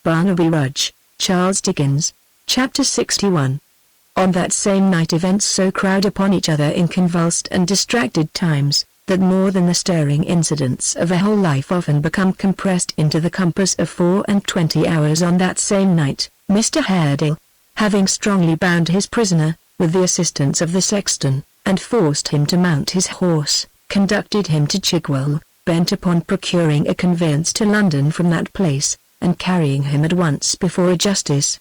Barnaby Rudge, Charles Dickens. Chapter 61. On that same night events so crowd upon each other in convulsed and distracted times, that more than the stirring incidents of a whole life often become compressed into the compass of 24 hours. On that same night, Mr. Haredale, having strongly bound his prisoner, with the assistance of the sexton, and forced him to mount his horse, conducted him to Chigwell, bent upon procuring a conveyance to London from that place, and carrying him at once before a justice.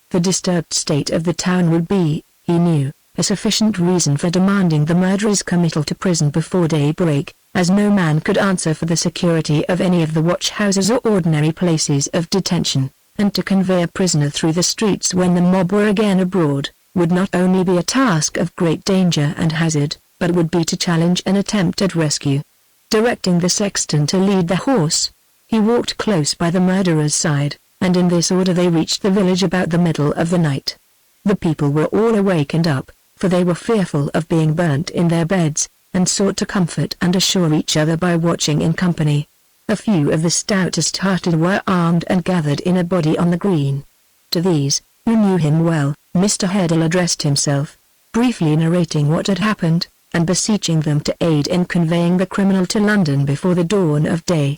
The disturbed state of the town would be, he knew, a sufficient reason for demanding the murderer's committal to prison before daybreak, as no man could answer for the security of any of the watch-houses or ordinary places of detention, and to convey a prisoner through the streets when the mob were again abroad, would not only be a task of great danger and hazard, but would be to challenge an attempt at rescue. Directing the sexton to lead the horse, he walked close by the murderer's side, and in this order they reached the village about the middle of the night. The people were all awakened up, for they were fearful of being burnt in their beds, and sought to comfort and assure each other by watching in company. A few of the stoutest-hearted were armed and gathered in a body on the green. To these, who knew him well, Mr. Haredale addressed himself, briefly narrating what had happened, and beseeching them to aid in conveying the criminal to London before the dawn of day.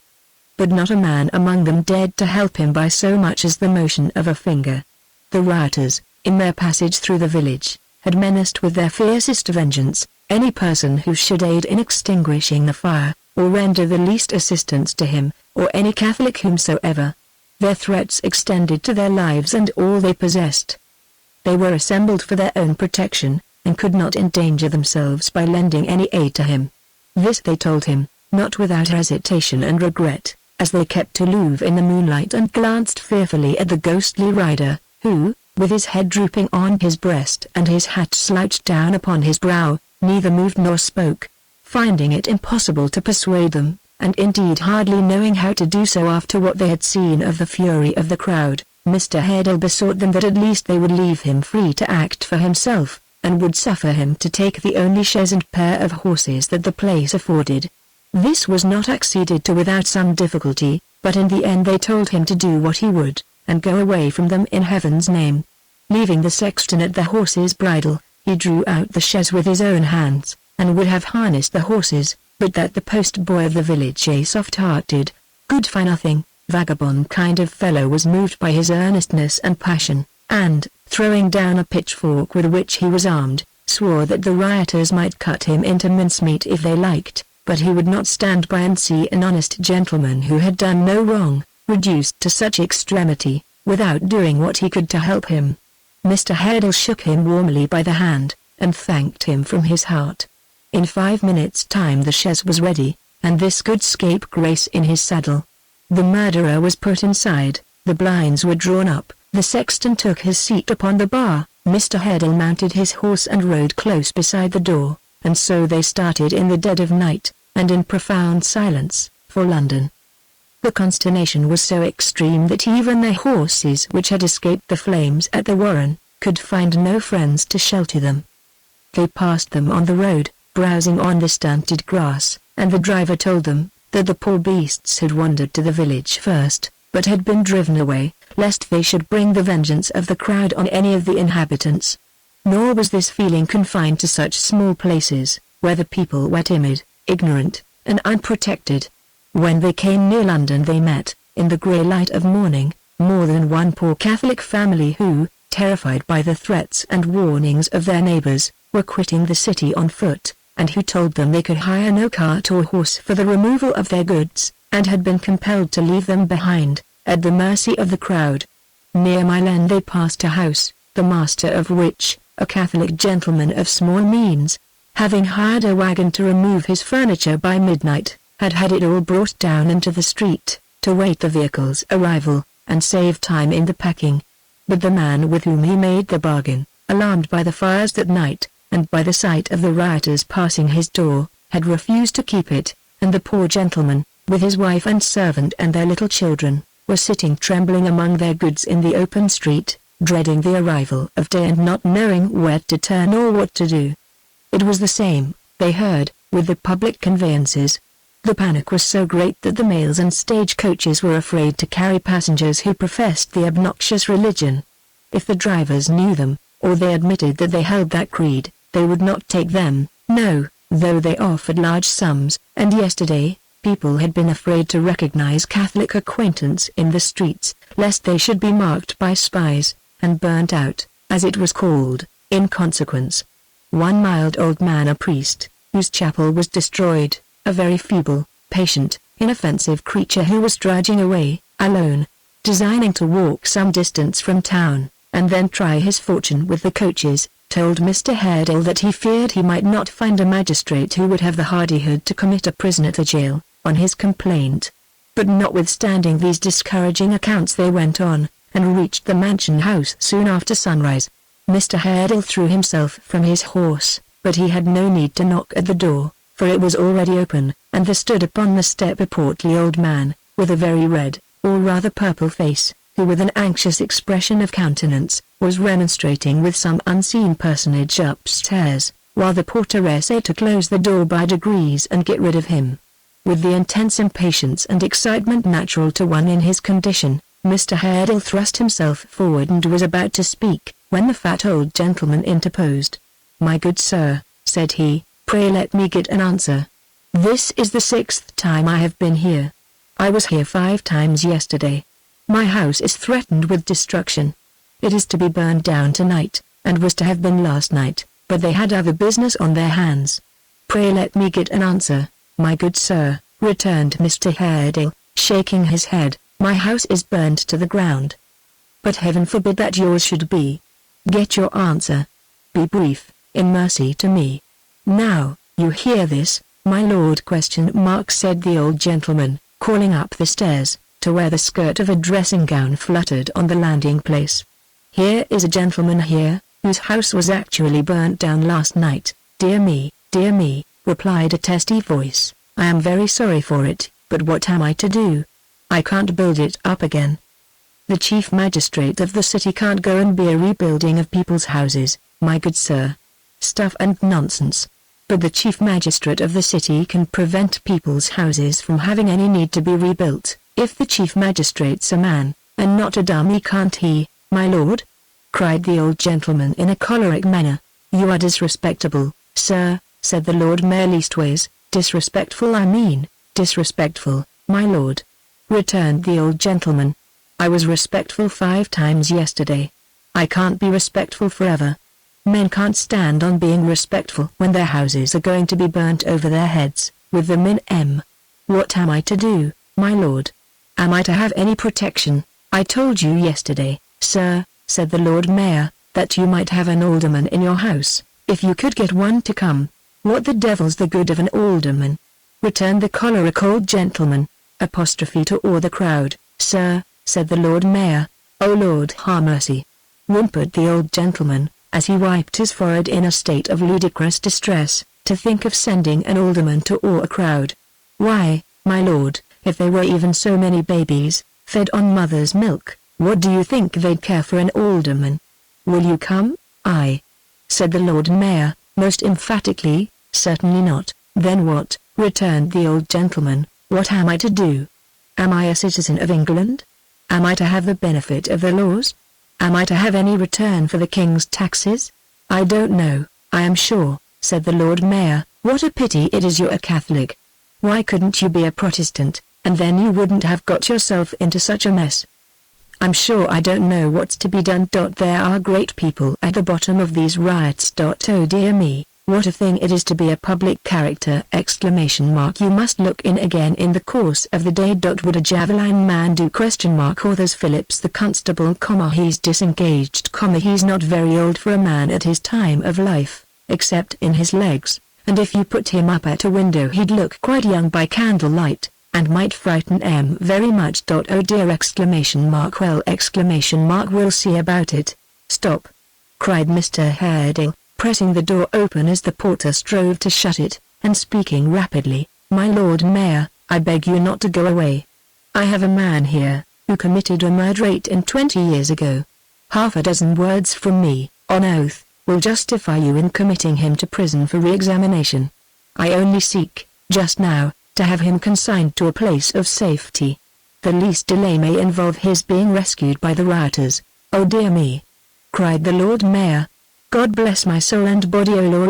But not a man among them dared to help him by so much as the motion of a finger. The rioters, in their passage through the village, had menaced with their fiercest vengeance any person who should aid in extinguishing the fire, or render the least assistance to him, or any Catholic whomsoever. Their threats extended to their lives and all they possessed. They were assembled for their own protection, and could not endanger themselves by lending any aid to him. This they told him, not without hesitation and regret, as they kept aloof in the moonlight and glanced fearfully at the ghostly rider, who, with his head drooping on his breast and his hat slouched down upon his brow, neither moved nor spoke. Finding it impossible to persuade them, and indeed hardly knowing how to do so after what they had seen of the fury of the crowd, Mr. Haredale besought them that at least they would leave him free to act for himself, and would suffer him to take the only chaise and pair of horses that the place afforded. This was not acceded to without some difficulty, but in the end they told him to do what he would, and go away from them in heaven's name. Leaving the sexton at the horse's bridle, he drew out the chaise with his own hands, and would have harnessed the horses, but that the post-boy of the village, a soft-hearted, good-for-nothing, vagabond kind of fellow, was moved by his earnestness and passion, and, throwing down a pitchfork with which he was armed, swore that the rioters might cut him into mincemeat if they liked, but he would not stand by and see an honest gentleman who had done no wrong, reduced to such extremity, without doing what he could to help him. Mr. Haredale shook him warmly by the hand, and thanked him from his heart. In 5 minutes' time the chaise was ready, and this good scapegrace in his saddle. The murderer was put inside, the blinds were drawn up, the sexton took his seat upon the bar, Mr. Haredale mounted his horse and rode close beside the door, and so they started in the dead of night, and in profound silence, for London. The consternation was so extreme that even the horses which had escaped the flames at the warren, could find no friends to shelter them. They passed them on the road, browsing on the stunted grass, and the driver told them, that the poor beasts had wandered to the village first, but had been driven away, lest they should bring the vengeance of the crowd on any of the inhabitants. Nor was this feeling confined to such small places, where the people were timid, ignorant, and unprotected. When they came near London they met, in the grey light of morning, more than one poor Catholic family who, terrified by the threats and warnings of their neighbours, were quitting the city on foot, and who told them they could hire no cart or horse for the removal of their goods, and had been compelled to leave them behind, at the mercy of the crowd. Near Mile End they passed a house, the master of which, a Catholic gentleman of small means, having hired a wagon to remove his furniture by midnight, had had it all brought down into the street, to wait the vehicle's arrival, and save time in the packing. But the man with whom he made the bargain, alarmed by the fires that night, and by the sight of the rioters passing his door, had refused to keep it, and the poor gentleman, with his wife and servant and their little children, were sitting trembling among their goods in the open street, dreading the arrival of day and not knowing where to turn or what to do. It was the same, they heard, with the public conveyances. The panic was so great that the mails and stagecoaches were afraid to carry passengers who professed the obnoxious religion. If the drivers knew them, or they admitted that they held that creed, they would not take them, no, though they offered large sums, and yesterday, people had been afraid to recognize Catholic acquaintance in the streets, lest they should be marked by spies, and burnt out, as it was called, in consequence. One mild old man, a priest, whose chapel was destroyed, a very feeble, patient, inoffensive creature who was trudging away, alone, designing to walk some distance from town, and then try his fortune with the coaches, told Mr. Haredale that he feared he might not find a magistrate who would have the hardihood to commit a prisoner to jail, on his complaint. But notwithstanding these discouraging accounts, they went on, and reached the mansion house soon after sunrise. Mr. Haredale threw himself from his horse, but he had no need to knock at the door, for it was already open, and there stood upon the step a portly old man, with a very red, or rather purple face, who with an anxious expression of countenance, was remonstrating with some unseen personage upstairs, while the porter essayed to close the door by degrees and get rid of him. With the intense impatience and excitement natural to one in his condition, Mr. Haredale thrust himself forward and was about to speak, when the fat old gentleman interposed. "My good sir," said he, "pray let me get an answer. This is the 6th time I have been here. I was here 5 times yesterday. My house is threatened with destruction. It is to be burned down tonight, and was to have been last night, but they had other business on their hands. Pray let me get an answer, my good sir," returned Mr. Haredale, shaking his head. "My house is burned to the ground. But heaven forbid that yours should be. Get your answer. Be brief, in mercy to me." "Now, you hear this, my lord?" said the old gentleman, calling up the stairs, to where the skirt of a dressing gown fluttered on the landing place. "Here is a gentleman here, whose house was actually burnt down last night." Dear me," replied a testy voice, "I am very sorry for it, but what am I to do? I can't build it up again. The chief magistrate of the city can't go and be a rebuilding of people's houses, my good sir. Stuff and nonsense. But the chief magistrate of the city can prevent people's houses from having any need to be rebuilt, if the chief magistrate's a man, and not a dummy. Can't he, my lord?" cried the old gentleman in a choleric manner. "You are disrespectable, sir," said the Lord Mayor. "Leastways, disrespectful, I mean, disrespectful, my lord," returned the old gentleman. "I was respectful 5 times yesterday. I can't be respectful forever. Men can't stand on being respectful when their houses are going to be burnt over their heads, with them in M. What am I to do, my lord? Am I to have any protection? I told you yesterday, sir," said the Lord Mayor, "that you might have an alderman in your house, if you could get one to come." "What the devil's the good of an alderman?" returned the choleric old gentleman, apostrophe to all the crowd. "Sir," said the Lord Mayor, "Oh Lord, ha' mercy," whimpered the old gentleman, as he wiped his forehead in a state of ludicrous distress, "to think of sending an alderman to awe a crowd. Why, my lord, if they were even so many babies, fed on mother's milk, what do you think they'd care for an alderman? Will you come?" "Aye," said the Lord Mayor, most emphatically. "Certainly not." "Then what?" returned the old gentleman. "What am I to do? Am I a citizen of England? Am I to have the benefit of the laws? Am I to have any return for the king's taxes? I don't know, I am sure," said the Lord Mayor. "What a pity it is you're a Catholic. Why couldn't you be a Protestant, and then you wouldn't have got yourself into such a mess? I'm sure I don't know what's to be done. There are great people at the bottom of these riots. Oh dear me, what a thing it is to be a public character! You must look in again in the course of the day. Would a javelin man do? Authors Phillips the constable, he's disengaged, he's not very old for a man at his time of life, except in his legs, and if you put him up at a window he'd look quite young by candlelight, and might frighten M very much. Oh dear! Well! We'll see about it." "Stop!" cried Mr. Haredale, pressing the door open as the porter strove to shut it, and speaking rapidly. "My Lord Mayor, I beg you not to go away. I have a man here, who committed a murder 20 years ago. Half a dozen words from me, on oath, will justify you in committing him to prison for re-examination. I only seek, just now, to have him consigned to a place of safety. The least delay may involve his being rescued by the rioters. "Oh dear me!" cried the Lord Mayor. "God bless my soul and body, oh Lord!"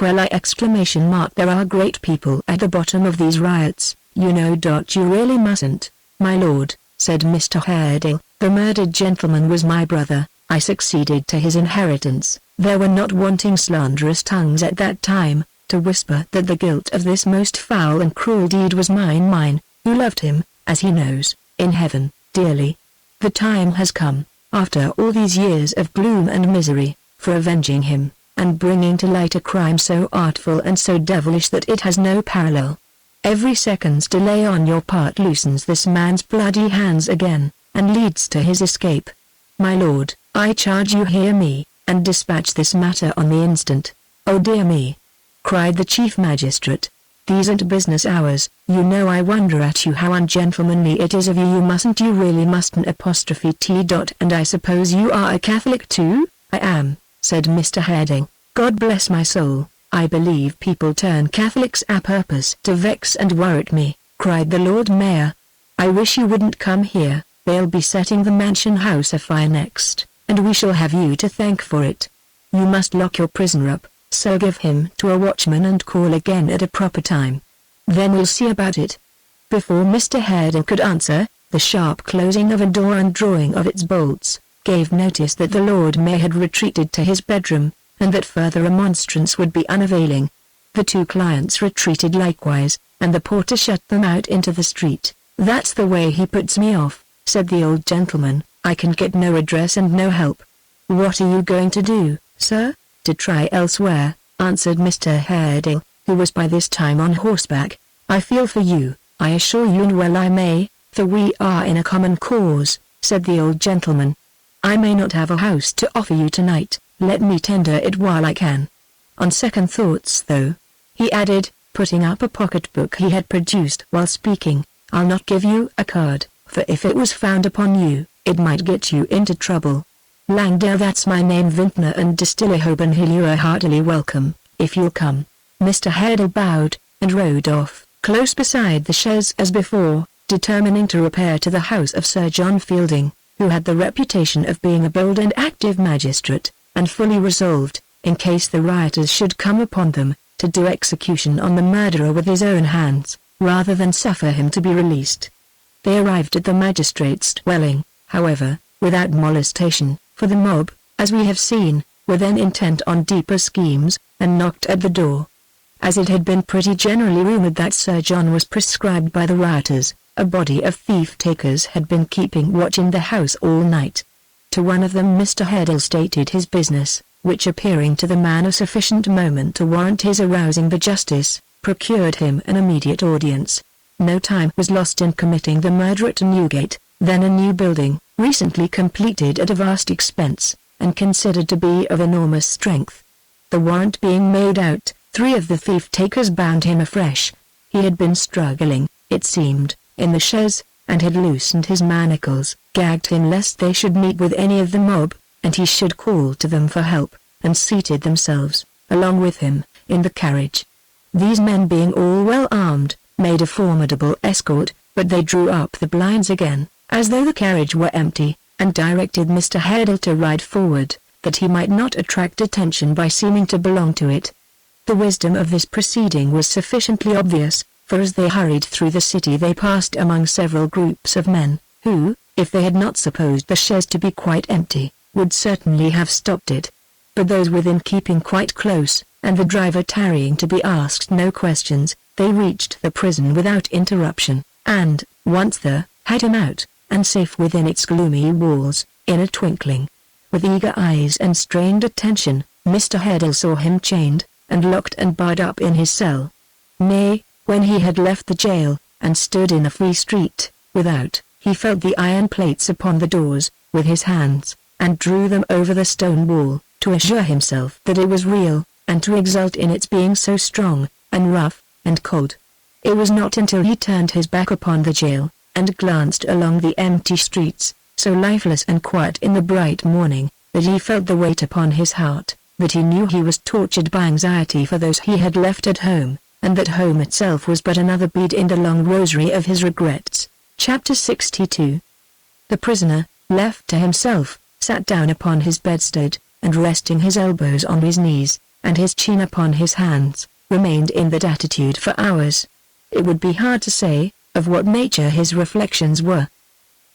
Well, there are great people at the bottom of these riots, you know. "You really mustn't, my lord," said Mr. Harding. "The murdered gentleman was my brother. I succeeded to his inheritance." There were not wanting slanderous tongues at that time, to whisper that the guilt of this most foul and cruel deed was mine, who loved him, as he knows, in heaven, dearly. The time has come, after all these years of gloom and misery, for avenging him, and bringing to light a crime so artful and so devilish that it has no parallel. Every second's delay on your part loosens this man's bloody hands again, and leads to his escape. My lord, I charge you hear me, and dispatch this matter on the instant." "Oh dear me!" cried the chief magistrate. "These aren't business hours, you know. I wonder at you how ungentlemanly it is of you. You really mustn't And I suppose you are a Catholic too?" "I am," said Mr. Harding. "God bless my soul, I believe people turn Catholics a purpose to vex and worrit me," cried the Lord Mayor. "I wish you wouldn't come here. They'll be setting the mansion house afire next, and we shall have you to thank for it. You must lock your prisoner up, so give him to a watchman and call again at a proper time. Then we'll see about it." Before Mr. Harding could answer, the sharp closing of a door and drawing of its bolts gave notice that the Lord Mayor had retreated to his bedroom, and that further remonstrance would be unavailing. The two clients retreated likewise, and the porter shut them out into the street. "That's the way he puts me off," said the old gentleman. "I can get no redress and no help." "What are you going to do, sir?" "To try elsewhere," answered Mr. Harding, who was by this time on horseback. "I feel for you, I assure you, and well I may, for we are in a common cause," said the old gentleman. "I may not have a house to offer you tonight, let me tender it while I can. On second thoughts though," he added, putting up a pocket-book he had produced while speaking, "I'll not give you a card, for if it was found upon you, it might get you into trouble. Langdale, that's my name, vintner and distiller Hoban Hill. You are heartily welcome, if you'll come." Mr. Harding bowed, and rode off, close beside the chaise as before, determining to repair to the house of Sir John Fielding, who had the reputation of being a bold and active magistrate, and fully resolved, in case the rioters should come upon them, to do execution on the murderer with his own hands, rather than suffer him to be released. They arrived at the magistrate's dwelling, however, without molestation, for the mob, as we have seen, were then intent on deeper schemes, and knocked at the door. As it had been pretty generally rumored that Sir John was proscribed by the rioters, a body of thief-takers had been keeping watch in the house all night. To one of them Mr. Harding stated his business, which appearing to the man of sufficient moment to warrant his arousing the justice, procured him an immediate audience. No time was lost in committing the murder at Newgate, then a new building, recently completed at a vast expense, and considered to be of enormous strength. The warrant being made out, 3 of the thief-takers bound him afresh. He had been struggling, it seemed, in the chaise, and had loosened his manacles, gagged him lest they should meet with any of the mob, and he should call to them for help, and seated themselves, along with him, in the carriage. These men being all well armed, made a formidable escort, but they drew up the blinds again, as though the carriage were empty, and directed Mr. Harding to ride forward, that he might not attract attention by seeming to belong to it. The wisdom of this proceeding was sufficiently obvious, for as they hurried through the city they passed among several groups of men, who, if they had not supposed the chaise to be quite empty, would certainly have stopped it. But those within keeping quite close, and the driver tarrying to be asked no questions, they reached the prison without interruption, and, once there, had him out, and safe within its gloomy walls, in a twinkling. With eager eyes and strained attention, Mr. Harding saw him chained, and locked and barred up in his cell. Nay, when he had left the jail, and stood in a free street, without, he felt the iron plates upon the doors, with his hands, and drew them over the stone wall, to assure himself that it was real, and to exult in its being so strong, and rough, and cold. It was not until he turned his back upon the jail, and glanced along the empty streets, so lifeless and quiet in the bright morning, that he felt the weight upon his heart, that he knew he was tortured by anxiety for those he had left at home, and that home itself was but another bead in the long rosary of his regrets. Chapter 62. The prisoner, left to himself, sat down upon his bedstead, and resting his elbows on his knees, and his chin upon his hands, remained in that attitude for hours. It would be hard to say of what nature his reflections were.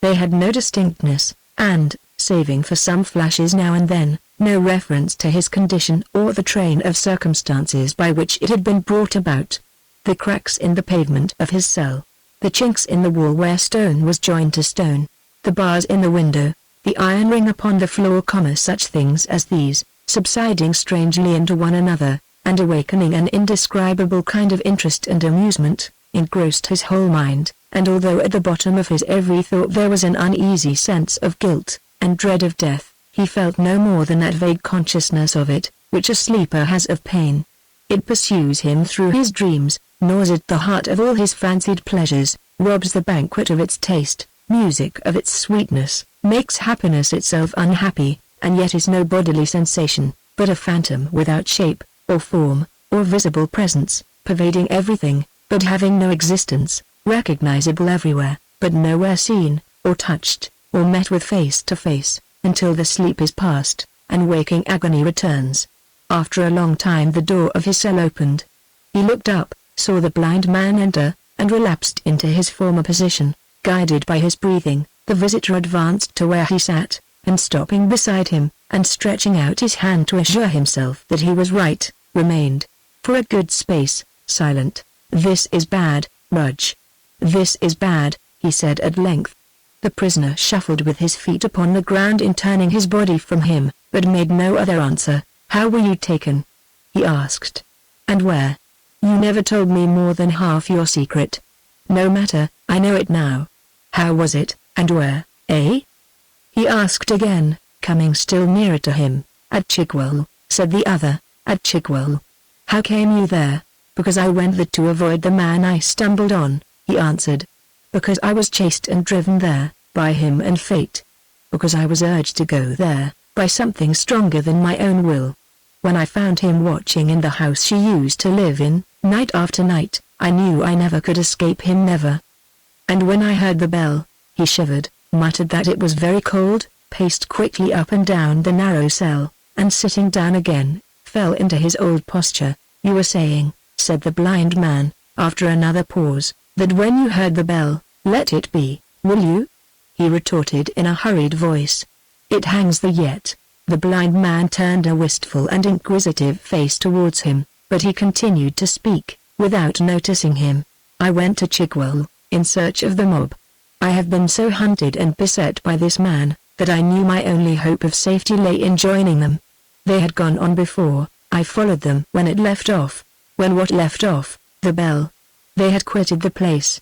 They had no distinctness, and, saving for some flashes now and then, no reference to his condition or the train of circumstances by which it had been brought about. The cracks in the pavement of his cell, the chinks in the wall where stone was joined to stone, the bars in the window, the iron ring upon the floor, such things as these, subsiding strangely into one another, and awakening an indescribable kind of interest and amusement, engrossed his whole mind, and although at the bottom of his every thought there was an uneasy sense of guilt, and dread of death, he felt no more than that vague consciousness of it, which a sleeper has of pain. It pursues him through his dreams, gnaws at the heart of all his fancied pleasures, robs the banquet of its taste, music of its sweetness, makes happiness itself unhappy, and yet is no bodily sensation, but a phantom without shape, or form, or visible presence, pervading everything, but having no existence, recognizable everywhere, but nowhere seen, or touched, or met with face to face, until the sleep is past, and waking agony returns. After a long time the door of his cell opened. He looked up, saw the blind man enter, and relapsed into his former position. Guided by his breathing, the visitor advanced to where he sat, and stopping beside him, and stretching out his hand to assure himself that he was right, remained, for a good space, silent. "This is bad, Rudge. This is bad," he said at length. The prisoner shuffled with his feet upon the ground in turning his body from him, but made no other answer. "How were you taken?" he asked. "And where? You never told me more than half your secret." "No matter, I know it now. How was it, and where, eh?" he asked again, coming still nearer to him. "At Chigwell," said the other, "at Chigwell." "How came you there?" "Because I went there to avoid the man I stumbled on," he answered. "Because I was chased and driven there, by him and fate. Because I was urged to go there, by something stronger than my own will. When I found him watching in the house she used to live in, night after night, I knew I never could escape him, never. And when I heard the bell," he shivered, muttered that it was very cold, paced quickly up and down the narrow cell, and sitting down again, fell into his old posture. "You were saying," said the blind man, after another pause, "that when you heard the bell, let it be, will you?" he retorted in a hurried voice. "It hangs there yet." The blind man turned a wistful and inquisitive face towards him, but he continued to speak, without noticing him. "I went to Chigwell, in search of the mob. I have been so hunted and beset by this man, that I knew my only hope of safety lay in joining them. They had gone on before, I followed them when it left off." "When what left off?" "The bell. They had quitted the place.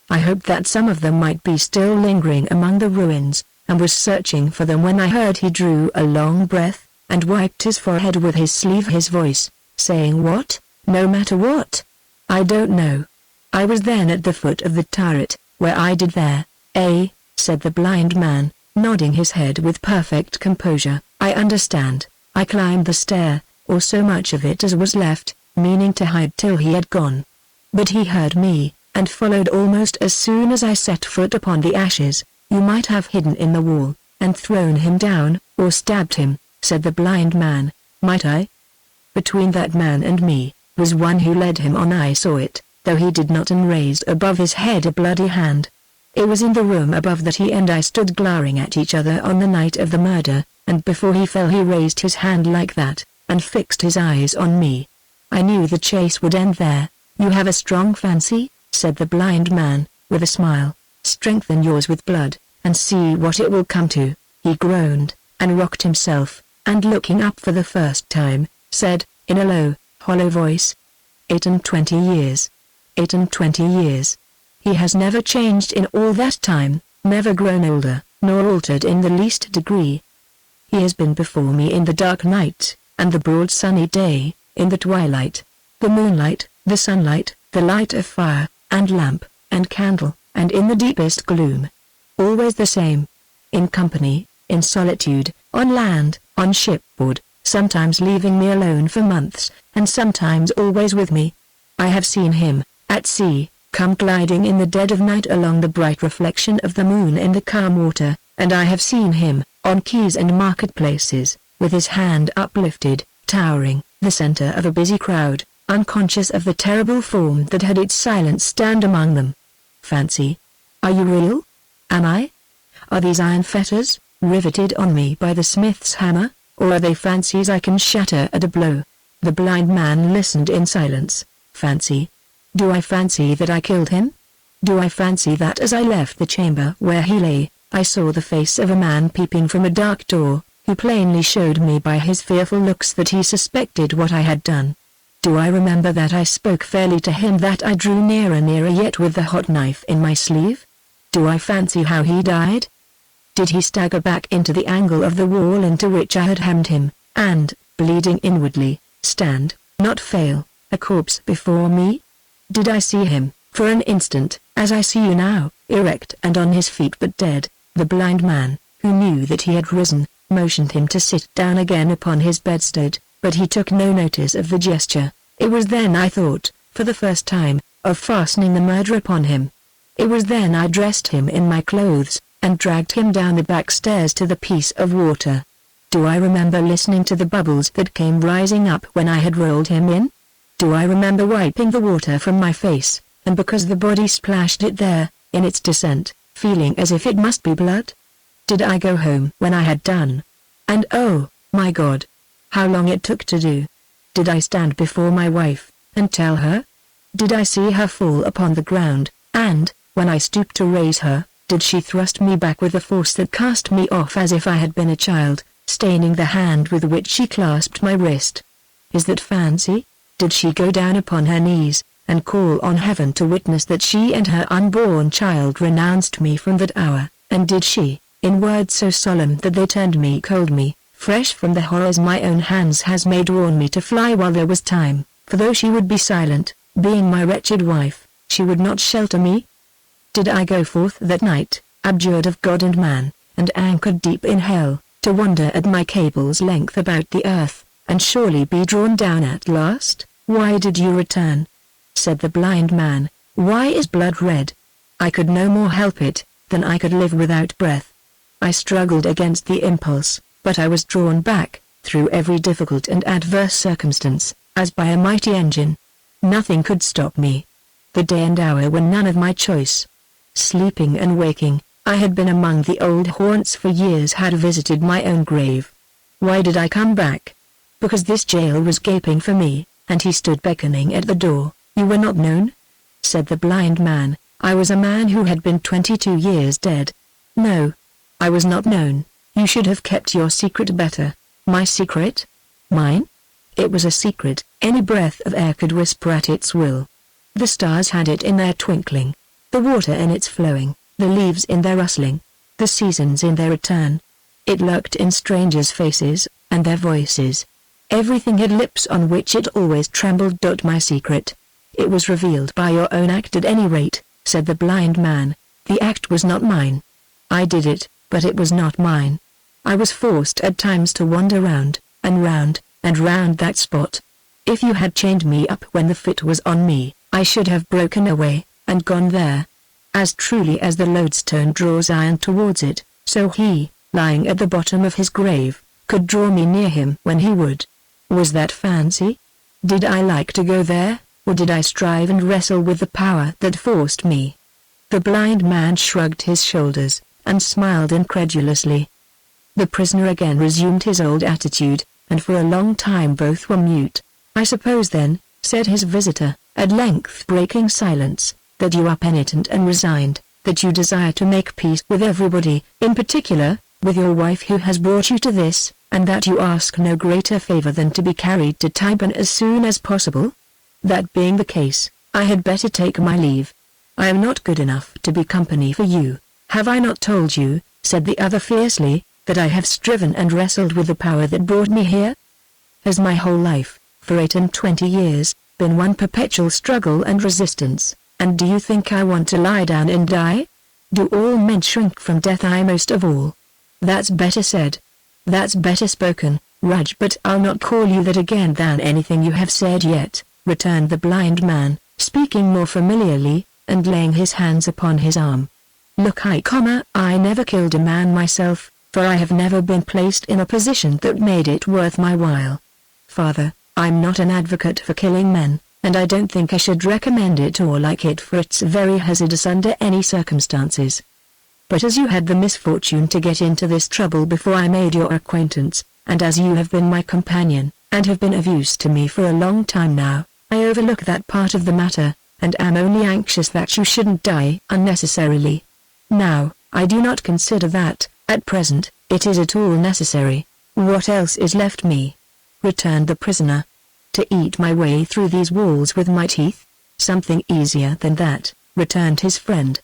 I hoped that some of them might be still lingering among the ruins, and was searching for them when I heard." He drew a long breath, and wiped his forehead with his sleeve, his voice, saying, "What? No matter what? I don't know. I was then at the foot of the turret, where I did there." "Eh?" said the blind man, nodding his head with perfect composure. "I understand. I climbed the stair, or so much of it as was left, meaning to hide till he had gone. But he heard me, and followed almost as soon as I set foot upon the ashes." "You might have hidden in the wall, and thrown him down, or stabbed him," said the blind man. "Might I?" "Between that man and me, was one who led him on. I saw it, though he did not, and raised above his head a bloody hand. It was in the room above that he and I stood glaring at each other on the night of the murder, and before he fell he raised his hand like that, and fixed his eyes on me. I knew the chase would end there." "You have a strong fancy," said the blind man, with a smile. "Strengthen yours with blood, and see what it will come to." He groaned, and rocked himself, and looking up for the first time, said, in a low, hollow voice, 28 years. 28 years. He has never changed in all that time, never grown older, nor altered in the least degree. He has been before me in the dark night, and the broad sunny day, in the twilight, the moonlight, the sunlight, the light of fire, and lamp, and candle, and in the deepest gloom. Always the same. In company, in solitude, on land, on shipboard, sometimes leaving me alone for months, and sometimes always with me. I have seen him, at sea, come gliding in the dead of night along the bright reflection of the moon in the calm water, and I have seen him, on quays and marketplaces, with his hand uplifted, towering, the center of a busy crowd, unconscious of the terrible form that had its silent stand among them. Fancy. Are you real? Am I? Are these iron fetters, riveted on me by the smith's hammer, or are they fancies I can shatter at a blow? The blind man listened in silence. Fancy? Do I fancy that I killed him? Do I fancy that as I left the chamber where he lay, I saw the face of a man peeping from a dark door, who plainly showed me by his fearful looks that he suspected what I had done? Do I remember that I spoke fairly to him, that I drew nearer yet with the hot knife in my sleeve? Do I fancy how he died? Did he stagger back into the angle of the wall into which I had hemmed him, and, bleeding inwardly, stand, not fail, a corpse before me? Did I see him, for an instant, as I see you now, erect and on his feet but dead? The blind man, who knew that he had risen, motioned him to sit down again upon his bedstead, but he took no notice of the gesture. It was then I thought, for the first time, of fastening the murder upon him. It was then I dressed him in my clothes, and dragged him down the back stairs to the piece of water. Do I remember listening to the bubbles that came rising up when I had rolled him in? Do I remember wiping the water from my face, and because the body splashed it there, in its descent, feeling as if it must be blood? Did I go home when I had done? And oh, my God! How long it took to do. Did I stand before my wife, and tell her? Did I see her fall upon the ground, and, when I stooped to raise her, did she thrust me back with a force that cast me off as if I had been a child, staining the hand with which she clasped my wrist? Is that fancy? Did she go down upon her knees, and call on heaven to witness that she and her unborn child renounced me from that hour, and did she, in words so solemn that they turned me cold, fresh from the horrors my own hands has made, warn me to fly while there was time, for though she would be silent, being my wretched wife, she would not shelter me? Did I go forth that night, abjured of God and man, and anchored deep in hell, to wander at my cable's length about the earth, and surely be drawn down at last? Why did you return? Said the blind man. Why is blood red? I could no more help it, than I could live without breath. I struggled against the impulse, but I was drawn back, through every difficult and adverse circumstance, as by a mighty engine. Nothing could stop me. The day and hour were none of my choice. Sleeping and waking, I had been among the old haunts for years, had visited my own grave. Why did I come back? Because this jail was gaping for me, and he stood beckoning at the door. You were not known? Said the blind man. I was a man who had been 22 years dead. No. I was not known. You should have kept your secret better. My secret? Mine? It was a secret any breath of air could whisper at its will. The stars had it in their twinkling, the water in its flowing, the leaves in their rustling, the seasons in their return. It lurked in strangers' faces, and their voices. Everything had lips on which it always trembled. My secret. It was revealed by your own act at any rate, said the blind man. The act was not mine. I did it, but it was not mine. I was forced at times to wander round, and round, and round that spot. If you had chained me up when the fit was on me, I should have broken away, and gone there. As truly as the lodestone draws iron towards it, so he, lying at the bottom of his grave, could draw me near him when he would. Was that fancy? Did I like to go there, or did I strive and wrestle with the power that forced me? The blind man shrugged his shoulders, and smiled incredulously. The prisoner again resumed his old attitude, and for a long time both were mute. I suppose then, said his visitor, at length breaking silence, that you are penitent and resigned, that you desire to make peace with everybody, in particular, with your wife who has brought you to this, and that you ask no greater favor than to be carried to Tyburn as soon as possible? That being the case, I had better take my leave. I am not good enough to be company for you. Have I not told you, said the other fiercely, that I have striven and wrestled with the power that brought me here? Has my whole life, for 28 years, been one perpetual struggle and resistance, and do you think I want to lie down and die? Do all men shrink from death? I most of all. That's better said. That's better spoken, Rudge, but I'll not call you that again than anything you have said yet. returned the blind man, speaking more familiarly, and laying his hands upon his arm. Look, I never killed a man myself, for I have never been placed in a position that made it worth my while. Father, I'm not an advocate for killing men, and I don't think I should recommend it or like it, for it's very hazardous under any circumstances. But as you had the misfortune to get into this trouble before I made your acquaintance, and as you have been my companion, and have been of use to me for a long time now, I overlook that part of the matter, and am only anxious that you shouldn't die unnecessarily. Now, I do not consider that, at present, it is at all necessary. What else is left me? Returned the prisoner. To eat my way through these walls with my teeth? Something easier than that, returned his friend.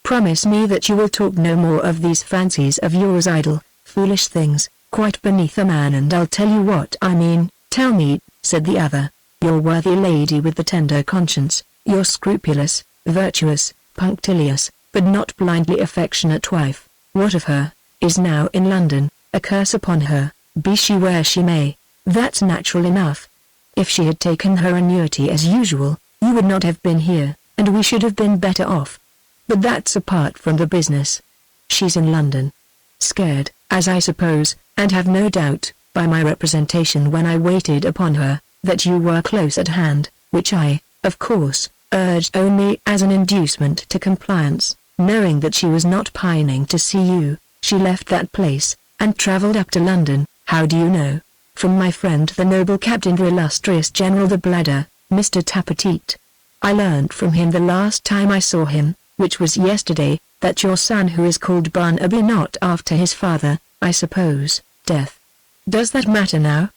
Promise me that you will talk no more of these fancies of yours, idle, foolish things, quite beneath a man, and I'll tell you what I mean. Tell me, said the other, your worthy lady with the tender conscience, your scrupulous, virtuous, punctilious, but not blindly affectionate wife, what of her? Is now in London, a curse upon her, be she where she may. That's natural enough. If she had taken her annuity as usual, you would not have been here, and we should have been better off. But that's apart from the business. She's in London. Scared, as I suppose, and have no doubt, by my representation when I waited upon her, that you were close at hand, which I, of course, urged only as an inducement to compliance. Knowing that she was not pining to see you, she left that place, and travelled up to London. How do you know? From my friend the noble Captain illustrious General the Bladder, Mr. Tapatit. I learnt from him the last time I saw him, which was yesterday, that your son, who is called Barnaby, not after his father, I suppose, death. Does that matter now?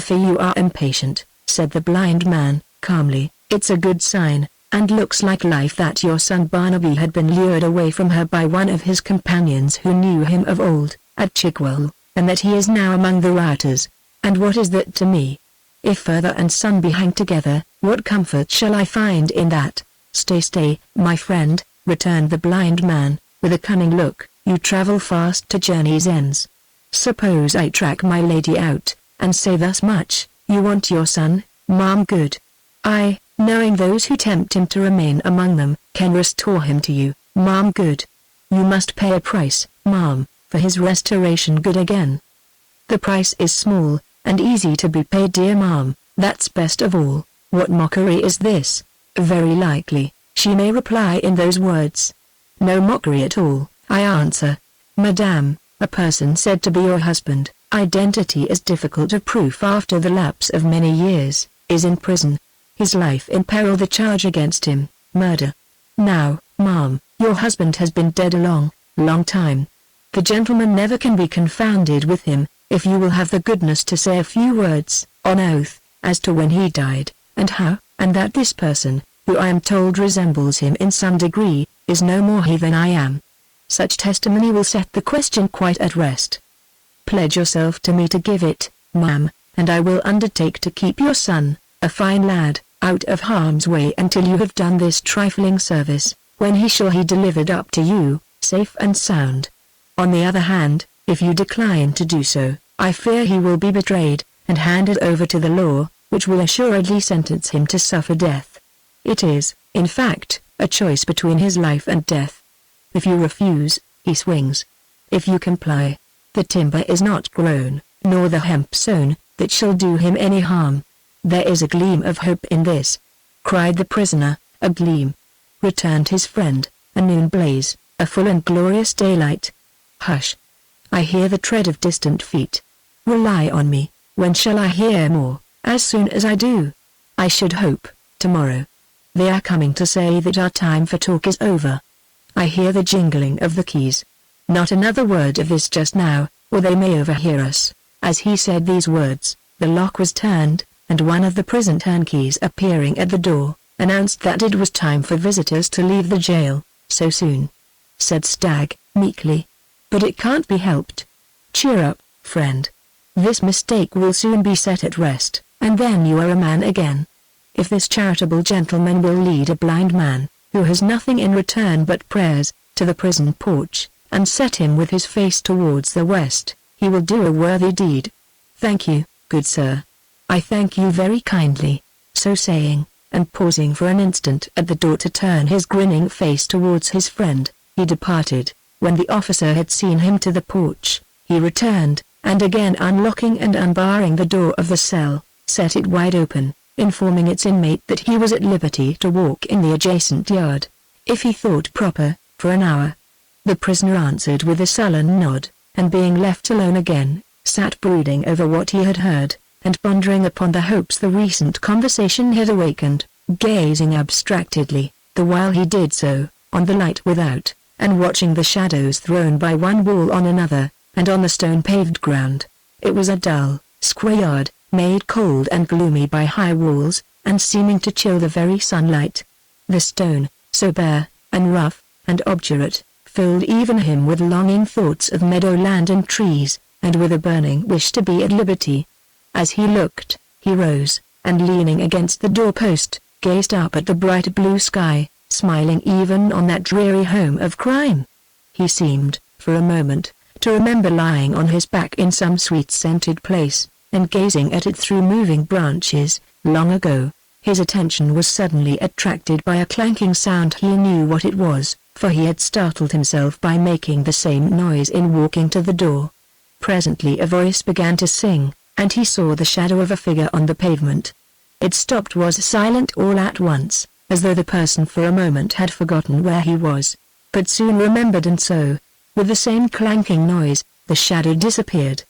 You are impatient, said the blind man, calmly. It's a good sign, and looks like life that your son Barnaby had been lured away from her by one of his companions who knew him of old, at Chigwell, and that he is now among the rioters. And what is that to me? If father and son be hanged together, what comfort shall I find in that? Stay, my friend, returned the blind man, with a cunning look, you travel fast to journey's ends. Suppose I track my lady out, and say thus much, you want your son, ma'am, good. I, knowing those who tempt him to remain among them, can restore him to you, ma'am, good. You must pay a price, ma'am, for his restoration good again. The price is small, and easy to be paid, dear ma'am, that's best of all. What mockery is this? Very likely, she may reply in those words. No mockery at all, I answer. Madame, a person said to be your husband, identity is difficult of proof after the lapse of many years, is in prison. His life in peril, the charge against him, murder. Now, ma'am, your husband has been dead a long time. The gentleman never can be confounded with him, if you will have the goodness to say a few words, on oath, as to when he died, and how, and that this person, who I am told resembles him in some degree, is no more he than I am. Such testimony will set the question quite at rest. Pledge yourself to me to give it, ma'am, and I will undertake to keep your son, a fine lad, out of harm's way until you have done this trifling service, when he shall be delivered up to you, safe and sound. On the other hand, if you decline to do so, I fear he will be betrayed, and handed over to the law, which will assuredly sentence him to suffer death. It is, in fact, a choice between his life and death. If you refuse, he swings. If you comply, the timber is not grown, nor the hemp sown, that shall do him any harm. There is a gleam of hope in this, cried the prisoner. A gleam, returned his friend, a noon blaze, a full and glorious daylight. Hush! I hear the tread of distant feet. Rely on me. When shall I hear more? As soon as I do. I should hope, tomorrow. They are coming to say that our time for talk is over. I hear the jingling of the keys. Not another word of this just now, or they may overhear us. As he said these words, the lock was turned, and one of the prison turnkeys appearing at the door, announced that it was time for visitors to leave the jail. So soon? Said Stagg, meekly. But it can't be helped. Cheer up, friend. This mistake will soon be set at rest, and then you are a man again. If this charitable gentleman will lead a blind man, who has nothing in return but prayers, to the prison porch, and set him with his face towards the west, he will do a worthy deed. Thank you, good sir. I thank you very kindly. So saying, and pausing for an instant at the door to turn his grinning face towards his friend, he departed. When the officer had seen him to the porch, he returned, and again unlocking and unbarring the door of the cell, set it wide open, informing its inmate that he was at liberty to walk in the adjacent yard, if he thought proper, for an hour. The prisoner answered with a sullen nod, and being left alone again, sat brooding over what he had heard, and pondering upon the hopes the recent conversation had awakened, gazing abstractedly, the while he did so, on the light without, and watching the shadows thrown by one wall on another, and on the stone-paved ground. It was a dull, square yard, made cold and gloomy by high walls, and seeming to chill the very sunlight. The stone, so bare, and rough, and obdurate, filled even him with longing thoughts of meadowland and trees, and with a burning wish to be at liberty. As he looked, he rose, and leaning against the doorpost, gazed up at the bright blue sky, smiling even on that dreary home of crime. He seemed, for a moment, to remember lying on his back in some sweet-scented place, and gazing at it through moving branches, long ago. His attention was suddenly attracted by a clanking sound. He knew what it was, for he had startled himself by making the same noise in walking to the door. Presently a voice began to sing, and he saw the shadow of a figure on the pavement. It stopped, was silent all at once, as though the person for a moment had forgotten where he was, but soon remembered, and so, with the same clanking noise, the shadow disappeared.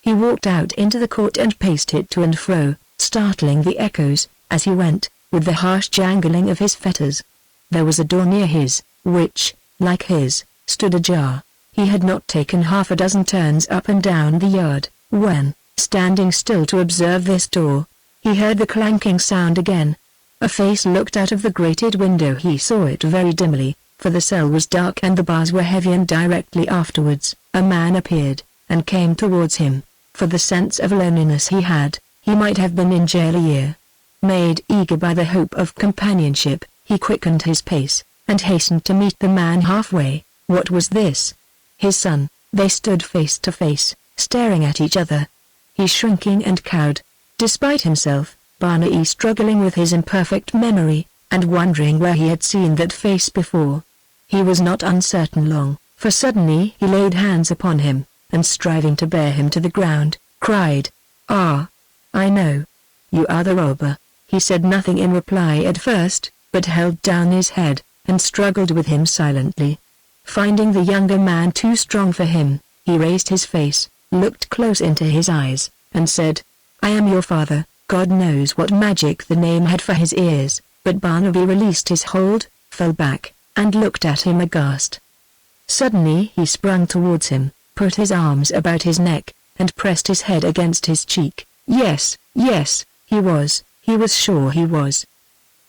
He walked out into the court and paced it to and fro, startling the echoes, as he went, with the harsh jangling of his fetters. There was a door near his, which, like his, stood ajar. He had not taken half a dozen turns up and down the yard, when, standing still to observe this door, he heard the clanking sound again. A face looked out of the grated window. He saw it very dimly, for the cell was dark and the bars were heavy, and directly afterwards, a man appeared, and came towards him. For the sense of loneliness he had, he might have been in jail a year. Made eager by the hope of companionship, he quickened his pace, and hastened to meet the man halfway. What was this? His son. They stood face to face, staring at each other. He shrinking and cowed. Despite himself, Barnaby struggling with his imperfect memory, and wondering where he had seen that face before. He was not uncertain long, for suddenly he laid hands upon him, and striving to bear him to the ground, cried, "Ah! I know. You are the robber." He said nothing in reply at first, but held down his head, and struggled with him silently. Finding the younger man too strong for him, he raised his face, looked close into his eyes, and said, "I am your father." God knows what magic the name had for his ears, but Barnaby released his hold, fell back, and looked at him aghast. Suddenly he sprung towards him, put his arms about his neck, and pressed his head against his cheek. Yes, he was sure he was.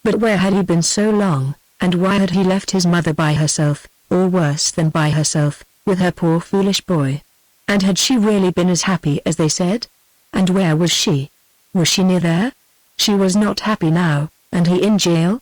But where had he been so long, and why had he left his mother by herself, or worse than by herself, with her poor foolish boy? And had she really been as happy as they said? And where was she? Was she near there? She was not happy now, and he in jail?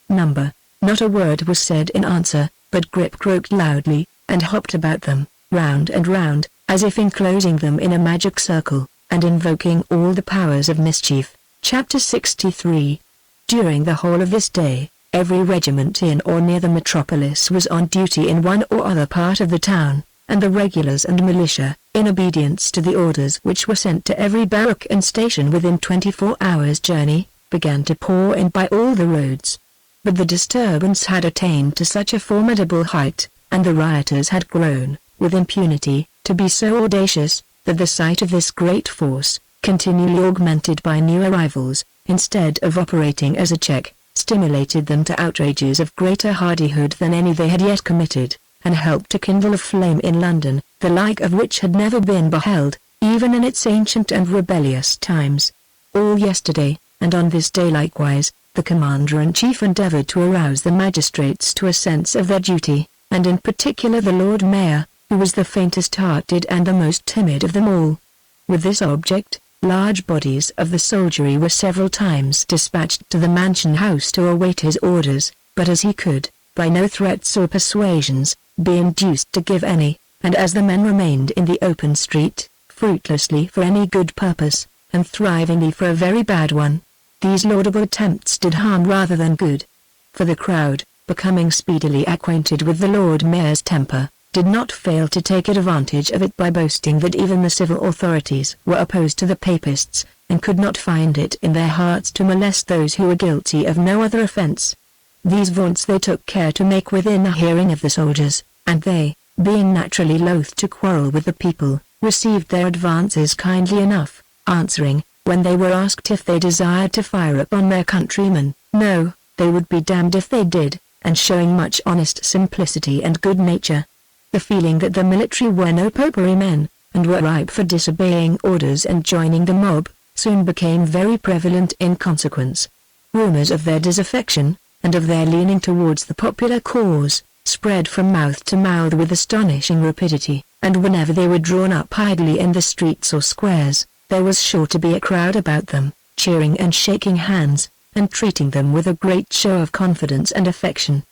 Number. Not a word was said in answer, but Grip croaked loudly, and hopped about them, round and round, as if enclosing them in a magic circle, and invoking all the powers of mischief. Chapter 63. During the whole of this day, every regiment in or near the metropolis was on duty in one or other part of the town, and the regulars and militia, in obedience to the orders which were sent to every barrack and station within 24 hours' journey, began to pour in by all the roads. But the disturbance had attained to such a formidable height, and the rioters had grown, with impunity, to be so audacious, that the sight of this great force, continually augmented by new arrivals, instead of operating as a check, stimulated them to outrages of greater hardihood than any they had yet committed, and helped to kindle a flame in London, the like of which had never been beheld, even in its ancient and rebellious times. All yesterday, and on this day likewise, the Commander-in-Chief endeavoured to arouse the magistrates to a sense of their duty, and in particular the Lord Mayor, who was the faintest-hearted and the most timid of them all. With this object, large bodies of the soldiery were several times dispatched to the Mansion House to await his orders, but as he could, by no threats or persuasions, be induced to give any, and as the men remained in the open street, fruitlessly for any good purpose, and thrivingly for a very bad one, these laudable attempts did harm rather than good. For the crowd, becoming speedily acquainted with the Lord Mayor's temper, did not fail to take advantage of it by boasting that even the civil authorities were opposed to the Papists, and could not find it in their hearts to molest those who were guilty of no other offence. These vaunts they took care to make within the hearing of the soldiers, and they, being naturally loath to quarrel with the people, received their advances kindly enough, answering, when they were asked if they desired to fire upon their countrymen, no, they would be damned if they did, and showing much honest simplicity and good nature. The feeling that the military were no popery men, and were ripe for disobeying orders and joining the mob, soon became very prevalent in consequence. Rumors of their disaffection, and of their leaning towards the popular cause, spread from mouth to mouth with astonishing rapidity, and whenever they were drawn up idly in the streets or squares, there was sure to be a crowd about them, cheering and shaking hands, and treating them with a great show of confidence and affection.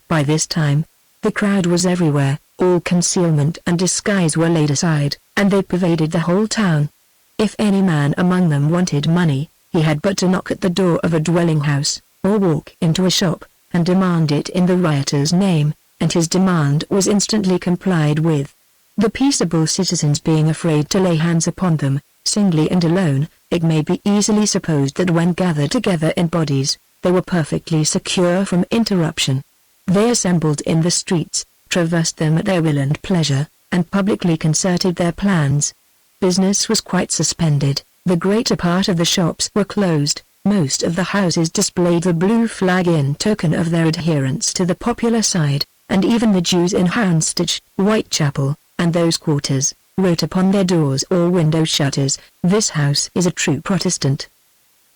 By this time, the crowd was everywhere, all concealment and disguise were laid aside, and they pervaded the whole town. If any man among them wanted money, he had but to knock at the door of a dwelling house, or walk into a shop, and demand it in the rioter's name, and his demand was instantly complied with. The peaceable citizens being afraid to lay hands upon them, singly and alone, it may be easily supposed that when gathered together in bodies, they were perfectly secure from interruption. They assembled in the streets, traversed them at their will and pleasure, and publicly concerted their plans. Business was quite suspended, the greater part of the shops were closed, most of the houses displayed the blue flag in token of their adherence to the popular side, and even the Jews in Houndsditch, Whitechapel, and those quarters, wrote upon their doors or window shutters, "This house is a true Protestant."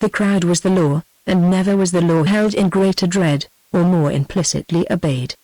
The crowd was the law, and never was the law held in greater dread, or more implicitly obeyed.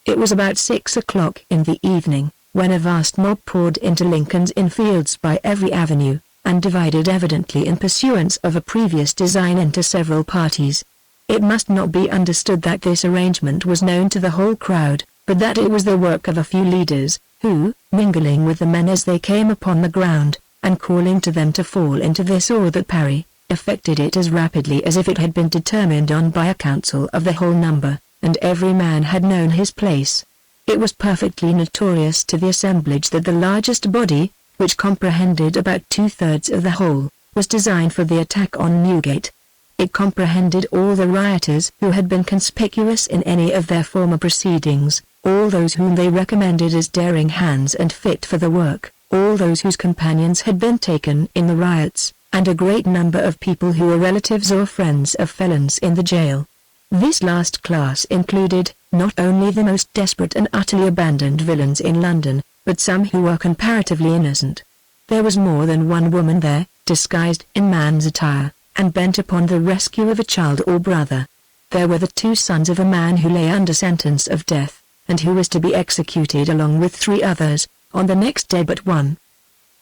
It was about 6 o'clock in the evening, when a vast mob poured into Lincoln's Inn Fields by every avenue, and divided evidently in pursuance of a previous design into several parties. It must not be understood that this arrangement was known to the whole crowd, but that it was the work of a few leaders, who, mingling with the men as they came upon the ground, and calling to them to fall into this or that parry, effected it as rapidly as if it had been determined on by a council of the whole number, and every man had known his place. It was perfectly notorious to the assemblage that the largest body, which comprehended about 2/3 of the whole, was designed for the attack on Newgate. It comprehended all the rioters who had been conspicuous in any of their former proceedings, all those whom they recommended as daring hands and fit for the work, all those whose companions had been taken in the riots, and a great number of people who were relatives or friends of felons in the jail. This last class included, not only the most desperate and utterly abandoned villains in London, but some who were comparatively innocent. There was more than one woman there, disguised in man's attire, and bent upon the rescue of a child or brother. There were the 2 sons of a man who lay under sentence of death, and who was to be executed along with 3 others, on the next day but one.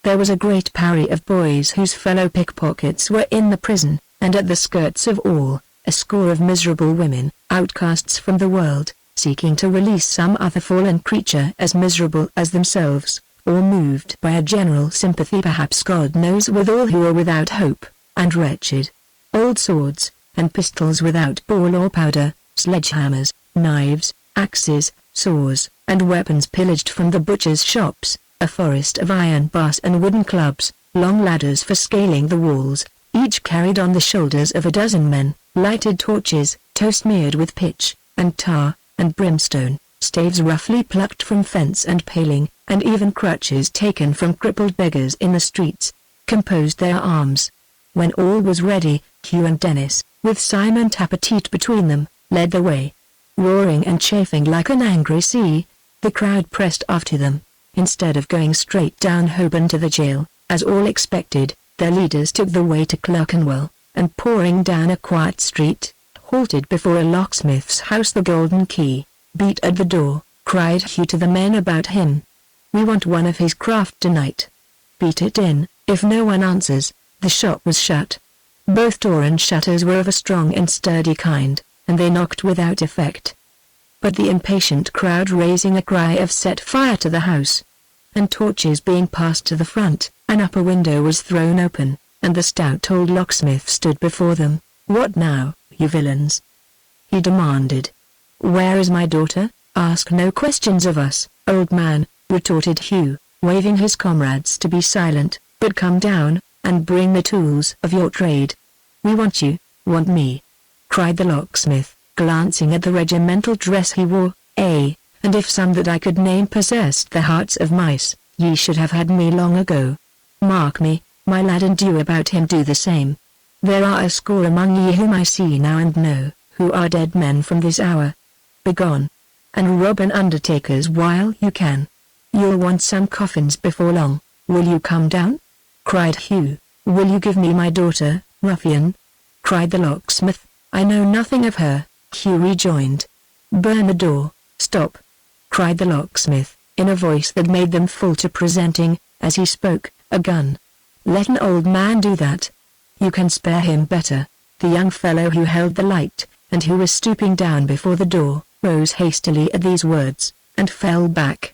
There was a great party of boys whose fellow pickpockets were in the prison, and at the skirts of all, a score of miserable women, outcasts from the world, seeking to release some other fallen creature as miserable as themselves, or moved by a general sympathy, perhaps God knows, with all who were without hope, and wretched. Old swords, and pistols without ball or powder, sledgehammers, knives, axes, saws, and weapons pillaged from the butchers' shops, a forest of iron bars and wooden clubs, long ladders for scaling the walls, each carried on the shoulders of a dozen men, lighted torches, tow-smeared with pitch, and tar, and brimstone, staves roughly plucked from fence and paling, and even crutches taken from crippled beggars in the streets, composed their arms. When all was ready, Hugh and Dennis, with Simon Tappertit between them, led the way. Roaring and chafing like an angry sea, the crowd pressed after them. Instead of going straight down Holborn to the jail, as all expected, their leaders took the way to Clerkenwell, and pouring down a quiet street, halted before a locksmith's house. The Golden Key, beat at the door, cried Hugh to the men about him. "We want one of his craft tonight. Beat it in." If no one answers, the shop was shut. Both door and shutters were of a strong and sturdy kind, and they knocked without effect. But the impatient crowd raising a cry of set fire to the house, and torches being passed to the front, an upper window was thrown open, and the stout old locksmith stood before them, "What now, you villains?" he demanded. "Where is my daughter? Ask no questions of us, old man," retorted Hugh, waving his comrades to be silent, "but come down, and bring the tools of your trade." "We want you, want me," cried the locksmith, glancing at the regimental dress he wore. "And if some that I could name possessed the hearts of mice, ye should have had me long ago. Mark me, my lad, and you about him do the same. There are a score among ye whom I see now and know, who are dead men from this hour. Begone, and rob an undertaker's while you can. You'll want some coffins before long. Will you come down?" cried Hugh. "Will you give me my daughter, ruffian?" cried the locksmith. "I know nothing of her," Hugh rejoined. "Burn the door." "Stop!" cried the locksmith, in a voice that made them fall to presenting, as he spoke, a gun. "Let an old man do that. You can spare him better." The young fellow who held the light, and who was stooping down before the door, rose hastily at these words, and fell back.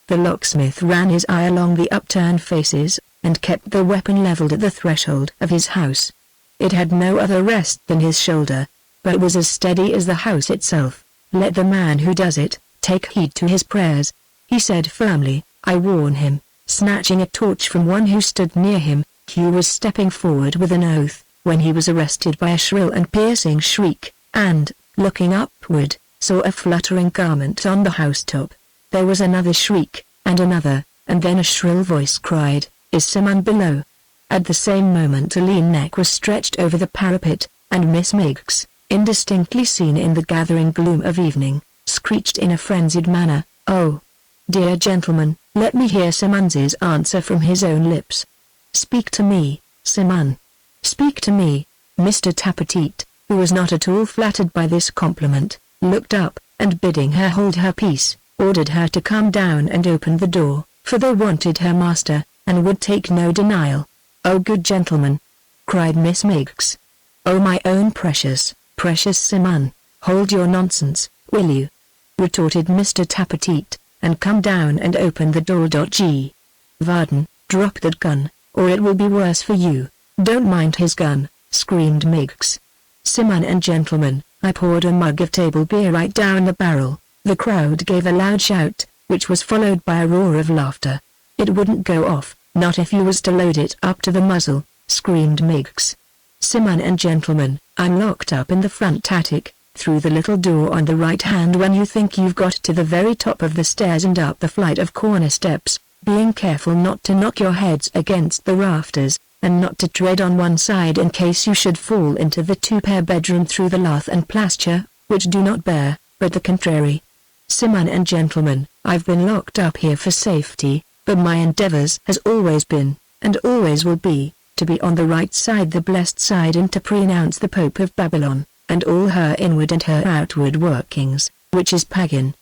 The locksmith ran his eye along the upturned faces, and kept the weapon leveled at the threshold of his house. It had no other rest than his shoulder, but was as steady as the house itself. "Let the man who does it, take heed to his prayers," he said firmly. "I warn him." Snatching a torch from one who stood near him, Hugh was stepping forward with an oath, when he was arrested by a shrill and piercing shriek, and, looking upward, saw a fluttering garment on the housetop. There was another shriek, and another, and then a shrill voice cried, "Is Simon below?" At the same moment a lean neck was stretched over the parapet, and Miss Miggs, indistinctly seen in the gathering gloom of evening, screeched in a frenzied manner, "Oh, dear gentleman, let me hear Simons's answer from his own lips. Speak to me, Simon. Speak to me." Mr. Tappertit, who was not at all flattered by this compliment, looked up, and bidding her hold her peace, ordered her to come down and open the door, for they wanted her master, and would take no denial. "Oh, good gentleman!" cried Miss Miggs. "Oh, my own precious, precious Simon, hold your nonsense, will you?" retorted Mr. Tappertit, "and come down and open the door. G. Varden, drop that gun, or it will be worse for you." "Don't mind his gun," screamed Miggs. "Simon and gentlemen, I poured a mug of table beer right down the barrel." The crowd gave a loud shout, which was followed by a roar of laughter. "It wouldn't go off, not if you was to load it up to the muzzle," screamed Miggs. "Simon and gentlemen, I'm locked up in the front attic, through the little door on the right hand when you think you've got to the very top of the stairs and up the flight of corner steps, being careful not to knock your heads against the rafters, and not to tread on one side in case you should fall into the two-pair bedroom through the lath and plaster, which do not bear, but the contrary. Simon and gentlemen, I've been locked up here for safety, but my endeavors has always been, and always will be, to be on the right side, the blessed side, and to pronounce the Pope of Babylon, and all her inward and her outward workings, which is pagan.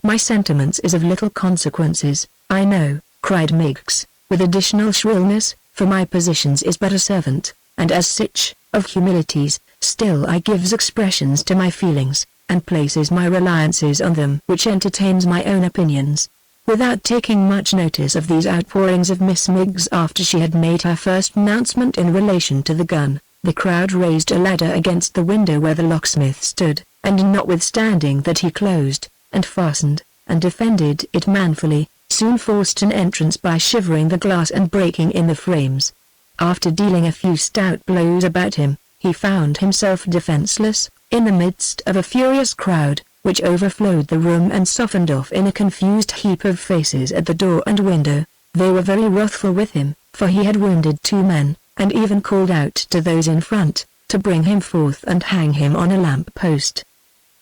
My sentiments is of little consequences, I know," cried Miggs, with additional shrillness, "for my positions is but a servant, and as sich, of humilities, still I gives expressions to my feelings, and places my reliances on them which entertains my own opinions." Without taking much notice of these outpourings of Miss Miggs after she had made her first announcement in relation to the gun, the crowd raised a ladder against the window where the locksmith stood, and notwithstanding that he closed, and fastened, and defended it manfully, soon forced an entrance by shivering the glass and breaking in the frames. After dealing a few stout blows about him, he found himself defenseless, in the midst of a furious crowd, which overflowed the room and softened off in a confused heap of faces at the door and window. They were very wrathful with him, for he had wounded 2 men, and even called out to those in front, to bring him forth and hang him on a lamp post.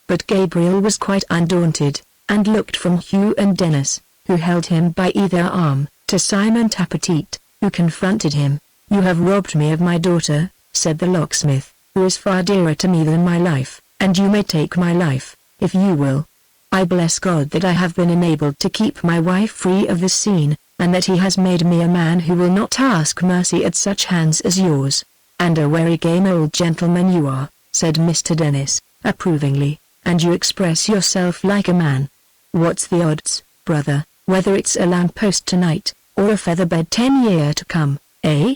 But Gabriel was quite undaunted, and looked from Hugh and Dennis, who held him by either arm, to Simon Tappertit, who confronted him. "You have robbed me of my daughter," said the locksmith, "who is far dearer to me than my life, and you may take my life, if you will. I bless God that I have been enabled to keep my wife free of this scene, and that he has made me a man who will not ask mercy at such hands as yours." "And a very game old gentleman you are," said Mr. Dennis, approvingly, "and you express yourself like a man. What's the odds, brother, whether it's a lamp-post tonight, or a feather bed 10 years to come, eh?"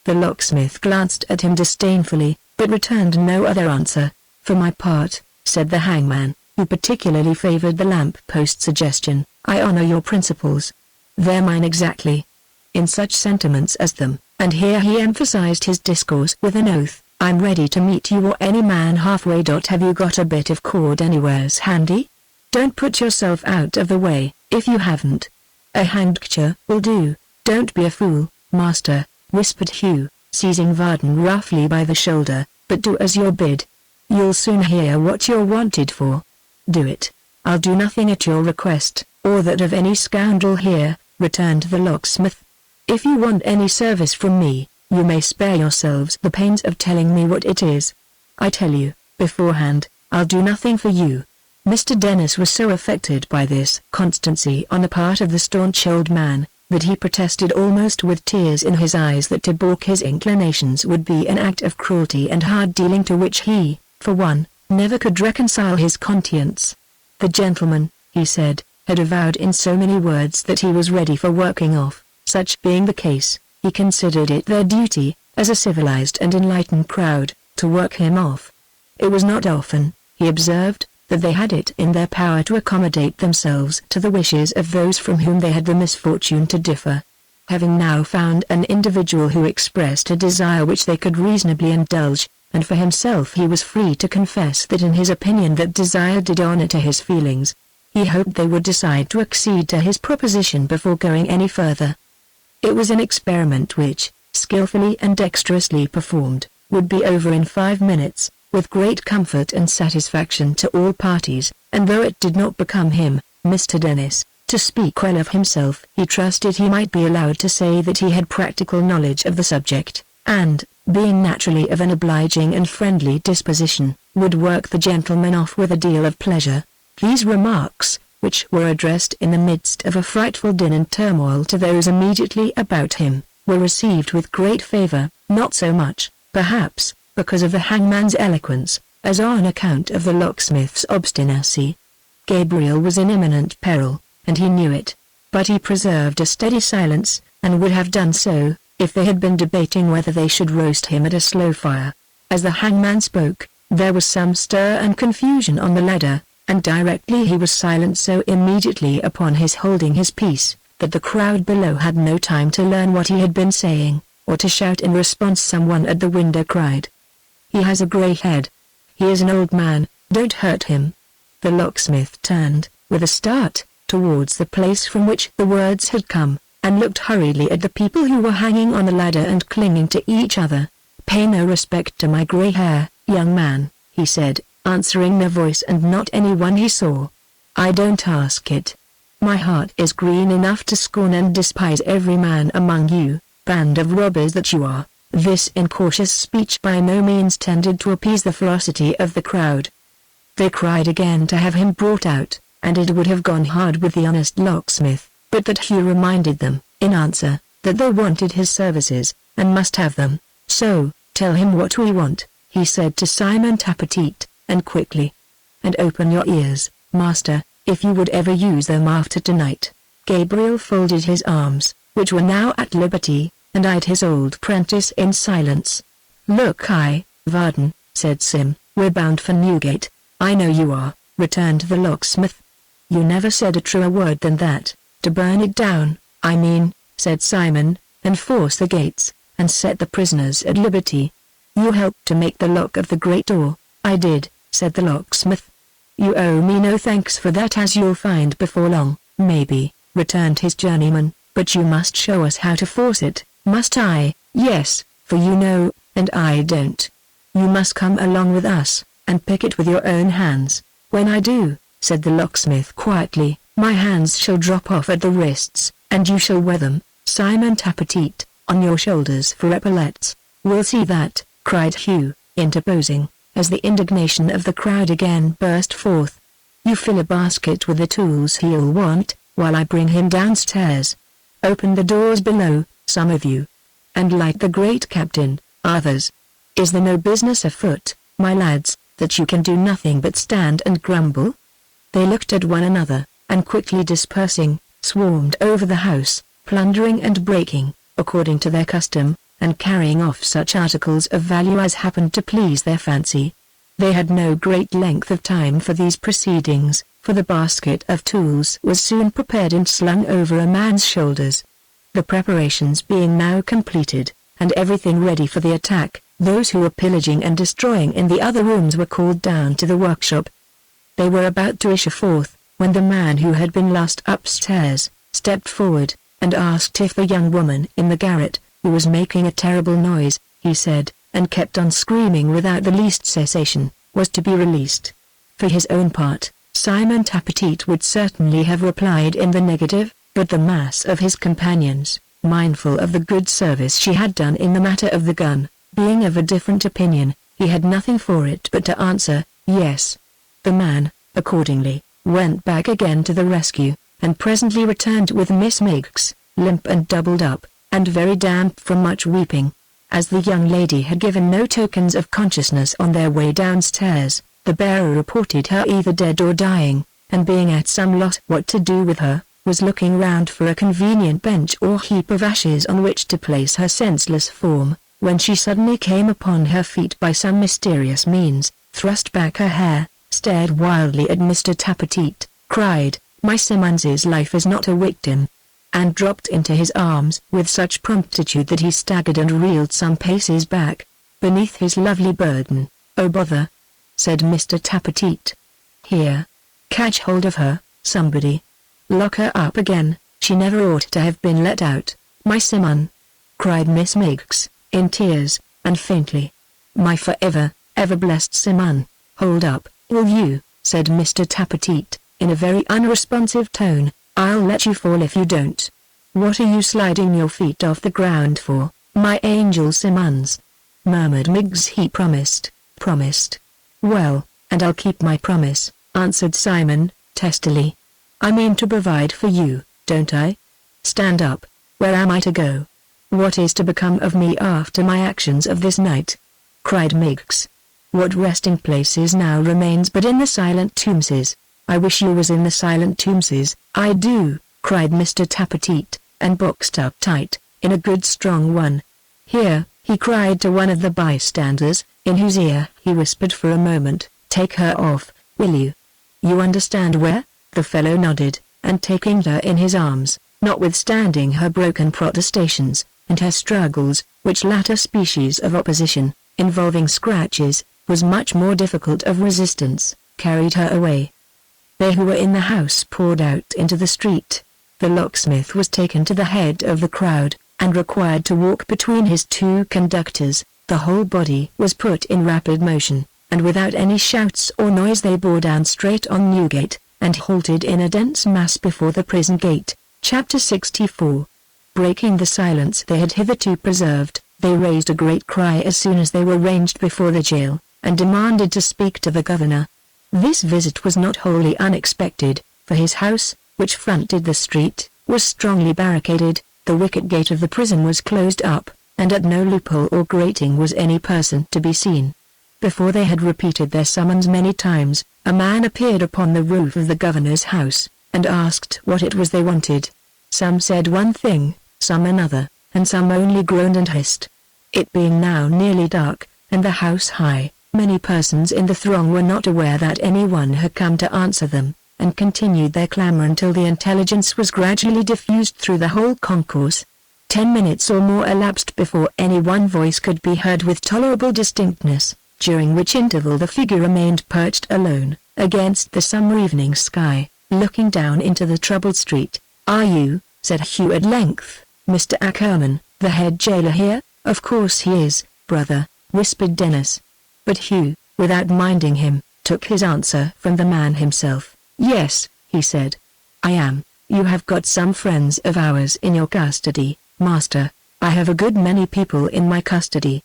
The locksmith glanced at him disdainfully, but returned no other answer. "For my part," said the hangman, who particularly favored the lamp-post suggestion, "I honor your principles. They're mine exactly. In such sentiments as them," and here he emphasized his discourse with an oath, "I'm ready to meet you or any man halfway. Have you got a bit of cord anywheres handy? Don't put yourself out of the way, if you haven't. A handkerchief will do." "Don't be a fool, master," whispered Hugh, seizing Varden roughly by the shoulder, "but do as you're bid. You'll soon hear what you're wanted for. Do it." "I'll do nothing at your request, or that of any scoundrel here," returned the locksmith. "If you want any service from me, you may spare yourselves the pains of telling me what it is. I tell you, beforehand, I'll do nothing for you." Mr. Dennis was so affected by this constancy on the part of the staunch old man, that he protested almost with tears in his eyes that to balk his inclinations would be an act of cruelty and hard dealing to which he, for one, never could reconcile his conscience. The gentleman, he said, had avowed in so many words that he was ready for working off. Such being the case, he considered it their duty, as a civilized and enlightened crowd, to work him off. It was not often, he observed, that they had it in their power to accommodate themselves to the wishes of those from whom they had the misfortune to differ. Having now found an individual who expressed a desire which they could reasonably indulge, and for himself he was free to confess that in his opinion that desire did honor to his feelings, he hoped they would decide to accede to his proposition before going any further. It was an experiment which, skillfully and dexterously performed, would be over in 5 minutes, with great comfort and satisfaction to all parties, and though it did not become him, Mr. Dennis, to speak well of himself, he trusted he might be allowed to say that he had practical knowledge of the subject, and, being naturally of an obliging and friendly disposition, would work the gentleman off with a deal of pleasure. These remarks, which were addressed in the midst of a frightful din and turmoil to those immediately about him, were received with great favor, not so much, perhaps, because of the hangman's eloquence, as on account of the locksmith's obstinacy. Gabriel was in imminent peril, and he knew it, but he preserved a steady silence, and would have done so, if they had been debating whether they should roast him at a slow fire. As the hangman spoke, there was some stir and confusion on the ladder, and directly he was silent so immediately upon his holding his peace, that the crowd below had no time to learn what he had been saying, or to shout in response. Someone at the window cried, "He has a grey head. He is an old man, don't hurt him." The locksmith turned, with a start, towards the place from which the words had come, and looked hurriedly at the people who were hanging on the ladder and clinging to each other. "Pay no respect to my grey hair, young man," he said, answering their voice and not anyone he saw. "I don't ask it. My heart is green enough to scorn and despise every man among you, band of robbers that you are." This incautious speech by no means tended to appease the ferocity of the crowd. They cried again to have him brought out, and it would have gone hard with the honest locksmith, but that Hugh reminded them, in answer, that they wanted his services, and must have them. "So, tell him what we want," he said to Simon Tappertit, and quickly. "And open your ears, master, if you would ever use them after tonight." Gabriel folded his arms, which were now at liberty, and eyed his old prentice in silence. "Look, Varden," said Sim, "we're bound for Newgate." "I know you are," returned the locksmith. "You never said a truer word than that. To burn it down, I mean," said Simon, "and force the gates, and set the prisoners at liberty. You helped to make the lock of the great door." "I did," said the locksmith. "You owe me no thanks for that, as you'll find before long, maybe," returned his journeyman, "but you must show us how to force it." "Must I?" "Yes, for you know, and I don't. You must come along with us, and pick it with your own hands." "When I do," said the locksmith quietly, "my hands shall drop off at the wrists, and you shall wear them, Simon Tappertit, on your shoulders for epaulets." "We'll see that," cried Hugh, interposing, as the indignation of the crowd again burst forth. "You fill a basket with the tools he'll want, while I bring him downstairs. Open the doors below, some of you. And like the great captain, others. Is there no business afoot, my lads, that you can do nothing but stand and grumble?" They looked at one another, and quickly dispersing, swarmed over the house, plundering and breaking, according to their custom, and carrying off such articles of value as happened to please their fancy. They had no great length of time for these proceedings, for the basket of tools was soon prepared and slung over a man's shoulders. The preparations being now completed, and everything ready for the attack, those who were pillaging and destroying in the other rooms were called down to the workshop. They were about to issue forth, when the man who had been last upstairs, stepped forward, and asked if the young woman in the garret, who was making a terrible noise, he said, and kept on screaming without the least cessation, was to be released. For his own part, Simon Tappetit would certainly have replied in the negative, but the mass of his companions, mindful of the good service she had done in the matter of the gun, being of a different opinion, he had nothing for it but to answer, yes. The man, accordingly, went back again to the rescue, and presently returned with Miss Miggs, limp and doubled up, and very damp from much weeping. As the young lady had given no tokens of consciousness on their way downstairs, the bearer reported her either dead or dying, and being at some loss what to do with her, was looking round for a convenient bench or heap of ashes on which to place her senseless form, when she suddenly came upon her feet by some mysterious means, thrust back her hair, stared wildly at Mr. Tappetit, cried, "My Simmons's life is not a victim," and dropped into his arms with such promptitude that he staggered and reeled some paces back, beneath his lovely burden. "Oh bother!" said Mr. Tappetit. "Here. Catch hold of her, somebody. Lock her up again, she never ought to have been let out, my Simon," cried Miss Miggs, in tears, and faintly. "My forever, ever blessed Simon, hold up, will you," said Mr. Tappetit, in a very unresponsive tone, "I'll let you fall if you don't. What are you sliding your feet off the ground for, my angel Simmons?" murmured Miggs. "He promised." "Well, and I'll keep my promise," answered Simon, testily. "I mean to provide for you, don't I? Stand up. Where am I to go? What is to become of me after my actions of this night?" cried Miggs. "What resting places now remains but in the silent tombses? I wish you was in the silent tombses, I do," cried Mr. Tappetit, and boxed up tight, in a good strong one. "Here," he cried to one of the bystanders, in whose ear he whispered for a moment, "take her off, will you? You understand where?" The fellow nodded, and taking her in his arms, notwithstanding her broken protestations, and her struggles, which latter species of opposition, involving scratches, was much more difficult of resistance, carried her away. They who were in the house poured out into the street. The locksmith was taken to the head of the crowd, and required to walk between his two conductors. The whole body was put in rapid motion, and without any shouts or noise they bore down straight on Newgate, and halted in a dense mass before the prison gate. Chapter 64. Breaking the silence they had hitherto preserved, they raised a great cry as soon as they were ranged before the jail, and demanded to speak to the governor. This visit was not wholly unexpected, for his house, which fronted the street, was strongly barricaded, the wicket gate of the prison was closed up, and at no loophole or grating was any person to be seen. Before they had repeated their summons many times, a man appeared upon the roof of the governor's house, and asked what it was they wanted. Some said one thing, some another, and some only groaned and hissed. It being now nearly dark, and the house high, many persons in the throng were not aware that anyone had come to answer them, and continued their clamor until the intelligence was gradually diffused through the whole concourse. 10 minutes or more elapsed before any one voice could be heard with tolerable distinctness, during which interval the figure remained perched alone, against the summer evening sky, looking down into the troubled street. "Are you," said Hugh at length, "Mr. Ackerman, the head jailer here?" "Of course he is, brother," whispered Dennis. But Hugh, without minding him, took his answer from the man himself. "Yes," he said. "I am. You have got some friends of ours in your custody, master." "I have a good many people in my custody."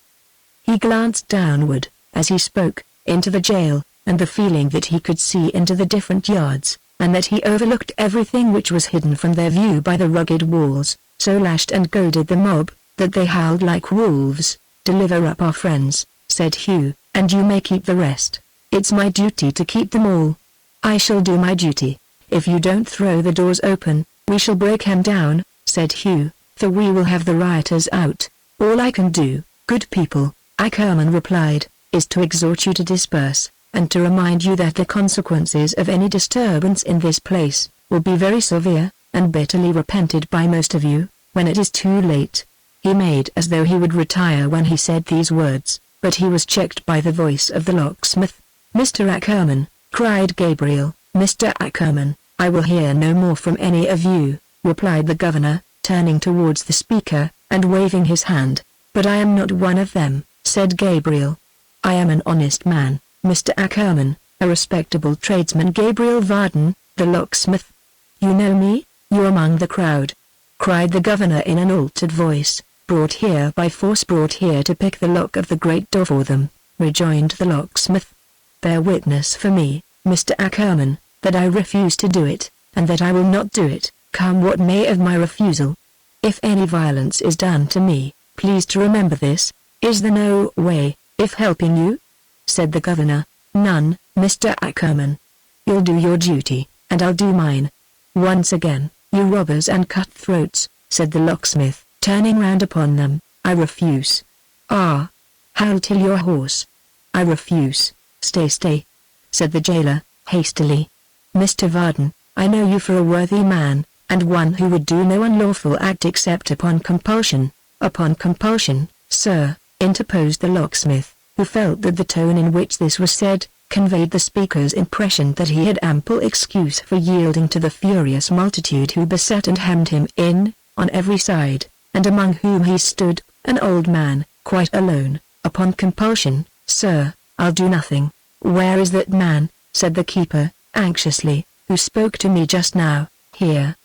He glanced downward, as he spoke, into the jail, and the feeling that he could see into the different yards, and that he overlooked everything which was hidden from their view by the rugged walls, so lashed and goaded the mob, that they howled like wolves. "Deliver up our friends," said Hugh, "and you may keep the rest. It's my duty to keep them all." "I shall do my duty. If you don't throw the doors open, we shall break 'em down," said Hugh, "for we will have the rioters out, All I can do, good people, Ackerman replied, is to exhort you to disperse, and to remind you that the consequences of any disturbance in this place will be very severe, and bitterly repented by most of you, when it is too late. He made as though he would retire when he said these words, but he was checked by the voice of the locksmith. "Mr. Ackerman," cried Gabriel. "Mr. Ackerman, I will hear no more from any of you," replied the governor, turning towards the speaker, and waving his hand. "But I am not one of them," said Gabriel. "I am an honest man, Mr. Ackerman, a respectable tradesman." Gabriel Varden, the locksmith. "You know me, you among the crowd?" cried the governor in an altered voice. "Brought here by force, brought here to pick the lock of the great door for them," rejoined the locksmith. "Bear witness for me, Mr. Ackerman, that I refuse to do it, and that I will not do it, come what may of my refusal. If any violence is done to me, please to remember this. Is there no way, if helping you?" said the governor. "None, Mr. Ackerman. You'll do your duty, and I'll do mine." "Once again, you robbers and cutthroats," said the locksmith, turning round upon them, "I refuse." "Ah! Howl till you're hoarse." "I refuse." "Stay, stay," said the jailer, hastily. "Mr. Varden, I know you for a worthy man, and one who would do no unlawful act except upon compulsion." "Upon compulsion, sir," interposed the locksmith, who felt that the tone in which this was said conveyed the speaker's impression that he had ample excuse for yielding to the furious multitude who beset and hemmed him in, on every side, and among whom he stood, an old man, quite alone. "Upon compulsion, sir, I'll do nothing." "Where is that man," said the keeper, anxiously, "who spoke to me just now?" "Here."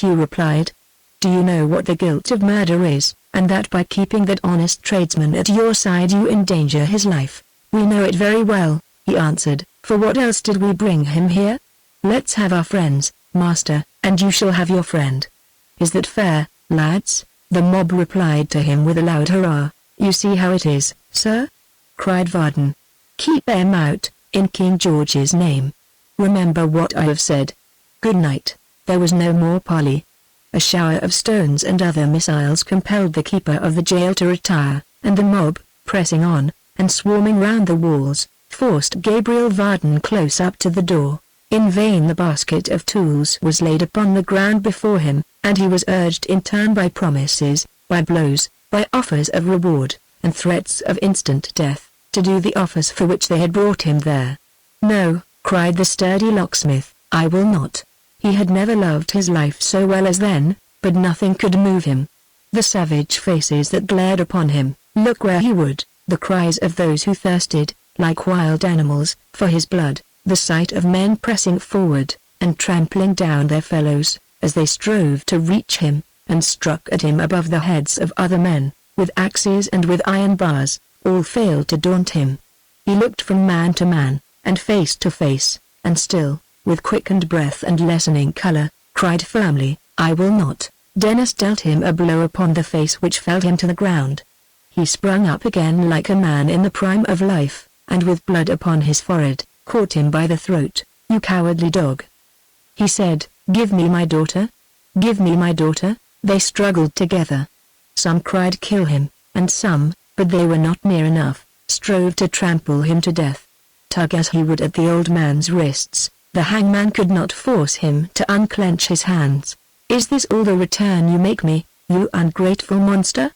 Hugh replied. "Do you know what the guilt of murder is, and that by keeping that honest tradesman at your side you endanger his life?" "We know it very well," he answered, "for what else did we bring him here? Let's have our friends, master, and you shall have your friend." "Is that fair, lads?" the mob replied to him with a loud hurrah. "You see how it is, sir?" cried Varden. "Keep them out, in King George's name. Remember what I have said. Good night." There was no more parley. A shower of stones and other missiles compelled the keeper of the jail to retire, and the mob, pressing on, and swarming round the walls, forced Gabriel Varden close up to the door. In vain the basket of tools was laid upon the ground before him, and he was urged in turn by promises, by blows, by offers of reward, and threats of instant death, to do the office for which they had brought him there. "No," cried the sturdy locksmith, "I will not." He had never loved his life so well as then, but nothing could move him. The savage faces that glared upon him, look where he would, the cries of those who thirsted, like wild animals, for his blood, the sight of men pressing forward, and trampling down their fellows, as they strove to reach him, and struck at him above the heads of other men, with axes and with iron bars, all failed to daunt him. He looked from man to man, and face to face, and still, with quickened breath and lessening color, cried firmly, "I will not." Dennis dealt him a blow upon the face which felled him to the ground. He sprung up again like a man in the prime of life, and with blood upon his forehead, caught him by the throat. "You cowardly dog," he said, "give me my daughter. Give me my daughter." They struggled together. Some cried kill him, and some, but they were not near enough, strove to trample him to death. Tug as he would at the old man's wrists, the hangman could not force him to unclench his hands. "Is this all the return you make me, you ungrateful monster?"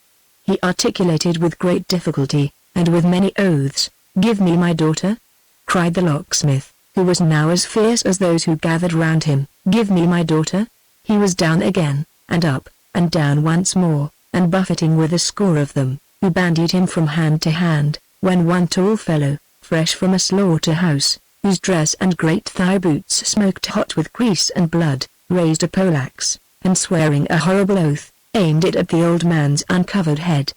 he articulated with great difficulty, and with many oaths. "Give me my daughter," cried the locksmith, who was now as fierce as those who gathered round him. "Give me my daughter." He was down again, and up, and down once more, and buffeting with a score of them, who bandied him from hand to hand, when one tall fellow, fresh from a slaughter-house, whose dress and great thigh boots smoked hot with grease and blood, raised a poleaxe, and swearing a horrible oath, aimed it at the old man's uncovered head.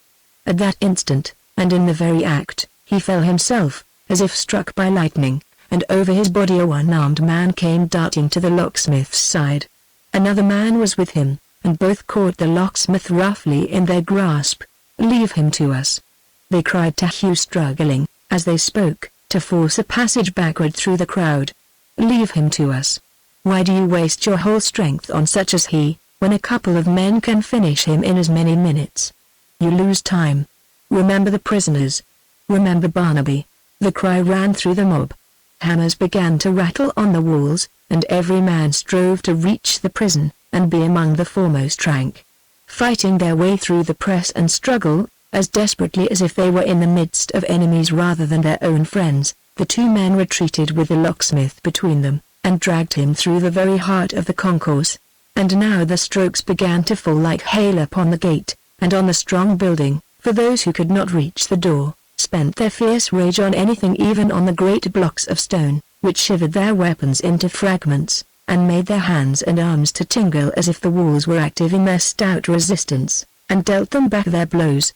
At that instant, and in the very act, he fell himself, as if struck by lightning, and over his body a one-armed man came darting to the locksmith's side. Another man was with him, and both caught the locksmith roughly in their grasp. "Leave him to us," they cried to Hugh, struggling, as they spoke, to force a passage backward through the crowd. "Leave him to us. Why do you waste your whole strength on such as he, when a couple of men can finish him in as many minutes?" You lose time. Remember the prisoners. Remember Barnaby." The cry ran through the mob. Hammers began to rattle on the walls, and every man strove to reach the prison, and be among the foremost rank. Fighting their way through the press and struggle, as desperately as if they were in the midst of enemies rather than their own friends, the two men retreated with the locksmith between them, and dragged him through the very heart of the concourse. And now the strokes began to fall like hail upon the gate, and on the strong building, for those who could not reach the door, spent their fierce rage on anything, even on the great blocks of stone, which shivered their weapons into fragments, and made their hands and arms to tingle as if the walls were active in their stout resistance, and dealt them back their blows.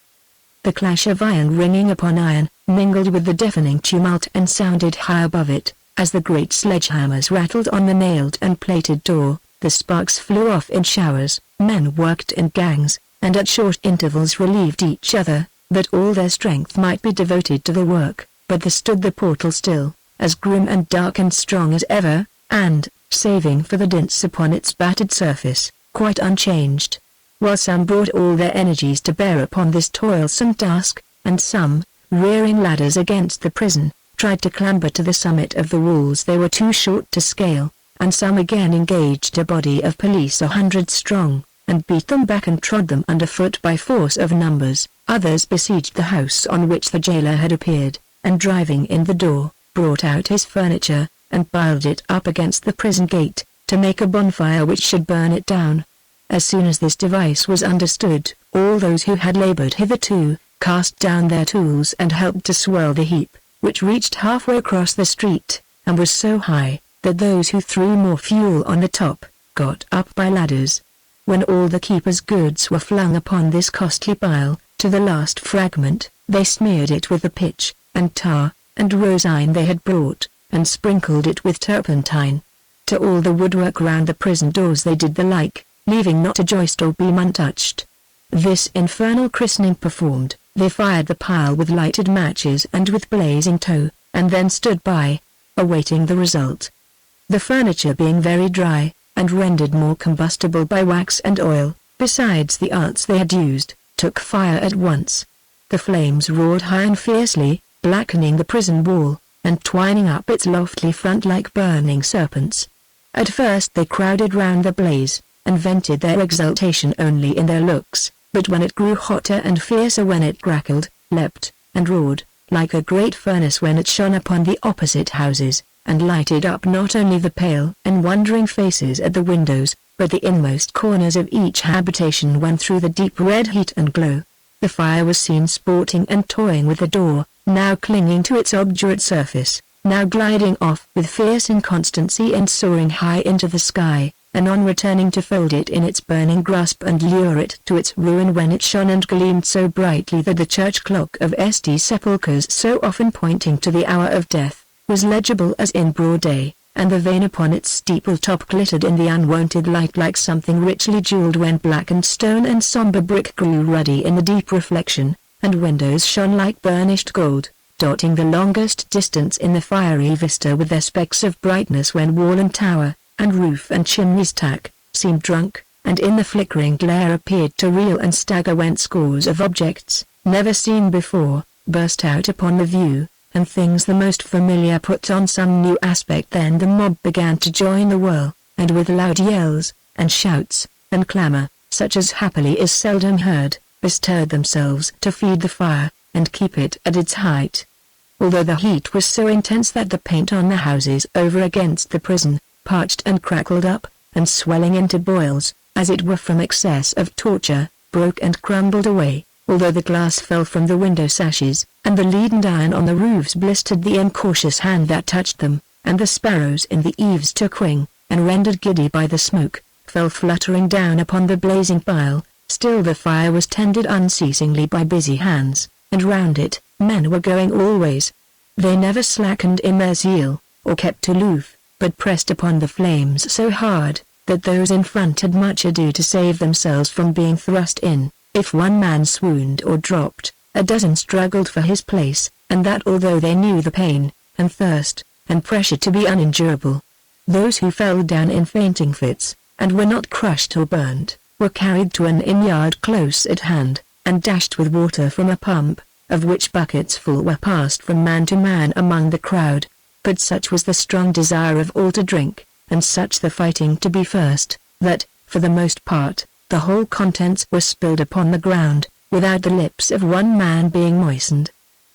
The clash of iron ringing upon iron, mingled with the deafening tumult and sounded high above it, as the great sledgehammers rattled on the nailed and plated door. The sparks flew off in showers, men worked in gangs, and at short intervals relieved each other, that all their strength might be devoted to the work. But there stood the portal still, as grim and dark and strong as ever, and, saving for the dints upon its battered surface, quite unchanged. While some brought all their energies to bear upon this toilsome task, and some, rearing ladders against the prison, tried to clamber to the summit of the walls they were too short to scale, and some again engaged a body of police 100 strong, and beat them back and trod them underfoot by force of numbers. Others besieged the house on which the jailer had appeared, and driving in the door, brought out his furniture, and piled it up against the prison gate, to make a bonfire which should burn it down. As soon as this device was understood, all those who had labored hitherto, cast down their tools and helped to swell the heap, which reached halfway across the street, and was so high, that those who threw more fuel on the top, got up by ladders. When all the keeper's goods were flung upon this costly pile, to the last fragment, they smeared it with the pitch, and tar, and rosine they had brought, and sprinkled it with turpentine. To all the woodwork round the prison doors they did the like, leaving not a joist or beam untouched. This infernal christening performed, they fired the pile with lighted matches and with blazing tow, and then stood by, awaiting the result. The furniture being very dry, and rendered more combustible by wax and oil, besides the arts they had used, took fire at once. The flames roared high and fiercely, blackening the prison wall, and twining up its lofty front like burning serpents. At first they crowded round the blaze, and vented their exultation only in their looks, but when it grew hotter and fiercer, when it crackled, leapt, and roared, like a great furnace when it shone upon the opposite houses, and lighted up not only the pale and wondering faces at the windows, but the inmost corners of each habitation, when through the deep red heat and glow, the fire was seen sporting and toying with the door, now clinging to its obdurate surface, now gliding off with fierce inconstancy and soaring high into the sky, anon returning to fold it in its burning grasp and lure it to its ruin when it shone and gleamed so brightly that the church clock of St. Sepulchre's, so often pointing to the hour of death, was legible as in broad day, and the vane upon its steeple top glittered in the unwonted light like something richly jeweled, when blackened stone and sombre brick grew ruddy in the deep reflection, and windows shone like burnished gold, dotting the longest distance in the fiery vista with their specks of brightness, when wall and tower, and roof and chimney stack, seemed drunk, and in the flickering glare appeared to reel and stagger, when scores of objects, never seen before, burst out upon the view, and things the most familiar put on some new aspect. Then the mob began to join the whirl, and with loud yells, and shouts, and clamour, such as happily is seldom heard, bestirred themselves to feed the fire, and keep it at its height. Although the heat was so intense that the paint on the houses over against the prison, parched and crackled up, and swelling into boils, as it were from excess of torture, broke and crumbled away, although the glass fell from the window sashes, and the lead and iron on the roofs blistered the incautious hand that touched them, and the sparrows in the eaves took wing, and rendered giddy by the smoke, fell fluttering down upon the blazing pile. Still the fire was tended unceasingly by busy hands, and round it, men were going always. They never slackened in their zeal, or kept aloof, but pressed upon the flames so hard, that those in front had much ado to save themselves from being thrust in. If one man swooned or dropped, a dozen struggled for his place, and that although they knew the pain, and thirst, and pressure to be unendurable. Those who fell down in fainting fits, and were not crushed or burnt, were carried to an inn-yard close at hand, and dashed with water from a pump, of which buckets full were passed from man to man among the crowd. But such was the strong desire of all to drink, and such the fighting to be first, that, for the most part, the whole contents were spilled upon the ground, without the lips of one man being moistened.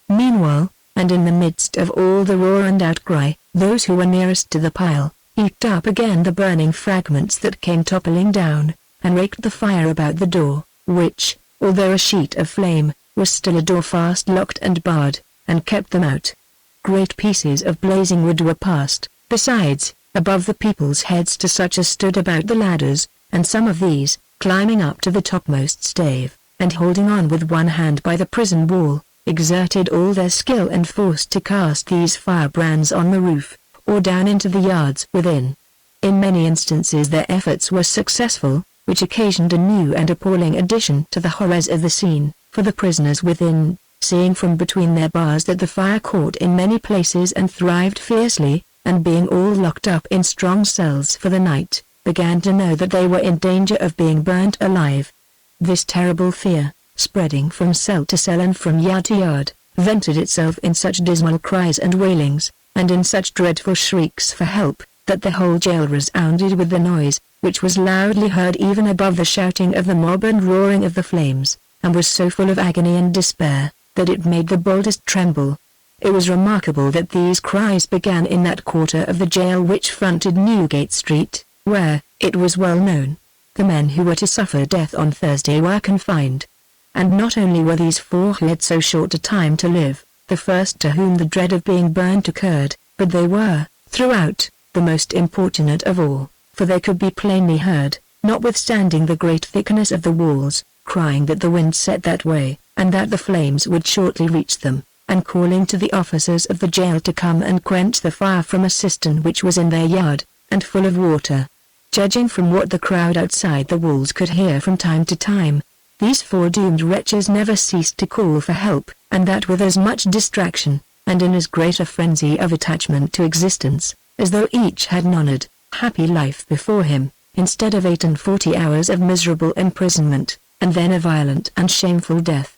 Meanwhile, and in the midst of all the roar and outcry, those who were nearest to the pile, heaped up again the burning fragments that came toppling down, and raked the fire about the door, which, although a sheet of flame, was still a door fast locked and barred, and kept them out. Great pieces of blazing wood were passed, besides, above the people's heads to such as stood about the ladders, and some of these, climbing up to the topmost stave, and holding on with one hand by the prison wall, exerted all their skill and force to cast these firebrands on the roof, or down into the yards within. In many instances their efforts were successful, which occasioned a new and appalling addition to the horrors of the scene, for the prisoners within, seeing from between their bars that the fire caught in many places and thrived fiercely, and being all locked up in strong cells for the night, began to know that they were in danger of being burnt alive. This terrible fear, spreading from cell to cell and from yard to yard, vented itself in such dismal cries and wailings, and in such dreadful shrieks for help, that the whole jail resounded with the noise, which was loudly heard even above the shouting of the mob and roaring of the flames, and was so full of agony and despair, that it made the boldest tremble. It was remarkable that these cries began in that quarter of the jail which fronted Newgate Street, where, it was well known, the men who were to suffer death on Thursday were confined. And not only were these four who had so short a time to live, the first to whom the dread of being burnt occurred, but they were, throughout, the most importunate of all, for they could be plainly heard, notwithstanding the great thickness of the walls, crying that the wind set that way, and that the flames would shortly reach them, and calling to the officers of the jail to come and quench the fire from a cistern which was in their yard, and full of water. Judging from what the crowd outside the walls could hear from time to time, these four doomed wretches never ceased to call for help, and that with as much distraction, and in as great a frenzy of attachment to existence, as though each had an honored, happy life before him, instead of 48 hours of miserable imprisonment, and then a violent and shameful death.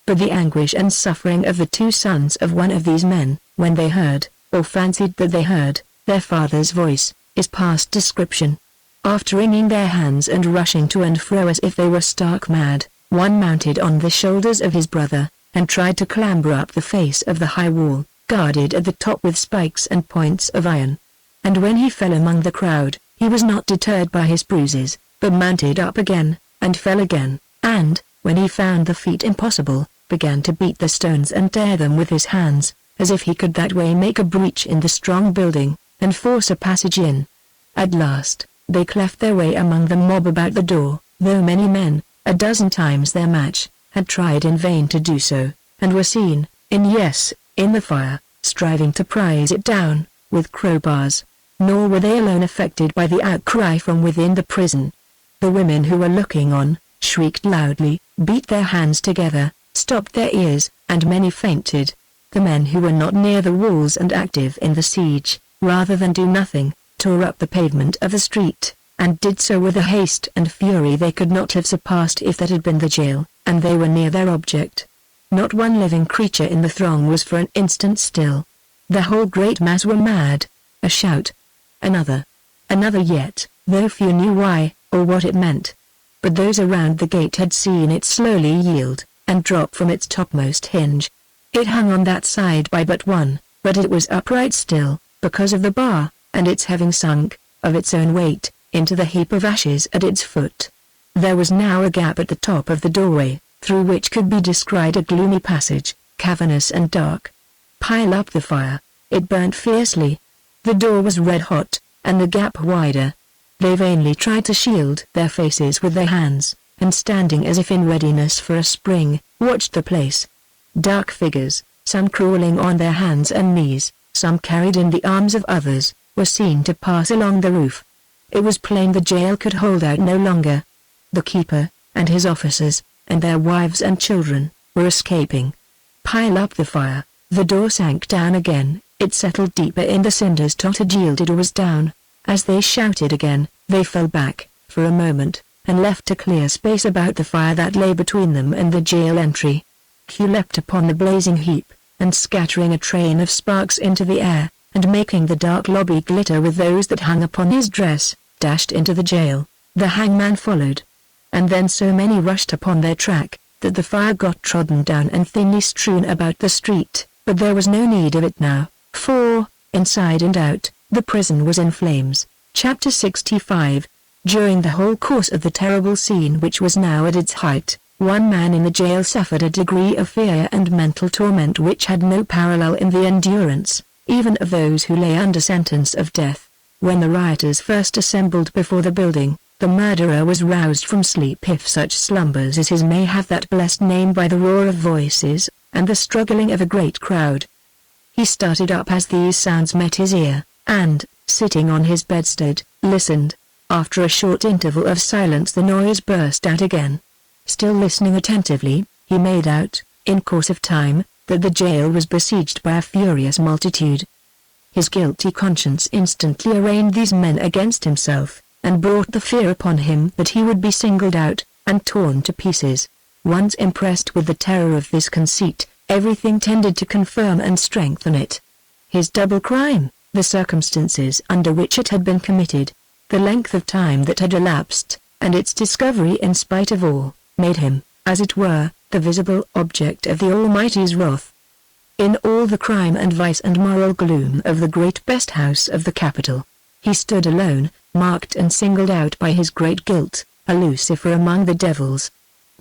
But the anguish and suffering of the two sons of one of these men, when they heard, or fancied that they heard, their father's voice, is past description. After wringing their hands and rushing to and fro as if they were stark mad, one mounted on the shoulders of his brother, and tried to clamber up the face of the high wall, guarded at the top with spikes and points of iron. And when he fell among the crowd, he was not deterred by his bruises, but mounted up again, and fell again, and, when he found the feat impossible, began to beat the stones and tear them with his hands, as if he could that way make a breach in the strong building, and force a passage in. At last, they cleft their way among the mob about the door, though many men, a dozen times their match, had tried in vain to do so, and were seen, in the fire, striving to prise it down, with crowbars. Nor were they alone affected by the outcry from within the prison. The women who were looking on, shrieked loudly, beat their hands together, stopped their ears, and many fainted. The men who were not near the walls and active in the siege, rather than do nothing, tore up the pavement of the street, and did so with a haste and fury they could not have surpassed if that had been the jail, and they were near their object. Not one living creature in the throng was for an instant still. The whole great mass were mad. A shout. Another yet, though few knew why, or what it meant. But those around the gate had seen it slowly yield, and drop from its topmost hinge. It hung on that side by but one, but it was upright still, because of the bar, and its having sunk, of its own weight, into the heap of ashes at its foot. There was now a gap at the top of the doorway, through which could be descried a gloomy passage, cavernous and dark. Pile up the fire. It burnt fiercely. The door was red hot, and the gap wider. They vainly tried to shield their faces with their hands, and standing as if in readiness for a spring, watched the place. Dark figures, some crawling on their hands and knees, some carried in the arms of others, were seen to pass along the roof. It was plain the jail could hold out no longer. The keeper, and his officers, and their wives and children, were escaping. Pile up the fire. The door sank down again, it settled deeper in the cinders, tottered, yielded, or was down. As they shouted again, they fell back, for a moment, and left a clear space about the fire that lay between them and the jail entry. Hugh leapt upon the blazing heap, and scattering a train of sparks into the air, and making the dark lobby glitter with those that hung upon his dress, dashed into the jail. The hangman followed. And then so many rushed upon their track, that the fire got trodden down and thinly strewn about the street, but there was no need of it now, for, inside and out, the prison was in flames. Chapter 65. During the whole course of the terrible scene which was now at its height, one man in the jail suffered a degree of fear and mental torment which had no parallel in the endurance, even of those who lay under sentence of death. When the rioters first assembled before the building, the murderer was roused from sleep, if such slumbers as his may have that blessed name, by the roar of voices, and the struggling of a great crowd. He started up as these sounds met his ear, and, sitting on his bedstead, listened. After a short interval of silence the noise burst out again. Still listening attentively, he made out, in course of time, that the jail was besieged by a furious multitude. His guilty conscience instantly arraigned these men against himself, and brought the fear upon him that he would be singled out, and torn to pieces. Once impressed with the terror of this conceit, everything tended to confirm and strengthen it. His double crime, the circumstances under which it had been committed, the length of time that had elapsed, and its discovery in spite of all, made him, as it were, the visible object of the Almighty's wrath. In all the crime and vice and moral gloom of the great best house of the capital, he stood alone, marked and singled out by his great guilt, a Lucifer among the devils.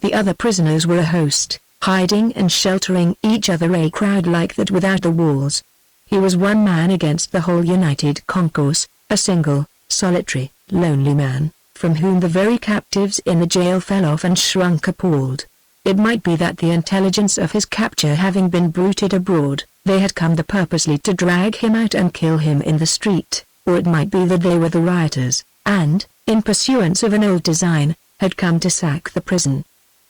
The other prisoners were a host, hiding and sheltering each other, a crowd like that without the walls. He was one man against the whole united concourse, a single, solitary, lonely man, from whom the very captives in the jail fell off and shrunk appalled. It might be that the intelligence of his capture having been bruited abroad, they had come there purposely to drag him out and kill him in the street, or it might be that they were the rioters, and, in pursuance of an old design, had come to sack the prison.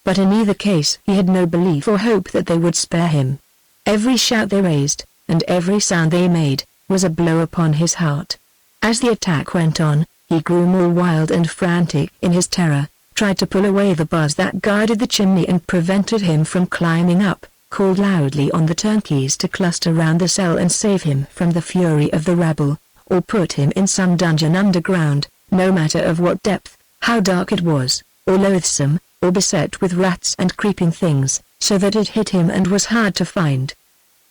But in either case he had no belief or hope that they would spare him. Every shout they raised, and every sound they made, was a blow upon his heart. As the attack went on, he grew more wild and frantic in his terror, tried to pull away the bars that guarded the chimney and prevented him from climbing up, called loudly on the turnkeys to cluster round the cell and save him from the fury of the rabble, or put him in some dungeon underground, no matter of what depth, how dark it was, or loathsome, or beset with rats and creeping things, so that it hid him and was hard to find.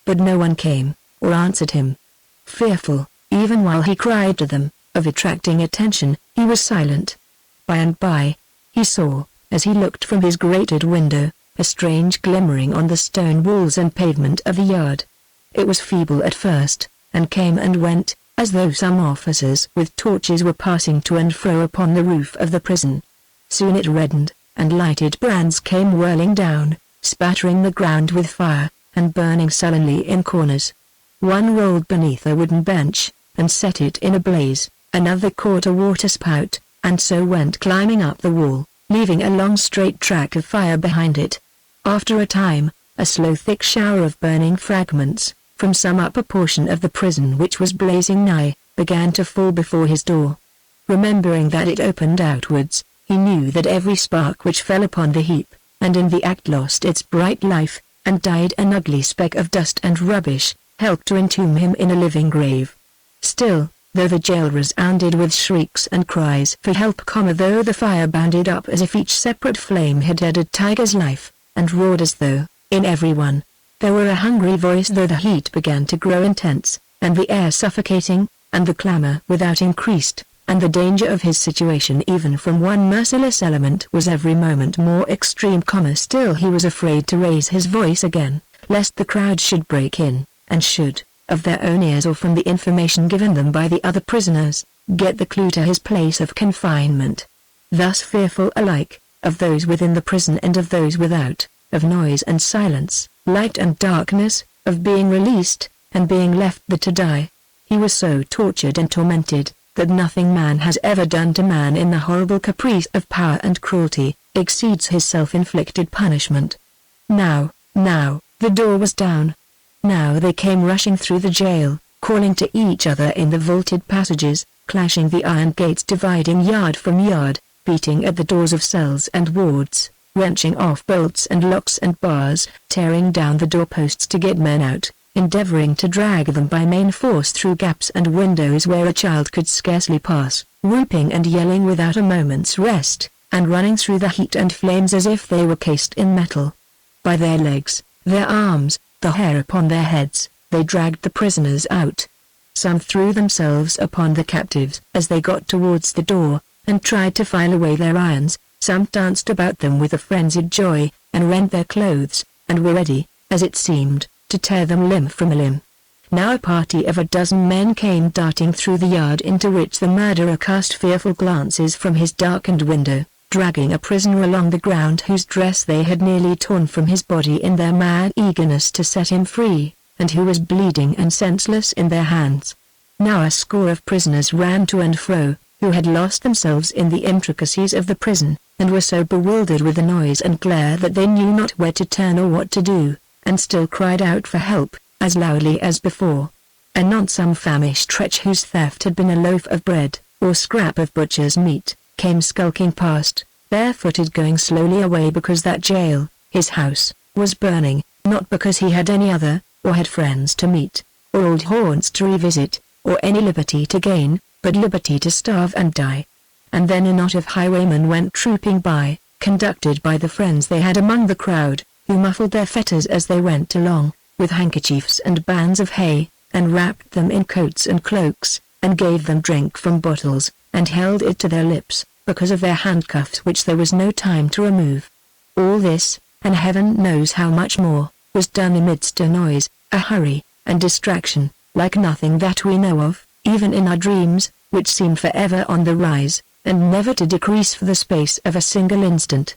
But no one came, or answered him. Fearful, even while he cried to them, of attracting attention, he was silent. By and by, he saw, as he looked from his grated window, a strange glimmering on the stone walls and pavement of the yard. It was feeble at first, and came and went, as though some officers with torches were passing to and fro upon the roof of the prison. Soon it reddened, and lighted brands came whirling down, spattering the ground with fire, and burning sullenly in corners. One rolled beneath a wooden bench, and set it in a blaze, another caught a water-spout, and so went climbing up the wall, leaving a long straight track of fire behind it. After a time, a slow thick shower of burning fragments, from some upper portion of the prison which was blazing nigh, began to fall before his door. Remembering that it opened outwards, he knew that every spark which fell upon the heap, and in the act lost its bright life, and died an ugly speck of dust and rubbish, helped to entomb him in a living grave. Still, though the jail resounded with shrieks and cries for help, though the fire bounded up as if each separate flame had had a tiger's life, and roared as though, in every one, there were a hungry voice, though the heat began to grow intense, and the air suffocating, and the clamor without increased, and the danger of his situation even from one merciless element was every moment more extreme, still he was afraid to raise his voice again, lest the crowd should break in, and should, of their own ears or from the information given them by the other prisoners, get the clue to his place of confinement. Thus fearful alike, of those within the prison and of those without, of noise and silence, light and darkness, of being released, and being left there to die, he was so tortured and tormented, that nothing man has ever done to man in the horrible caprice of power and cruelty, exceeds his self-inflicted punishment. Now, the door was down. Now they came rushing through the jail, calling to each other in the vaulted passages, clashing the iron gates dividing yard from yard, beating at the doors of cells and wards, wrenching off bolts and locks and bars, tearing down the doorposts to get men out, endeavoring to drag them by main force through gaps and windows where a child could scarcely pass, whooping and yelling without a moment's rest, and running through the heat and flames as if they were cased in metal. By their legs, their arms, the hair upon their heads, they dragged the prisoners out. Some threw themselves upon the captives as they got towards the door, and tried to file away their irons. Some danced about them with a frenzied joy, and rent their clothes, and were ready, as it seemed, to tear them limb from limb. Now a party of a dozen men came darting through the yard into which the murderer cast fearful glances from his darkened window, dragging a prisoner along the ground whose dress they had nearly torn from his body in their mad eagerness to set him free, and who was bleeding and senseless in their hands. Now a score of prisoners ran to and fro, who had lost themselves in the intricacies of the prison, and were so bewildered with the noise and glare that they knew not where to turn or what to do, and still cried out for help, as loudly as before. Anon some famished wretch whose theft had been a loaf of bread, or scrap of butcher's meat, came skulking past, barefooted, going slowly away because that jail, his house, was burning, not because he had any other, or had friends to meet, or old haunts to revisit, or any liberty to gain, but liberty to starve and die. And then a knot of highwaymen went trooping by, conducted by the friends they had among the crowd, who muffled their fetters as they went along, with handkerchiefs and bands of hay, and wrapped them in coats and cloaks, and gave them drink from bottles, and held it to their lips, because of their handcuffs which there was no time to remove. All this, and heaven knows how much more, was done amidst a noise, a hurry, and distraction, like nothing that we know of, even in our dreams, which seem forever on the rise, and never to decrease for the space of a single instant.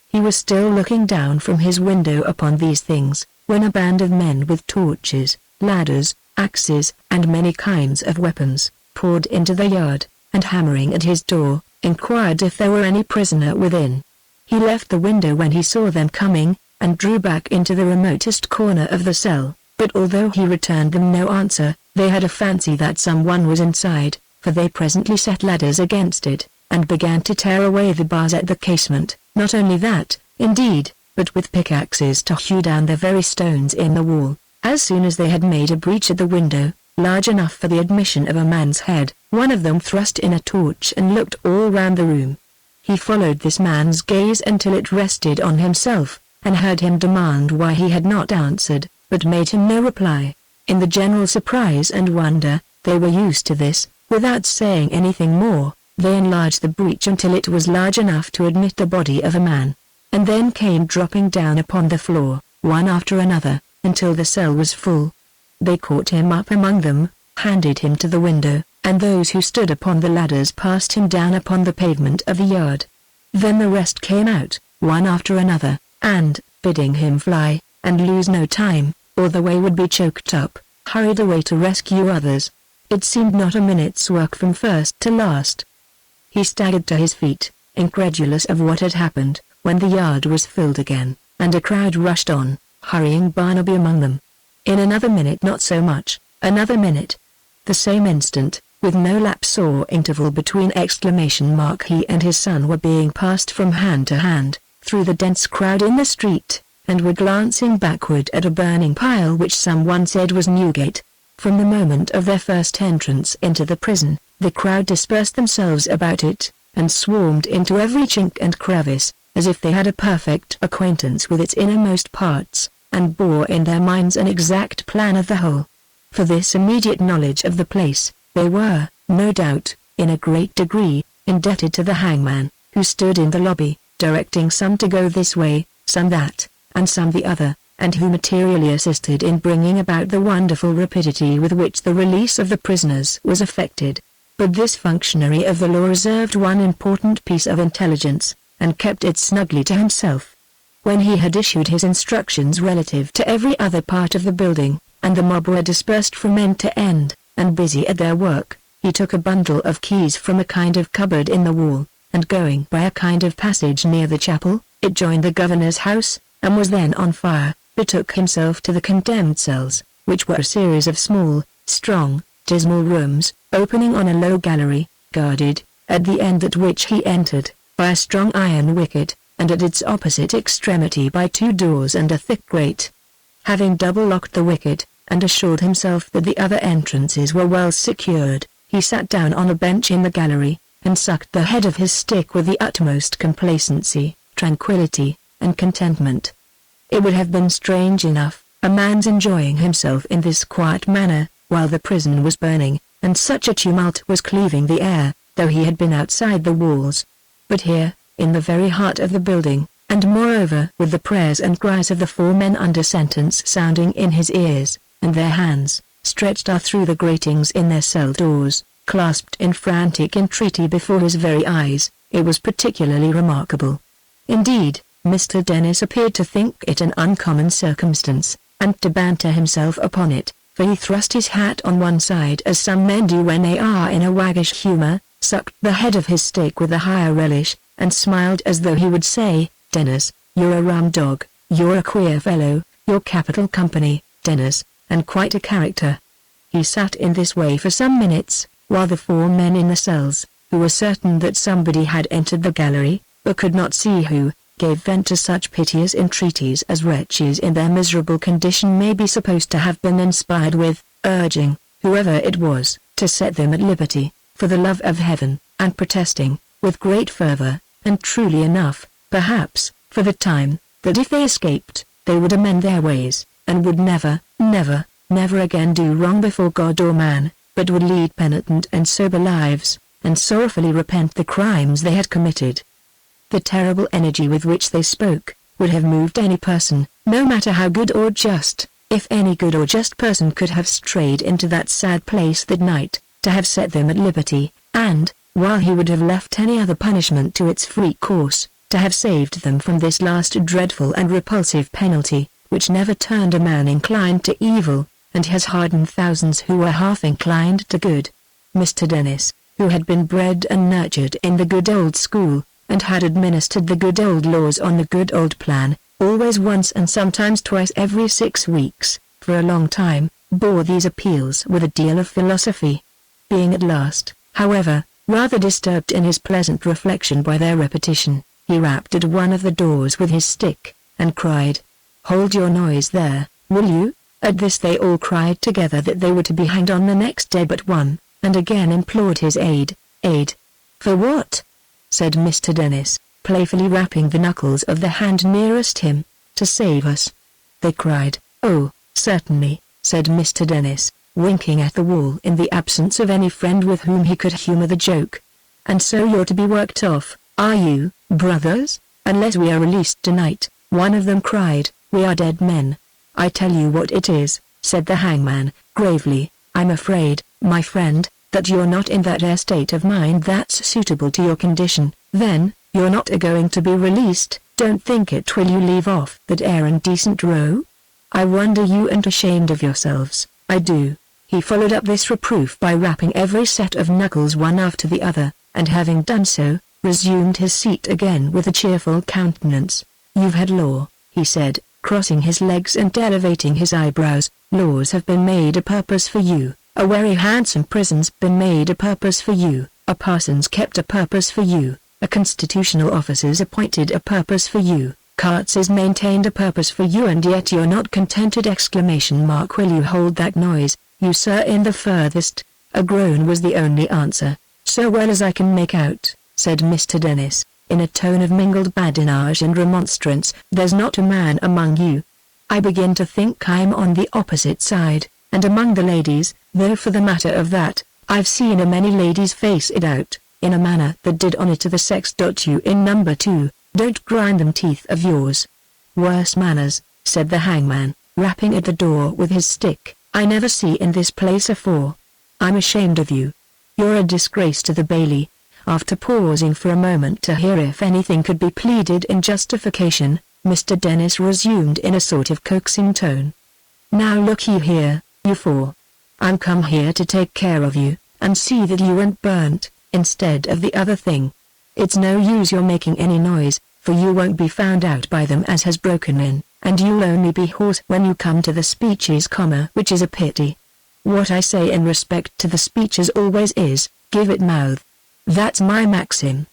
He was still looking down from his window upon these things, when a band of men with torches, ladders, axes, and many kinds of weapons, poured into the yard, and hammering at his door, inquired if there were any prisoner within. He left the window when he saw them coming, and drew back into the remotest corner of the cell, but although he returned them no answer, they had a fancy that someone was inside, for they presently set ladders against it, and began to tear away the bars at the casement, not only that, indeed, but with pickaxes to hew down the very stones in the wall. As soon as they had made a breach at the window, large enough for the admission of a man's head, one of them thrust in a torch and looked all round the room. He followed this man's gaze until it rested on himself, and heard him demand why he had not answered, but made him no reply. In the general surprise and wonder, they were used to this. Without saying anything more, they enlarged the breach until it was large enough to admit the body of a man, and then came dropping down upon the floor, one after another, until the cell was full. They caught him up among them, handed him to the window, and those who stood upon the ladders passed him down upon the pavement of the yard. Then the rest came out, one after another, and, bidding him fly, and lose no time, or the way would be choked up, hurried away to rescue others. It seemed not a minute's work from first to last. He staggered to his feet, incredulous of what had happened, when the yard was filled again, and a crowd rushed on, hurrying Barnaby among them. In another minute, not so much, another minute. The same instant, with no lapse or interval between exclamation mark, he and his son were being passed from hand to hand, through the dense crowd in the street, and were glancing backward at a burning pile which someone said was Newgate. From the moment of their first entrance into the prison, the crowd dispersed themselves about it, and swarmed into every chink and crevice, as if they had a perfect acquaintance with its innermost parts, and bore in their minds an exact plan of the whole. For this immediate knowledge of the place, they were, no doubt, in a great degree, indebted to the hangman, who stood in the lobby, directing some to go this way, some that, and some the other, and who materially assisted in bringing about the wonderful rapidity with which the release of the prisoners was effected. But this functionary of the law reserved one important piece of intelligence, and kept it snugly to himself. When he had issued his instructions relative to every other part of the building, and the mob were dispersed from end to end, and busy at their work, he took a bundle of keys from a kind of cupboard in the wall, and going by a kind of passage near the chapel, it joined the governor's house, and was then on fire, betook himself to the condemned cells, which were a series of small, strong, dismal rooms, opening on a low gallery, guarded, at the end at which he entered, by a strong iron wicket, and at its opposite extremity by 2 doors and a thick grate. Having double-locked the wicket, and assured himself that the other entrances were well secured, he sat down on a bench in the gallery, and sucked the head of his stick with the utmost complacency, tranquillity, and contentment. It would have been strange enough, a man's enjoying himself in this quiet manner, while the prison was burning, and such a tumult was cleaving the air, though he had been outside the walls. But here, in the very heart of the building, and moreover with the prayers and cries of the 4 men under sentence sounding in his ears, and their hands, stretched out through the gratings in their cell doors, clasped in frantic entreaty before his very eyes, it was particularly remarkable. Indeed, Mr. Dennis appeared to think it an uncommon circumstance, and to banter himself upon it, for he thrust his hat on one side as some men do when they are in a waggish humour, sucked the head of his stick with a higher relish, and smiled as though he would say, "Dennis, you're a rum dog, you're a queer fellow, you're capital company, Dennis, and quite a character." He sat in this way for some minutes, while the 4 men in the cells, who were certain that somebody had entered the gallery, but could not see who, gave vent to such piteous entreaties as wretches in their miserable condition may be supposed to have been inspired with, urging, whoever it was, to set them at liberty, for the love of heaven, and protesting, with great fervour, and truly enough, perhaps, for the time, that if they escaped, they would amend their ways, and would never, never, never again do wrong before God or man, but would lead penitent and sober lives, and sorrowfully repent the crimes they had committed. The terrible energy with which they spoke, would have moved any person, no matter how good or just, if any good or just person could have strayed into that sad place that night, to have set them at liberty, and, while he would have left any other punishment to its free course, to have saved them from this last dreadful and repulsive penalty, which never turned a man inclined to evil, and has hardened thousands who were half inclined to good. Mr. Dennis, who had been bred and nurtured in the good old school, and had administered the good old laws on the good old plan, always once and sometimes twice every 6 weeks, for a long time, bore these appeals with a deal of philosophy. Being at last, however, rather disturbed in his pleasant reflection by their repetition, he rapped at one of the doors with his stick, and cried, "Hold your noise there, will you?" At this they all cried together that they were to be hanged on the next day but one, and again implored his aid. "Aid? For what?" said Mr. Dennis, playfully rapping the knuckles of the hand nearest him. "To save us," they cried. "Oh, certainly," said Mr. Dennis, winking at the wall in the absence of any friend with whom he could humour the joke. "And so you're to be worked off, are you, brothers? Unless we are released tonight," one of them cried, "we are dead men." "I tell you what it is," said the hangman, gravely, "I'm afraid, my friend, that you're not in that state of mind that's suitable to your condition. Then, you're not going to be released. Don't think it till you leave off that indecent row. I wonder you ain't ashamed of yourselves." "I do." He followed up this reproof by rapping every set of knuckles one after the other, and having done so, resumed his seat again with a cheerful countenance. "You've had law," he said, crossing his legs and elevating his eyebrows. "Laws have been made a purpose for you. A very handsome prison's been made a purpose for you, a parson's kept a purpose for you, a constitutional officer's appointed a purpose for you, carts is maintained a purpose for you, and yet you're not contented! Will you hold that noise, you sir, in the furthest?" A groan was the only answer. "So well as I can make out," said Mr. Dennis, in a tone of mingled badinage and remonstrance, "there's not a man among you. I begin to think I'm on the opposite side, and among the ladies, though for the matter of that, I've seen a many ladies face it out, in a manner that did honour to the sex. You in number too, don't grind them teeth of yours." "Worse manners," said the hangman, rapping at the door with his stick, "I never see in this place afore. I'm ashamed of you. You're a disgrace to the bailey." After pausing for a moment to hear if anything could be pleaded in justification, Mr. Dennis resumed in a sort of coaxing tone. "Now look ye here, you four. I'm come here to take care of you, and see that you aren't burnt, instead of the other thing. It's no use your making any noise, for you won't be found out by them as has broken in, and you'll only be hoarse when you come to the speeches, which is a pity. What I say in respect to the speeches always is, give it mouth. That's my maxim.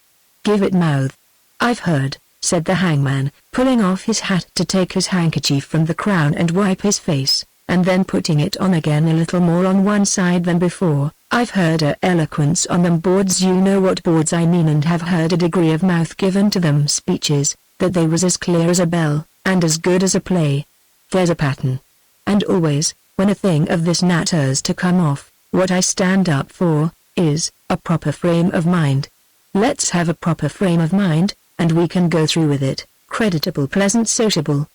Give it mouth. I've heard, said the hangman, pulling off his hat to take his handkerchief from the crown and wipe his face, and then putting it on again a little more on one side than before. I've heard eloquence on them boards, you know what boards I mean, and have heard a degree of mouth given to them speeches, that they was as clear as a bell, and as good as a play. There's a pattern. And always, when a thing of this natter's to come off, what I stand up for, is, a proper frame of mind. Let's have a proper frame of mind, and we can go through with it, creditable, pleasant, sociable.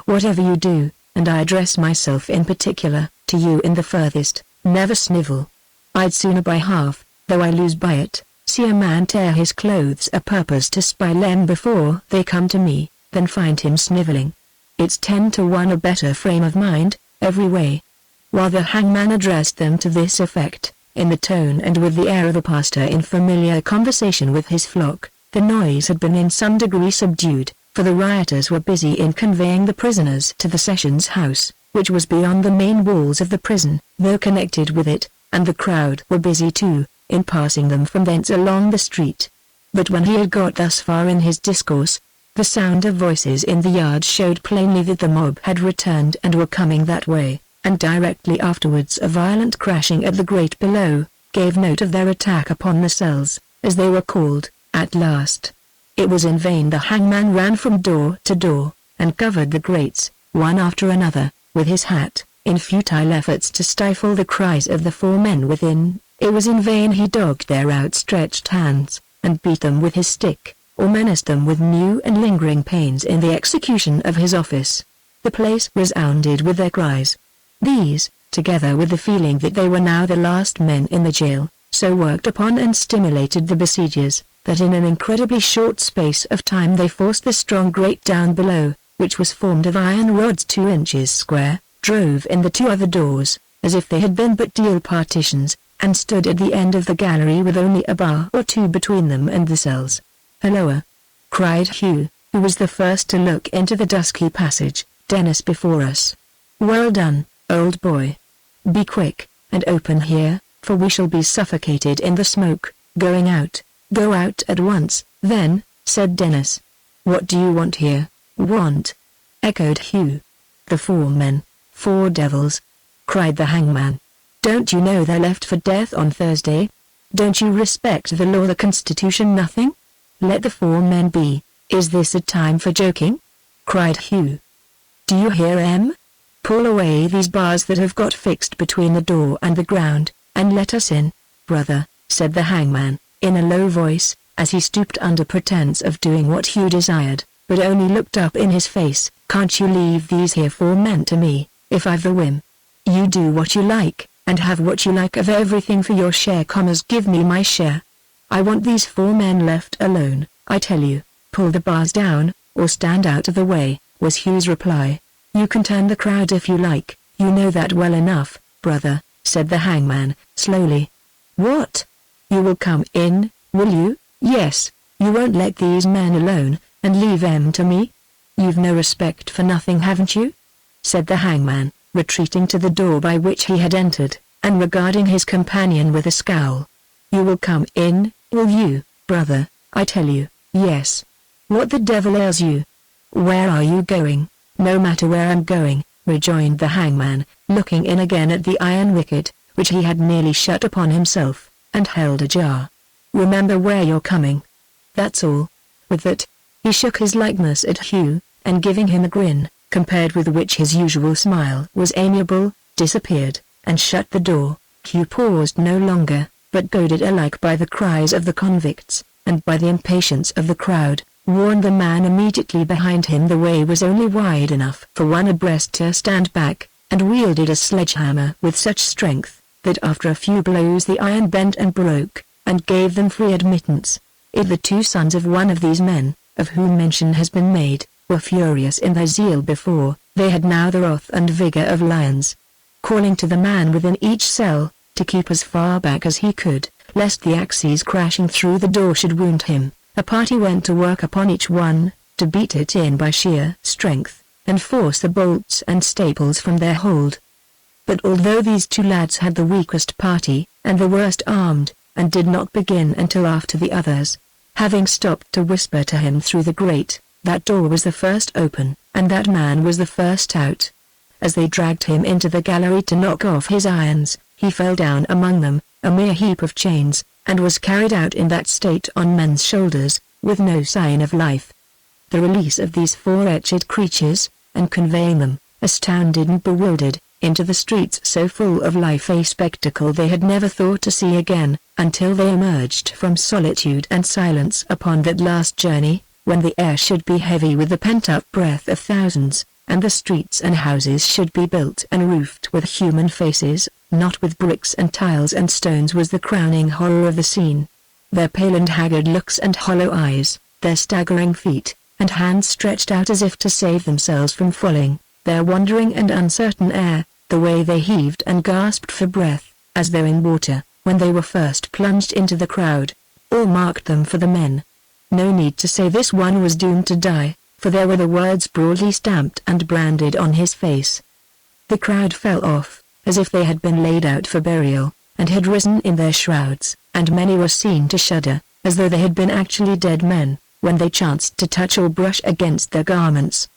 Whatever you do, and I address myself in particular, to you in the furthest, never snivel. I'd sooner by half, though I lose by it, see a man tear his clothes a purpose to spy them before they come to me, than find him snivelling. It's 10 to 1 a better frame of mind, every way. While the hangman addressed them to this effect, in the tone and with the air of a pastor in familiar conversation with his flock, the noise had been in some degree subdued, for the rioters were busy in conveying the prisoners to the sessions house, which was beyond the main walls of the prison, though connected with it, and the crowd were busy too, in passing them from thence along the street. But when he had got thus far in his discourse, the sound of voices in the yard showed plainly that the mob had returned and were coming that way, and directly afterwards a violent crashing at the grate below, gave note of their attack upon the cells, as they were called, at last. It was in vain the hangman ran from door to door, and covered the grates, one after another, with his hat, in futile efforts to stifle the cries of the 4 men within. It was in vain he dogged their outstretched hands, and beat them with his stick, or menaced them with new and lingering pains in the execution of his office. The place resounded with their cries. These, together with the feeling that they were now the last men in the jail, so worked upon and stimulated the besiegers, that in an incredibly short space of time they forced the strong grate down below, which was formed of iron rods 2 inches square, drove in the 2 other doors, as if they had been but deal partitions, and stood at the end of the gallery with only a bar or 2 between them and the cells. "Halloa!" cried Hugh, who was the first to look into the dusky passage. "Dennis before us. Well done, old boy. Be quick, and open here, for we shall be suffocated in the smoke. Going out." "Go out at once, then," said Dennis. "What do you want here?" "Want?" echoed Hugh. "The 4 men, 4 devils," cried the hangman. "Don't you know they're left for death on Thursday? Don't you respect the law, the Constitution, nothing? Let the 4 men be. Is this a time for joking?" cried Hugh. "Do you hear, Em? Pull away these bars that have got fixed between the door and the ground, and let us in, brother," said the hangman, in a low voice, as he stooped under pretense of doing what Hugh desired, but only looked up in his face. "Can't you leave these here 4 men to me, if I've the whim? You do what you like, and have what you like of everything for your share, give me my share. I want these 4 men left alone, I tell you. Pull the bars down, or stand out of the way," was Hugh's reply. "You can turn the crowd if you like, you know that well enough, brother," said the hangman, slowly. "What? You will come in, will you? Yes, you won't let these men alone, and leave them to me? You've no respect for nothing, haven't you?" said the hangman, retreating to the door by which he had entered, and regarding his companion with a scowl. "You will come in, will you, brother, I tell you, yes. What the devil ails you? Where are you going?" "No matter where I'm going," rejoined the hangman, looking in again at the iron wicket, which he had nearly shut upon himself, and held ajar. "Remember where you're coming. That's all." With that, he shook his likeness at Hugh, and giving him a grin, compared with which his usual smile was amiable, disappeared, and shut the door. Hugh paused no longer, but goaded alike by the cries of the convicts, and by the impatience of the crowd, warned the man immediately behind him the way was only wide enough for one abreast to stand back, and wielded a sledgehammer with such strength, that after a few blows the iron bent and broke, and gave them free admittance. The 2 sons of one of these men, of whom mention has been made, were furious in their zeal before. They had now the wrath and vigor of lions. Calling to the man within each cell, to keep as far back as he could, lest the axes crashing through the door should wound him, a party went to work upon each one, to beat it in by sheer strength, and force the bolts and staples from their hold. But although these 2 lads had the weakest party, and the worst armed, and did not begin until after the others, having stopped to whisper to him through the grate. That door was the first open, and that man was the first out. As they dragged him into the gallery to knock off his irons, he fell down among them, a mere heap of chains, and was carried out in that state on men's shoulders, with no sign of life. The release of these four wretched creatures, and conveying them, astounded and bewildered, into the streets so full of life, a spectacle they had never thought to see again, until they emerged from solitude and silence upon that last journey, when the air should be heavy with the pent-up breath of thousands, and the streets and houses should be built and roofed with human faces, not with bricks and tiles and stones, was the crowning horror of the scene. Their pale and haggard looks and hollow eyes, their staggering feet, and hands stretched out as if to save themselves from falling, their wandering and uncertain air, the way they heaved and gasped for breath, as though in water, when they were first plunged into the crowd, all marked them for the men. No need to say this one was doomed to die, for there were the words broadly stamped and branded on his face. The crowd fell off, as if they had been laid out for burial, and had risen in their shrouds, and many were seen to shudder, as though they had been actually dead men, when they chanced to touch or brush against their garments.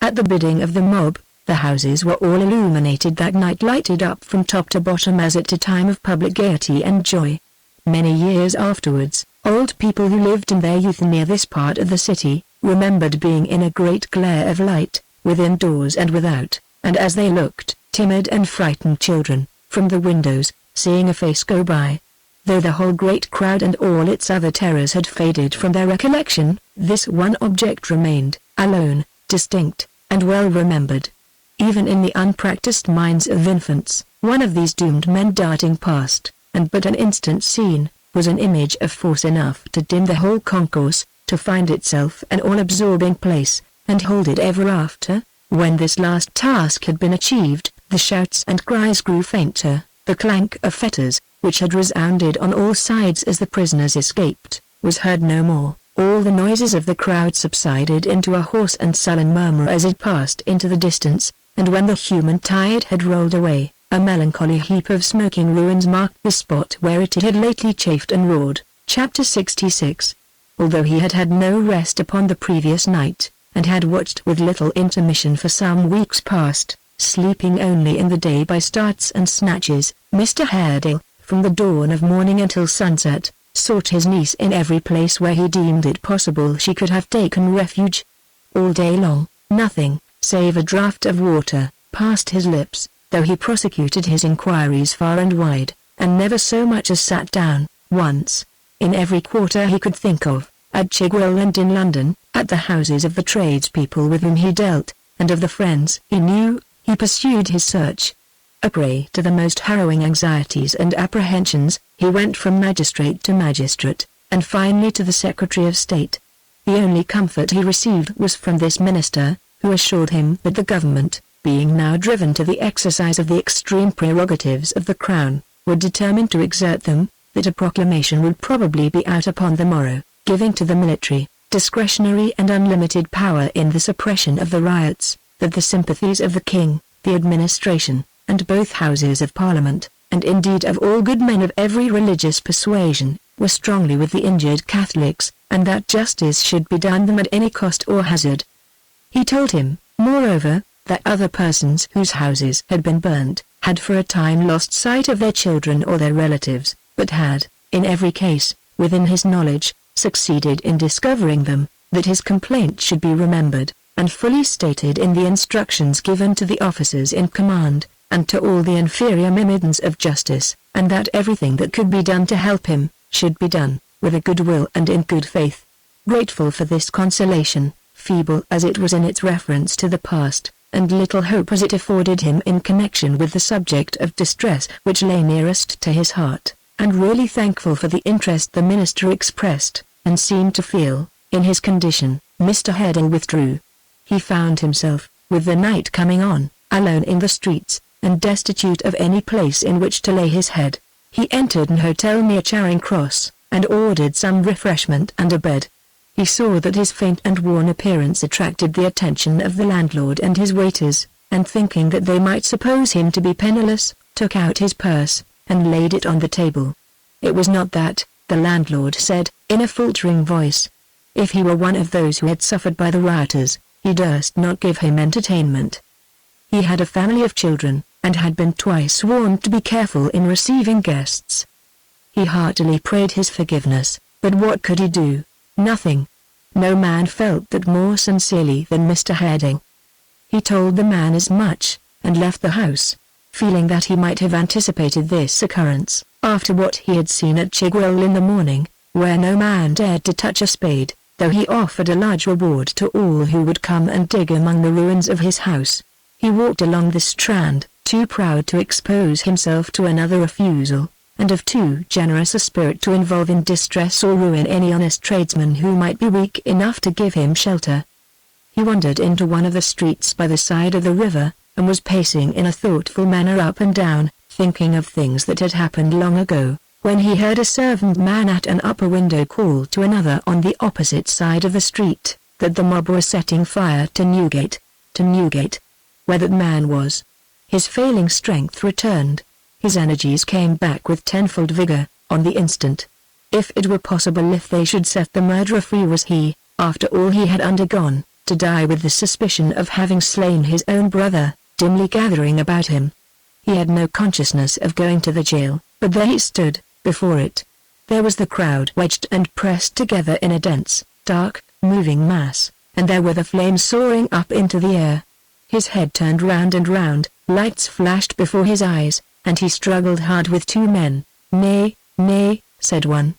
At the bidding of the mob, the houses were all illuminated that night, lighted up from top to bottom as at a time of public gaiety and joy. Many years afterwards, old people who lived in their youth near this part of the city, remembered being in a great glare of light, within doors and without, and as they looked, timid and frightened children, from the windows, seeing a face go by. Though the whole great crowd and all its other terrors had faded from their recollection, this one object remained, alone, distinct, and well remembered. Even in the unpracticed minds of infants, one of these doomed men darting past, and but an instant seen, was an image of force enough to dim the whole concourse, to find itself an all-absorbing place, and hold it ever after. When this last task had been achieved, the shouts and cries grew fainter, the clank of fetters, which had resounded on all sides as the prisoners escaped, was heard no more. All the noises of the crowd subsided into a hoarse and sullen murmur as it passed into the distance, and when the human tide had rolled away, a melancholy heap of smoking ruins marked the spot where it had lately chafed and roared. Chapter 66. Although he had had no rest upon the previous night, and had watched with little intermission for some weeks past, sleeping only in the day by starts and snatches, Mr. Haredale, from the dawn of morning until sunset, sought his niece in every place where he deemed it possible she could have taken refuge. All day long, nothing, save a draught of water, passed his lips, though he prosecuted his inquiries far and wide, and never so much as sat down, once, in every quarter he could think of, at Chigwell and in London, at the houses of the tradespeople with whom he dealt, and of the friends he knew, he pursued his search. A prey to the most harrowing anxieties and apprehensions, he went from magistrate to magistrate, and finally to the Secretary of State. The only comfort he received was from this minister, who assured him that the government, being now driven to the exercise of the extreme prerogatives of the Crown, were determined to exert them, that a proclamation would probably be out upon the morrow, giving to the military, discretionary and unlimited power in the suppression of the riots, that the sympathies of the King, the administration, and both houses of Parliament, and indeed of all good men of every religious persuasion, were strongly with the injured Catholics, and that justice should be done them at any cost or hazard. He told him, moreover, that other persons whose houses had been burnt, had for a time lost sight of their children or their relatives, but had, in every case, within his knowledge, succeeded in discovering them, that his complaint should be remembered, and fully stated in the instructions given to the officers in command, and to all the inferior myrmidons of justice, and that everything that could be done to help him, should be done, with a good will and in good faith. Grateful for this consolation, feeble as it was in its reference to the past, and little hope as it afforded him in connection with the subject of distress which lay nearest to his heart, and really thankful for the interest the minister expressed, and seemed to feel, in his condition, Mr. Haredale withdrew. He found himself, with the night coming on, alone in the streets, and destitute of any place in which to lay his head. He entered an hotel near Charing Cross, and ordered some refreshment and a bed. He saw that his faint and worn appearance attracted the attention of the landlord and his waiters, and thinking that they might suppose him to be penniless, took out his purse, and laid it on the table. It was not that, the landlord said, in a faltering voice. If he were one of those who had suffered by the rioters, he durst not give him entertainment. He had a family of children, and had been twice warned to be careful in receiving guests. He heartily prayed his forgiveness, but what could he do? Nothing. No man felt that more sincerely than Mr. Harding. He told the man as much, and left the house, feeling that he might have anticipated this occurrence, after what he had seen at Chigwell in the morning, where no man dared to touch a spade, though he offered a large reward to all who would come and dig among the ruins of his house. He walked along the Strand, too proud to expose himself to another refusal, and of too generous a spirit to involve in distress or ruin any honest tradesman who might be weak enough to give him shelter. He wandered into one of the streets by the side of the river, and was pacing in a thoughtful manner up and down, thinking of things that had happened long ago, when he heard a servant man at an upper window call to another on the opposite side of the street, that the mob were setting fire to Newgate. To Newgate. Where that man was. His failing strength returned. His energies came back with tenfold vigor, on the instant. If it were possible, if they should set the murderer free, was he, after all he had undergone, to die with the suspicion of having slain his own brother, dimly gathering about him? He had no consciousness of going to the jail, but there he stood, before it. There was the crowd wedged and pressed together in a dense, dark, moving mass, and there were the flames soaring up into the air. His head turned round and round, lights flashed before his eyes, and he struggled hard with two men. "Nay, nay," said one.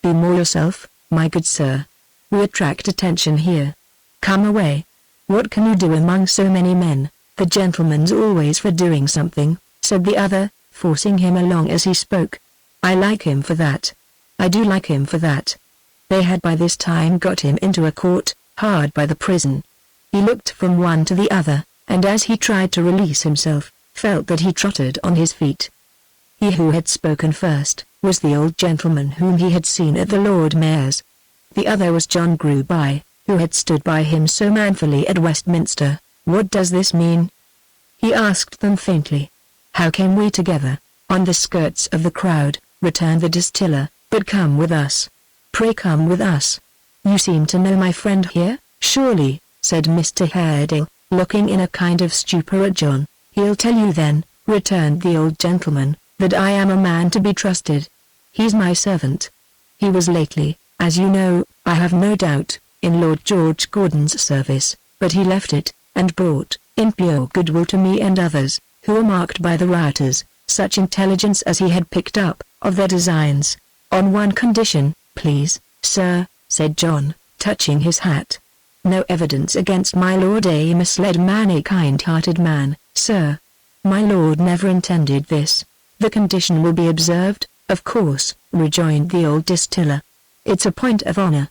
"Be more yourself, my good sir. We attract attention here. Come away. What can you do among so many men? The gentleman's always for doing something," said the other, forcing him along as he spoke. "I like him for that. I do like him for that." They had by this time got him into a court, hard by the prison. He looked from one to the other, and as he tried to release himself, felt that he trotted on his feet. He who had spoken first, was the old gentleman whom he had seen at the Lord Mayor's. The other was John Gruby, who had stood by him so manfully at Westminster. "What does this mean?" he asked them faintly. "How came we together, on the skirts of the crowd?" returned the distiller. "But come with us. Pray come with us. You seem to know my friend here, surely," said Mr. Harding, looking in a kind of stupor at John. "He'll tell you then," returned the old gentleman, "that I am a man to be trusted. He's my servant. He was lately, as you know, I have no doubt, in Lord George Gordon's service, but he left it, and brought, in pure goodwill to me and others, who were marked by the rioters, such intelligence as he had picked up, of their designs. On one condition, please, sir," said John, touching his hat. "No evidence against my lord, a misled man, a kind-hearted man, sir. My lord never intended this. The condition will be observed, of course," rejoined the old distiller. "It's a point of honor.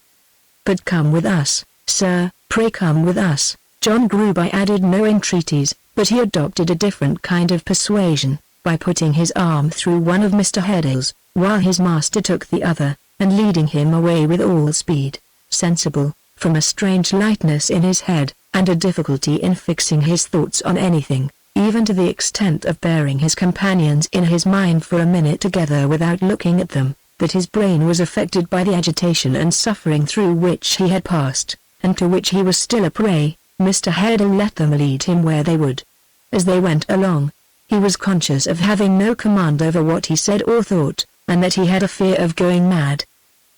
But come with us, sir, pray come with us." John Gruby added no entreaties, but he adopted a different kind of persuasion, by putting his arm through one of Mr. Harding's, while his master took the other, and leading him away with all speed, sensible, from a strange lightness in his head, and a difficulty in fixing his thoughts on anything, even to the extent of bearing his companions in his mind for a minute together without looking at them, that his brain was affected by the agitation and suffering through which he had passed, and to which he was still a prey. Mr. Harding let them lead him where they would. As they went along, he was conscious of having no command over what he said or thought, and that he had a fear of going mad.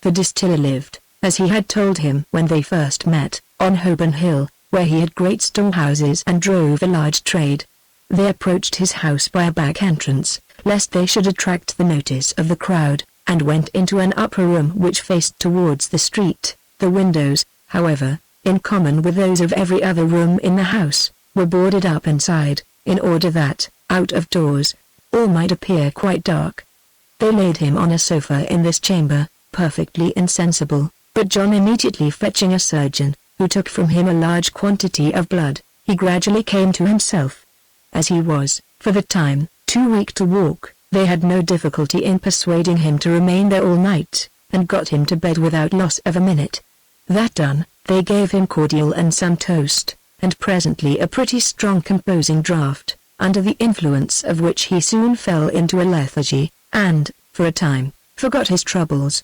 The distiller lived, as he had told him when they first met, on Holborn Hill, where he had great storehouses and drove a large trade. They approached his house by a back entrance, lest they should attract the notice of the crowd, and went into an upper room which faced towards the street. The windows, however, in common with those of every other room in the house, were boarded up inside, in order that, out of doors, all might appear quite dark. They laid him on a sofa in this chamber, perfectly insensible, but John immediately fetching a surgeon, who took from him a large quantity of blood, he gradually came to himself. As he was, for the time, too weak to walk, they had no difficulty in persuading him to remain there all night, and got him to bed without loss of a minute. That done, they gave him cordial and some toast, and presently a pretty strong composing draught, under the influence of which he soon fell into a lethargy, and, for a time, forgot his troubles.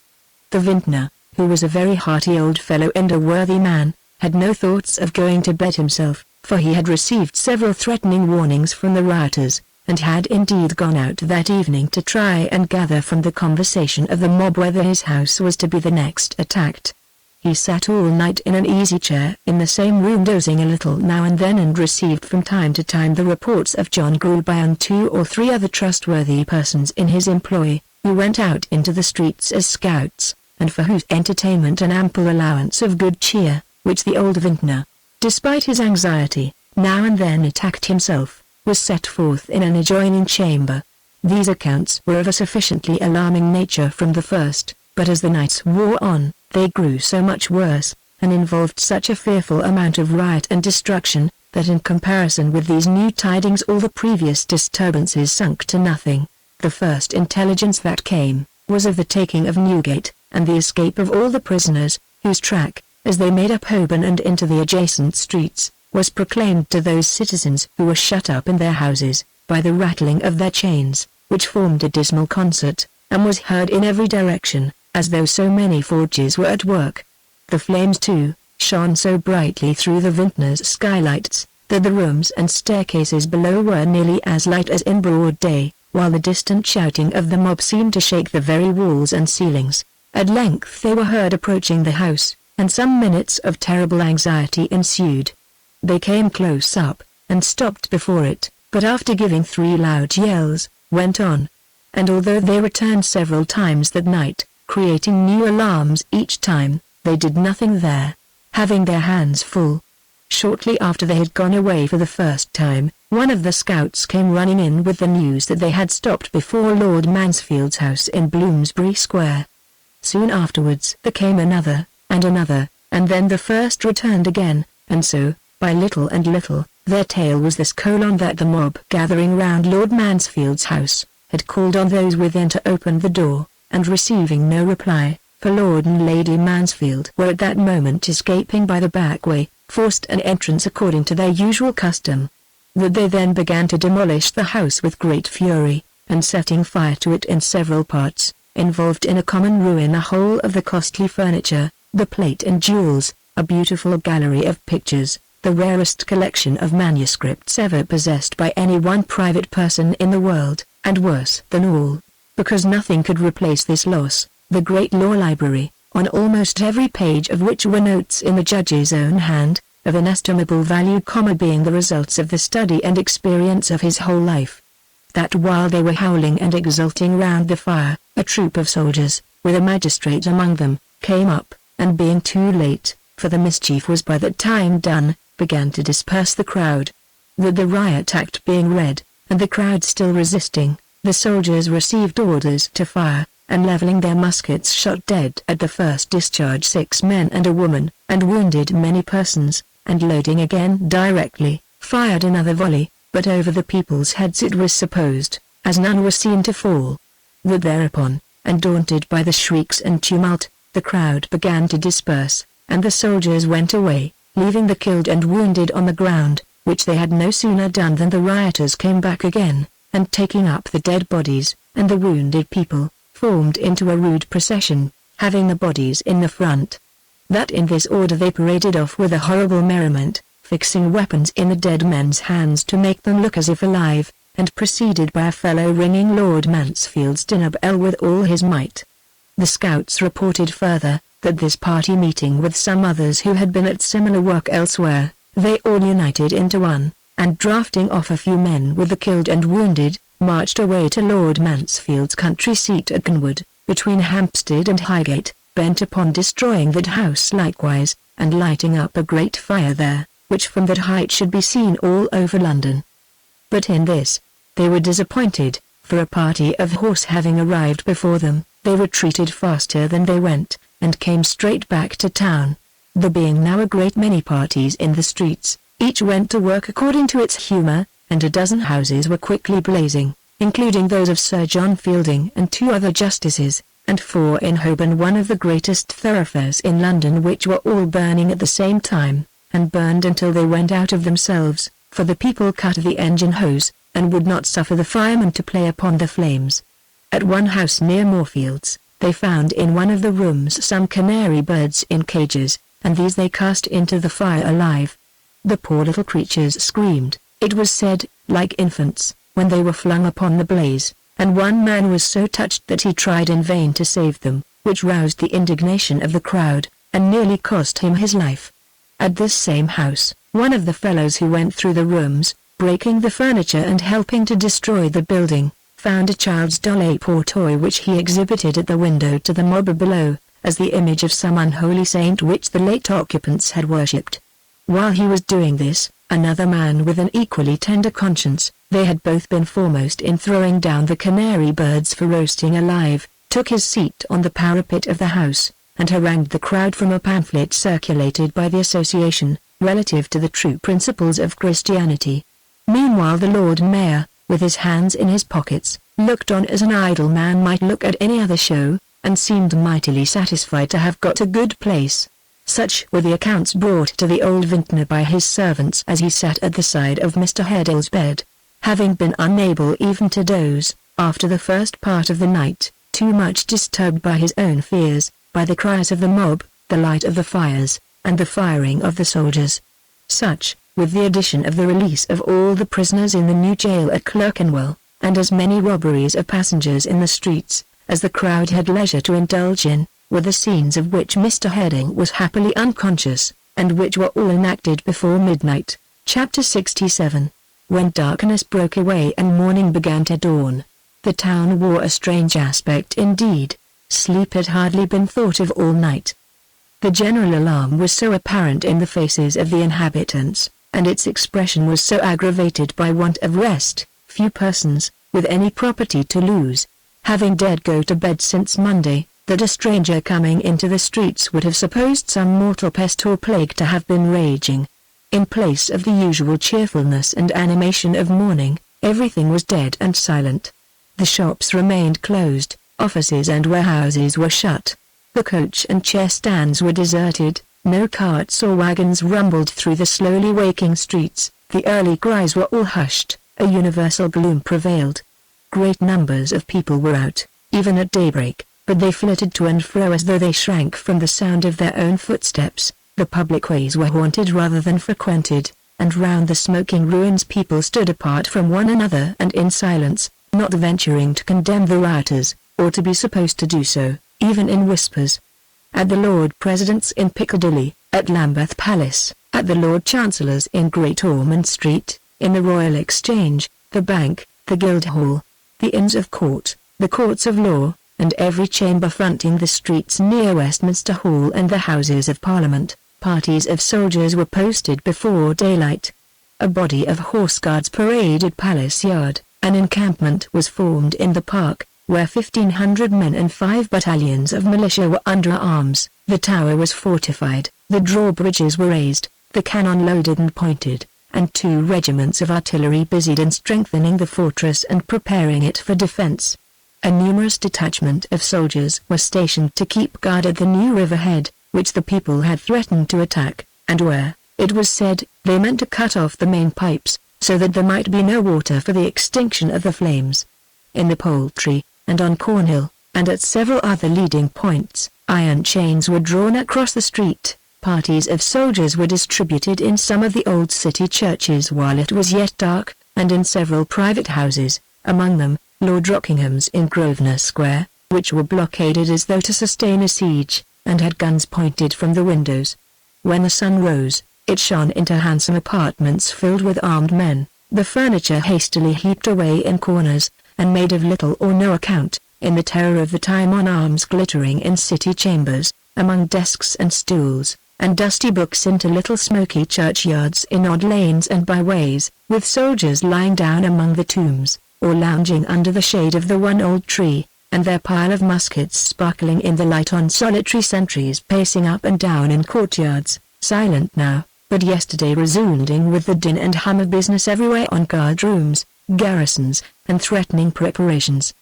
The vintner, who was a very hearty old fellow and a worthy man, had no thoughts of going to bed himself, for he had received several threatening warnings from the rioters, and had indeed gone out that evening to try and gather from the conversation of the mob whether his house was to be the next attacked. He sat all night in an easy chair in the same room, dozing a little now and then, and received from time to time the reports of John Goulby and 2 or 3 other trustworthy persons in his employ, who went out into the streets as scouts, and for whose entertainment an ample allowance of good cheer, which the old vintner, despite his anxiety, now and then attacked himself, was set forth in an adjoining chamber. These accounts were of a sufficiently alarming nature from the first, but as the nights wore on, they grew so much worse, and involved such a fearful amount of riot and destruction, that in comparison with these new tidings all the previous disturbances sunk to nothing. The first intelligence that came, was of the taking of Newgate, and the escape of all the prisoners, whose track, as they made up Holborn and into the adjacent streets, was proclaimed to those citizens who were shut up in their houses, by the rattling of their chains, which formed a dismal concert, and was heard in every direction, as though so many forges were at work. The flames too, shone so brightly through the vintner's skylights, that the rooms and staircases below were nearly as light as in broad day, while the distant shouting of the mob seemed to shake the very walls and ceilings. At length they were heard approaching the house, and some minutes of terrible anxiety ensued. They came close up, and stopped before it, but after giving 3 loud yells, went on. And although they returned several times that night, creating new alarms each time, they did nothing there, having their hands full. Shortly after they had gone away for the first time, one of the scouts came running in with the news that they had stopped before Lord Mansfield's house in Bloomsbury Square. Soon afterwards there came another, and then the first returned again, and so, by little and little, their tale was this: that the mob gathering round Lord Mansfield's house, had called on those within to open the door, and receiving no reply, for Lord and Lady Mansfield were at that moment escaping by the back way, forced an entrance according to their usual custom. That they then began to demolish the house with great fury, and setting fire to it in several parts, involved in a common ruin a whole of the costly furniture, the plate and jewels, a beautiful gallery of pictures, the rarest collection of manuscripts ever possessed by any one private person in the world, and worse than all, because nothing could replace this loss, the great law library, on almost every page of which were notes in the judge's own hand, of inestimable value, being the results of the study and experience of his whole life. That while they were howling and exulting round the fire, a troop of soldiers, with a magistrate among them, came up, and being too late, for the mischief was by that time done, began to disperse the crowd. That the riot act being read, and the crowd still resisting, the soldiers received orders to fire, and leveling their muskets shot dead at the first discharge 6 men and a woman, and wounded many persons, and loading again directly, fired another volley, but over the people's heads it was supposed, as none were seen to fall. That thereupon, and daunted by the shrieks and tumult, the crowd began to disperse, and the soldiers went away, leaving the killed and wounded on the ground, which they had no sooner done than the rioters came back again, and taking up the dead bodies, and the wounded people, formed into a rude procession, having the bodies in the front. That in this order they paraded off with a horrible merriment, fixing weapons in the dead men's hands to make them look as if alive, and preceded by a fellow ringing Lord Mansfield's dinner bell with all his might. The scouts reported further, that this party meeting with some others who had been at similar work elsewhere, they all united into one, and drafting off a few men with the killed and wounded, marched away to Lord Mansfield's country seat at Gunwood, between Hampstead and Highgate, bent upon destroying that house likewise, and lighting up a great fire there, which from that height should be seen all over London. But in this, they were disappointed, for a party of horse having arrived before them, they retreated faster than they went, and came straight back to town. There being now a great many parties in the streets, each went to work according to its humour, and a dozen houses were quickly blazing, including those of Sir John Fielding and 2 other justices, and 4 in Holborn, one of the greatest thoroughfares in London, which were all burning at the same time, and burned until they went out of themselves, for the people cut the engine hose, and would not suffer the firemen to play upon the flames. At one house near Moorfields, they found in one of the rooms some canary birds in cages, and these they cast into the fire alive. The poor little creatures screamed, it was said, like infants, when they were flung upon the blaze, and one man was so touched that he tried in vain to save them, which roused the indignation of the crowd, and nearly cost him his life. At this same house, one of the fellows who went through the rooms, breaking the furniture and helping to destroy the building, found a child's doll ape or toy which he exhibited at the window to the mob below, as the image of some unholy saint which the late occupants had worshipped. While he was doing this, another man with an equally tender conscience, they had both been foremost in throwing down the canary birds for roasting alive, took his seat on the parapet of the house, and harangued the crowd from a pamphlet circulated by the association, relative to the true principles of Christianity. Meanwhile the Lord Mayor, with his hands in his pockets, looked on as an idle man might look at any other show, and seemed mightily satisfied to have got a good place. Such were the accounts brought to the old vintner by his servants as he sat at the side of Mr. Heddle's bed, having been unable even to doze, after the first part of the night, too much disturbed by his own fears, by the cries of the mob, the light of the fires, and the firing of the soldiers. Such, with the addition of the release of all the prisoners in the new jail at Clerkenwell, and as many robberies of passengers in the streets, as the crowd had leisure to indulge in, were the scenes of which Mr. Heddle was happily unconscious, and which were all enacted before midnight. Chapter 67. When darkness broke away and morning began to dawn, the town wore a strange aspect indeed. Sleep had hardly been thought of all night. The general alarm was so apparent in the faces of the inhabitants, and its expression was so aggravated by want of rest, few persons, with any property to lose, having dared go to bed since Monday, that a stranger coming into the streets would have supposed some mortal pest or plague to have been raging. In place of the usual cheerfulness and animation of morning, everything was dead and silent. The shops remained closed, offices and warehouses were shut. The coach and chair stands were deserted, no carts or wagons rumbled through the slowly waking streets, the early cries were all hushed, a universal gloom prevailed. Great numbers of people were out, even at daybreak, but they flitted to and fro as though they shrank from the sound of their own footsteps. The public ways were haunted rather than frequented, and round the smoking ruins people stood apart from one another and in silence, not venturing to condemn the rioters, or to be supposed to do so, even in whispers. At the Lord President's in Piccadilly, at Lambeth Palace, at the Lord Chancellor's in Great Ormond Street, in the Royal Exchange, the Bank, the Guildhall, the Inns of Court, the Courts of Law, and every chamber fronting the streets near Westminster Hall and the Houses of Parliament, parties of soldiers were posted before daylight. A body of Horse Guards paraded Palace Yard, an encampment was formed in the Park, where 1,500 men and 5 battalions of militia were under arms. The tower was fortified, the drawbridges were raised, the cannon loaded and pointed, and 2 regiments of artillery busied in strengthening the fortress and preparing it for defense. A numerous detachment of soldiers were stationed to keep guard at the new riverhead, which the people had threatened to attack, and where, it was said, they meant to cut off the main pipes, so that there might be no water for the extinction of the flames. In the Poultry, and on Cornhill, and at several other leading points, iron chains were drawn across the street. Parties of soldiers were distributed in some of the old city churches while it was yet dark, and in several private houses, among them, Lord Rockingham's in Grosvenor Square, which were blockaded as though to sustain a siege, and had guns pointed from the windows. When the sun rose, it shone into handsome apartments filled with armed men, the furniture hastily heaped away in corners, and made of little or no account, in the terror of the time on arms glittering in city chambers, among desks and stools, and dusty books into little smoky churchyards in odd lanes and byways, with soldiers lying down among the tombs, or lounging under the shade of the one old tree, and their pile of muskets sparkling in the light on solitary sentries pacing up and down in courtyards, silent now, but yesterday resounding with the din and hum of business everywhere on guard rooms, garrisons, and threatening preparations.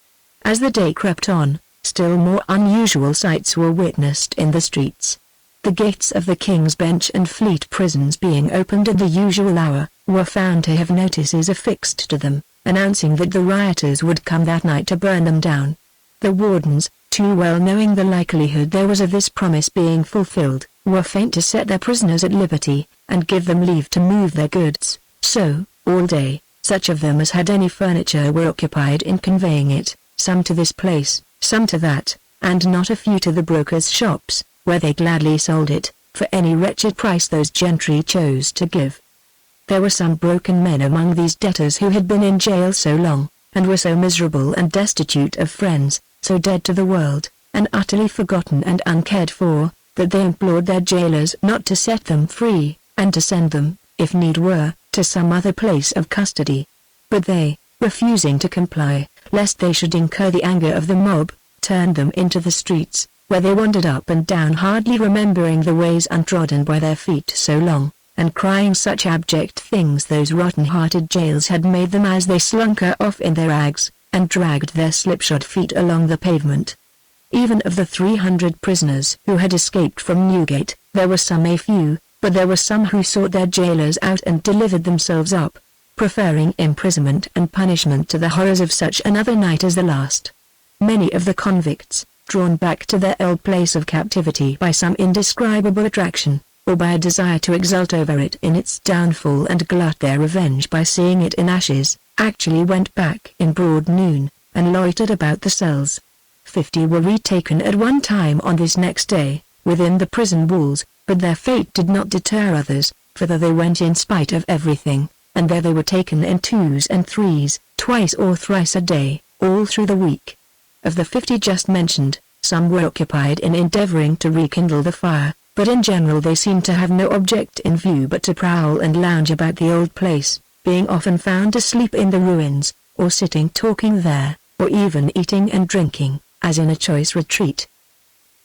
As the day crept on, still more unusual sights were witnessed in the streets. The gates of the King's Bench and Fleet prisons being opened at the usual hour, were found to have notices affixed to them, announcing that the rioters would come that night to burn them down. The wardens, too well knowing the likelihood there was of this promise being fulfilled, were fain to set their prisoners at liberty, and give them leave to move their goods. So, all day, such of them as had any furniture were occupied in conveying it, some to this place, some to that, and not a few to the brokers' shops, where they gladly sold it, for any wretched price those gentry chose to give. There were some broken men among these debtors who had been in jail so long, and were so miserable and destitute of friends, so dead to the world, and utterly forgotten and uncared for, that they implored their jailers not to set them free, and to send them, if need were, to some other place of custody. But they, refusing to comply, lest they should incur the anger of the mob, turned them into the streets, where they wandered up and down hardly remembering the ways untrodden by their feet so long, and crying such abject things those rotten-hearted jails had made them as they slunker off in their rags, and dragged their slipshod feet along the pavement. Even of the 300 prisoners who had escaped from Newgate, there were some a few, but there were some who sought their jailers out and delivered themselves up, preferring imprisonment and punishment to the horrors of such another night as the last. Many of the convicts, drawn back to their old place of captivity by some indescribable attraction, or by a desire to exult over it in its downfall and glut their revenge by seeing it in ashes, actually went back in broad noon, and loitered about the cells. 50 were retaken at one time on this next day, within the prison walls, but their fate did not deter others, for there they went in spite of everything, and there they were taken in twos and threes, twice or thrice a day, all through the week. Of the 50 just mentioned, some were occupied in endeavoring to rekindle the fire, but in general they seemed to have no object in view but to prowl and lounge about the old place, being often found asleep in the ruins, or sitting talking there, or even eating and drinking, as in a choice retreat.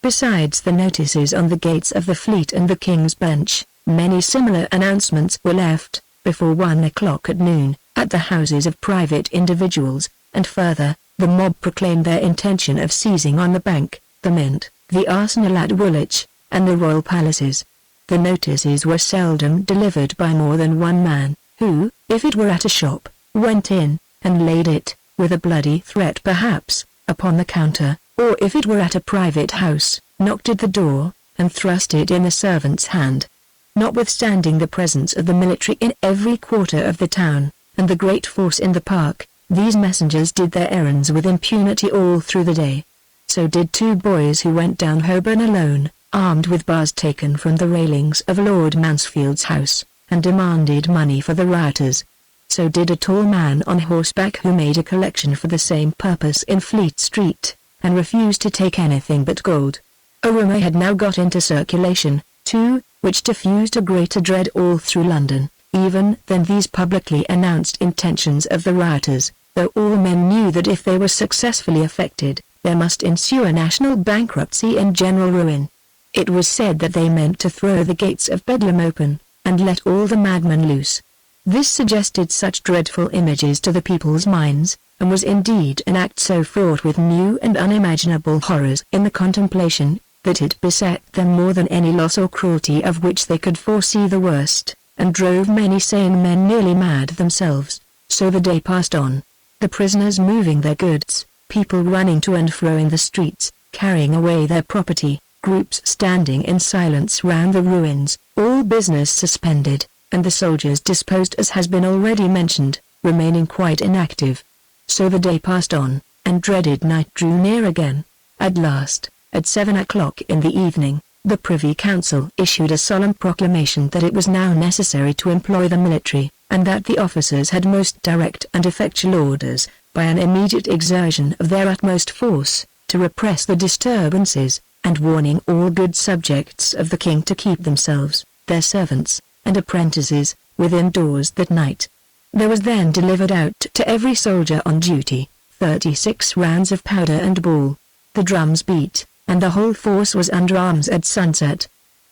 Besides the notices on the gates of the Fleet and the King's Bench, many similar announcements were left, before 1 o'clock at noon, at the houses of private individuals, and further, the mob proclaimed their intention of seizing on the Bank, the Mint, the Arsenal at Woolwich, and the royal palaces. The notices were seldom delivered by more than one man, who, if it were at a shop, went in, and laid it, with a bloody threat perhaps, upon the counter, or if it were at a private house, knocked at the door, and thrust it in the servant's hand. Notwithstanding the presence of the military in every quarter of the town, and the great force in the park, these messengers did their errands with impunity all through the day. So did 2 boys who went down Holborn alone, armed with bars taken from the railings of Lord Mansfield's house, and demanded money for the rioters. So did a tall man on horseback who made a collection for the same purpose in Fleet Street, and refused to take anything but gold. A rumour had now got into circulation, too, which diffused a greater dread all through London, even than these publicly announced intentions of the rioters, though all men knew that if they were successfully effected, there must ensue a national bankruptcy and general ruin. It was said that they meant to throw the gates of Bedlam open, and let all the madmen loose. This suggested such dreadful images to the people's minds, and was indeed an act so fraught with new and unimaginable horrors in the contemplation, that it beset them more than any loss or cruelty of which they could foresee the worst, and drove many sane men nearly mad themselves. So the day passed on, the prisoners moving their goods, people running to and fro in the streets, carrying away their property, groups standing in silence round the ruins, all business suspended, and the soldiers disposed as has been already mentioned, remaining quite inactive. So the day passed on, and dreaded night drew near again. At last, at 7 o'clock in the evening, the Privy Council issued a solemn proclamation that it was now necessary to employ the military, and that the officers had most direct and effectual orders, by an immediate exertion of their utmost force, to repress the disturbances, and warning all good subjects of the King to keep themselves, their servants, and apprentices, within doors that night. There was then delivered out to every soldier on duty, 36 rounds of powder and ball. The drums beat, and the whole force was under arms at sunset.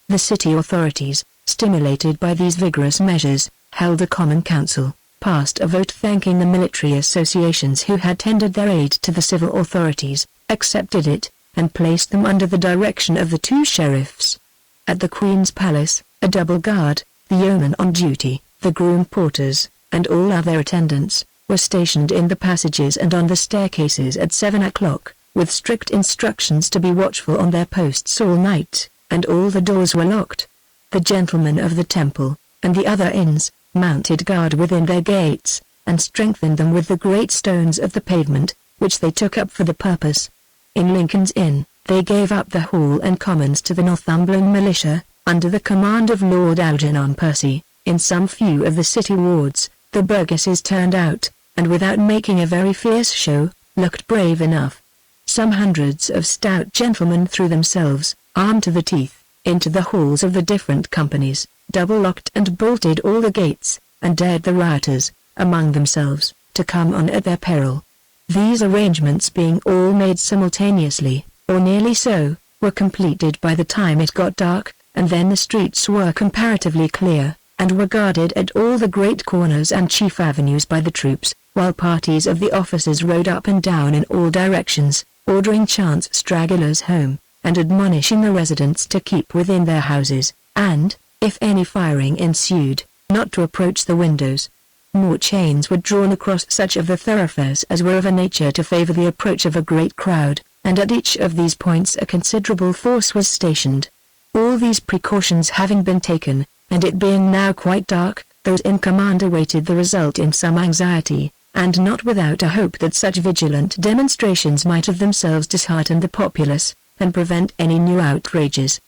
The city authorities, stimulated by these vigorous measures, held a common council, passed a vote thanking the military associations who had tendered their aid to the civil authorities, accepted it, and placed them under the direction of the 2 sheriffs. At the Queen's Palace, a double guard, the yeomen on duty, the groom porters, and all other attendants, were stationed in the passages and on the staircases at 7 o'clock, with strict instructions to be watchful on their posts all night, and all the doors were locked. The gentlemen of the temple, and the other inns, mounted guard within their gates, and strengthened them with the great stones of the pavement, which they took up for the purpose. In Lincoln's Inn, they gave up the Hall and Commons to the Northumberland militia, under the command of Lord Algernon Percy. In some few of the city wards, the burgesses turned out, and without making a very fierce show, looked brave enough. Some hundreds of stout gentlemen threw themselves, armed to the teeth, into the halls of the different companies, double-locked and bolted all the gates, and dared the rioters, among themselves, to come on at their peril. These arrangements being all made simultaneously, or nearly so, were completed by the time it got dark, and then the streets were comparatively clear, and were guarded at all the great corners and chief avenues by the troops, while parties of the officers rode up and down in all directions, ordering chance stragglers home, and admonishing the residents to keep within their houses, and, if any firing ensued, not to approach the windows. More chains were drawn across such of the thoroughfares as were of a nature to favor the approach of a great crowd, and at each of these points a considerable force was stationed. All these precautions having been taken, and it being now quite dark, those in command awaited the result in some anxiety, and not without a hope that such vigilant demonstrations might of themselves dishearten the populace, and prevent any new outrages.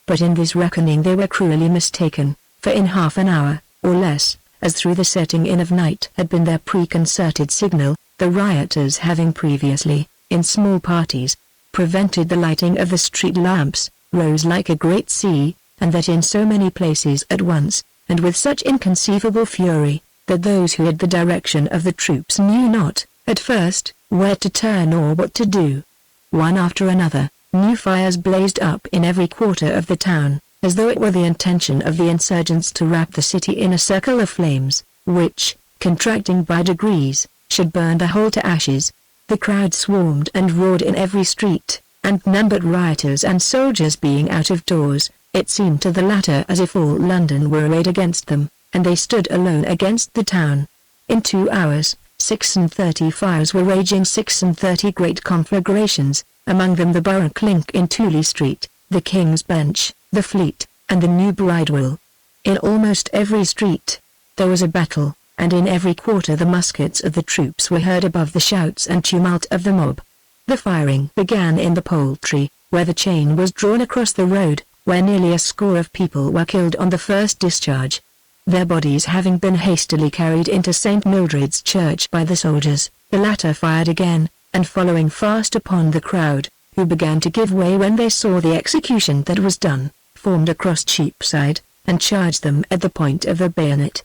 But in this reckoning they were cruelly mistaken, for in half an hour, or less, as through the setting in of night had been their preconcerted signal, the rioters having previously, in small parties, prevented the lighting of the street lamps, rose like a great sea, and that in so many places at once, and with such inconceivable fury, that those who had the direction of the troops knew not, at first, where to turn or what to do. One after another, new fires blazed up in every quarter of the town, as though it were the intention of the insurgents to wrap the city in a circle of flames, which, contracting by degrees, should burn the whole to ashes. The crowd swarmed and roared in every street, and none but rioters and soldiers being out of doors, it seemed to the latter as if all London were arrayed against them, and they stood alone against the town. In 2 hours, 36 fires were raging, 36 great conflagrations, among them the Borough Clink in Tooley Street, the King's Bench, the Fleet, and the New Bridewell. In almost every street, there was a battle, and in every quarter the muskets of the troops were heard above the shouts and tumult of the mob. The firing began in the Poultry, where the chain was drawn across the road, where nearly a score of people were killed on the first discharge. Their bodies having been hastily carried into St. Mildred's Church by the soldiers, the latter fired again, and following fast upon the crowd, who began to give way when they saw the execution that was done, formed across Cheapside, and charged them at the point of the bayonet.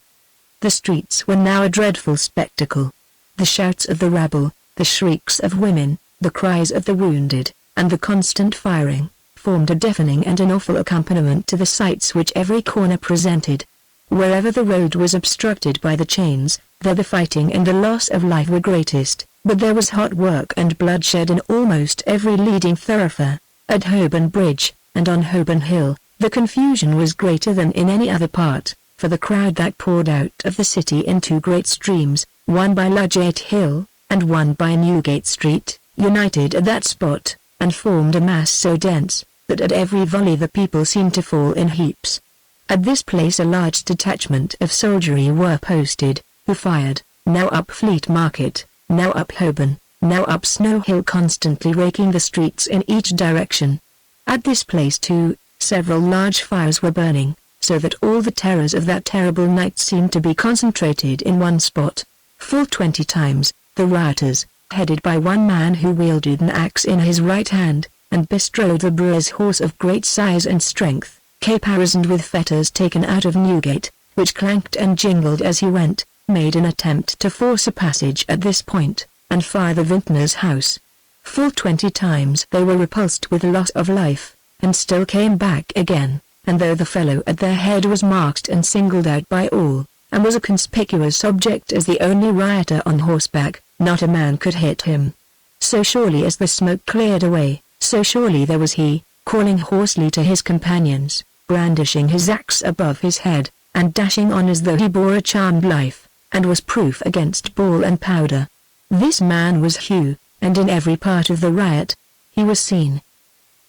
The streets were now a dreadful spectacle. The shouts of the rabble, the shrieks of women, the cries of the wounded, and the constant firing, formed a deafening and an awful accompaniment to the sights which every corner presented. Wherever the road was obstructed by the chains, there the fighting and the loss of life were greatest, but there was hot work and bloodshed in almost every leading thoroughfare. At Holborn Bridge, and on Holborn Hill, the confusion was greater than in any other part, for the crowd that poured out of the city in 2 great streams, one by Ludgate Hill, and one by Newgate Street, united at that spot, and formed a mass so dense, that at every volley the people seemed to fall in heaps. At this place a large detachment of soldiery were posted, who fired, now up Fleet Market, now up Holborn, now up Snow Hill, constantly raking the streets in each direction. At this place too, several large fires were burning, so that all the terrors of that terrible night seemed to be concentrated in one spot. Full 20 times, the rioters, headed by one man who wielded an axe in his right hand, and bestrode the brewer's horse of great size and strength, caparisoned with fetters taken out of Newgate, which clanked and jingled as he went, made an attempt to force a passage at this point, and fire the vintner's house. Full 20 times they were repulsed with loss of life, and still came back again, and though the fellow at their head was marked and singled out by all, and was a conspicuous object as the only rioter on horseback, not a man could hit him. So surely as the smoke cleared away, so surely there was he, calling hoarsely to his companions, brandishing his axe above his head, and dashing on as though he bore a charmed life, and was proof against ball and powder. This man was Hugh, and in every part of the riot, he was seen.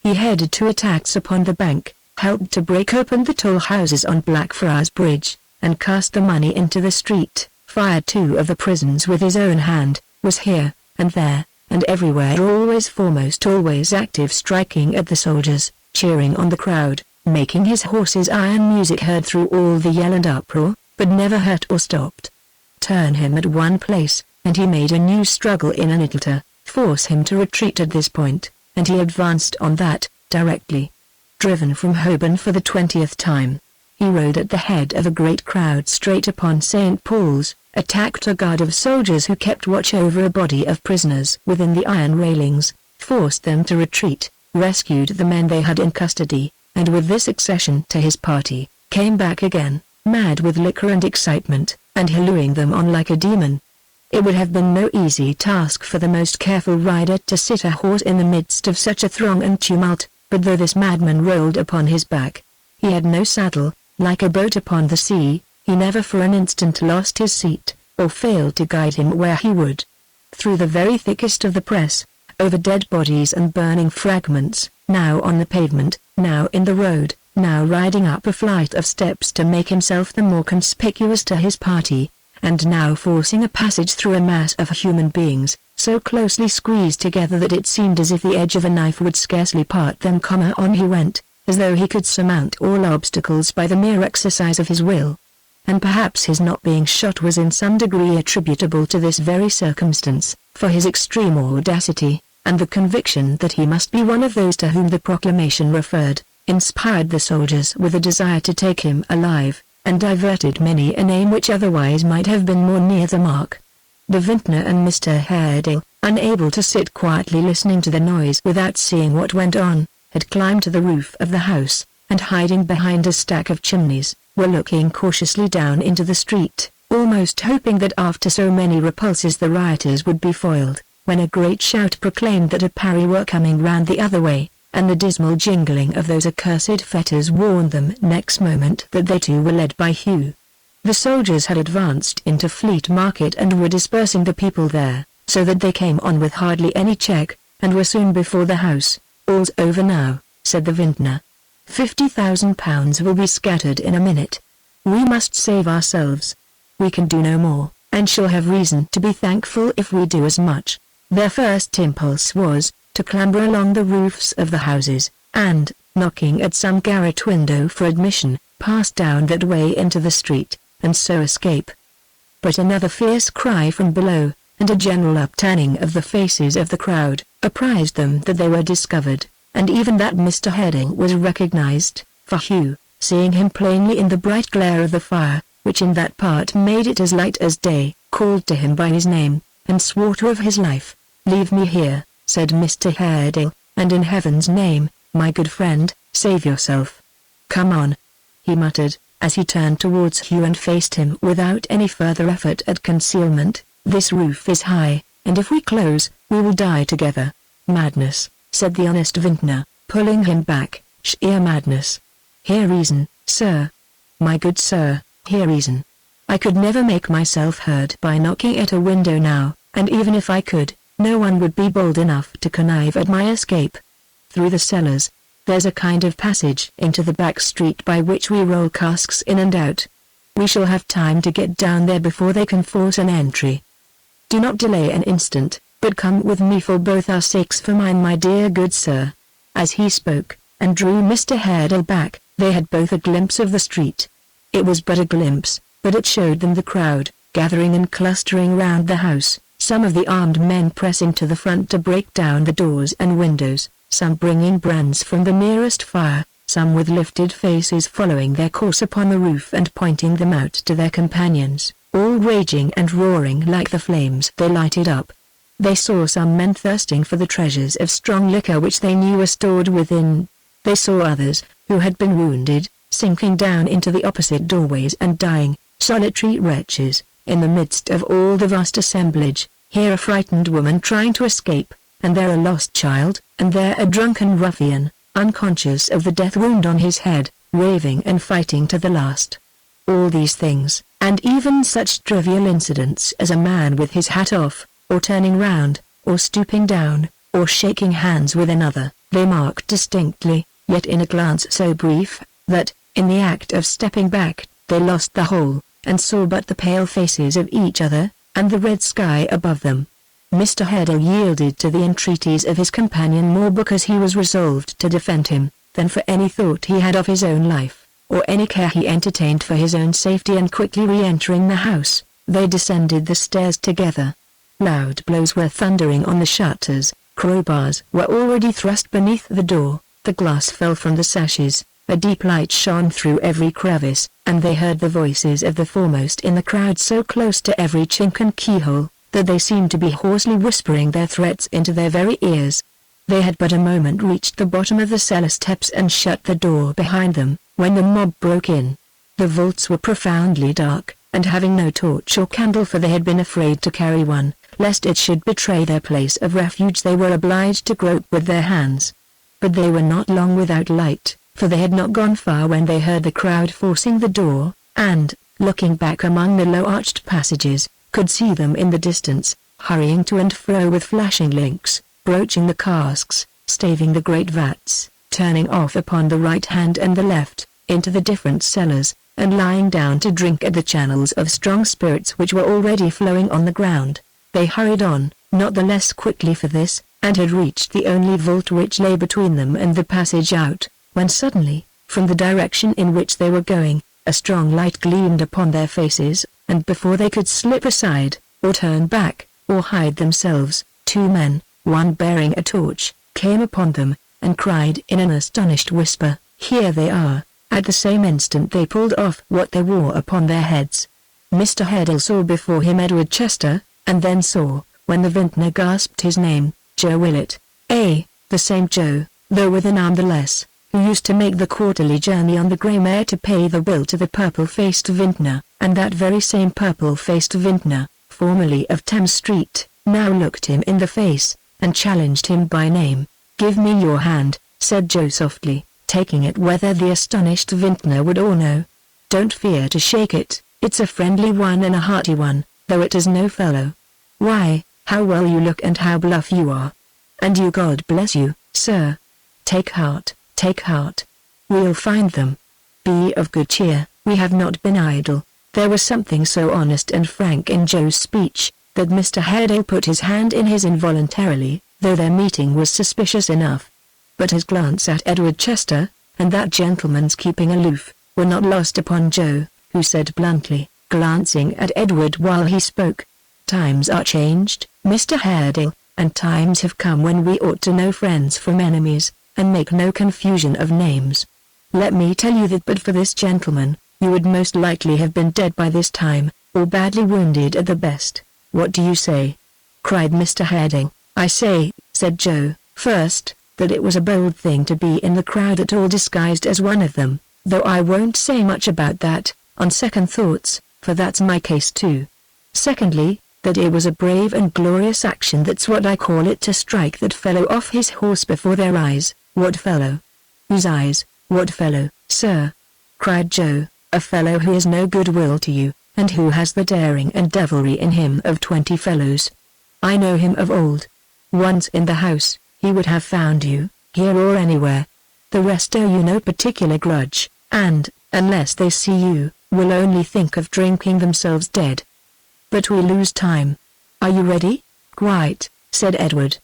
He headed to attacks upon the bank, helped to break open the toll houses on Blackfriars Bridge, and cast the money into the street, fired 2 of the prisons with his own hand, was here, and there, and everywhere always foremost, always active, striking at the soldiers, cheering on the crowd, making his horse's iron music heard through all the yell and uproar, but never hurt or stopped. Turn him at one place, and he made a new struggle in another, force him to retreat at this point, and he advanced on that, directly. Driven from Holborn for the 20th time, he rode at the head of a great crowd straight upon St. Paul's, attacked a guard of soldiers who kept watch over a body of prisoners within the iron railings, forced them to retreat, rescued the men they had in custody, and with this accession to his party, came back again, mad with liquor and excitement, and hallooing them on like a demon. It would have been no easy task for the most careful rider to sit a horse in the midst of such a throng and tumult, but though this madman rolled upon his back, he had no saddle. Like a boat upon the sea, he never for an instant lost his seat, or failed to guide him where he would. Through the very thickest of the press, over dead bodies and burning fragments, now on the pavement, now in the road, now riding up a flight of steps to make himself the more conspicuous to his party, and now forcing a passage through a mass of human beings, so closely squeezed together that it seemed as if the edge of a knife would scarcely part them. On he went, as though he could surmount all obstacles by the mere exercise of his will. And perhaps his not being shot was in some degree attributable to this very circumstance, for his extreme audacity, and the conviction that he must be one of those to whom the proclamation referred, inspired the soldiers with a desire to take him alive, and diverted many a name which otherwise might have been more near the mark. The vintner and Mr. Harding, unable to sit quietly listening to the noise without seeing what went on, had climbed to the roof of the house, and hiding behind a stack of chimneys, were looking cautiously down into the street, almost hoping that after so many repulses the rioters would be foiled, when a great shout proclaimed that a party were coming round the other way, and the dismal jingling of those accursed fetters warned them next moment that they too were led by Hugh. The soldiers had advanced into Fleet Market and were dispersing the people there, so that they came on with hardly any check, and were soon before the house. "All's over now," said the vintner. £50,000 will be scattered in a minute. We must save ourselves. We can do no more, and shall have reason to be thankful if we do as much. Their first impulse was, to clamber along the roofs of the houses, and, knocking at some garret window for admission, pass down that way into the street, and so escape. But another fierce cry from below, and a general upturning of the faces of the crowd, apprised them that they were discovered, and even that Mr. Harding was recognized, for Hugh, seeing him plainly in the bright glare of the fire, which in that part made it as light as day, called to him by his name, and swore to of his life. "Leave me here," said Mr. Harding, "and in heaven's name, my good friend, save yourself. Come on," he muttered, as he turned towards Hugh and faced him without any further effort at concealment. "This roof is high, and if we close, we will die together." "Madness," said the honest vintner, pulling him back, "sheer madness. Hear reason, sir. My good sir, hear reason. I could never make myself heard by knocking at a window now, and even if I could, no one would be bold enough to connive at my escape. Through the cellars, there's a kind of passage into the back street by which we roll casks in and out. We shall have time to get down there before they can force an entry. Do not delay an instant, but come with me for both our sakes, for mine, my dear good sir." As he spoke, and drew Mr. Harding back, they had both a glimpse of the street. It was but a glimpse, but it showed them the crowd, gathering and clustering round the house, some of the armed men pressing to the front to break down the doors and windows, some bringing brands from the nearest fire, some with lifted faces following their course upon the roof and pointing them out to their companions, all raging and roaring like the flames they lighted up. They saw some men thirsting for the treasures of strong liquor which they knew were stored within. They saw others, who had been wounded, sinking down into the opposite doorways and dying, solitary wretches, in the midst of all the vast assemblage. Here a frightened woman trying to escape, and there a lost child, and there a drunken ruffian, unconscious of the death wound on his head, raving and fighting to the last. All these things, and even such trivial incidents as a man with his hat off, or turning round, or stooping down, or shaking hands with another. They marked distinctly, yet in a glance so brief, that, in the act of stepping back, they lost the whole, and saw but the pale faces of each other, and the red sky above them. Mr. Haredale yielded to the entreaties of his companion more because he was resolved to defend him, than for any thought he had of his own life, or any care he entertained for his own safety, and quickly re-entering the house, they descended the stairs together. Loud blows were thundering on the shutters, crowbars were already thrust beneath the door, the glass fell from the sashes, a deep light shone through every crevice, and they heard the voices of the foremost in the crowd so close to every chink and keyhole, that they seemed to be hoarsely whispering their threats into their very ears. They had but a moment reached the bottom of the cellar steps and shut the door behind them, when the mob broke in. The vaults were profoundly dark, and having no torch or candle, for they had been afraid to carry one, lest it should betray their place of refuge, they were obliged to grope with their hands. But they were not long without light, for they had not gone far when they heard the crowd forcing the door, and, looking back among the low-arched passages, could see them in the distance, hurrying to and fro with flashing links, broaching the casks, staving the great vats, turning off upon the right hand and the left, into the different cellars, and lying down to drink at the channels of strong spirits which were already flowing on the ground. They hurried on, not the less quickly for this, and had reached the only vault which lay between them and the passage out, when suddenly, from the direction in which they were going, a strong light gleamed upon their faces, and before they could slip aside, or turn back, or hide themselves, two men, one bearing a torch, came upon them, and cried in an astonished whisper, "Here they are!" At the same instant they pulled off what they wore upon their heads. Mr. Haredale saw before him Edward Chester, and then saw, when the vintner gasped his name, Joe Willett, the same Joe, though with an arm the less, who used to make the quarterly journey on the grey mare to pay the bill to the purple-faced vintner, and that very same purple-faced vintner, formerly of Thames Street, now looked him in the face, and challenged him by name. "Give me your hand," said Joe softly, taking it whether the astonished vintner would or no. "Don't fear to shake it, it's a friendly one and a hearty one, though it is no fellow. Why, how well you look and how bluff you are. And you, God bless you, sir. Take heart, take heart. We'll find them. Be of good cheer, we have not been idle." There was something so honest and frank in Joe's speech, that Mr. Haredale put his hand in his involuntarily, though their meeting was suspicious enough. But his glance at Edward Chester, and that gentleman's keeping aloof, were not lost upon Joe, who said bluntly, glancing at Edward while he spoke, "Times are changed, Mr. Haredale, and times have come when we ought to know friends from enemies, and make no confusion of names. Let me tell you that but for this gentleman, you would most likely have been dead by this time, or badly wounded at the best. What do you say?" cried Mr. Haredale. "I say," said Joe, "first, that it was a bold thing to be in the crowd at all disguised as one of them, though I won't say much about that, on second thoughts, for that's my case too. Secondly, that it was a brave and glorious action, that's what I call it, to strike that fellow off his horse before their eyes." "What fellow? Whose eyes? What fellow, sir?" cried Joe. "A fellow who has no good will to you, and who has the daring and devilry in him of 20 fellows. I know him of old. Once in the house, he would have found you, here or anywhere. The rest owe you no particular grudge, and, unless they see you, will only think of drinking themselves dead. But we lose time. Are you ready?" "Quite," said Edward.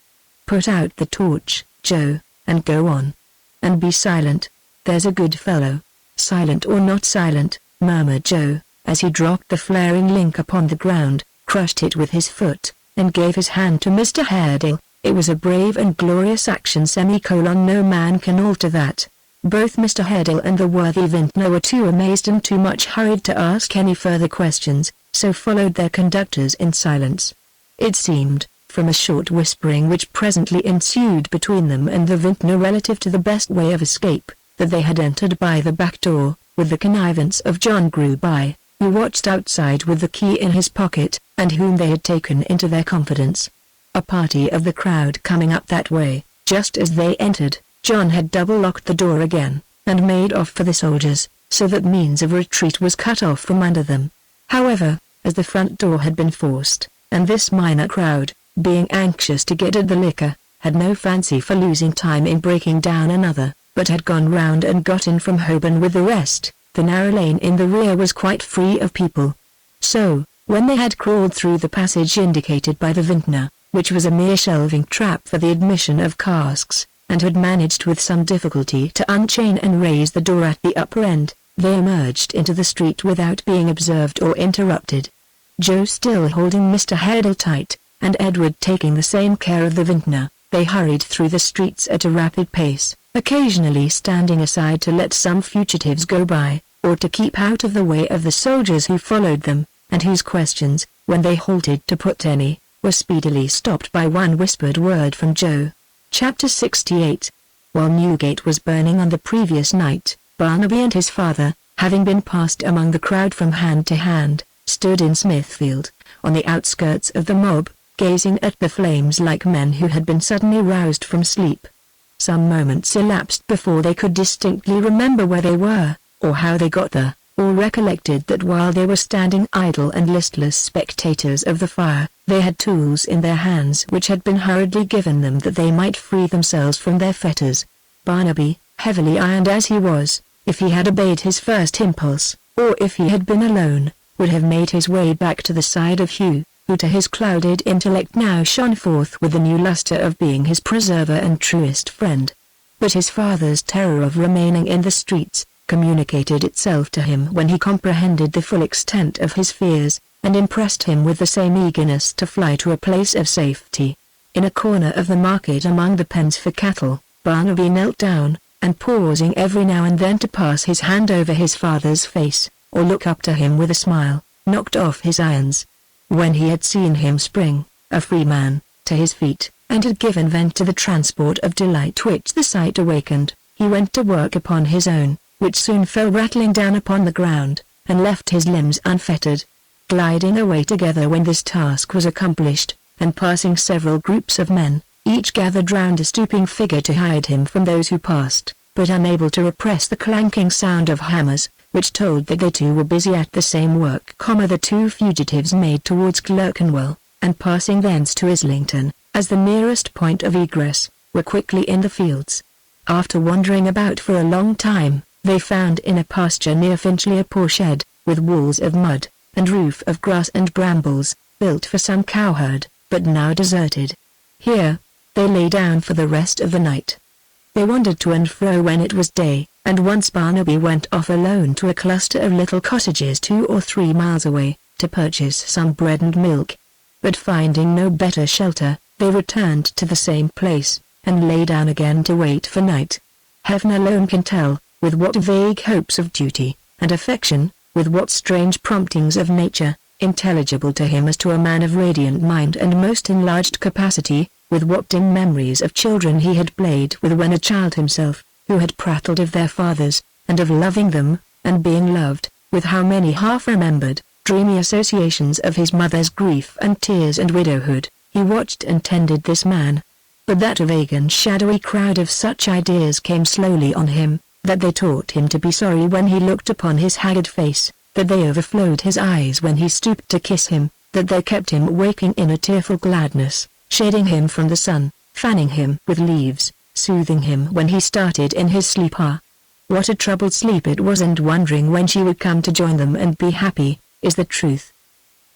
"Put out the torch, Joe, and go on. And be silent, there's a good fellow." "Silent or not silent," murmured Joe, as he dropped the flaring link upon the ground, crushed it with his foot, and gave his hand to Mr. Haredale. "It was a brave and glorious action, no man can alter that." Both Mr. Haredale and the worthy vintner were too amazed and too much hurried to ask any further questions, so followed their conductors in silence. It seemed, from a short whispering which presently ensued between them and the vintner relative to the best way of escape, that they had entered by the back door, with the connivance of John Gruby, who watched outside with the key in his pocket, and whom they had taken into their confidence. A party of the crowd coming up that way, just as they entered, John had double-locked the door again, and made off for the soldiers, so that means of retreat was cut off from under them. However, as the front door had been forced, and this minor crowd, being anxious to get at the liquor, had no fancy for losing time in breaking down another, but had gone round and got in from Holborn with the rest. The narrow lane in the rear was quite free of people. So, when they had crawled through the passage indicated by the vintner, which was a mere shelving trap for the admission of casks, and had managed with some difficulty to unchain and raise the door at the upper end, they emerged into the street without being observed or interrupted. Joe still holding Mr. Heddle tight, and Edward taking the same care of the vintner, they hurried through the streets at a rapid pace, occasionally standing aside to let some fugitives go by, or to keep out of the way of the soldiers who followed them, and whose questions, when they halted to put any, were speedily stopped by one whispered word from Joe. Chapter 68. While Newgate was burning on the previous night, Barnaby and his father, having been passed among the crowd from hand to hand, stood in Smithfield, on the outskirts of the mob, gazing at the flames like men who had been suddenly roused from sleep. Some moments elapsed before they could distinctly remember where they were, or how they got there, or recollected that while they were standing idle and listless spectators of the fire, they had tools in their hands which had been hurriedly given them that they might free themselves from their fetters. Barnaby, heavily ironed as he was, if he had obeyed his first impulse, or if he had been alone, would have made his way back to the side of Hugh, who to his clouded intellect now shone forth with the new lustre of being his preserver and truest friend. But his father's terror of remaining in the streets, communicated itself to him when he comprehended the full extent of his fears, and impressed him with the same eagerness to fly to a place of safety. In a corner of the market among the pens for cattle, Barnaby knelt down, and pausing every now and then to pass his hand over his father's face, or look up to him with a smile, knocked off his irons. When he had seen him spring, a free man, to his feet, and had given vent to the transport of delight which the sight awakened, he went to work upon his own, which soon fell rattling down upon the ground, and left his limbs unfettered. Gliding away together when this task was accomplished, and passing several groups of men, each gathered round a stooping figure to hide him from those who passed, but unable to repress the clanking sound of hammers, which told that they too were busy at the same work. The two fugitives made towards Clerkenwell, and passing thence to Islington, as the nearest point of egress, were quickly in the fields. After wandering about for a long time, they found in a pasture near Finchley a poor shed, with walls of mud, and roof of grass and brambles, built for some cowherd, but now deserted. Here, they lay down for the rest of the night. They wandered to and fro when it was day, and once Barnaby went off alone to a cluster of little cottages 2 or 3 miles away, to purchase some bread and milk. But finding no better shelter, they returned to the same place, and lay down again to wait for night. Heaven alone can tell, with what vague hopes of duty, and affection, with what strange promptings of nature, intelligible to him as to a man of radiant mind and most enlarged capacity, with what dim memories of children he had played with when a child himself, who had prattled of their fathers, and of loving them, and being loved, with how many half-remembered, dreamy associations of his mother's grief and tears and widowhood, he watched and tended this man. But that a vague and shadowy crowd of such ideas came slowly on him, that they taught him to be sorry when he looked upon his haggard face, that they overflowed his eyes when he stooped to kiss him, that they kept him waking in a tearful gladness, shading him from the sun, fanning him with leaves, soothing him when he started in his sleep. What a troubled sleep it was, and wondering when she would come to join them and be happy, is the truth.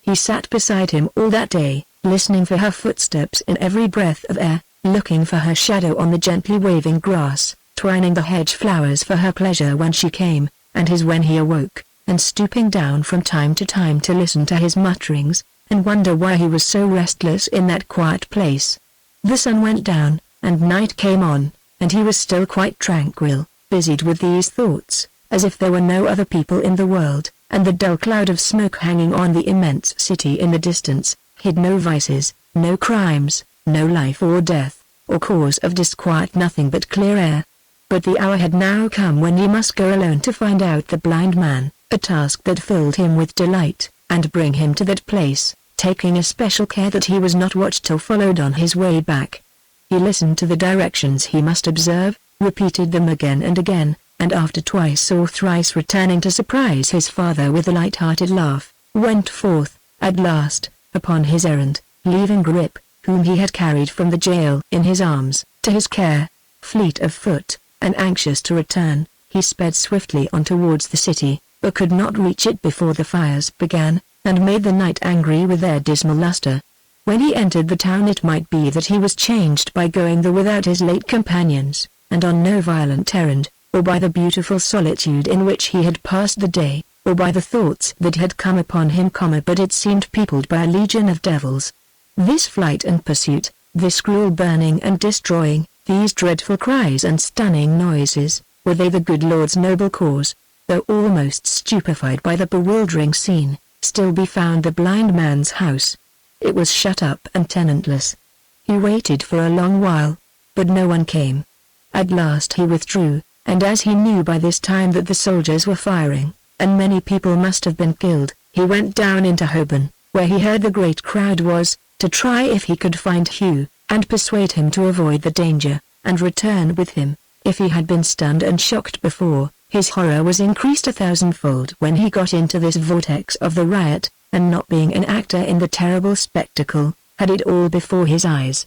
He sat beside him all that day, listening for her footsteps in every breath of air, looking for her shadow on the gently waving grass, twining the hedge flowers for her pleasure when she came, and his when he awoke, and stooping down from time to time to listen to his mutterings, and wonder why he was so restless in that quiet place. The sun went down, and night came on, and he was still quite tranquil, busied with these thoughts, as if there were no other people in the world, and the dull cloud of smoke hanging on the immense city in the distance, hid no vices, no crimes, no life or death, or cause of disquiet, nothing but clear air. But the hour had now come when he must go alone to find out the blind man, a task that filled him with delight, and bring him to that place, taking especial care that he was not watched or followed on his way back. He listened to the directions he must observe, repeated them again and again, and after twice or thrice returning to surprise his father with a light-hearted laugh, went forth, at last, upon his errand, leaving Grip, whom he had carried from the jail in his arms, to his care. Fleet of foot, and anxious to return, he sped swiftly on towards the city, but could not reach it before the fires began, and made the night angry with their dismal luster. When he entered the town, it might be that he was changed by going there without his late companions, and on no violent errand, or by the beautiful solitude in which he had passed the day, or by the thoughts that had come upon him, but it seemed peopled by a legion of devils. This flight and pursuit, this cruel burning and destroying, these dreadful cries and stunning noises, were they the good Lord's noble cause? Though almost stupefied by the bewildering scene, still be found the blind man's house. It was shut up and tenantless. He waited for a long while, but no one came. At last he withdrew, and as he knew by this time that the soldiers were firing, and many people must have been killed, he went down into Holborn, where he heard the great crowd was, to try if he could find Hugh, and persuade him to avoid the danger, and return with him. If he had been stunned and shocked before, his horror was increased 1,000-fold when he got into this vortex of the riot, and not being an actor in the terrible spectacle, had it all before his eyes.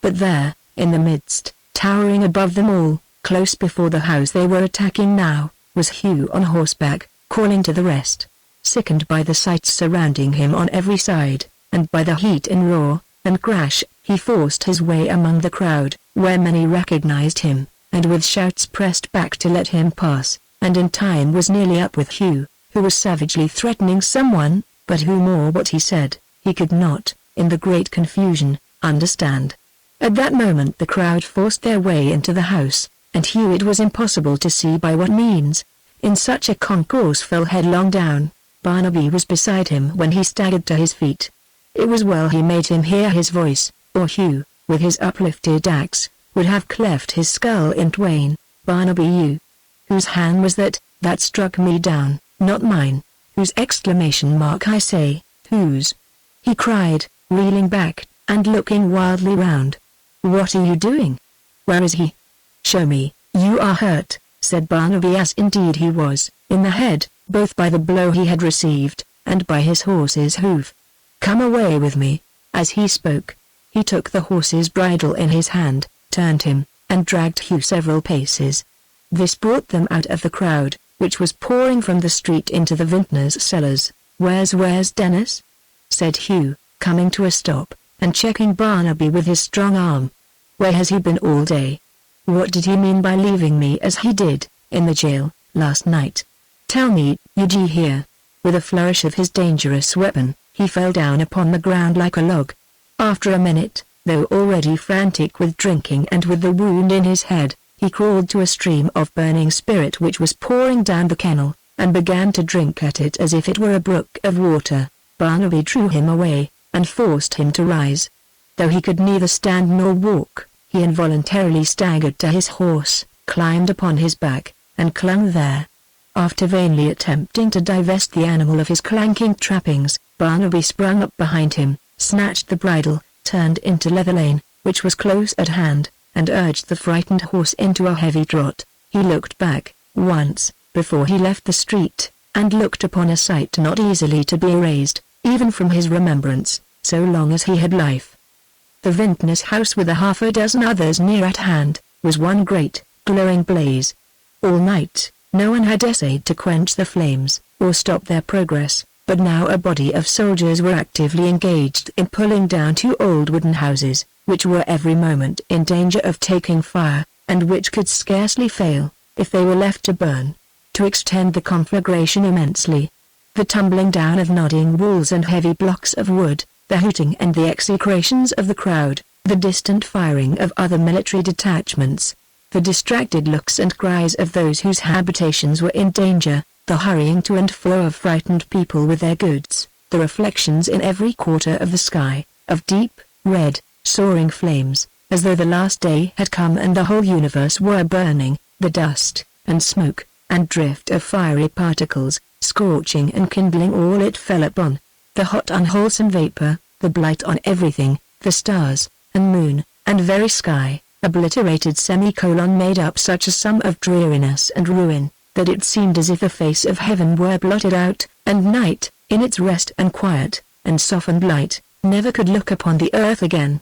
But there, in the midst, towering above them all, close before the house they were attacking now, was Hugh on horseback, calling to the rest. Sickened by the sights surrounding him on every side, and by the heat and roar, and crash, he forced his way among the crowd, where many recognized him, and with shouts pressed back to let him pass, and in time was nearly up with Hugh, who was savagely threatening someone, but whom or what he said, he could not, in the great confusion, understand. At that moment the crowd forced their way into the house, and Hugh it was impossible to see by what means, in such a concourse fell headlong down. Barnaby was beside him when he staggered to his feet. It was well he made him hear his voice, or Hugh, with his uplifted axe, would have cleft his skull in twain. Barnaby, you. Whose hand was that struck me down? Not mine. Whose exclamation mark, I say, whose? He cried, reeling back, and looking wildly round. What are you doing? Where is he? Show me. You are hurt, said Barnaby, as indeed he was, in the head, both by the blow he had received, and by his horse's hoof. Come away with me. As he spoke, he took the horse's bridle in his hand, turned him, and dragged Hugh several paces. This brought them out of the crowd, which was pouring from the street into the vintner's cellars. Where's Dennis? Said Hugh, coming to a stop, and checking Barnaby with his strong arm. Where has he been all day? What did he mean by leaving me as he did, in the jail, last night? Tell me, Eugene here. With a flourish of his dangerous weapon, he fell down upon the ground like a log. After a minute, though already frantic with drinking and with the wound in his head, he crawled to a stream of burning spirit which was pouring down the kennel, and began to drink at it as if it were a brook of water. Barnaby drew him away, and forced him to rise. Though he could neither stand nor walk, he involuntarily staggered to his horse, climbed upon his back, and clung there. After vainly attempting to divest the animal of his clanking trappings, Barnaby sprung up behind him, snatched the bridle, turned into Leather Lane, which was close at hand, and urged the frightened horse into a heavy trot. He looked back, once, before he left the street, and looked upon a sight not easily to be erased, even from his remembrance, so long as he had life. The vintner's house, with 6 others near at hand, was one great, glowing blaze. All night, no one had essayed to quench the flames, or stop their progress, but now a body of soldiers were actively engaged in pulling down 2 old wooden houses, which were every moment in danger of taking fire, and which could scarcely fail, if they were left to burn, to extend the conflagration immensely. The tumbling down of nodding walls and heavy blocks of wood, the hooting and the execrations of the crowd, the distant firing of other military detachments, the distracted looks and cries of those whose habitations were in danger, the hurrying to and fro of frightened people with their goods, the reflections in every quarter of the sky, of deep, red, soaring flames, as though the last day had come and the whole universe were burning, the dust, and smoke, and drift of fiery particles, scorching and kindling all it fell upon, the hot unwholesome vapor, the blight on everything, the stars, and moon, and very sky, obliterated made up such a sum of dreariness and ruin, that it seemed as if the face of heaven were blotted out, and night, in its rest and quiet, and softened light, never could look upon the earth again.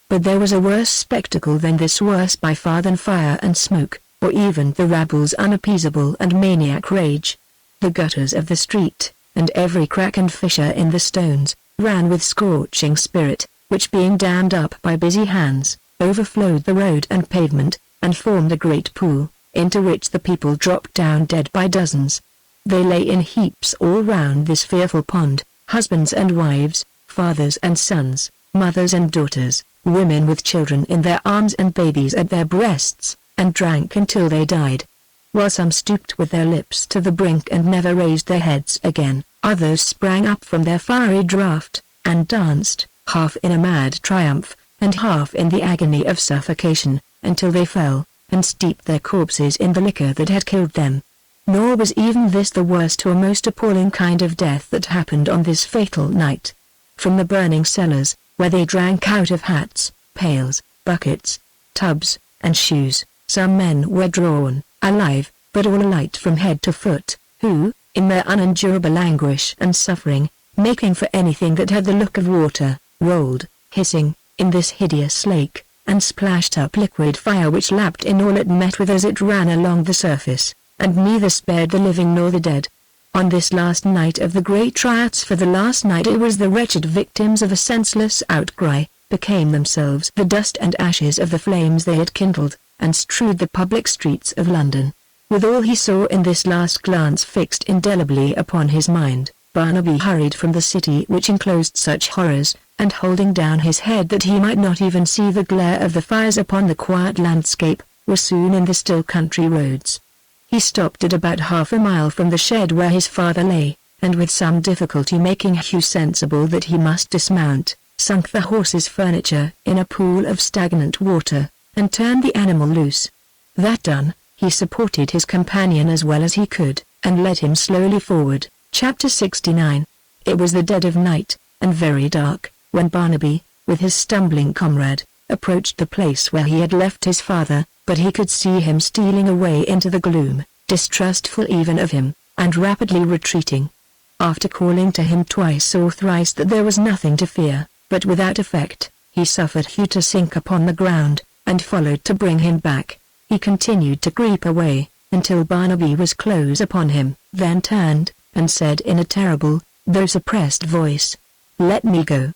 But there was a worse spectacle than this, worse by far than fire and smoke, or even the rabble's unappeasable and maniac rage. The gutters of the street, and every crack and fissure in the stones, ran with scorching spirit, which being dammed up by busy hands, overflowed the road and pavement, and formed a great pool, into which the people dropped down dead by dozens. They lay in heaps all round this fearful pond, husbands and wives, fathers and sons, mothers and daughters, women with children in their arms and babies at their breasts, and drank until they died. While some stooped with their lips to the brink and never raised their heads again, others sprang up from their fiery draught, and danced, half in a mad triumph, and half in the agony of suffocation, until they fell, and steeped their corpses in the liquor that had killed them. Nor was even this the worst or most appalling kind of death that happened on this fatal night. From the burning cellars, where they drank out of hats, pails, buckets, tubs, and shoes, some men were drawn, alive, but all alight from head to foot, who, in their unendurable anguish and suffering, making for anything that had the look of water, rolled, hissing, in this hideous lake, and splashed up liquid fire which lapped in all it met with as it ran along the surface, and neither spared the living nor the dead. On this last night of the great riots, for the last night it was, the wretched victims of a senseless outcry, became themselves the dust and ashes of the flames they had kindled, and strewed the public streets of London. With all he saw in this last glance fixed indelibly upon his mind, Barnaby hurried from the city which enclosed such horrors, and holding down his head that he might not even see the glare of the fires upon the quiet landscape, was soon in the still country roads. He stopped at about half a mile from the shed where his father lay, and with some difficulty making Hugh sensible that he must dismount, sunk the horse's furniture in a pool of stagnant water, and turned the animal loose. That done, he supported his companion as well as he could, and led him slowly forward. Chapter 69. It was the dead of night, and very dark, when Barnaby, with his stumbling comrade, approached the place where he had left his father, but he could see him stealing away into the gloom, distrustful even of him, and rapidly retreating. After calling to him twice or thrice that there was nothing to fear, but without effect, he suffered Hugh to sink upon the ground, and followed to bring him back. He continued to creep away, until Barnaby was close upon him, then turned, and said in a terrible, though suppressed voice, "Let me go.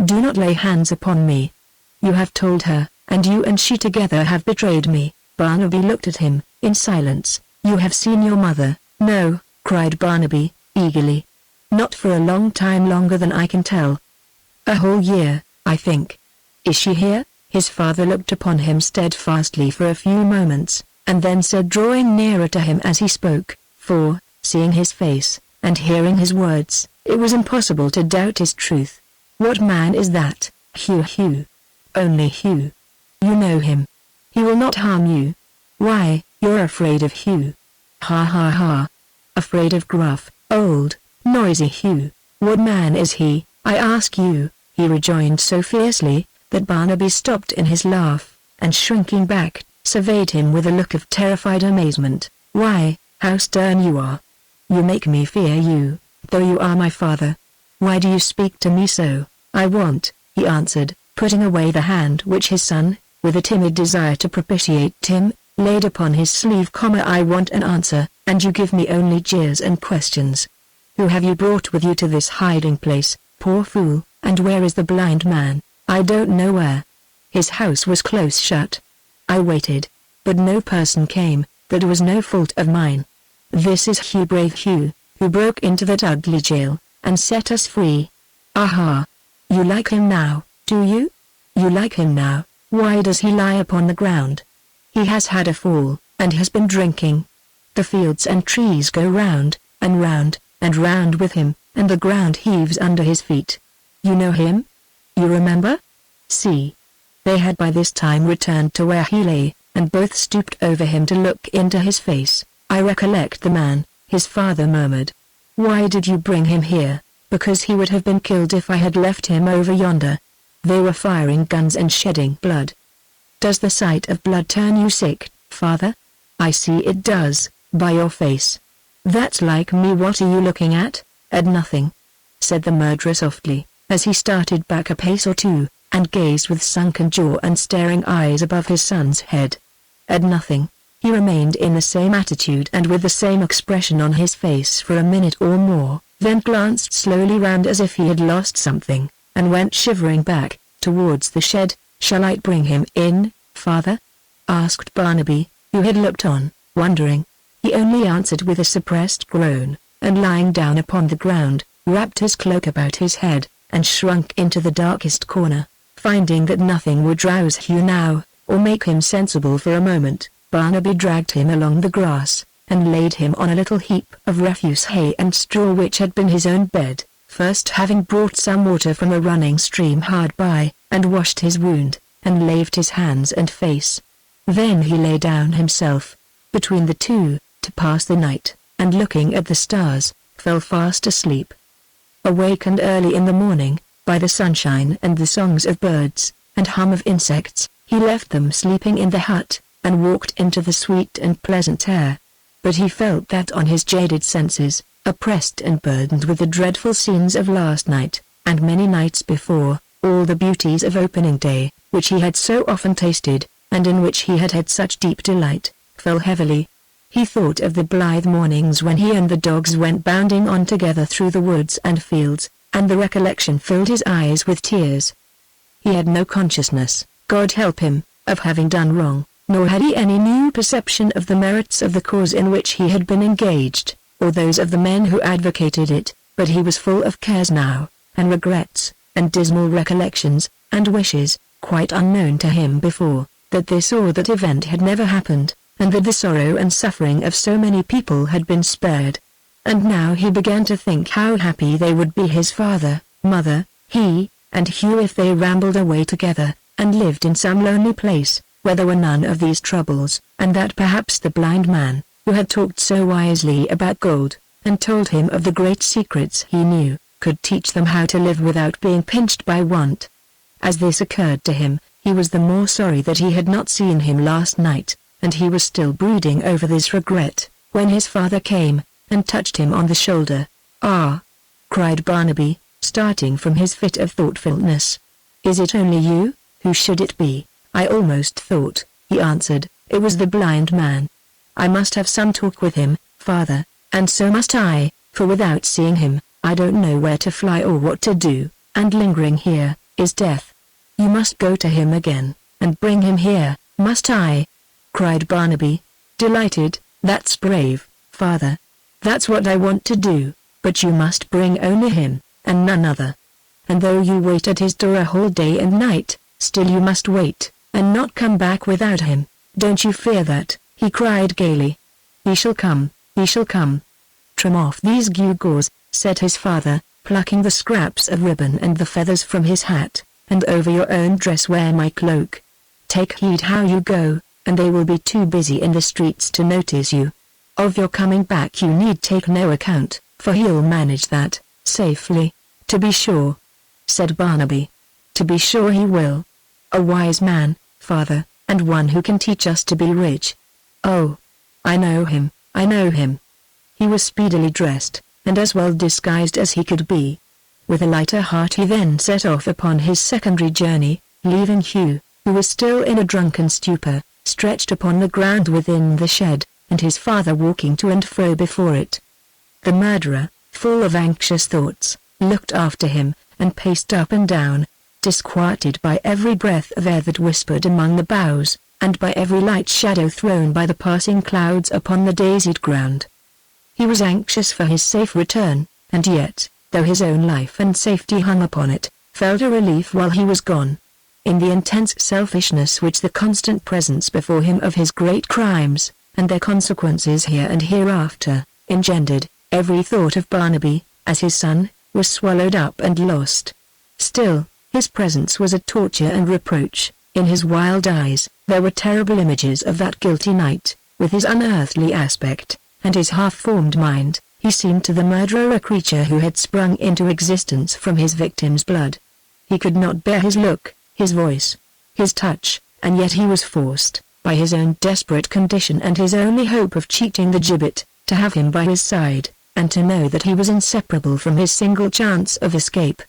Do not lay hands upon me. You have told her, and you and she together have betrayed me." Barnaby looked at him, in silence. "You have seen your mother?" "No," cried Barnaby, eagerly. "Not for a long time longer than I can tell. A whole year, I think." "Is she here?" His father looked upon him steadfastly for a few moments, and then said, drawing nearer to him as he spoke, for, seeing his face, and hearing his words, it was impossible to doubt his truth. "What man is that, Hugh?" "Hugh. Only Hugh. You know him. He will not harm you." "Why, you're afraid of Hugh." "Ha ha ha. Afraid of gruff, old, noisy Hugh. What man is he, I ask you?" he rejoined so fiercely, that Barnaby stopped in his laugh, and shrinking back, surveyed him with a look of terrified amazement. "Why, how stern you are. You make me fear you, though you are my father. Why do you speak to me so?" "I want," he answered, putting away the hand which his son, with a timid desire to propitiate him, laid upon his sleeve. "I want an answer, and you give me only jeers and questions. Who have you brought with you to this hiding place, poor fool, and where is the blind man?" "I don't know where. His house was close shut. I waited, but no person came. That was no fault of mine. This is Hugh, brave Hugh, who broke into that ugly jail, and set us free." "Aha! You like him now, do you? You like him now. Why does he lie upon the ground?" "He has had a fall, and has been drinking. The fields and trees go round, and round, and round with him, and the ground heaves under his feet. You know him? You remember?" "See." They had by this time returned to where he lay, and both stooped over him to look into his face. "I recollect the man," his father murmured. "Why did you bring him here?" "Because he would have been killed if I had left him over yonder. They were firing guns and shedding blood." "Does the sight of blood turn you sick, father?" "I see it does, by your face." "That's like me. What are you looking at?" "At nothing," said the murderer softly, as he started back a pace or two, and gazed with sunken jaw and staring eyes above his son's head. At nothing, he remained in the same attitude and with the same expression on his face for a minute or more, then glanced slowly round as if he had lost something, and went shivering back, towards the shed. "Shall I bring him in, father?" asked Barnaby, who had looked on, wondering. He only answered with a suppressed groan, and lying down upon the ground, wrapped his cloak about his head, and shrunk into the darkest corner. Finding that nothing would rouse Hugh now, or make him sensible for a moment, Barnaby dragged him along the grass, and laid him on a little heap of refuse hay and straw which had been his own bed, first having brought some water from a running stream hard by, and washed his wound, and laved his hands and face. Then he lay down himself, between the two, to pass the night, and looking at the stars, fell fast asleep. Awakened early in the morning, by the sunshine and the songs of birds, and hum of insects, he left them sleeping in the hut, and walked into the sweet and pleasant air. But he felt that on his jaded senses, oppressed and burdened with the dreadful scenes of last night, and many nights before, all the beauties of opening day, which he had so often tasted, and in which he had had such deep delight, fell heavily. He thought of the blithe mornings when he and the dogs went bounding on together through the woods and fields, and the recollection filled his eyes with tears. He had no consciousness, God help him, of having done wrong, nor had he any new perception of the merits of the cause in which he had been engaged, or those of the men who advocated it, but he was full of cares now, and regrets, and dismal recollections, and wishes, quite unknown to him before, that this or that event had never happened, and that the sorrow and suffering of so many people had been spared. And now he began to think how happy they would be, his father, mother, he, and Hugh, if they rambled away together, and lived in some lonely place, where there were none of these troubles, and that perhaps the blind man, who had talked so wisely about gold, and told him of the great secrets he knew, could teach them how to live without being pinched by want. As this occurred to him, he was the more sorry that he had not seen him last night, and he was still brooding over this regret, when his father came, and touched him on the shoulder. "Ah!" cried Barnaby, starting from his fit of thoughtfulness. "Is it only you? Who should it be?" "I almost thought," he answered, "it was the blind man. I must have some talk with him, father, and so must I, for without seeing him, I don't know where to fly or what to do, and lingering here, is death." "You must go to him again, and bring him here." "Must I?" cried Barnaby, delighted. "That's brave, father. That's what I want to do, but you must bring only him, and none other. And though you wait at his door a whole day and night, still you must wait, and not come back without him. Don't you fear that?" he cried gaily. "He shall come, he shall come." "Trim off these gewgaws," said his father, plucking the scraps of ribbon and the feathers from his hat, "and over your own dress wear my cloak. Take heed how you go, and they will be too busy in the streets to notice you. Of your coming back you need take no account, for he'll manage that, safely." "To be sure," said Barnaby. "To be sure he will. A wise man, father, and one who can teach us to be rich. Oh, I know him, I know him." He was speedily dressed, and as well disguised as he could be. With a lighter heart he then set off upon his secondary journey, leaving Hugh, who was still in a drunken stupor, stretched upon the ground within the shed, and his father walking to and fro before it. The murderer, full of anxious thoughts, looked after him, and paced up and down, disquieted by every breath of air that whispered among the boughs, and by every light shadow thrown by the passing clouds upon the daisied ground. He was anxious for his safe return, and yet, though his own life and safety hung upon it, felt a relief while he was gone. In the intense selfishness which the constant presence before him of his great crimes, and their consequences here and hereafter, engendered, every thought of Barnaby, as his son, was swallowed up and lost. Still, his presence was a torture and reproach. In his wild eyes, there were terrible images of that guilty night, with his unearthly aspect, and his half-formed mind. He seemed to the murderer a creature who had sprung into existence from his victim's blood. He could not bear his look, his voice, his touch, and yet he was forced, by his own desperate condition and his only hope of cheating the gibbet, to have him by his side, and to know that he was inseparable from his single chance of escape.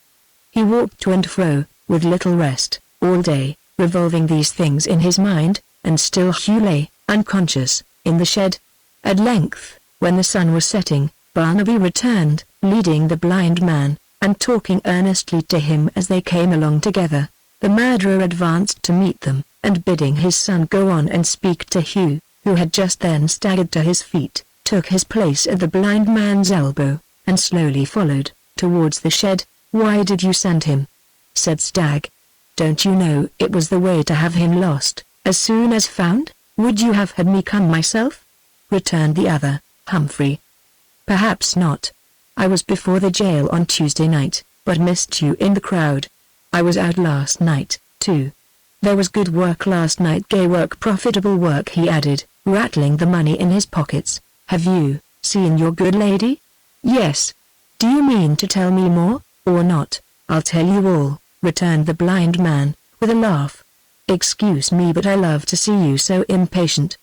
He walked to and fro, with little rest, all day, revolving these things in his mind, and still Hugh lay, unconscious, in the shed. At length, when the sun was setting, Barnaby returned, leading the blind man, and talking earnestly to him as they came along together. The murderer advanced to meet them, and bidding his son go on and speak to Hugh, who had just then staggered to his feet, took his place at the blind man's elbow, and slowly followed, towards the shed. "Why did you send him?" said Stagg. "Don't you know it was the way to have him lost, as soon as found? Would you have had me come myself?" returned the other, Humphrey. "Perhaps not. I was before the jail on Tuesday night, but missed you in the crowd. I was out last night, too. There was good work last night, gay work, profitable work," he added, rattling the money in his pockets. "Have you seen your good lady?" "Yes." "Do you mean to tell me more, or not?" "I'll tell you all," returned the blind man, with a laugh. "Excuse me, but I love to see you so impatient.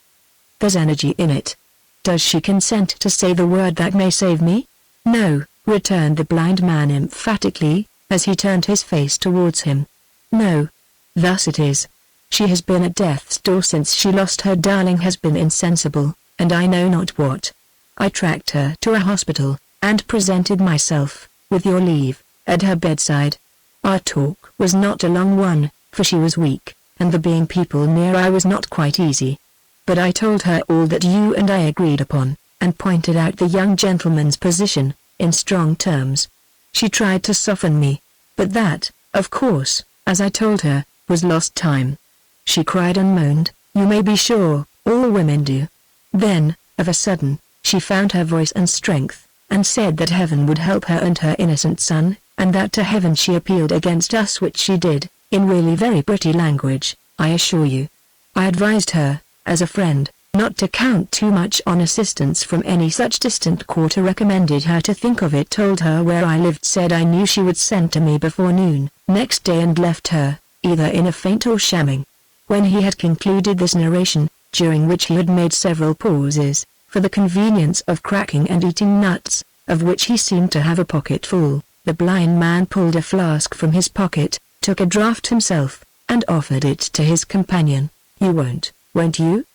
There's energy in it. Does she consent to say the word that may save me?" "No," returned the blind man emphatically, as he turned his face towards him. "No. Thus it is. She has been at death's door since she lost her darling, has been insensible, and I know not what. I tracked her to a hospital, and presented myself, with your leave, at her bedside. Our talk was not a long one, for she was weak, and the being people near I was not quite easy. But I told her all that you and I agreed upon, and pointed out the young gentleman's position, in strong terms. She tried to soften me, but that, of course, as I told her, was lost time. She cried and moaned, you may be sure, all women do. Then, of a sudden, she found her voice and strength, and said that heaven would help her and her innocent son, and that to heaven she appealed against us, which she did, in really very pretty language, I assure you. I advised her, as a friend, not to count too much on assistance from any such distant quarter, recommended her to think of it, told her where I lived, said I knew she would send to me before noon next day, and left her, either in a faint or shamming. When he had concluded this narration, during which he had made several pauses, for the convenience of cracking and eating nuts, of which he seemed to have a pocket full, the blind man pulled a flask from his pocket, took a draught himself, and offered it to his companion. You won't you?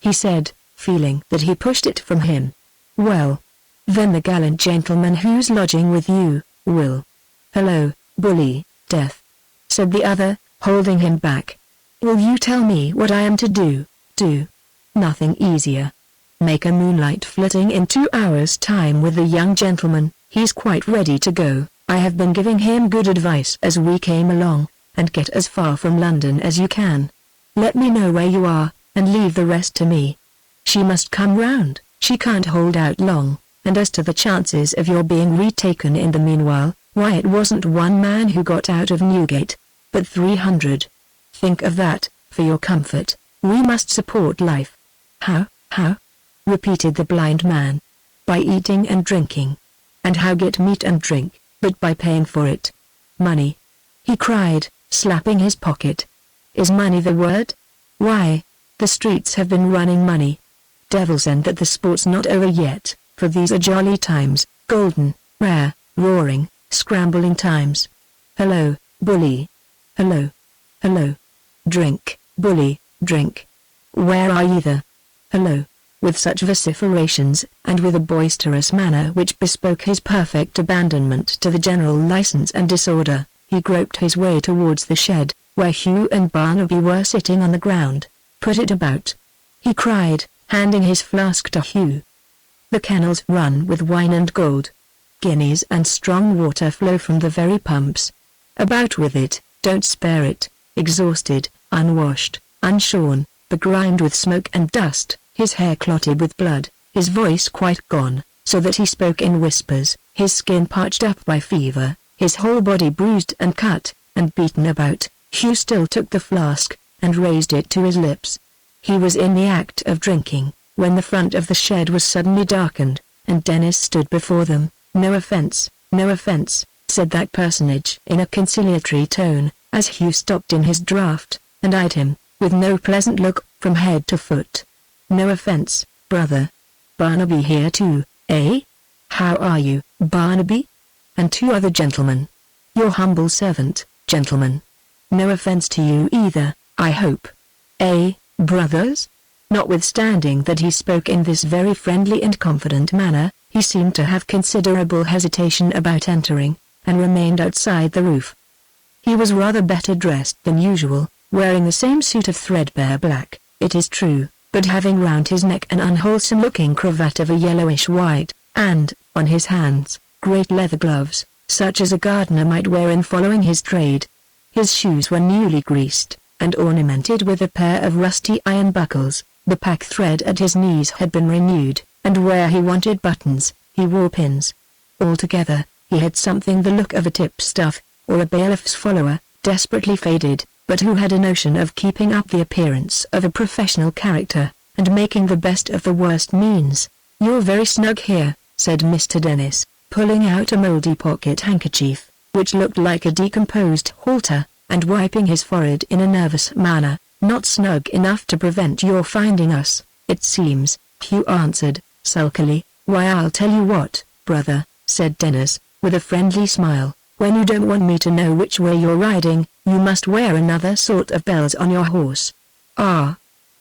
He said, feeling that he pushed it from him. Well, then the gallant gentleman who's lodging with you, will. Hello, bully, death, said the other, holding him back. Will you tell me what I am to do? Do. Nothing easier. Make a moonlight flitting in 2 hours' time with the young gentleman. He's quite ready to go. I have been giving him good advice as we came along, and get as far from London as you can. Let me know where you are, and leave the rest to me. She must come round, she can't hold out long, and as to the chances of your being retaken in the meanwhile, why, it wasn't one man who got out of Newgate, but 300. Think of that, for your comfort. We must support life. How? Repeated the blind man. By eating and drinking. And how get meat and drink, but by paying for it? Money, he cried, slapping his pocket. Is money the word? Why, the streets have been running money. Devil send that the sport's not over yet, for these are jolly times, golden, rare, roaring, scrambling times. Hello, bully. Hello. Drink, bully, drink. Where are either? Hello. With such vociferations, and with a boisterous manner which bespoke his perfect abandonment to the general license and disorder, he groped his way towards the shed, where Hugh and Barnaby were sitting on the ground. Put it about, he cried, handing his flask to Hugh. The kennels run with wine and gold. Guineas and strong water flow from the very pumps. About with it, don't spare it. Exhausted, unwashed, unshorn, begrimed with smoke and dust, his hair clotted with blood, his voice quite gone, so that he spoke in whispers, his skin parched up by fever, his whole body bruised and cut, and beaten about, Hugh still took the flask, and raised it to his lips. He was in the act of drinking, when the front of the shed was suddenly darkened, and Dennis stood before them. No offence, said that personage in a conciliatory tone, as Hugh stopped in his draught, and eyed him, with no pleasant look, from head to foot. No offence, brother. Barnaby here too, eh? How are you, Barnaby? And 2 other gentlemen. Your humble servant, gentlemen. No offense to you either, I hope. Eh, brothers? Notwithstanding that he spoke in this very friendly and confident manner, he seemed to have considerable hesitation about entering, and remained outside the roof. He was rather better dressed than usual, wearing the same suit of threadbare black, it is true, but having round his neck an unwholesome-looking cravat of a yellowish white, and, on his hands, great leather gloves, such as a gardener might wear in following his trade. His shoes were newly greased, and ornamented with a pair of rusty iron buckles. The pack thread at his knees had been renewed, and where he wanted buttons, he wore pins. Altogether, he had something the look of a tipstaff, or a bailiff's follower, desperately faded, but who had a notion of keeping up the appearance of a professional character, and making the best of the worst means. "You're very snug here," said Mr. Dennis, pulling out a mouldy pocket handkerchief, which looked like a decomposed halter, and wiping his forehead in a nervous manner. "Not snug enough to prevent your finding us, it seems," Hugh answered, sulkily. "Why, I'll tell you what, brother," said Dennis, with a friendly smile, "when you don't want me to know which way you're riding, you must wear another sort of bells on your horse. Ah,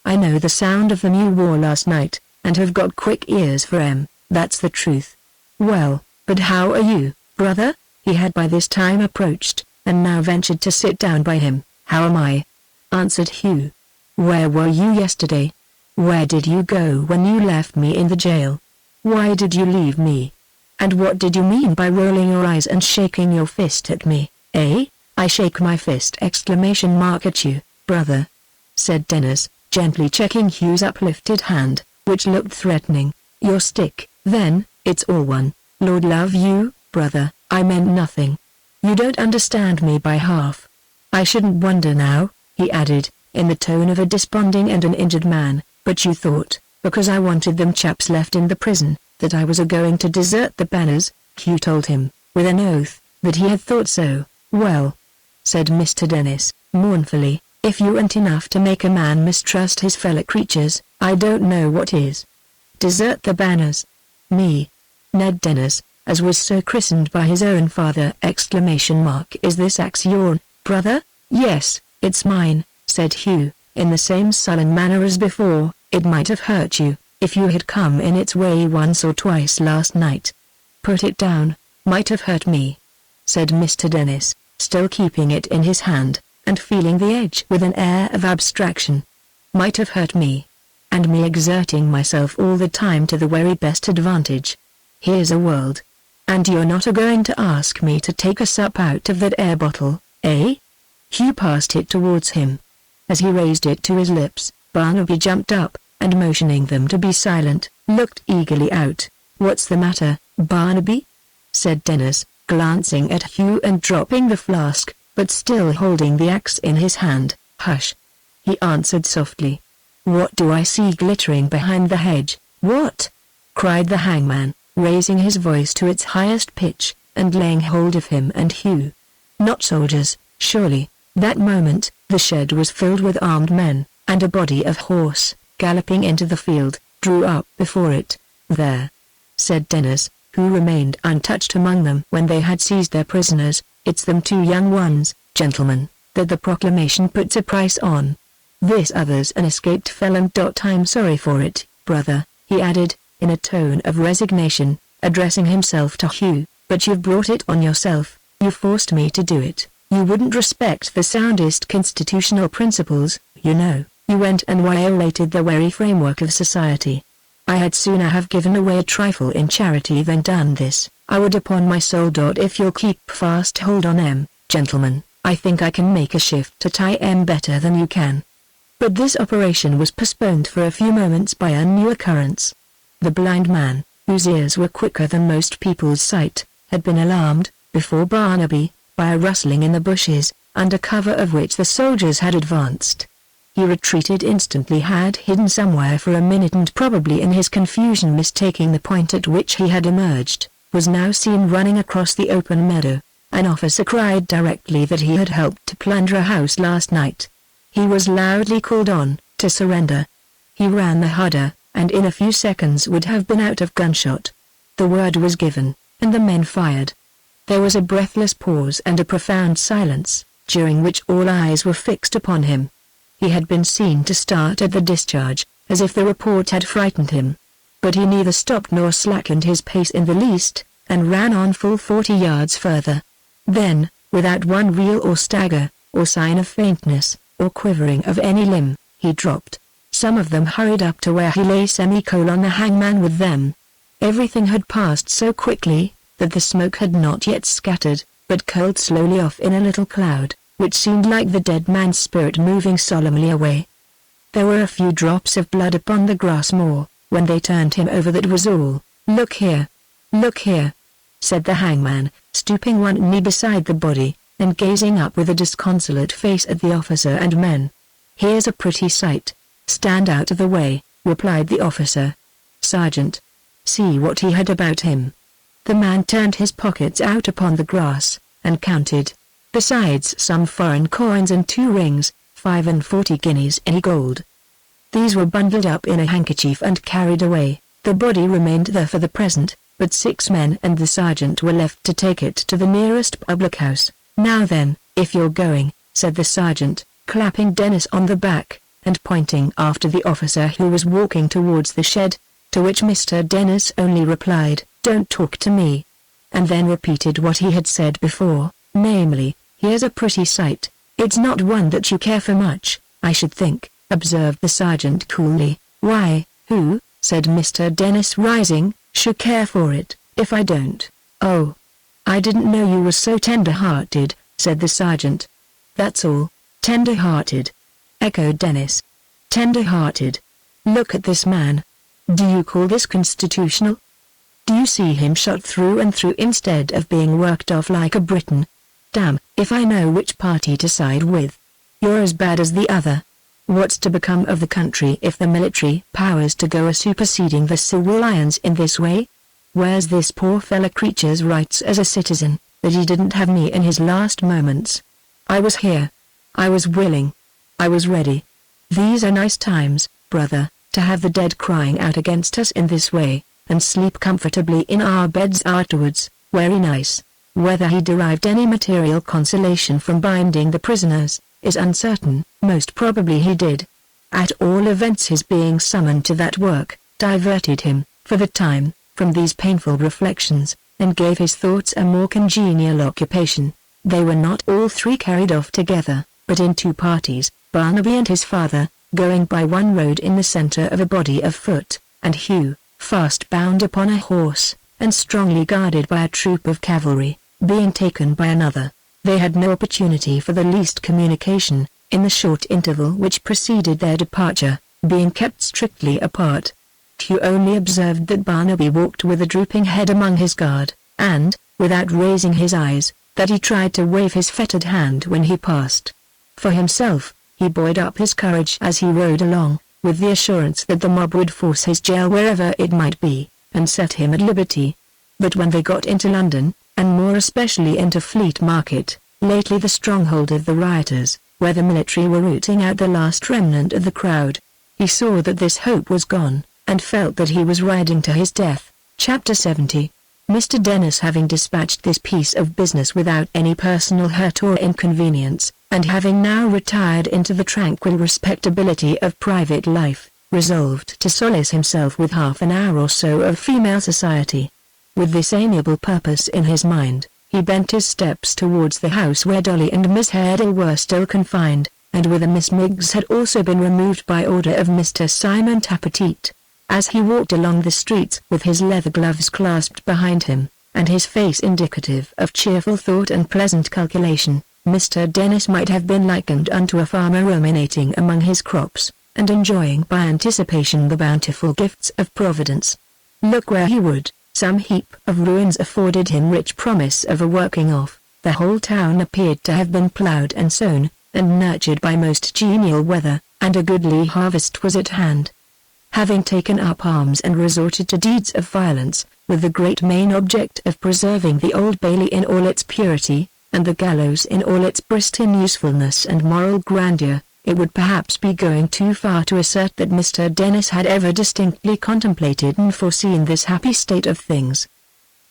I know the sound of them you wore last night, and have got quick ears for 'em, that's the truth. Well, but how are you, brother?" He had by this time approached, and now ventured to sit down by him. "How am I?" answered Hugh. "Where were you yesterday? Where did you go when you left me in the jail? Why did you leave me? And what did you mean by rolling your eyes and shaking your fist at me, eh?" "I shake my fist!" at you, brother," said Dennis, gently checking Hugh's uplifted hand, which looked threatening. "Your stick, then, it's all one. Lord love you, brother, I meant nothing. You don't understand me by half. I shouldn't wonder now," he added, in the tone of a desponding and an injured man, "but you thought, because I wanted them chaps left in the prison, that I was a-going to desert the Banners." Hugh told him, with an oath, that he had thought so. "Well," said Mr. Dennis, mournfully, "if you ain't enough to make a man mistrust his fellow creatures, I don't know what is. Desert the Banners? Me? Ned Dennis, as was so christened by his own father! Is this axe yourn, brother?" "Yes, it's mine," said Hugh, in the same sullen manner as before. "It might have hurt you, if you had come in its way once or twice last night." "Put it down, might have hurt me," said Mr. Dennis, still keeping it in his hand, and feeling the edge with an air of abstraction. "Might have hurt me. And me exerting myself all the time to the very best advantage. Here's a world. And you're not a-going to ask me to take a sup out of that air bottle, eh?" Hugh passed it towards him. As he raised it to his lips, Barnaby jumped up, and motioning them to be silent, looked eagerly out. "What's the matter, Barnaby?" said Dennis, glancing at Hugh and dropping the flask, but still holding the axe in his hand. "Hush," he answered softly. "What do I see glittering behind the hedge?" "What?" cried the hangman, raising his voice to its highest pitch, and laying hold of him and Hugh. "Not soldiers, surely?" That moment, the shed was filled with armed men, and a body of horse, galloping into the field, drew up before it. "There," said Dennis, who remained untouched among them when they had seized their prisoners, "it's them two young ones, gentlemen, that the proclamation puts a price on. This other's an escaped felon. I'm sorry for it, brother," he added, in a tone of resignation, addressing himself to Hugh, "but you've brought it on yourself, you forced me to do it. You wouldn't respect the soundest constitutional principles, you know, you went and violated the very framework of society. I had sooner have given away a trifle in charity than done this. I would upon my soul. If you'll keep fast hold on 'em, gentlemen, I think I can make a shift to tie 'em better than you can." But this operation was postponed for a few moments by a new occurrence. The blind man, whose ears were quicker than most people's sight, had been alarmed, before Barnaby, by a rustling in the bushes, under cover of which the soldiers had advanced. He retreated instantly, had hidden somewhere for a minute, and probably in his confusion mistaking the point at which he had emerged, was now seen running across the open meadow. An officer cried directly that he had helped to plunder a house last night. He was loudly called on to surrender. He ran the harder, and in a few seconds would have been out of gunshot. The word was given, and the men fired. There was a breathless pause and a profound silence, during which all eyes were fixed upon him. He had been seen to start at the discharge, as if the report had frightened him. But he neither stopped nor slackened his pace in the least, and ran on full 40 yards further. Then, without one reel or stagger, or sign of faintness, or quivering of any limb, he dropped. Some of them hurried up to where he lay, the hangman with them. Everything had passed so quickly, that the smoke had not yet scattered, but curled slowly off in a little cloud, which seemed like the dead man's spirit moving solemnly away. There were a few drops of blood upon the grass moor. When they turned him over, that was all. Look here, said the hangman, stooping one knee beside the body, and gazing up with a disconsolate face at the officer and men. Here's a pretty sight. Stand out of the way, replied the officer. Sergeant, see what he had about him. The man turned his pockets out upon the grass, and counted. Besides some foreign coins and 2 rings, 5 and 40 guineas in gold. These were bundled up in a handkerchief and carried away. The body remained there for the present, but 6 men and the sergeant were left to take it to the nearest public house. Now then, if you're going, said the sergeant, clapping Dennis on the back, and pointing after the officer who was walking towards the shed, to which Mr. Dennis only replied, "Don't talk to me," and then repeated what he had said before, namely, "Here's a pretty sight. It's not one that you care for much, I should think," observed the sergeant coolly. "Why, who," said Mr. Dennis rising, "should care for it, if I don't?" "Oh, I didn't know you were so tender-hearted," said the sergeant. "That's all, tender-hearted," echoed Dennis. "Tender-hearted. Look at this man. Do you call this constitutional? Do you see him shot through and through instead of being worked off like a Briton? Damn, if I know which party to side with. You're as bad as the other. What's to become of the country if the military powers to go a-superseding the civilians in this way? Where's this poor fellow creature's rights as a citizen, that he didn't have me in his last moments? I was here. I was willing. I was ready. These are nice times, brother, to have the dead crying out against us in this way, and sleep comfortably in our beds afterwards. Very nice." Whether he derived any material consolation from binding the prisoners, is uncertain. Most probably he did. At all events his being summoned to that work, diverted him, for the time, from these painful reflections, and gave his thoughts a more congenial occupation. They were not all 3 carried off together, but in 2 parties, Barnaby and his father, going by one road in the center of a body of foot, and Hugh, fast bound upon a horse, and strongly guarded by a troop of cavalry, being taken by another. They had no opportunity for the least communication, in the short interval which preceded their departure, being kept strictly apart. Hugh only observed that Barnaby walked with a drooping head among his guard, and, without raising his eyes, that he tried to wave his fettered hand when he passed. For himself, he buoyed up his courage as he rode along, with the assurance that the mob would force his jail wherever it might be, and set him at liberty. But when they got into London, and more especially into Fleet Market, lately the stronghold of the rioters, where the military were rooting out the last remnant of the crowd, he saw that this hope was gone, and felt that he was riding to his death. Chapter 70. Mr. Dennis, having dispatched this piece of business without any personal hurt or inconvenience, and having now retired into the tranquil respectability of private life, resolved to solace himself with half an hour or so of female society. With this amiable purpose in his mind, he bent his steps towards the house where Dolly and Miss Haredale were still confined, and whither Miss Miggs had also been removed by order of Mr. Simon Tappetit. As he walked along the streets with his leather gloves clasped behind him, and his face indicative of cheerful thought and pleasant calculation, Mr. Dennis might have been likened unto a farmer ruminating among his crops, and enjoying by anticipation the bountiful gifts of Providence. Look where he would, some heap of ruins afforded him rich promise of a working off. The whole town appeared to have been ploughed and sown, and nurtured by most genial weather, and a goodly harvest was at hand. Having taken up arms and resorted to deeds of violence, with the great main object of preserving the Old Bailey in all its purity, and the gallows in all its pristine usefulness and moral grandeur, it would perhaps be going too far to assert that Mr. Dennis had ever distinctly contemplated and foreseen this happy state of things.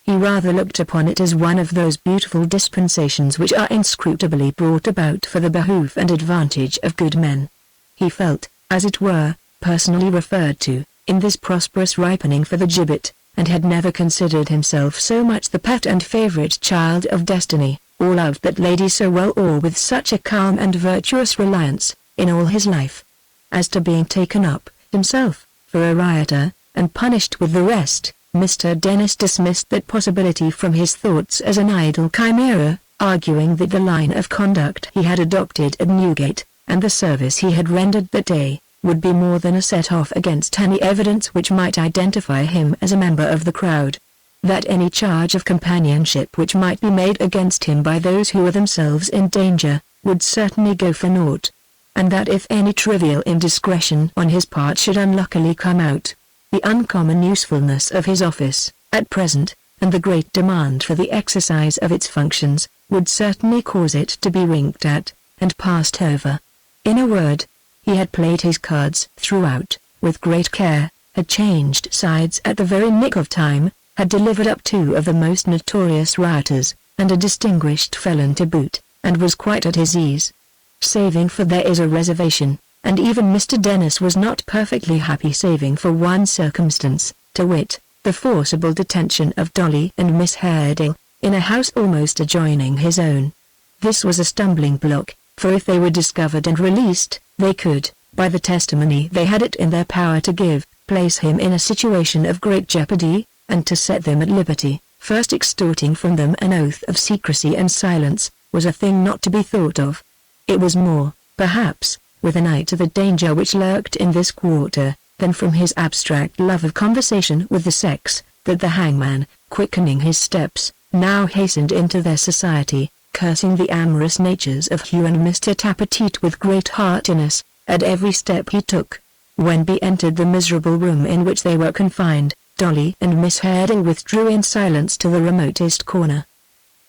He rather looked upon it as one of those beautiful dispensations which are inscrutably brought about for the behoof and advantage of good men. He felt, as it were, personally referred to, in this prosperous ripening for the gibbet, and had never considered himself so much the pet and favorite child of destiny, or loved that lady so well or with such a calm and virtuous reliance, in all his life. As to being taken up, himself, for a rioter, and punished with the rest, Mr. Dennis dismissed that possibility from his thoughts as an idle chimera, arguing that the line of conduct he had adopted at Newgate, and the service he had rendered that day, would be more than a set-off against any evidence which might identify him as a member of the crowd. That any charge of companionship which might be made against him by those who were themselves in danger, would certainly go for naught. And that if any trivial indiscretion on his part should unluckily come out, the uncommon usefulness of his office, at present, and the great demand for the exercise of its functions, would certainly cause it to be winked at, and passed over. In a word, he had played his cards throughout, with great care, had changed sides at the very nick of time, had delivered up two of the most notorious rioters, and a distinguished felon to boot, and was quite at his ease. Saving for there is a reservation, and even Mr. Dennis was not perfectly happy saving for one circumstance, to wit, the forcible detention of Dolly and Miss Haredale, in a house almost adjoining his own. This was a stumbling block, for if they were discovered and released, they could, by the testimony they had it in their power to give, place him in a situation of great jeopardy, and to set them at liberty, first extorting from them an oath of secrecy and silence, was a thing not to be thought of. It was more, perhaps, with an eye to the danger which lurked in this quarter, than from his abstract love of conversation with the sex, that the hangman, quickening his steps, now hastened into their society, cursing the amorous natures of Hugh and Mr. Tappertit with great heartiness, at every step he took. When he entered the miserable room in which they were confined, Dolly and Miss Haredale withdrew in silence to the remotest corner.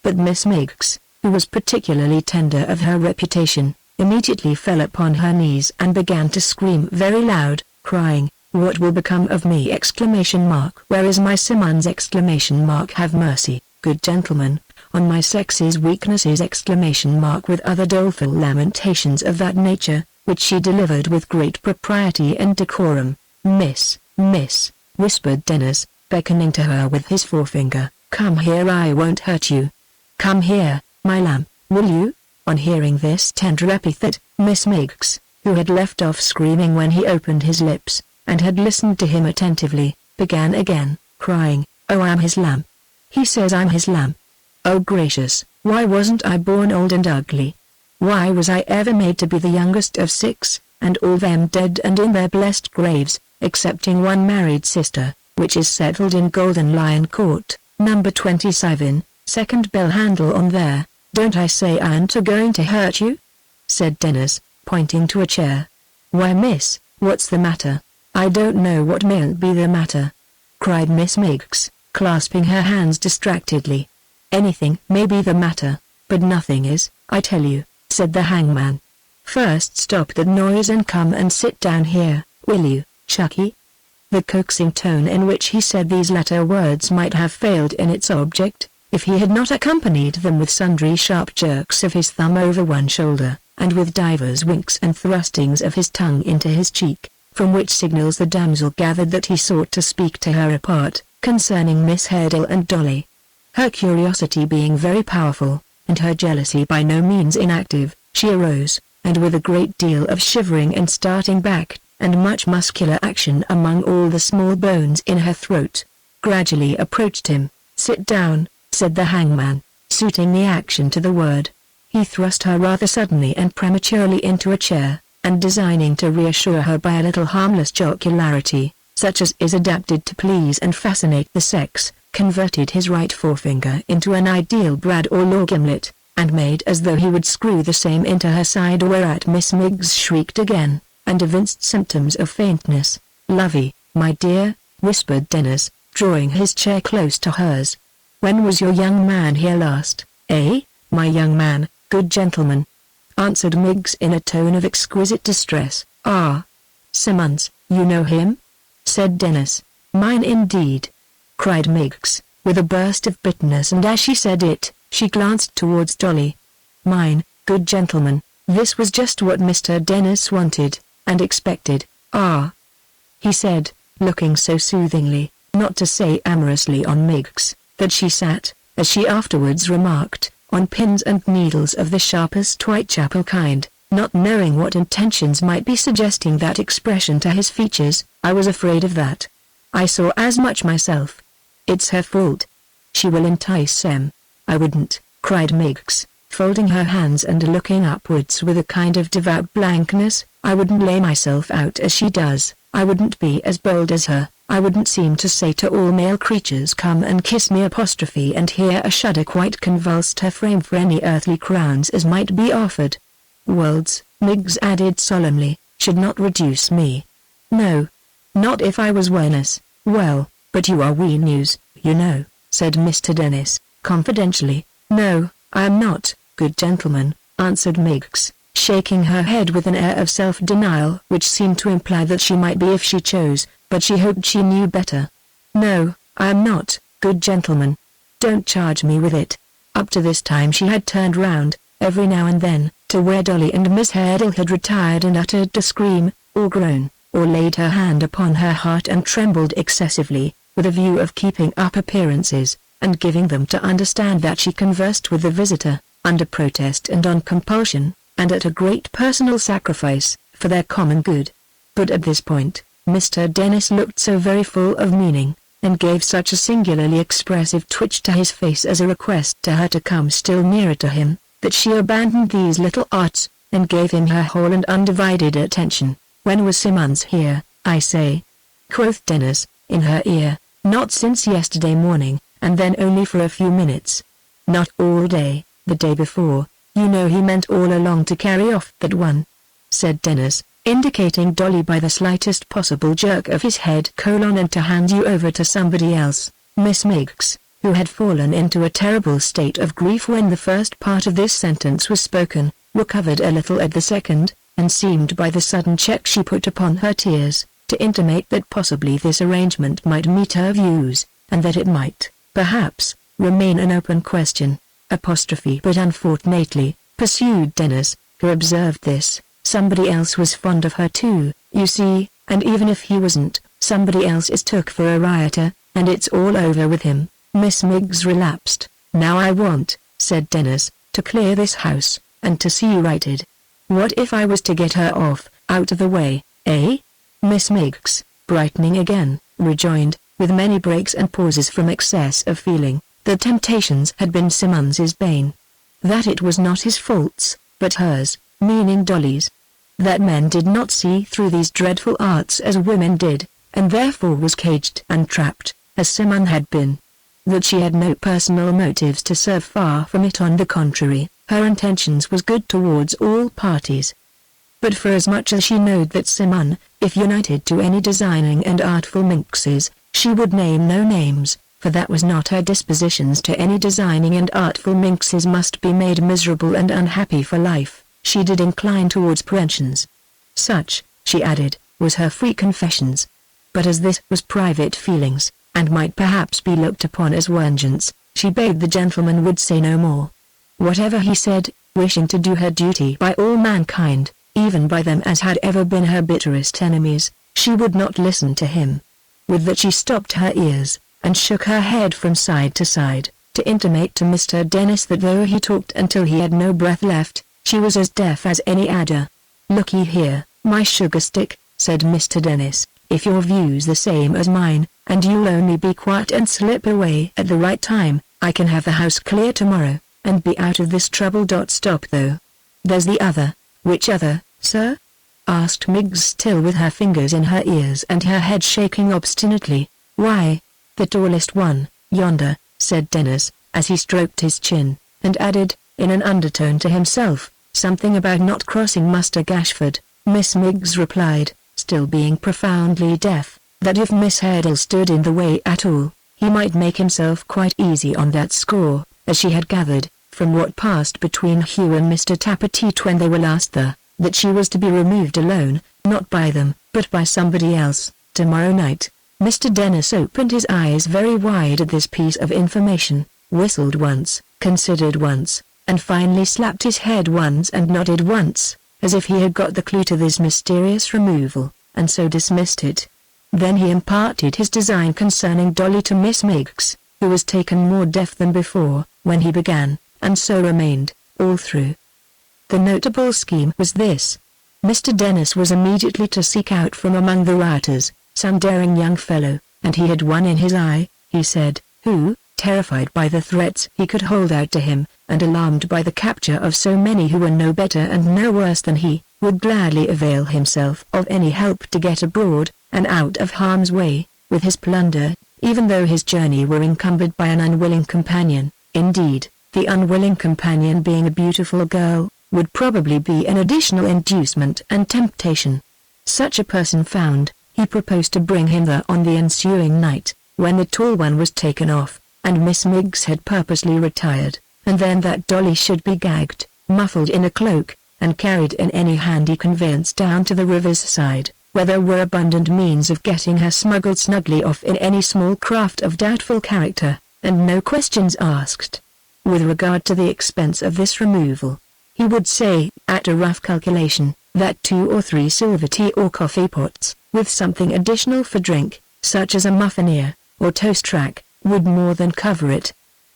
But Miss Miggs, who was particularly tender of her reputation, immediately fell upon her knees and began to scream very loud, crying, "What will become of me?" Where is my Simmons? Have mercy, good gentlemen, on my sex's weaknesses! With other doleful lamentations of that nature, which she delivered with great propriety and decorum. Miss, whispered Dennis, beckoning to her with his forefinger, "come here, I won't hurt you. Come here, my lamb, will you?" On hearing this tender epithet, Miss Miggs, who had left off screaming when he opened his lips, and had listened to him attentively, began again, crying, "Oh, I'm his lamb. He says I'm his lamb. Oh gracious, why wasn't I born old and ugly? Why was I ever made to be the youngest of 6, and all them dead and in their blessed graves, excepting one married sister, which is settled in Golden Lion Court, number 27, second bell handle on there. Don't I say I ain't going to hurt you?" said Dennis, pointing to a chair. "Why, miss, what's the matter?" "I don't know what mayn't be the matter," cried Miss Miggs, clasping her hands distractedly. "Anything may be the matter, but nothing is, I tell you," said the hangman. "First stop that noise and come and sit down here, will you, Chucky?" The coaxing tone in which he said these latter words might have failed in its object, if he had not accompanied them with sundry sharp jerks of his thumb over one shoulder, and with divers winks and thrustings of his tongue into his cheek, from which signals the damsel gathered that he sought to speak to her apart, concerning Miss Haredale and Dolly. Her curiosity being very powerful, and her jealousy by no means inactive, she arose, and with a great deal of shivering and starting back, and much muscular action among all the small bones in her throat, gradually approached him. "Sit down," said the hangman, suiting the action to the word. He thrust her rather suddenly and prematurely into a chair, and designing to reassure her by a little harmless jocularity, such as is adapted to please and fascinate the sex, converted his right forefinger into an ideal brad or law gimlet, and made as though he would screw the same into her side, whereat Miss Miggs shrieked again, and evinced symptoms of faintness. "Lovey, my dear," whispered Dennis, drawing his chair close to hers. "When was your young man here last?" "Eh, my young man, good gentleman," answered Miggs in a tone of exquisite distress. "Ah, Simmons, you know him?" said Dennis. "Mine indeed," cried Miggs, with a burst of bitterness, and as she said it, she glanced towards Dolly. "Mine, good gentleman," this was just what Mr. Dennis wanted, and expected. "Ah," he said, looking so soothingly, not to say amorously on Miggs, that she sat, as she afterwards remarked, on pins and needles of the sharpest Whitechapel kind, not knowing what intentions might be suggesting that expression to his features. "I was afraid of that. I saw as much myself. It's her fault. She will entice Em." "I wouldn't," cried Miggs, folding her hands and looking upwards with a kind of devout blankness. "I wouldn't lay myself out as she does. I wouldn't be as bold as her. I wouldn't seem to say to all male creatures, 'Come and kiss me,' and hear a shudder quite convulsed her frame for any earthly crowns as might be offered. Worlds," Miggs added solemnly, "should not reduce me. No. Not if I was Wenus." "Well, but you are wee news, you know," said Mr. Dennis, confidentially. "No, I am not, good gentleman," answered Miggs, shaking her head with an air of self-denial which seemed to imply that she might be if she chose, but she hoped she knew better. "No, I am not, good gentleman. Don't charge me with it." Up to this time she had turned round, every now and then, to where Dolly and Miss Hurdle had retired and uttered a scream, or groan, or laid her hand upon her heart and trembled excessively, with a view of keeping up appearances, and giving them to understand that she conversed with the visitor, under protest and on compulsion, and at a great personal sacrifice, for their common good. But at this point, Mr. Dennis looked so very full of meaning, and gave such a singularly expressive twitch to his face as a request to her to come still nearer to him, that she abandoned these little arts, and gave him her whole and undivided attention. "When was Simmons here, I say?" quoth Dennis, in her ear. "Not since yesterday morning, and then only for a few minutes." "Not all day, the day before. You know he meant all along to carry off that one," said Dennis, indicating Dolly by the slightest possible jerk of his head and to hand you over to somebody else. Miss Miggs, who had fallen into a terrible state of grief when the first part of this sentence was spoken, recovered a little at the second, and seemed by the sudden check she put upon her tears, to intimate that possibly this arrangement might meet her views, and that it might, perhaps, remain an open question. "But unfortunately," pursued Dennis, who observed this, "somebody else was fond of her too, you see, and even if he wasn't, somebody else is took for a rioter, and it's all over with him." Miss Miggs relapsed. "Now I want," said Dennis, "to clear this house, and to see righted. What if I was to get her off, out of the way, eh?" Miss Miggs, brightening again, rejoined, with many breaks and pauses from excess of feeling, that temptations had been Simmons's bane. That it was not his faults, but hers, meaning Dolly's. That men did not see through these dreadful arts as women did, and therefore was caged and trapped, as Simmons had been. That she had no personal motives to serve, far from it, on the contrary, her intentions was good towards all parties. But for as much as she knowed that Simmons, if united to any designing and artful minxes, she would name no names, for that was not her dispositions to any designing and artful minxes must be made miserable and unhappy for life, she did incline towards prehensions. Such, she added, was her free confessions. But as this was private feelings, and might perhaps be looked upon as vengeance, she begged the gentleman would say no more. Whatever he said, wishing to do her duty by all mankind, even by them as had ever been her bitterest enemies, she would not listen to him. With that she stopped her ears, and shook her head from side to side, to intimate to Mr. Dennis that though he talked until he had no breath left, she was as deaf as any adder. "Look ye here, my sugar stick," said Mr. Dennis, "if your view's the same as mine, and you'll only be quiet and slip away at the right time, I can have the house clear tomorrow, and be out of this trouble. Stop though. There's the other." "Which other, sir?" asked Miggs, still with her fingers in her ears and her head shaking obstinately. "Why, the tallest one, yonder," said Dennis, as he stroked his chin, and added, in an undertone to himself, something about not crossing Muster Gashford. Miss Miggs replied, still being profoundly deaf, that if Miss Hurdle stood in the way at all, he might make himself quite easy on that score, as she had gathered, from what passed between Hugh and Mr. Tappertit when they were last there, that she was to be removed alone, not by them, but by somebody else, tomorrow night. Mr. Dennis opened his eyes very wide at this piece of information, whistled once, considered once, and finally slapped his head once and nodded once, as if he had got the clue to this mysterious removal, and so dismissed it. Then he imparted his design concerning Dolly to Miss Miggs, who was taken more deaf than before, when he began, and so remained, all through. The notable scheme was this. Mr. Dennis was immediately to seek out from among the rioters some daring young fellow, and he had one in his eye, he said, who, terrified by the threats he could hold out to him, and alarmed by the capture of so many who were no better and no worse than he, would gladly avail himself of any help to get abroad, and out of harm's way, with his plunder, even though his journey were encumbered by an unwilling companion. Indeed, the unwilling companion being a beautiful girl, would probably be an additional inducement and temptation. Such a person found, he proposed to bring him there on the ensuing night, when the tall one was taken off, and Miss Miggs had purposely retired, and then that Dolly should be gagged, muffled in a cloak, and carried in any handy conveyance down to the river's side, where there were abundant means of getting her smuggled snugly off in any small craft of doubtful character, and no questions asked. With regard to the expense of this removal, he would say, at a rough calculation, that 2 or 3 silver tea or coffee pots, with something additional for drink, such as a muffineer, or toast rack, would more than cover it.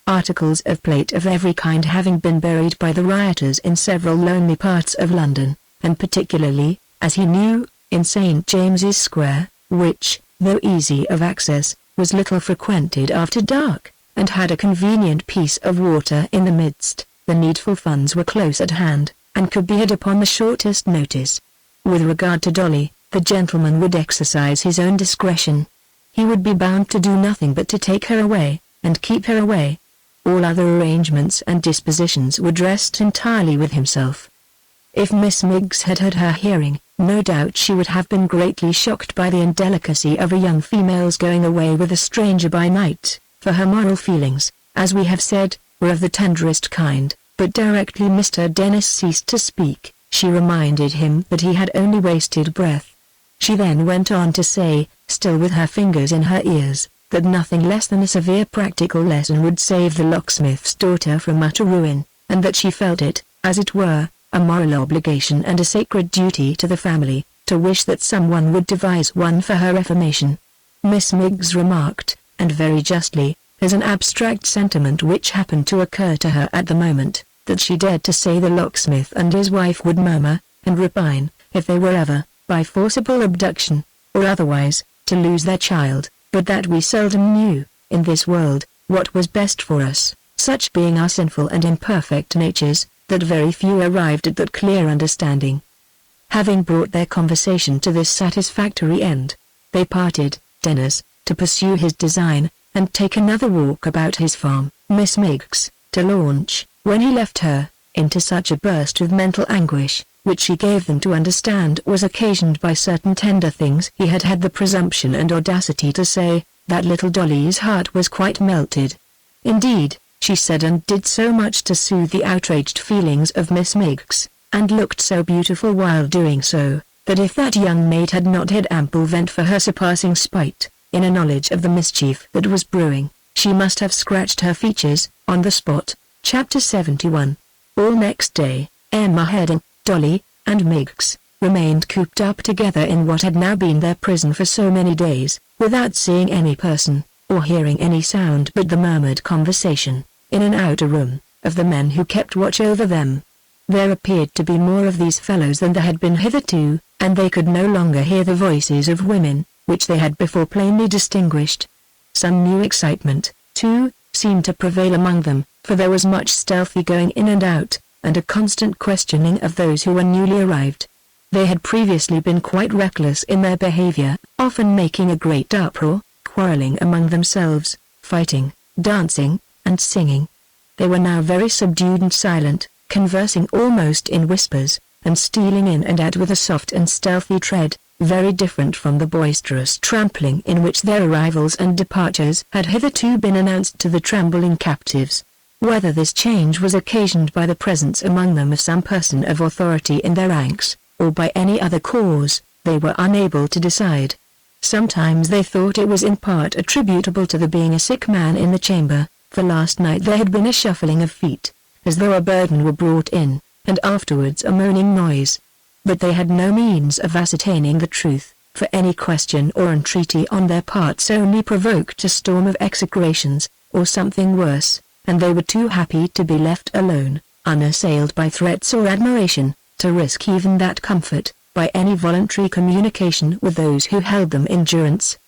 Articles of plate of every kind having been buried by the rioters in several lonely parts of London, and particularly, as he knew, in St. James's Square, which, though easy of access, was little frequented after dark, and had a convenient piece of water in the midst, the needful funds were close at hand, and could be had upon the shortest notice. With regard to Dolly, the gentleman would exercise his own discretion. He would be bound to do nothing but to take her away, and keep her away. All other arrangements and dispositions were dressed entirely with himself. If Miss Miggs had had her hearing, no doubt she would have been greatly shocked by the indelicacy of a young female's going away with a stranger by night, for her moral feelings, as we have said, were of the tenderest kind, but directly Mr. Dennis ceased to speak, she reminded him that he had only wasted breath. She then went on to say, still with her fingers in her ears, that nothing less than a severe practical lesson would save the locksmith's daughter from utter ruin, and that she felt it, as it were, a moral obligation and a sacred duty to the family, to wish that someone would devise one for her reformation. Miss Miggs remarked, and very justly, as an abstract sentiment which happened to occur to her at the moment, that she dared to say the locksmith and his wife would murmur, and repine, if they were ever, by forcible abduction, or otherwise, to lose their child, but that we seldom knew, in this world, what was best for us, such being our sinful and imperfect natures, that very few arrived at that clear understanding. Having brought their conversation to this satisfactory end, they parted, Dennis, to pursue his design, and take another walk about his farm, Miss Miggs, to launch, when he left her, into such a burst of mental anguish, which she gave them to understand was occasioned by certain tender things he had had the presumption and audacity to say, that little Dolly's heart was quite melted. Indeed, she said and did so much to soothe the outraged feelings of Miss Miggs, and looked so beautiful while doing so, that if that young maid had not had ample vent for her surpassing spite, in a knowledge of the mischief that was brewing, she must have scratched her features, on the spot. Chapter 71. All next day, Emma Heading, Dolly, and Miggs, remained cooped up together in what had now been their prison for so many days, without seeing any person, or hearing any sound but the murmured conversation, in an outer room, of the men who kept watch over them. There appeared to be more of these fellows than there had been hitherto, and they could no longer hear the voices of women, which they had before plainly distinguished. Some new excitement, too, seemed to prevail among them, for there was much stealthy going in and out, and a constant questioning of those who were newly arrived. They had previously been quite reckless in their behavior, often making a great uproar, quarreling among themselves, fighting, dancing, and singing. They were now very subdued and silent, conversing almost in whispers, and stealing in and out with a soft and stealthy tread, very different from the boisterous trampling in which their arrivals and departures had hitherto been announced to the trembling captives. Whether this change was occasioned by the presence among them of some person of authority in their ranks, or by any other cause, they were unable to decide. Sometimes they thought it was in part attributable to the being a sick man in the chamber, for last night there had been a shuffling of feet, as though a burden were brought in, and afterwards a moaning noise. But they had no means of ascertaining the truth, for any question or entreaty on their parts only provoked a storm of execrations, or something worse, and they were too happy to be left alone, unassailed by threats or admiration, to risk even that comfort, by any voluntary communication with those who held them in durance.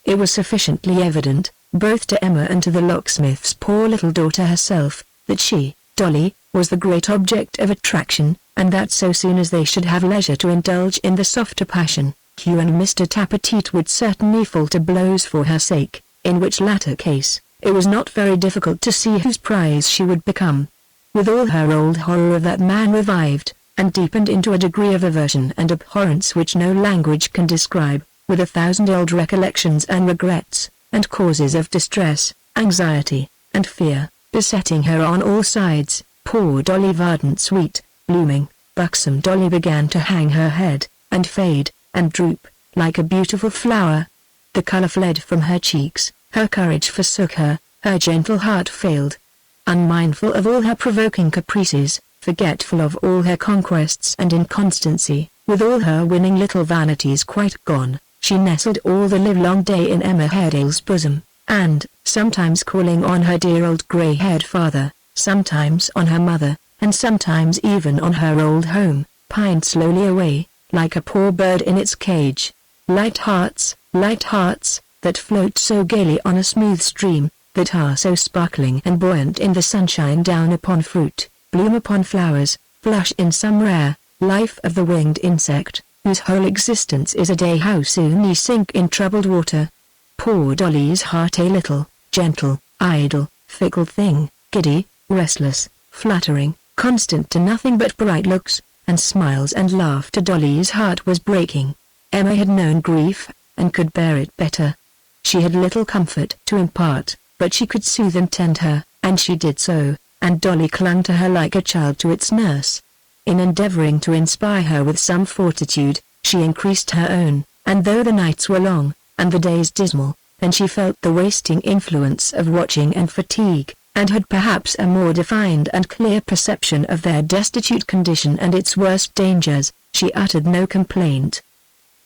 It was sufficiently evident, both to Emma and to the locksmith's poor little daughter herself, that she, Dolly, was the great object of attraction, and that so soon as they should have leisure to indulge in the softer passion, Hugh and Mr. Tappertit would certainly fall to blows for her sake, in which latter case, it was not very difficult to see whose prize she would become. With all her old horror of that man revived, and deepened into a degree of aversion and abhorrence which no language can describe, with 1,000 old recollections and regrets, and causes of distress, anxiety, and fear, besetting her on all sides, poor Dolly Varden sweet, blooming, buxom Dolly began to hang her head, and fade, and droop, like a beautiful flower. The colour fled from her cheeks, her courage forsook her, her gentle heart failed. Unmindful of all her provoking caprices, forgetful of all her conquests and inconstancy, with all her winning little vanities quite gone, she nestled all the livelong day in Emma Haredale's bosom, and, sometimes calling on her dear old grey-haired father, sometimes on her mother, and sometimes even on her old home, pined slowly away, like a poor bird in its cage. Light hearts, that float so gaily on a smooth stream, that are so sparkling and buoyant in the sunshine down upon fruit, bloom upon flowers, blush in some rare life of the winged insect, whose whole existence is a day how soon ye sink in troubled water. Poor Dolly's heart, a little, gentle, idle, fickle thing, giddy, restless, flattering, constant to nothing but bright looks, and smiles and laughter. Dolly's heart was breaking. Emma had known grief, and could bear it better. She had little comfort to impart, but she could soothe and tend her, and she did so, and Dolly clung to her like a child to its nurse. In endeavoring to inspire her with some fortitude, she increased her own, and though the nights were long, and the days dismal, and she felt the wasting influence of watching and fatigue, and had perhaps a more defined and clear perception of their destitute condition and its worst dangers, she uttered no complaint.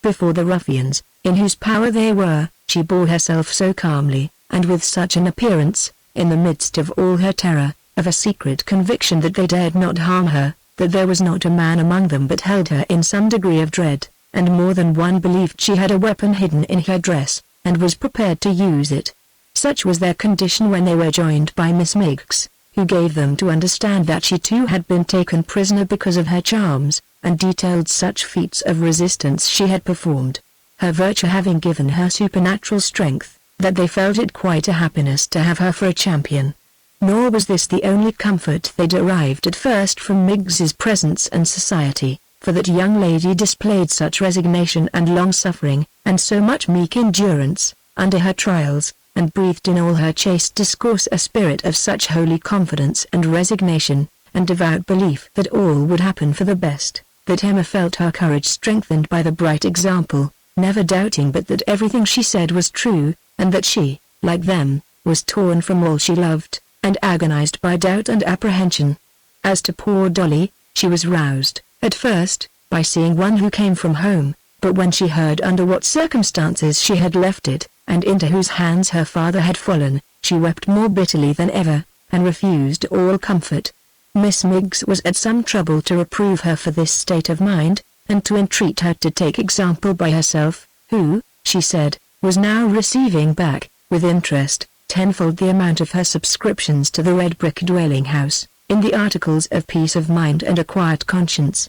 Before the ruffians, in whose power they were, she bore herself so calmly, and with such an appearance, in the midst of all her terror, of a secret conviction that they dared not harm her, that there was not a man among them but held her in some degree of dread, and more than one believed she had a weapon hidden in her dress, and was prepared to use it. Such was their condition when they were joined by Miss Miggs, who gave them to understand that she too had been taken prisoner because of her charms, and detailed such feats of resistance she had performed, her virtue having given her supernatural strength, that they felt it quite a happiness to have her for a champion. Nor was this the only comfort they derived at first from Miggs's presence and society, for that young lady displayed such resignation and long-suffering, and so much meek endurance, under her trials, and breathed in all her chaste discourse a spirit of such holy confidence and resignation, and devout belief that all would happen for the best, that Emma felt her courage strengthened by the bright example, never doubting but that everything she said was true, and that she, like them, was torn from all she loved, and agonized by doubt and apprehension. As to poor Dolly, she was roused, at first, by seeing one who came from home, but when she heard under what circumstances she had left it, and into whose hands her father had fallen, she wept more bitterly than ever, and refused all comfort. Miss Miggs was at some trouble to reprove her for this state of mind, and to entreat her to take example by herself, who, she said, was now receiving back, with interest, tenfold the amount of her subscriptions to the red brick dwelling house, in the articles of peace of mind and a quiet conscience.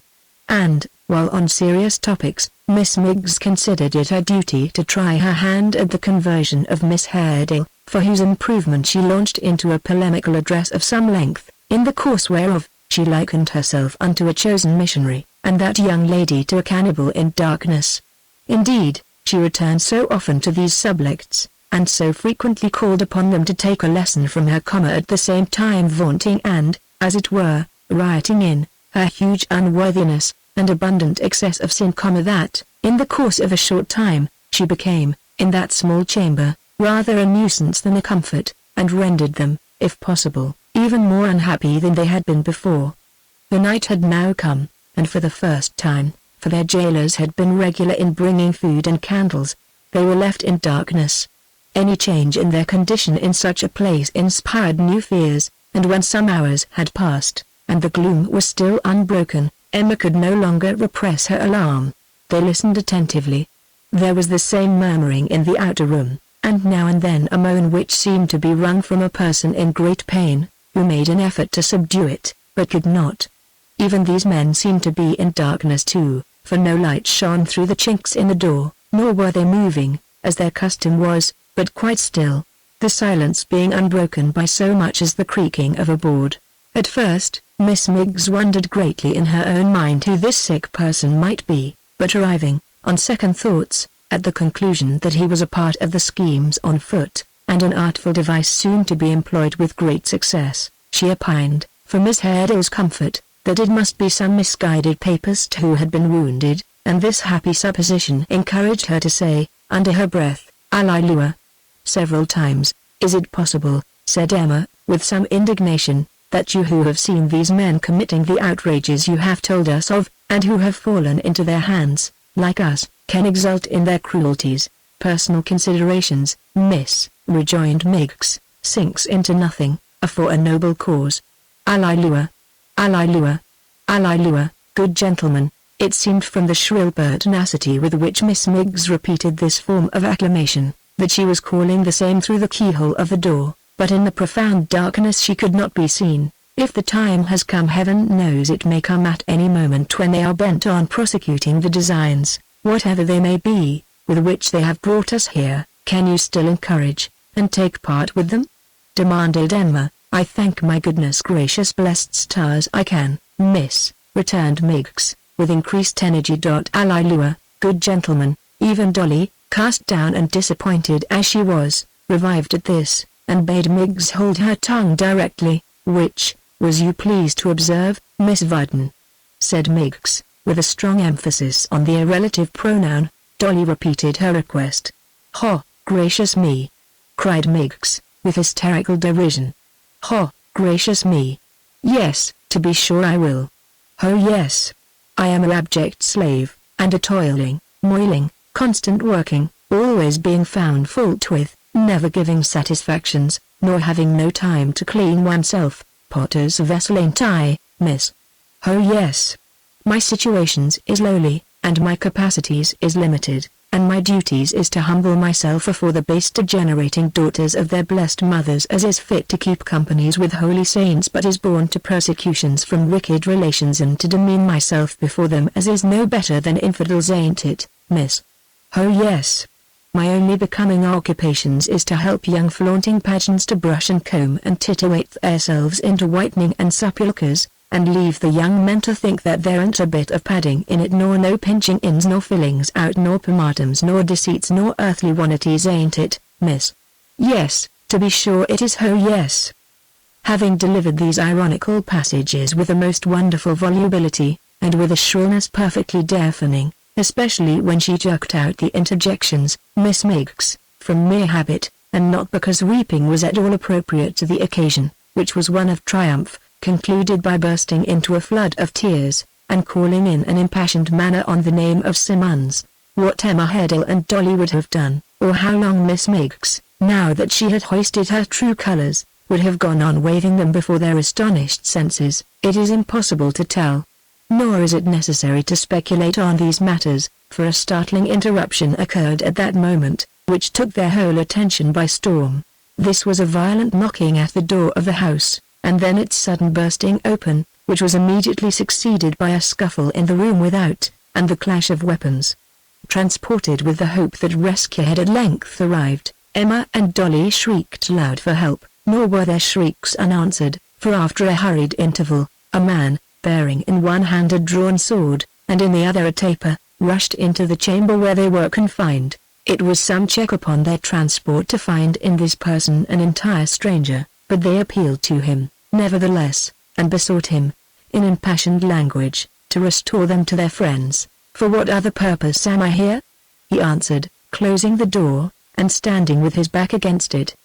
And, while on serious topics, Miss Miggs considered it her duty to try her hand at the conversion of Miss Haredale, for whose improvement she launched into a polemical address of some length, in the course whereof, she likened herself unto a chosen missionary, and that young lady to a cannibal in darkness. Indeed, she returned so often to these subjects, and so frequently called upon them to take a lesson from her, at the same time vaunting and, as it were, rioting in her huge unworthiness, and abundant excess of sin, that, in the course of a short time, She became, in that small chamber, rather a nuisance than a comfort, and rendered them, if possible, even more unhappy than they had been before. The night had now come, and for the first time, for their jailers had been regular in bringing food and candles, they were left in darkness. Any change in their condition in such a place inspired new fears, and when some hours had passed, and the gloom was still unbroken, Emma could no longer repress her alarm. They listened attentively. There was the same murmuring in the outer room, and now and then a moan which seemed to be wrung from a person in great pain, who made an effort to subdue it, but could not. Even these men seemed to be in darkness too, for no light shone through the chinks in the door, nor were they moving, as their custom was, but quite still, the silence being unbroken by so much as the creaking of a board. At first, Miss Miggs wondered greatly in her own mind who this sick person might be, but arriving, on second thoughts, at the conclusion that he was a part of the schemes on foot, and an artful device soon to be employed with great success, she opined, for Miss Haredale's comfort, that it must be some misguided papist who had been wounded, and this happy supposition encouraged her to say, under her breath, "Alleluia," several times. "Is it possible," said Emma, with some indignation, "that you who have seen these men committing the outrages you have told us of, and who have fallen into their hands, like us, can exult in their cruelties? Personal considerations, miss," rejoined Miggs, "sinks into nothing, for a noble cause. Alleluia! Alleluia! Alleluia!" Good gentlemen. It seemed from the shrill pertinacity with which Miss Miggs repeated this form of acclamation, that she was calling the same through the keyhole of the door, but in the profound darkness she could not be seen. If the time has come, heaven knows it may come at any moment, when they are bent on prosecuting the designs, whatever they may be, with which they have brought us here. Can you still encourage, and take part with them? Demanded Emma. "I thank my goodness gracious blessed stars I can, miss," returned Miggs, with increased energy. "Alleluia, good gentlemen." Even Dolly, cast down and disappointed as she was, revived at this, and bade Miggs hold her tongue directly. "Which, was you pleased to observe, Miss Varden?" said Miggs, with a strong emphasis on the irrelative pronoun. Dolly repeated her request. "Ho, gracious me!" cried Miggs, with hysterical derision. "Ho, gracious me! Yes, to be sure I will. Oh yes. I am an abject slave, and a toiling, moiling, constant working, always being found fault with, never giving satisfactions, nor having no time to clean oneself. Potter's vessel ain't I, miss? Oh yes. My situations is lowly, and my capacities is limited, and my duties is to humble myself afore the base degenerating daughters of their blessed mothers, as is fit to keep companies with holy saints, but is born to persecutions from wicked relations, and to demean myself before them as is no better than infidels, ain't it, miss? Oh yes. My only becoming occupations is to help young flaunting pageants to brush and comb and titillate theirselves into whitening and sepulchres, and leave the young men to think that there ain't a bit of padding in it, nor no pinching ins, nor fillings out, nor pomatums, nor deceits, nor earthly vanities, ain't it, miss? Yes, to be sure it is. Oh yes. Having delivered these ironical passages with a most wonderful volubility, and with a shrillness perfectly deafening, especially when she jerked out the interjections, Miss Miggs, from mere habit, and not because weeping was at all appropriate to the occasion, which was one of triumph, concluded by bursting into a flood of tears, and calling in an impassioned manner on the name of Simmons. What Emma Haredale and Dolly would have done, or how long Miss Miggs, now that she had hoisted her true colours, would have gone on waving them before their astonished senses, it is impossible to tell. Nor is it necessary to speculate on these matters, for a startling interruption occurred at that moment, which took their whole attention by storm. This was a violent knocking at the door of the house, and then its sudden bursting open, which was immediately succeeded by a scuffle in the room without, and the clash of weapons. Transported with the hope that rescue had at length arrived, Emma and Dolly shrieked loud for help, nor were their shrieks unanswered, for after a hurried interval, a man, bearing in one hand a drawn sword, and in the other a taper, rushed into the chamber where they were confined. It was some check upon their transport to find in this person an entire stranger, but they appealed to him, nevertheless, and besought him, in impassioned language, to restore them to their friends. "For what other purpose am I here?" he answered, closing the door, and standing with his back against it.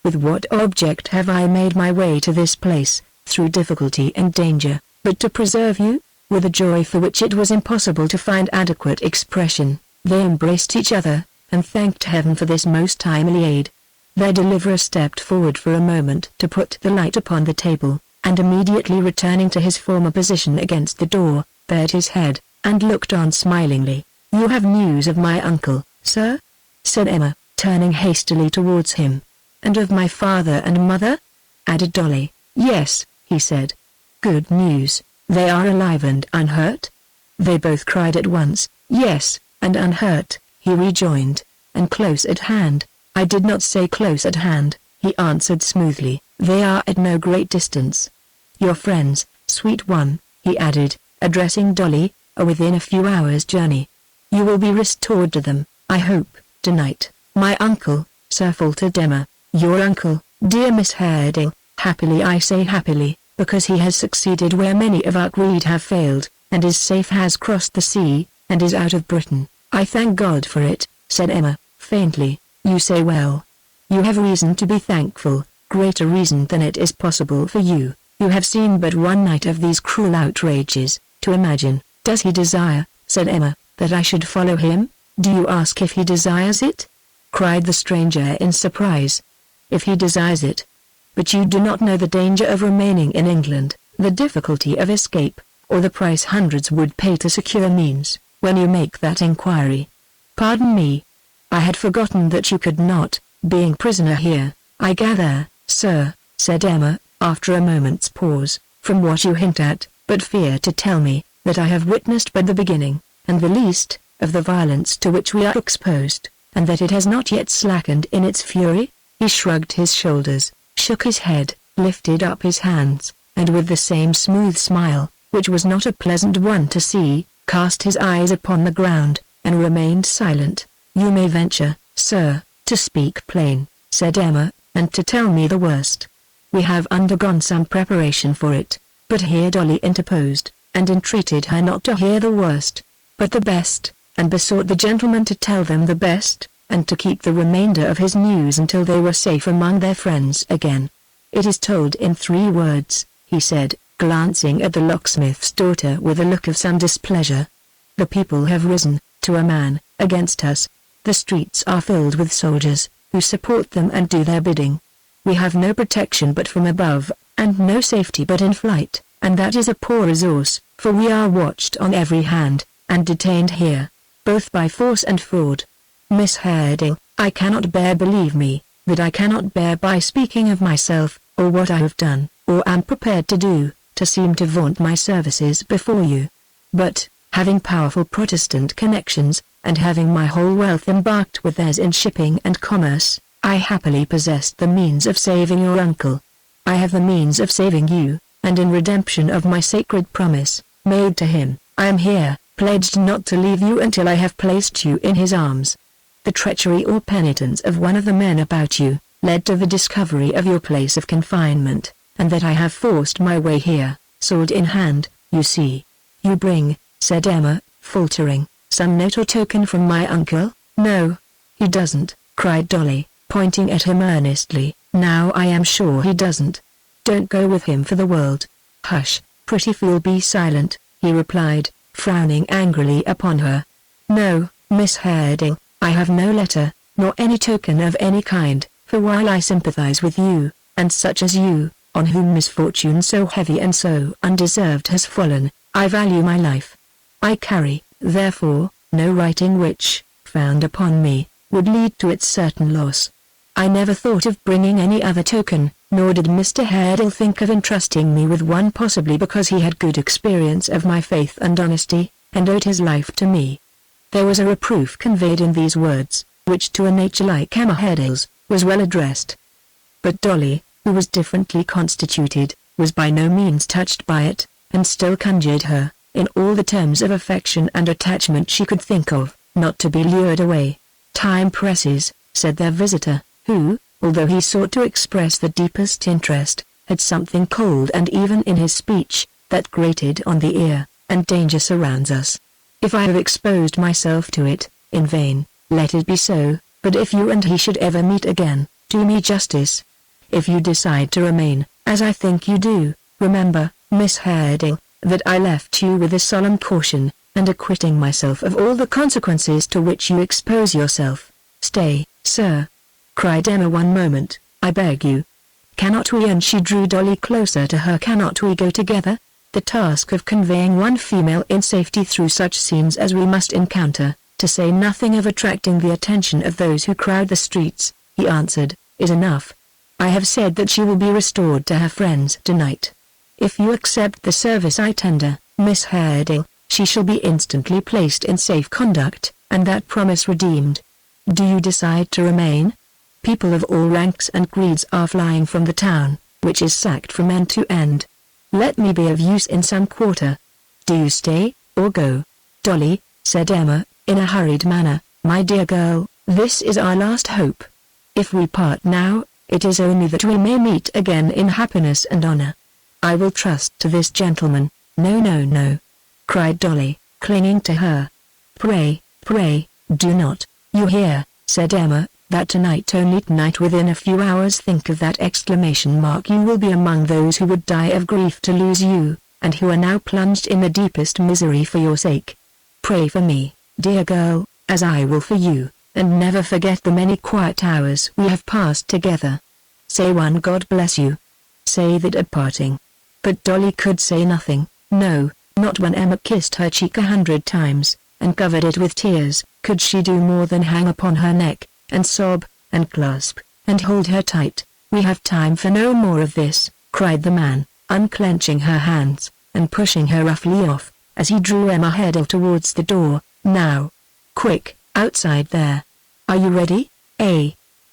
With what object have I made my way to this place, through difficulty and danger, but to preserve you? With a joy for which it was impossible to find adequate expression, they embraced each other, and thanked heaven for this most timely aid. Their deliverer stepped forward for a moment to put the light upon the table, and immediately returning to his former position against the door, bared his head, and looked on smilingly. "You have news of my uncle, sir?" said Emma, turning hastily towards him. "And of my father and mother?" added Dolly. "Yes," he said. "Good news. They are alive and unhurt?" They both cried at once. "Yes, and unhurt," he rejoined, "and close at hand." "I did not say close at hand," he answered smoothly. "They are at no great distance. Your friends, sweet one," he added, addressing Dolly, "are within a few hours' journey. You will be restored to them, I hope, tonight." "My uncle, sir," faltered Emma. "Your uncle, dear Miss Harding, happily, I say happily, because he has succeeded where many of our creed have failed, and is safe, has crossed the sea, and is out of Britain." "I thank God for it," said Emma, faintly. "You say well. You have reason to be thankful, greater reason than it is possible for you. You have seen but one night of these cruel outrages, to imagine." "Does he desire," said Emma, "that I should follow him?" "Do you ask if he desires it?" cried the stranger in surprise. "If he desires it. But you do not know the danger of remaining in England, the difficulty of escape, or the price hundreds would pay to secure means, when you make that inquiry." "Pardon me. I had forgotten that you could not, being prisoner here." "I gather, sir," said Emma, after a moment's pause, "from what you hint at, but fear to tell me, that I have witnessed but the beginning, and the least, of the violence to which we are exposed, and that it has not yet slackened in its fury?" He shrugged his shoulders, shook his head, lifted up his hands, and with the same smooth smile, which was not a pleasant one to see, cast his eyes upon the ground, and remained silent. "You may venture, sir, to speak plain," said Emma, "and to tell me the worst. We have undergone some preparation for it." But here Dolly interposed, and entreated her not to hear the worst, but the best, and besought the gentleman to tell them the best, and to keep the remainder of his news until they were safe among their friends again. "It is told in 3 words," he said, glancing at the locksmith's daughter with a look of some displeasure. "The people have risen, to a man, against us. The streets are filled with soldiers, who support them and do their bidding. We have no protection but from above, and no safety but in flight, and that is a poor resource, for we are watched on every hand, and detained here, both by force and fraud. Miss Harding, I cannot bear, believe me, that I cannot bear, by speaking of myself, or what I have done, or am prepared to do, to seem to vaunt my services before you. But, having powerful Protestant connections, and having my whole wealth embarked with theirs in shipping and commerce, I happily possessed the means of saving your uncle. I have the means of saving you, and in redemption of my sacred promise, made to him, I am here, pledged not to leave you until I have placed you in his arms. The treachery or penitence of one of the men about you, led to the discovery of your place of confinement, and that I have forced my way here, sword in hand, you see." "You bring," said Emma, faltering, "some note or token from my uncle?" "No, he doesn't," cried Dolly, pointing at him earnestly. "Now I am sure he doesn't. Don't go with him for the world." "Hush, pretty fool, be silent," he replied, frowning angrily upon her. "No, Miss Harding, I have no letter, nor any token of any kind, for while I sympathize with you, and such as you, on whom misfortune so heavy and so undeserved has fallen, I value my life. I carry, therefore, no writing which, found upon me, would lead to its certain loss. I never thought of bringing any other token, nor did Mr. Harding think of entrusting me with one, possibly because he had good experience of my faith and honesty, and owed his life to me." There was a reproof conveyed in these words, which to a nature like Emma Harding's, was well addressed. But Dolly, who was differently constituted, was by no means touched by it, and still conjured her, in all the terms of affection and attachment she could think of, not to be lured away. "Time presses," said their visitor, who, although he sought to express the deepest interest, had something cold and even in his speech, that grated on the ear, "and danger surrounds us. If I have exposed myself to it, in vain, let it be so, but if you and he should ever meet again, do me justice. If you decide to remain, as I think you do, remember, Miss Haredale, that I left you with a solemn caution, and acquitting myself of all the consequences to which you expose yourself. Stay, sir," cried Emma. "One moment, I beg you. Cannot we?" and she drew Dolly closer to her. "Cannot we go together? The task of conveying one female in safety through such scenes as we must encounter, to say nothing of attracting the attention of those who crowd the streets," he answered, "is enough. I have said that she will be restored to her friends tonight. If you accept the service I tender, Miss Haredale, she shall be instantly placed in safe conduct, and that promise redeemed. Do you decide to remain? People of all ranks and creeds are flying from the town, which is sacked from end to end. Let me be of use in some quarter. Do you stay, or go?" "Dolly," said Emma, in a hurried manner, "my dear girl, this is our last hope. If we part now, it is only that we may meet again in happiness and honor. I will trust to this gentleman." "No, no, no," cried Dolly, clinging to her. Pray, do not." "You hear," said Emma, "that tonight, only tonight, within a few hours, think of that exclamation mark, you will be among those who would die of grief to lose you, and who are now plunged in the deepest misery for your sake. Pray for me, dear girl, as I will for you, and never forget the many quiet hours we have passed together. Say one God bless you. Say that at parting." But Dolly could say nothing, no, not when Emma kissed her cheek 100 times, and covered it with tears, could she do more than hang upon her neck, and sob, and clasp, and hold her tight. "We have time for no more of this," cried the man, unclenching her hands, and pushing her roughly off, as he drew Emma Haredale towards the door. "Now! Quick, outside there! Are you ready, eh?"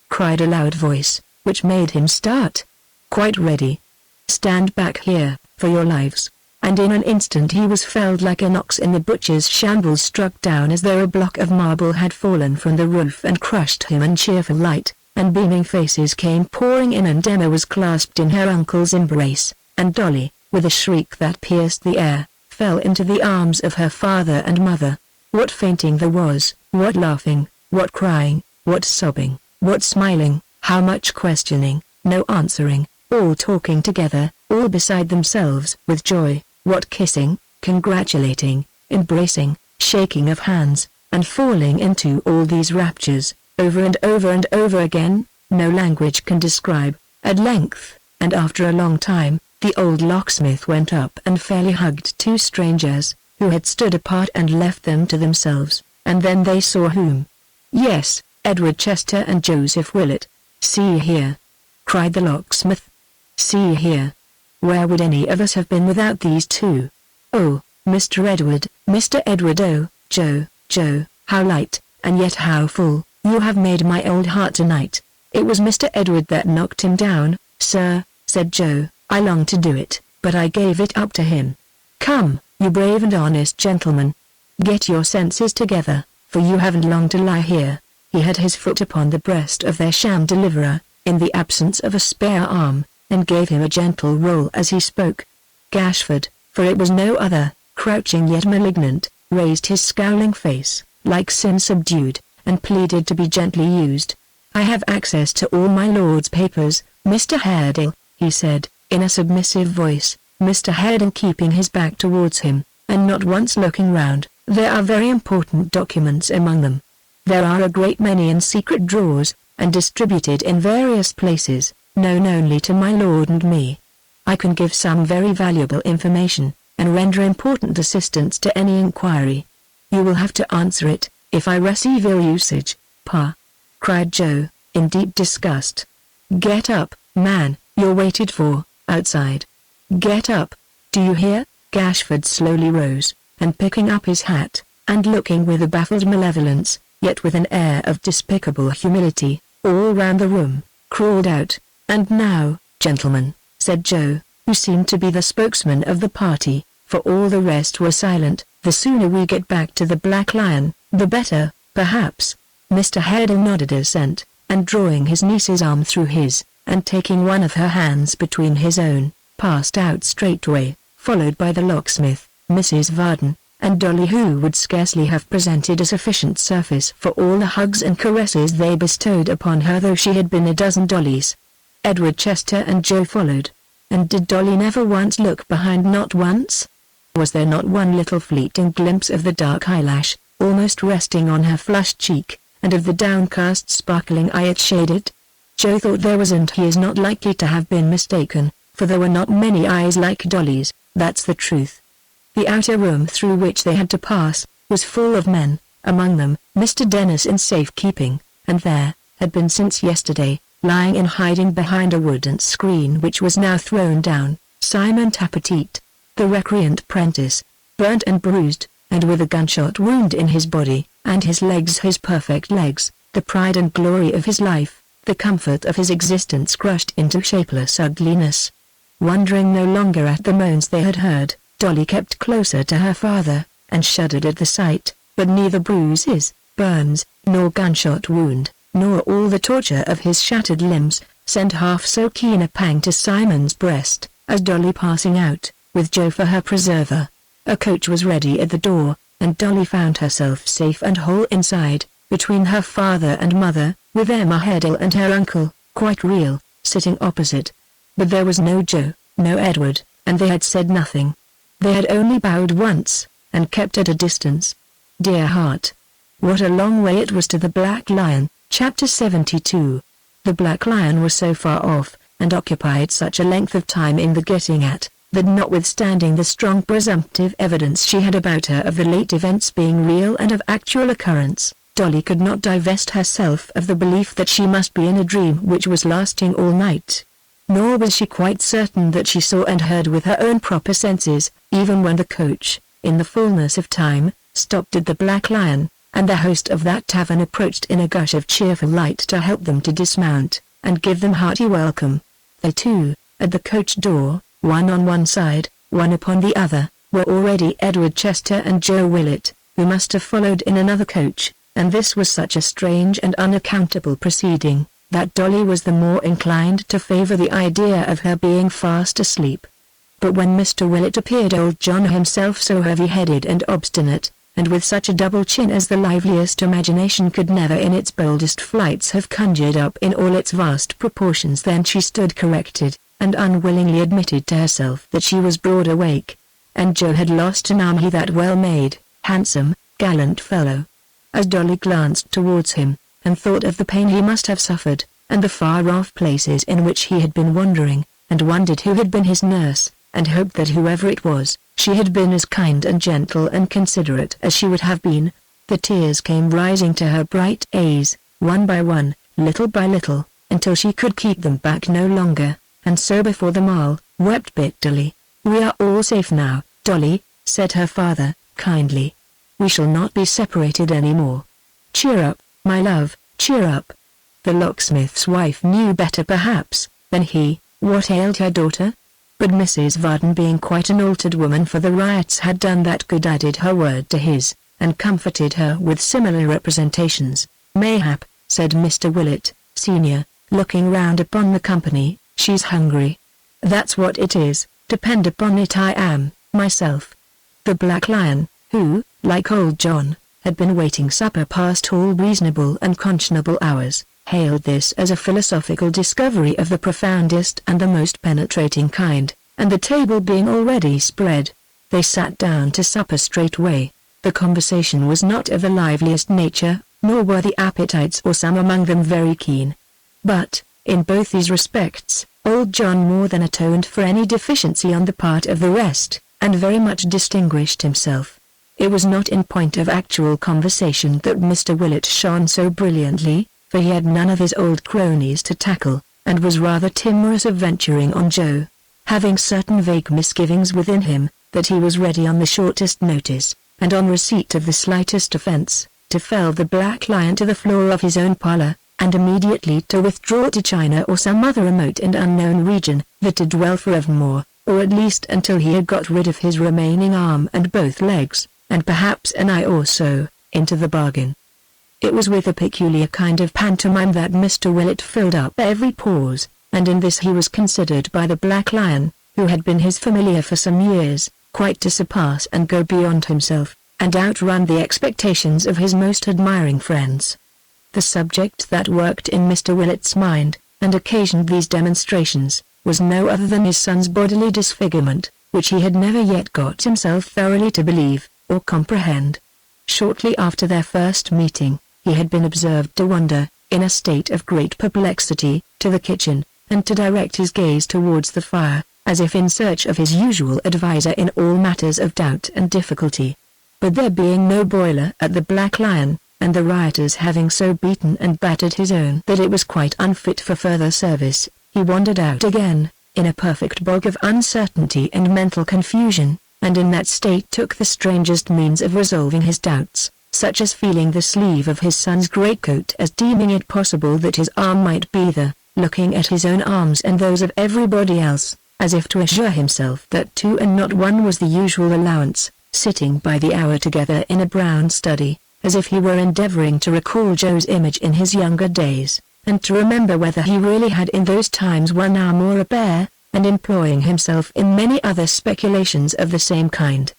cried a loud voice, which made him start. "Quite ready. Stand back here, for your lives." And in an instant he was felled like an ox in the butcher's shambles, struck down as though a block of marble had fallen from the roof and crushed him. And cheerful light, and beaming faces came pouring in, and Emma was clasped in her uncle's embrace, and Dolly, with a shriek that pierced the air, fell into the arms of her father and mother. What fainting there was, what laughing, what crying, what sobbing, what smiling, how much questioning, no answering, all talking together, all beside themselves with joy, what kissing, congratulating, embracing, shaking of hands, and falling into all these raptures, over and over and over again, no language can describe. At length, and after a long time, the old locksmith went up and fairly hugged two strangers, who had stood apart and left them to themselves, and then they saw whom. "Yes, Edward Chester and Joseph Willett. See here!" cried the locksmith. "See here! Where would any of us have been without these two? Oh, Mr. Edward, oh, Joe, how light, and yet how full, you have made my old heart tonight." "It was Mr. Edward that knocked him down, sir," said Joe. "I longed to do it, but I gave it up to him. Come, you brave and honest gentleman. Get your senses together, for you haven't long to lie here." He had his foot upon the breast of their sham deliverer, in the absence of a spare arm, and gave him a gentle roll as he spoke. Gashford, for it was no other, crouching yet malignant, raised his scowling face, like sin subdued, and pleaded to be gently used. "I have access to all my lord's papers, Mr. Haredale," he said, in a submissive voice, Mr. Haredale keeping his back towards him, and not once looking round. "There are very important documents among them. There are a great many in secret drawers, and distributed in various places, known only to my lord and me. I can give some very valuable information, and render important assistance to any inquiry. You will have to answer it, if I receive ill usage, Pa," cried Joe, in deep disgust. "Get up, man, you're waited for, outside. Get up, do you hear?" Gashford slowly rose, and picking up his hat, and looking with a baffled malevolence, yet with an air of despicable humility, all round the room, crawled out. "And now, gentlemen," said Joe, who seemed to be the spokesman of the party, for all the rest were silent, "the sooner we get back to the Black Lion, the better, perhaps." Mr. Haredale nodded assent, and drawing his niece's arm through his, and taking one of her hands between his own, passed out straightway, followed by the locksmith, Mrs. Varden, and Dolly, who would scarcely have presented a sufficient surface for all the hugs and caresses they bestowed upon her, though she had been a dozen Dollys. Edward Chester and Joe followed. And did Dolly never once look behind? Not once? Was there not one little fleeting glimpse of the dark eyelash, almost resting on her flushed cheek, and of the downcast sparkling eye it shaded? Joe thought there was, and he is not likely to have been mistaken, for there were not many eyes like Dolly's, that's the truth. The outer room through which they had to pass, was full of men, among them, Mr. Dennis in safekeeping, and there, had been since yesterday, lying in hiding behind a wooden screen which was now thrown down, Simon Tappetit, the recreant prentice, burnt and bruised, and with a gunshot wound in his body, and his legs, his perfect legs, the pride and glory of his life, the comfort of his existence, crushed into shapeless ugliness. Wondering no longer at the moans they had heard, Dolly kept closer to her father, and shuddered at the sight, but neither bruises, burns, nor gunshot wound, nor all the torture of his shattered limbs, sent half so keen a pang to Simon's breast, as Dolly passing out, with Joe for her preserver. A coach was ready at the door, and Dolly found herself safe and whole inside, between her father and mother, with Emma Heddle and her uncle, quite real, sitting opposite. But there was no Joe, no Edward, and they had said nothing. They had only bowed once, and kept at a distance. Dear heart! What a long way it was to the Black Lion. Chapter 72. The Black Lion was so far off, and occupied such a length of time in the getting at, that notwithstanding the strong presumptive evidence she had about her of the late events being real and of actual occurrence, Dolly could not divest herself of the belief that she must be in a dream which was lasting all night. Nor was she quite certain that she saw and heard with her own proper senses, even when the coach, in the fullness of time, stopped at the Black Lion, and the host of that tavern approached in a gush of cheerful light to help them to dismount, and give them hearty welcome. They too, at the coach door, one on one side, one upon the other, were already Edward Chester and Joe Willett, who must have followed in another coach, and this was such a strange and unaccountable proceeding, that Dolly was the more inclined to favor the idea of her being fast asleep. But when Mr. Willett appeared, old John himself, so heavy-headed and obstinate, and with such a double chin as the liveliest imagination could never in its boldest flights have conjured up in all its vast proportions, then she stood corrected, and unwillingly admitted to herself that she was broad awake, and Joe had lost an arm, he that well-made, handsome, gallant fellow. As Dolly glanced towards him, and thought of the pain he must have suffered, and the far-off places in which he had been wandering, and wondered who had been his nurse, and hoped that whoever it was, she had been as kind and gentle and considerate as she would have been, the tears came rising to her bright eyes, one by one, little by little, until she could keep them back no longer, and so before them all, wept bitterly. "We are all safe now, Dolly," said her father, kindly. "We shall not be separated any more. Cheer up, my love, cheer up." The locksmith's wife knew better perhaps, than he, what ailed her daughter. But Mrs. Varden, being quite an altered woman, for the riots had done that good, added her word to his, and comforted her with similar representations. "Mayhap," said Mr. Willett, senior, looking round upon the company, "she's hungry. That's what it is, depend upon it. I am, myself." The Black Lion, who, like old John, had been waiting supper past all reasonable and conscionable hours, hailed this as a philosophical discovery of the profoundest and the most penetrating kind, and the table being already spread, they sat down to supper straightway. The conversation was not of the liveliest nature, nor were the appetites or some among them very keen. But, in both these respects, old John more than atoned for any deficiency on the part of the rest, and very much distinguished himself. It was not in point of actual conversation that Mr. Willett shone so brilliantly, for he had none of his old cronies to tackle, and was rather timorous of venturing on Joe, having certain vague misgivings within him, that he was ready on the shortest notice, and on receipt of the slightest offence, to fell the Black Lion to the floor of his own parlour, and immediately to withdraw to China or some other remote and unknown region, there to dwell forevermore, or at least until he had got rid of his remaining arm and both legs, and perhaps an eye or so, into the bargain. It was with a peculiar kind of pantomime that Mr. Willett filled up every pause, and in this he was considered by the Black Lion, who had been his familiar for some years, quite to surpass and go beyond himself, and outrun the expectations of his most admiring friends. The subject that worked in Mr. Willett's mind, and occasioned these demonstrations, was no other than his son's bodily disfigurement, which he had never yet got himself thoroughly to believe, or comprehend. Shortly after their first meeting, he had been observed to wander, in a state of great perplexity, to the kitchen, and to direct his gaze towards the fire, as if in search of his usual adviser in all matters of doubt and difficulty. But there being no boiler at the Black Lion, and the rioters having so beaten and battered his own that it was quite unfit for further service, he wandered out again, in a perfect bog of uncertainty and mental confusion, and in that state took the strangest means of resolving his doubts, such as feeling the sleeve of his son's greatcoat as deeming it possible that his arm might be there, looking at his own arms and those of everybody else, as if to assure himself that two and not one was the usual allowance, sitting by the hour together in a brown study, as if he were endeavoring to recall Joe's image in his younger days, and to remember whether he really had in those times 1 hour more a bear, and employing himself in many other speculations of the same kind.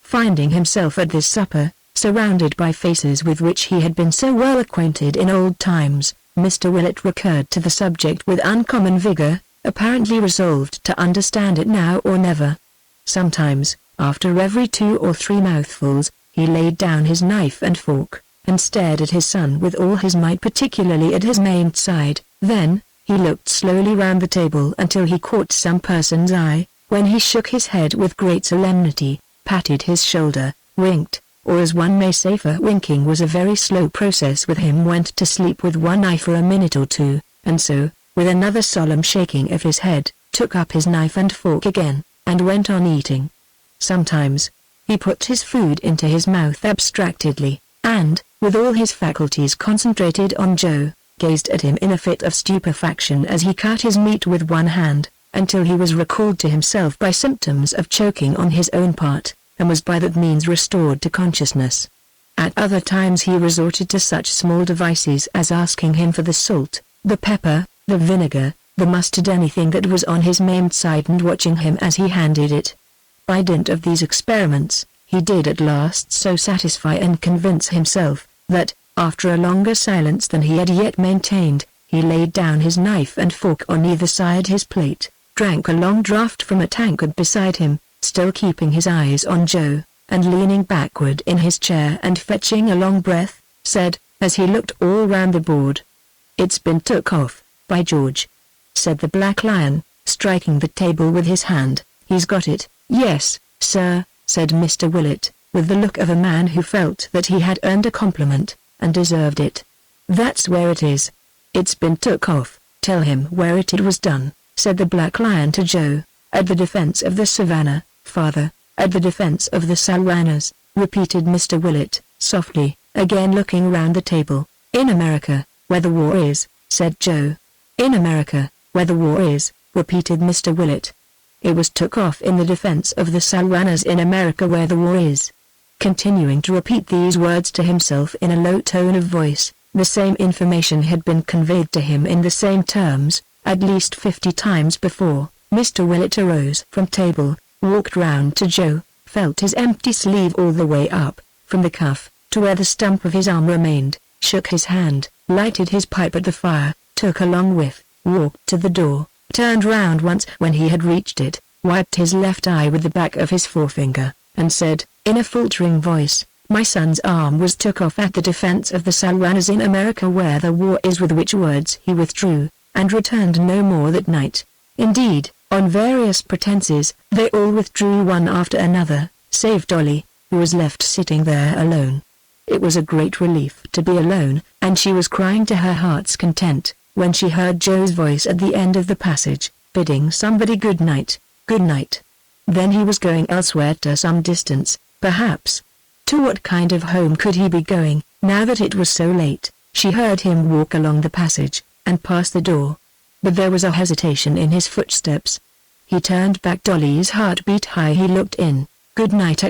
Finding himself at this supper, surrounded by faces with which he had been so well acquainted in old times, Mr. Willett recurred to the subject with uncommon vigor, apparently resolved to understand it now or never. Sometimes, after every 2 or 3 mouthfuls, he laid down his knife and fork, and stared at his son with all his might, particularly at his maimed side. Then, he looked slowly round the table until he caught some person's eye, when he shook his head with great solemnity, patted his shoulder, winked, or as one may say, for winking was a very slow process with him, went to sleep with one eye for a minute or two, and so, with another solemn shaking of his head, took up his knife and fork again, and went on eating. Sometimes, he put his food into his mouth abstractedly, and, with all his faculties concentrated on Joe, gazed at him in a fit of stupefaction as he cut his meat with one hand, until he was recalled to himself by symptoms of choking on his own part, and was by that means restored to consciousness. At other times he resorted to such small devices as asking him for the salt, the pepper, the vinegar, the mustard, anything that was on his maimed side, and watching him as he handed it. By dint of these experiments, he did at last so satisfy and convince himself, that, after a longer silence than he had yet maintained, he laid down his knife and fork on either side his plate, drank a long draught from a tankard beside him, still keeping his eyes on Joe, and leaning backward in his chair and fetching a long breath, said, as he looked all round the board, "It's been took off, by George," said the Black Lion, striking the table with his hand. "He's got it." "Yes, sir," said Mr. Willett, with the look of a man who felt that he had earned a compliment, and deserved it. "That's where it is. It's been took off." "Tell him where it was done," said the Black Lion to Joe. "At the defense of the Savannah, father." "At the defense of the Savannahs," repeated Mr. Willett, softly, again looking round the table. "In America, where the war is," said Joe. "In America, where the war is," repeated Mr. Willett. "It was took off in the defense of the Savannahs in America where the war is." Continuing to repeat these words to himself in a low tone of voice, the same information had been conveyed to him in the same terms, at least 50 times before. Mr. Willett arose from table, walked round to Joe, felt his empty sleeve all the way up, from the cuff, to where the stump of his arm remained, shook his hand, lighted his pipe at the fire, took a long whiff, walked to the door, turned round once when he had reached it, wiped his left eye with the back of his forefinger, and said, in a faltering voice, "My son's arm was took off at the defense of the Savannahs in America where the war is," with which words he withdrew, and returned no more that night. Indeed, on various pretenses, they all withdrew one after another, save Dolly, who was left sitting there alone. It was a great relief to be alone, and she was crying to her heart's content, when she heard Joe's voice at the end of the passage, bidding somebody good night, good night. Then he was going elsewhere to some distance, perhaps. To what kind of home could he be going, now that it was so late? She heard him walk along the passage, and pass the door. But there was a hesitation in his footsteps. He turned back. Dolly's heart beat high. He looked in. "Good night!"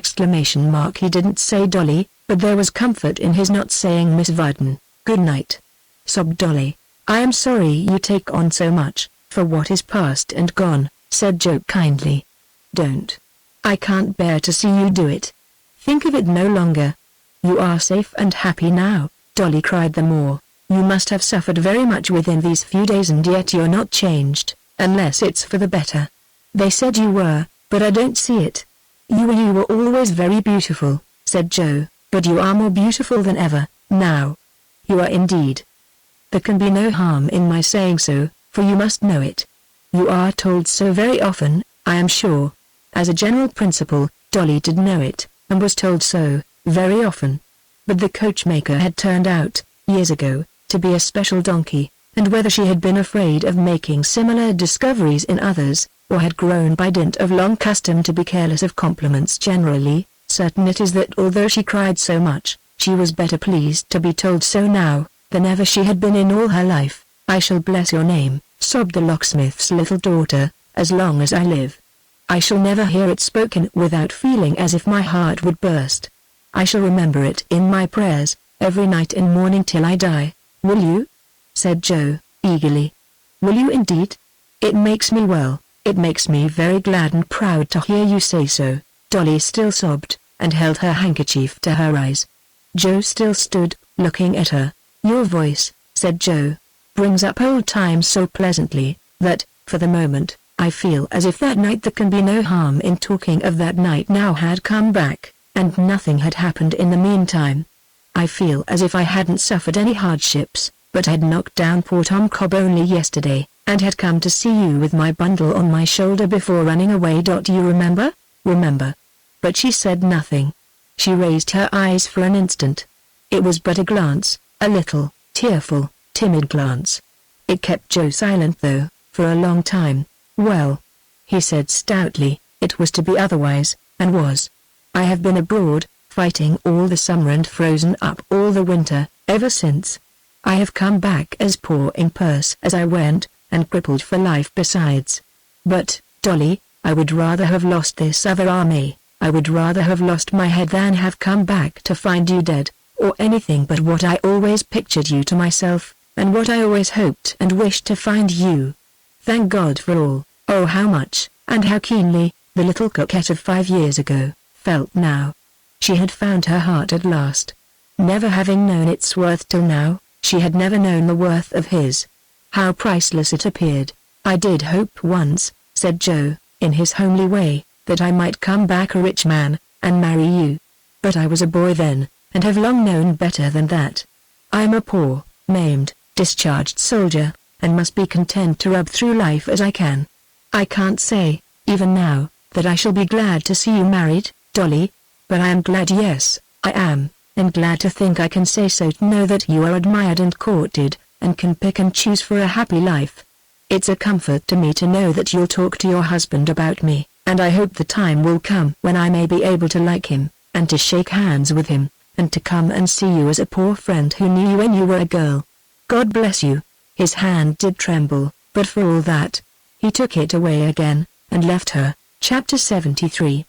He didn't say Dolly, but there was comfort in his not saying Miss Varden. "Good night," sobbed Dolly. "I am sorry you take on so much, for what is past and gone," said Joe kindly. "Don't. I can't bear to see you do it. Think of it no longer. You are safe and happy now, Dolly cried the more. You must have suffered very much within these few days, and yet you're not changed, unless it's for the better. They said you were, but I don't see it. You were always very beautiful, said Joe, but you are more beautiful than ever, now. You are indeed. There can be no harm in my saying so, for you must know it. You are told so very often, I am sure. As a general principle, Dolly did know it, and was told so, very often. But the coachmaker had turned out, years ago, to be a special donkey, and whether she had been afraid of making similar discoveries in others, or had grown by dint of long custom to be careless of compliments generally, certain it is that although she cried so much, she was better pleased to be told so now, than ever she had been in all her life. I shall bless your name, sobbed the locksmith's little daughter, as long as I live. I shall never hear it spoken without feeling as if my heart would burst. I shall remember it in my prayers, every night and morning till I die. Will you? Said Joe, eagerly. Will you indeed? It makes me it makes me very glad and proud to hear you say so. Dolly still sobbed, and held her handkerchief to her eyes. Joe still stood, looking at her. Your voice, said Joe, brings up old times so pleasantly, that, for the moment, I feel as if that night there can be no harm in talking of that night now had come back, and nothing had happened in the meantime. I feel as if I hadn't suffered any hardships, but had knocked down poor Tom Cobb only yesterday, and had come to see you with my bundle on my shoulder before running away. Do you remember? Remember. But she said nothing. She raised her eyes for an instant. It was but a glance, a little, tearful, timid glance. It kept Joe silent though, for a long time. Well, he said stoutly, it was to be otherwise, and was. I have been abroad, fighting all the summer and frozen up all the winter, ever since. I have come back as poor in purse as I went, and crippled for life besides. But, Dolly, I would rather have lost this other army, I would rather have lost my head than have come back to find you dead, or anything but what I always pictured you to myself, and what I always hoped and wished to find you. Thank God for all. Oh, how much, and how keenly, the little coquette of 5 years ago, felt now. She had found her heart at last. Never having known its worth till now, she had never known the worth of his. How priceless it appeared. I did hope once, said Joe, in his homely way, that I might come back a rich man, and marry you. But I was a boy then, and have long known better than that. I am a poor, maimed, discharged soldier, and must be content to rub through life as I can. I can't say, even now, that I shall be glad to see you married, Dolly, but I am glad, yes, I am, and glad to think I can say so, to know that you are admired and courted, and can pick and choose for a happy life. It's a comfort to me to know that you'll talk to your husband about me, and I hope the time will come when I may be able to like him, and to shake hands with him, and to come and see you as a poor friend who knew you when you were a girl. God bless you. His hand did tremble, but for all that, he took it away again, and left her. Chapter 73.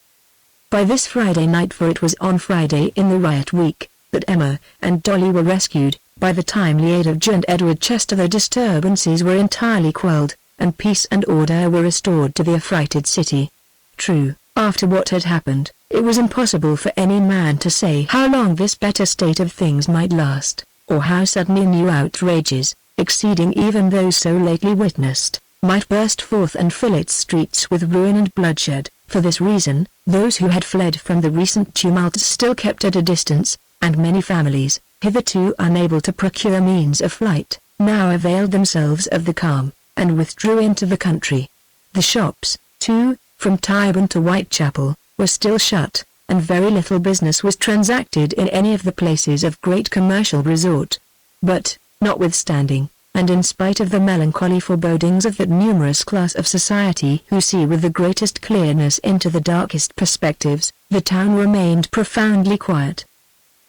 By this Friday night, for it was on Friday in the riot week, that Emma and Dolly were rescued, by the timely aid of Joe and Edward Chester the disturbances were entirely quelled, and peace and order were restored to the affrighted city. True, after what had happened, it was impossible for any man to say how long this better state of things might last, or how suddenly new outrages, exceeding even those so lately witnessed, might burst forth and fill its streets with ruin and bloodshed. For this reason, those who had fled from the recent tumults still kept at a distance, and many families, hitherto unable to procure means of flight, now availed themselves of the calm, and withdrew into the country. The shops, too, from Tyburn to Whitechapel, were still shut, and very little business was transacted in any of the places of great commercial resort. But, notwithstanding, and in spite of the melancholy forebodings of that numerous class of society who see with the greatest clearness into the darkest perspectives, the town remained profoundly quiet.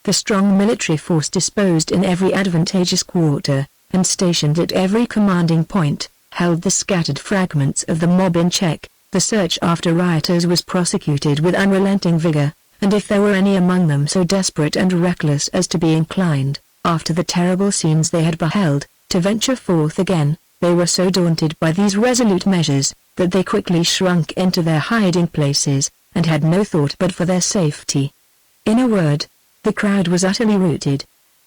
The strong military force disposed in every advantageous quarter, and stationed at every commanding point, held the scattered fragments of the mob in check. The search after rioters was prosecuted with unrelenting vigor, and if there were any among them so desperate and reckless as to be inclined, after the terrible scenes they had beheld, to venture forth again, They were so daunted by these resolute measures, that they quickly shrunk into their hiding places, and had no thought but for their safety. In a word, the crowd was utterly routed.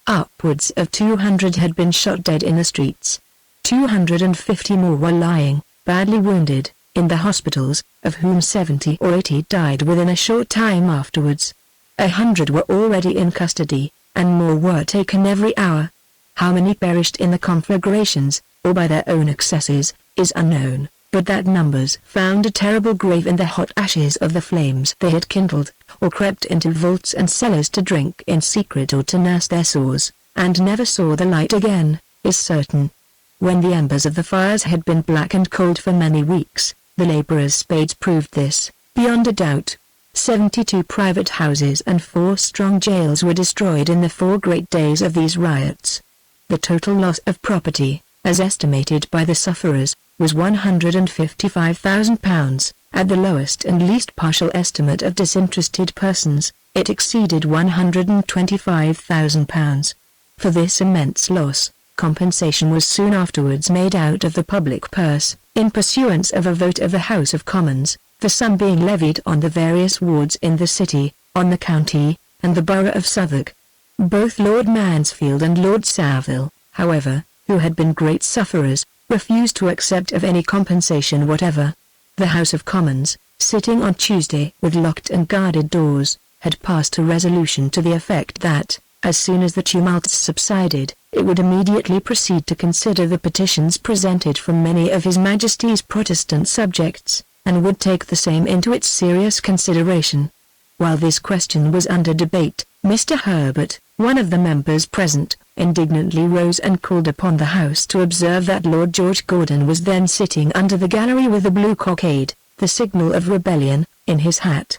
Upwards of 200 had been shot dead in the streets. 250 more were lying, badly wounded, in the hospitals, of whom 70 or 80 died within a short time afterwards. 100 were already in custody, and more were taken every hour. How many perished in the conflagrations, or by their own excesses, is unknown, but that numbers found a terrible grave in the hot ashes of the flames they had kindled, or crept into vaults and cellars to drink in secret or to nurse their sores, and never saw the light again, is certain. When the embers of the fires had been black and cold for many weeks, the laborers' spades proved this, beyond a doubt. 72 private houses and 4 strong jails were destroyed in the 4 great days of these riots. The total loss of property, as estimated by the sufferers, was £155,000. At the lowest and least partial estimate of disinterested persons, it exceeded £125,000. For this immense loss, compensation was soon afterwards made out of the public purse, in pursuance of a vote of the House of Commons, the sum being levied on the various wards in the city, on the county, and the borough of Southwark. Both Lord Mansfield and Lord Savile, however, who had been great sufferers, refused to accept of any compensation whatever. The House of Commons, sitting on Tuesday with locked and guarded doors, had passed a resolution to the effect that, as soon as the tumults subsided, it would immediately proceed to consider the petitions presented from many of His Majesty's Protestant subjects, and would take the same into its serious consideration. While this question was under debate, Mr. Herbert, one of the members present, indignantly rose and called upon the House to observe that Lord George Gordon was then sitting under the gallery with the blue cockade, the signal of rebellion, in his hat.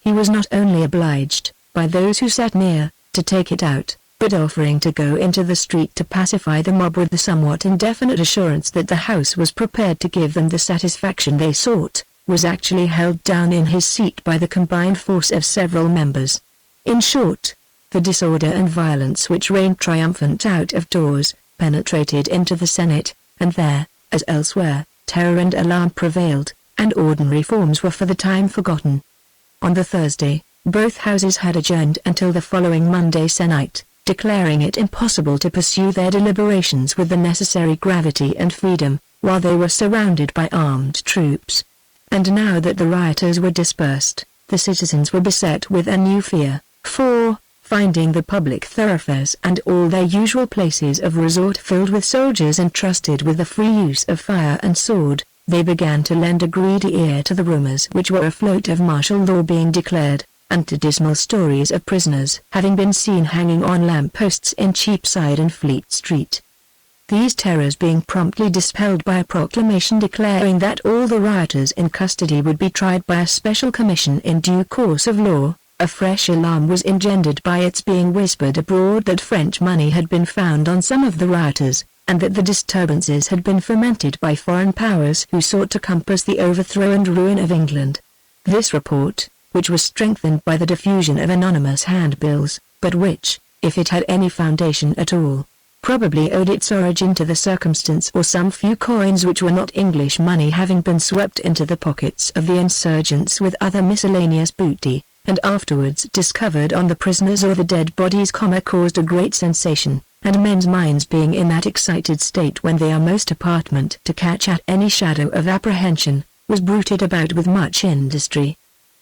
He was not only obliged, by those who sat near, to take it out, but offering to go into the street to pacify the mob with the somewhat indefinite assurance that the House was prepared to give them the satisfaction they sought, was actually held down in his seat by the combined force of several members. In short, the disorder and violence which reigned triumphant out of doors, penetrated into the Senate, and there, as elsewhere, terror and alarm prevailed, and ordinary forms were for the time forgotten. On the Thursday, both houses had adjourned until the following Monday se'nnight, declaring it impossible to pursue their deliberations with the necessary gravity and freedom, while they were surrounded by armed troops. And now that the rioters were dispersed, the citizens were beset with a new fear, for, finding the public thoroughfares and all their usual places of resort filled with soldiers entrusted with the free use of fire and sword, they began to lend a greedy ear to the rumors which were afloat of martial law being declared, and to dismal stories of prisoners having been seen hanging on lamp-posts in Cheapside and Fleet Street. These terrors being promptly dispelled by a proclamation declaring that all the rioters in custody would be tried by a special commission in due course of law, a fresh alarm was engendered by its being whispered abroad that French money had been found on some of the rioters, and that the disturbances had been fomented by foreign powers who sought to compass the overthrow and ruin of England. This report, which was strengthened by the diffusion of anonymous handbills, but which, if it had any foundation at all, probably owed its origin to the circumstance or some few coins which were not English money having been swept into the pockets of the insurgents with other miscellaneous booty, and afterwards discovered on the prisoners or the dead bodies, caused a great sensation, and men's minds being in that excited state when they are most apartment to catch at any shadow of apprehension, was bruited about with much industry.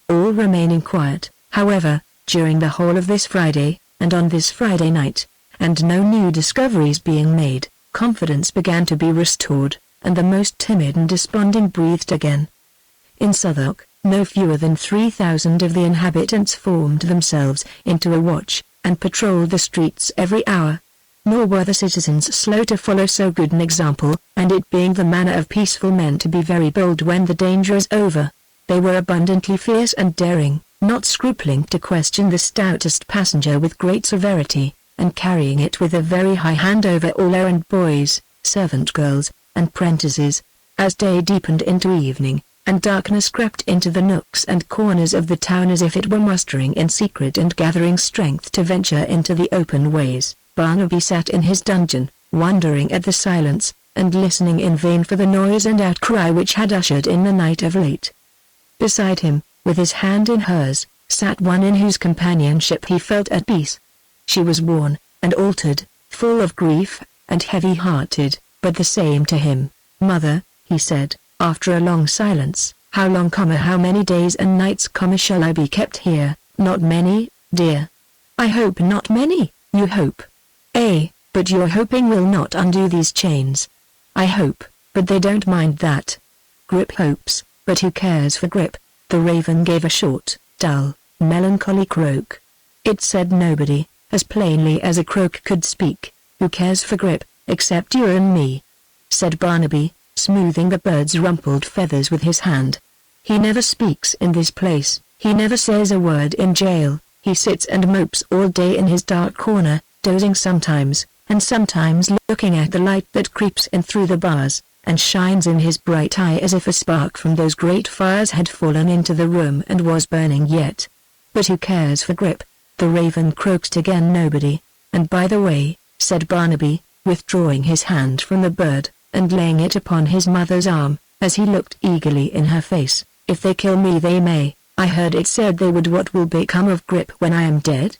All remaining quiet, however, during the whole of this Friday, and on this Friday night, and no new discoveries being made, confidence began to be restored, and the most timid and desponding breathed again. In Southwark, no fewer than 3,000 of the inhabitants formed themselves into a watch, and patrolled the streets every hour. Nor were the citizens slow to follow so good an example, and it being the manner of peaceful men to be very bold when the danger is over, they were abundantly fierce and daring, not scrupling to question the stoutest passenger with great severity, and carrying it with a very high hand over all errand boys, servant girls, and prentices. As day deepened into evening, and darkness crept into the nooks and corners of the town as if it were mustering in secret and gathering strength to venture into the open ways, Barnaby sat in his dungeon, wondering at the silence, and listening in vain for the noise and outcry which had ushered in the night of late. Beside him, with his hand in hers, sat one in whose companionship he felt at peace. She was worn, and altered, full of grief, and heavy-hearted, but the same to him. "Mother," he said, after a long silence, how long, how many days and nights, shall I be kept here?" "Not many, dear." "I hope not many." "You hope? But your hoping will not undo these chains." "I hope, but they don't mind that." "Grip hopes, but who cares for Grip?" The raven gave a short, dull, melancholy croak. It said nobody, as plainly as a croak could speak. "Who cares for Grip, except you and me?" said Barnaby, smoothing the bird's rumpled feathers with his hand. "He never speaks in this place, he never says a word in jail, he sits and mopes all day in his dark corner, dozing sometimes, and sometimes looking at the light that creeps in through the bars, and shines in his bright eye as if a spark from those great fires had fallen into the room and was burning yet. But who cares for Grip?" The raven croaked again. "Nobody. And by the way," said Barnaby, withdrawing his hand from the bird, and laying it upon his mother's arm, as he looked eagerly in her face, "if they kill me they may. I heard it said they would. What will become of Grip when I am dead?"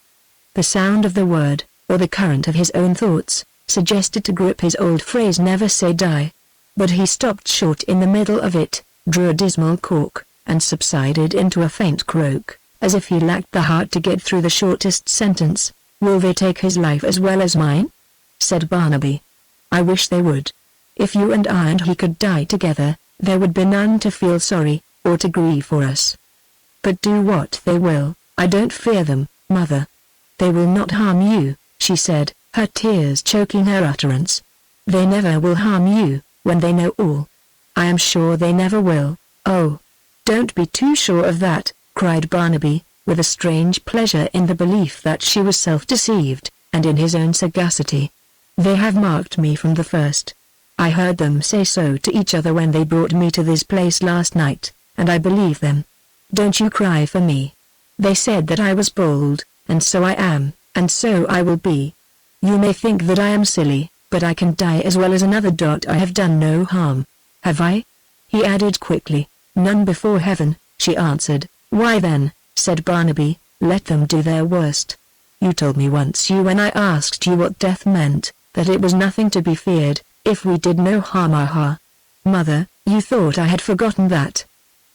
The sound of the word, or the current of his own thoughts, suggested to Grip his old phrase, "Never say die." But he stopped short in the middle of it, drew a dismal cork, and subsided into a faint croak, as if he lacked the heart to get through the shortest sentence. "Will they take his life as well as mine?" said Barnaby. "I wish they would. If you and I and he could die together, there would be none to feel sorry, or to grieve for us. But do what they will, I don't fear them, mother." "They will not harm you," she said, her tears choking her utterance. "They never will harm you, when they know all." "I am sure they never will." "Oh, don't be too sure of that," cried Barnaby, with a strange pleasure in the belief that she was self-deceived, and in his own sagacity. "They have marked me from the first. I heard them say so to each other when they brought me to this place last night, and I believe them. Don't you cry for me. They said that I was bold, and so I am, and so I will be. You may think that I am silly, but I can die as well as another. I have done no harm. Have I?" he added quickly. "None before heaven," she answered. "Why then," said Barnaby, "let them do their worst. You told me once, when I asked you what death meant, that it was nothing to be feared, if we did no harm." "Aha! Mother, you thought I had forgotten that."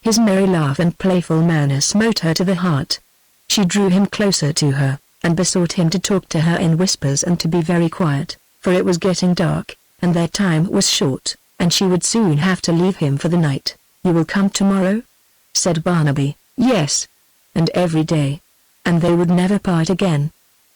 His merry laugh and playful manner smote her to the heart. She drew him closer to her, and besought him to talk to her in whispers and to be very quiet, for it was getting dark, and their time was short, and she would soon have to leave him for the night. "You will come tomorrow?" said Barnaby. "Yes. And every day. And they would never part again."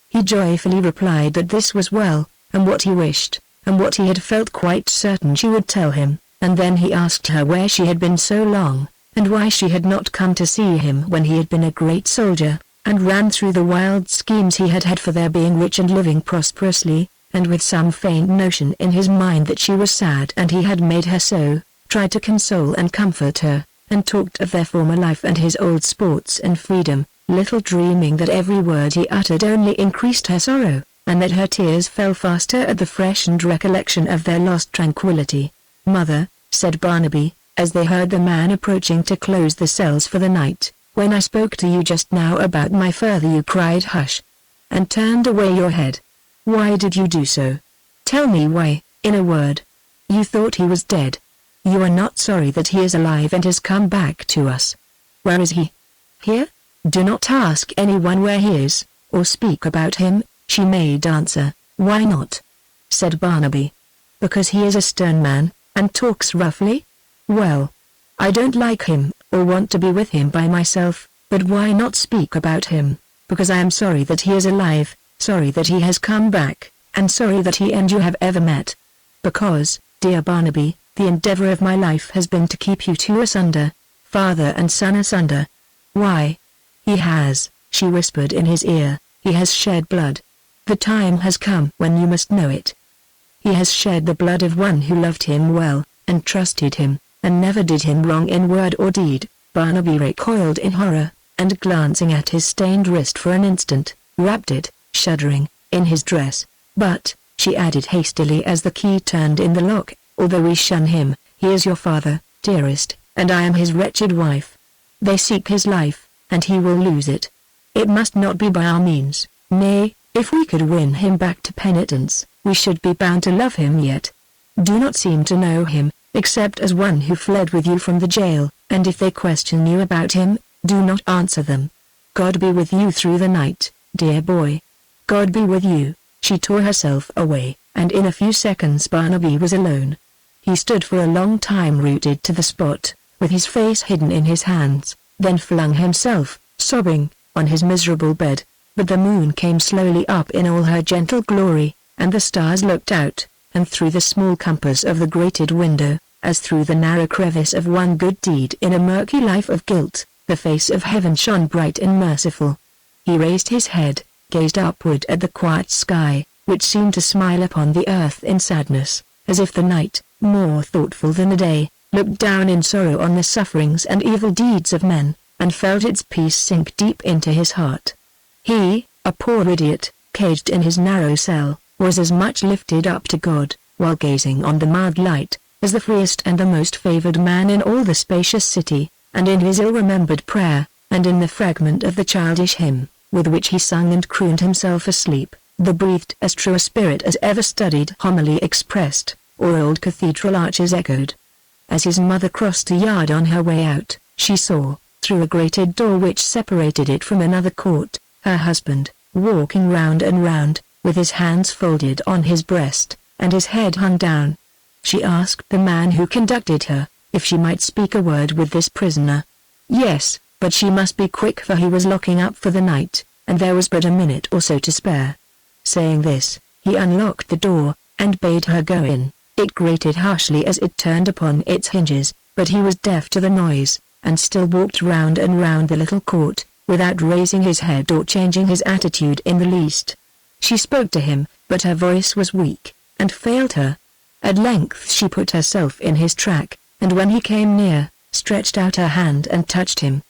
He joyfully replied that this was well, and what he wished, and what he had felt quite certain she would tell him, and then he asked her where she had been so long, and why she had not come to see him when he had been a great soldier, and ran through the wild schemes he had had for their being rich and living prosperously, and with some faint notion in his mind that she was sad and he had made her so, tried to console and comfort her, and talked of their former life and his old sports and freedom, little dreaming that every word he uttered only increased her sorrow, and that her tears fell faster at the freshened recollection of their lost tranquillity. "Mother," said Barnaby, as they heard the man approaching to close the cells for the night, "when I spoke to you just now about my father you cried hush, and turned away your head. Why did you do so? Tell me why, in a word. You thought he was dead. You are not sorry that he is alive and has come back to us. Where is he? Here? Do not ask anyone where he is, or speak about him," she made answer. "Why not?" said Barnaby. "Because he is a stern man, and talks roughly? Well, I don't like him, or want to be with him by myself, but why not speak about him? Because I am sorry that he is alive, sorry that he has come back, and sorry that he and you have ever met. Because, dear Barnaby, the endeavor of my life has been to keep you two asunder, father and son asunder. Why? He has," she whispered in his ear, "he has shed blood. The time has come when you must know it. He has shed the blood of one who loved him well, and trusted him, and never did him wrong in word or deed." Barnaby recoiled in horror, and glancing at his stained wrist for an instant, wrapped it, shuddering, in his dress. "But," she added hastily as the key turned in the lock, although we shun him, he is your father, dearest, and I am his wretched wife. They seek his life, and he will lose it. It must not be by our means. Nay, if we could win him back to penitence, we should be bound to love him yet. Do not seem to know him, except as one who fled with you from the jail, and if they question you about him, do not answer them. God be with you through the night, dear boy. God be with you." She tore herself away, and in a few seconds Barnaby was alone. He stood for a long time rooted to the spot, with his face hidden in his hands, then flung himself, sobbing, on his miserable bed. But the moon came slowly up in all her gentle glory, and the stars looked out, and through the small compass of the grated window, as through the narrow crevice of one good deed in a murky life of guilt, the face of heaven shone bright and merciful. He raised his head, gazed upward at the quiet sky, which seemed to smile upon the earth in sadness, as if the night, more thoughtful than the day, looked down in sorrow on the sufferings and evil deeds of men, and felt its peace sink deep into his heart. He, a poor idiot, caged in his narrow cell, was as much lifted up to God, while gazing on the mild light, as the freest and the most favored man in all the spacious city, and in his ill-remembered prayer, and in the fragment of the childish hymn, with which he sung and crooned himself asleep, the breathed as true a spirit as ever studied homily expressed, or old cathedral arches echoed. As his mother crossed the yard on her way out, she saw, through a grated door which separated it from another court, her husband, walking round and round, with his hands folded on his breast, and his head hung down. She asked the man who conducted her, if she might speak a word with this prisoner. Yes, but she must be quick, for he was locking up for the night, and there was but a minute or so to spare. Saying this, he unlocked the door, and bade her go in. It grated harshly as it turned upon its hinges, but he was deaf to the noise, and still walked round and round the little court, without raising his head or changing his attitude in the least. She spoke to him, but her voice was weak, and failed her. At length she put herself in his track, and when he came near, stretched out her hand and touched him.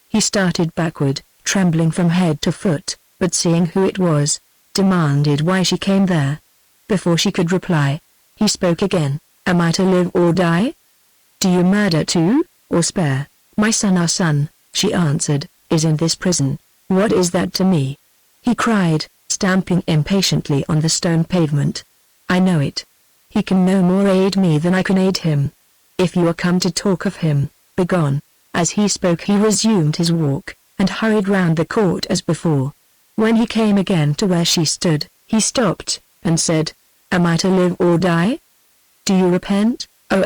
He started backward, trembling from head to foot, but seeing who it was, demanded why she came there. Before she could reply, he spoke again. "Am I to live or die? Do you murder too, or spare?" "My son, our son," she answered, "is in this prison. What is that to me?" He cried, stamping impatiently on the stone pavement. "I know it. He can no more aid me than I can aid him. If you are come to talk of him, begone." As he spoke he resumed his walk, and hurried round the court as before. When he came again to where she stood, he stopped, and said, "Am I to live or die? Do you repent? Oh!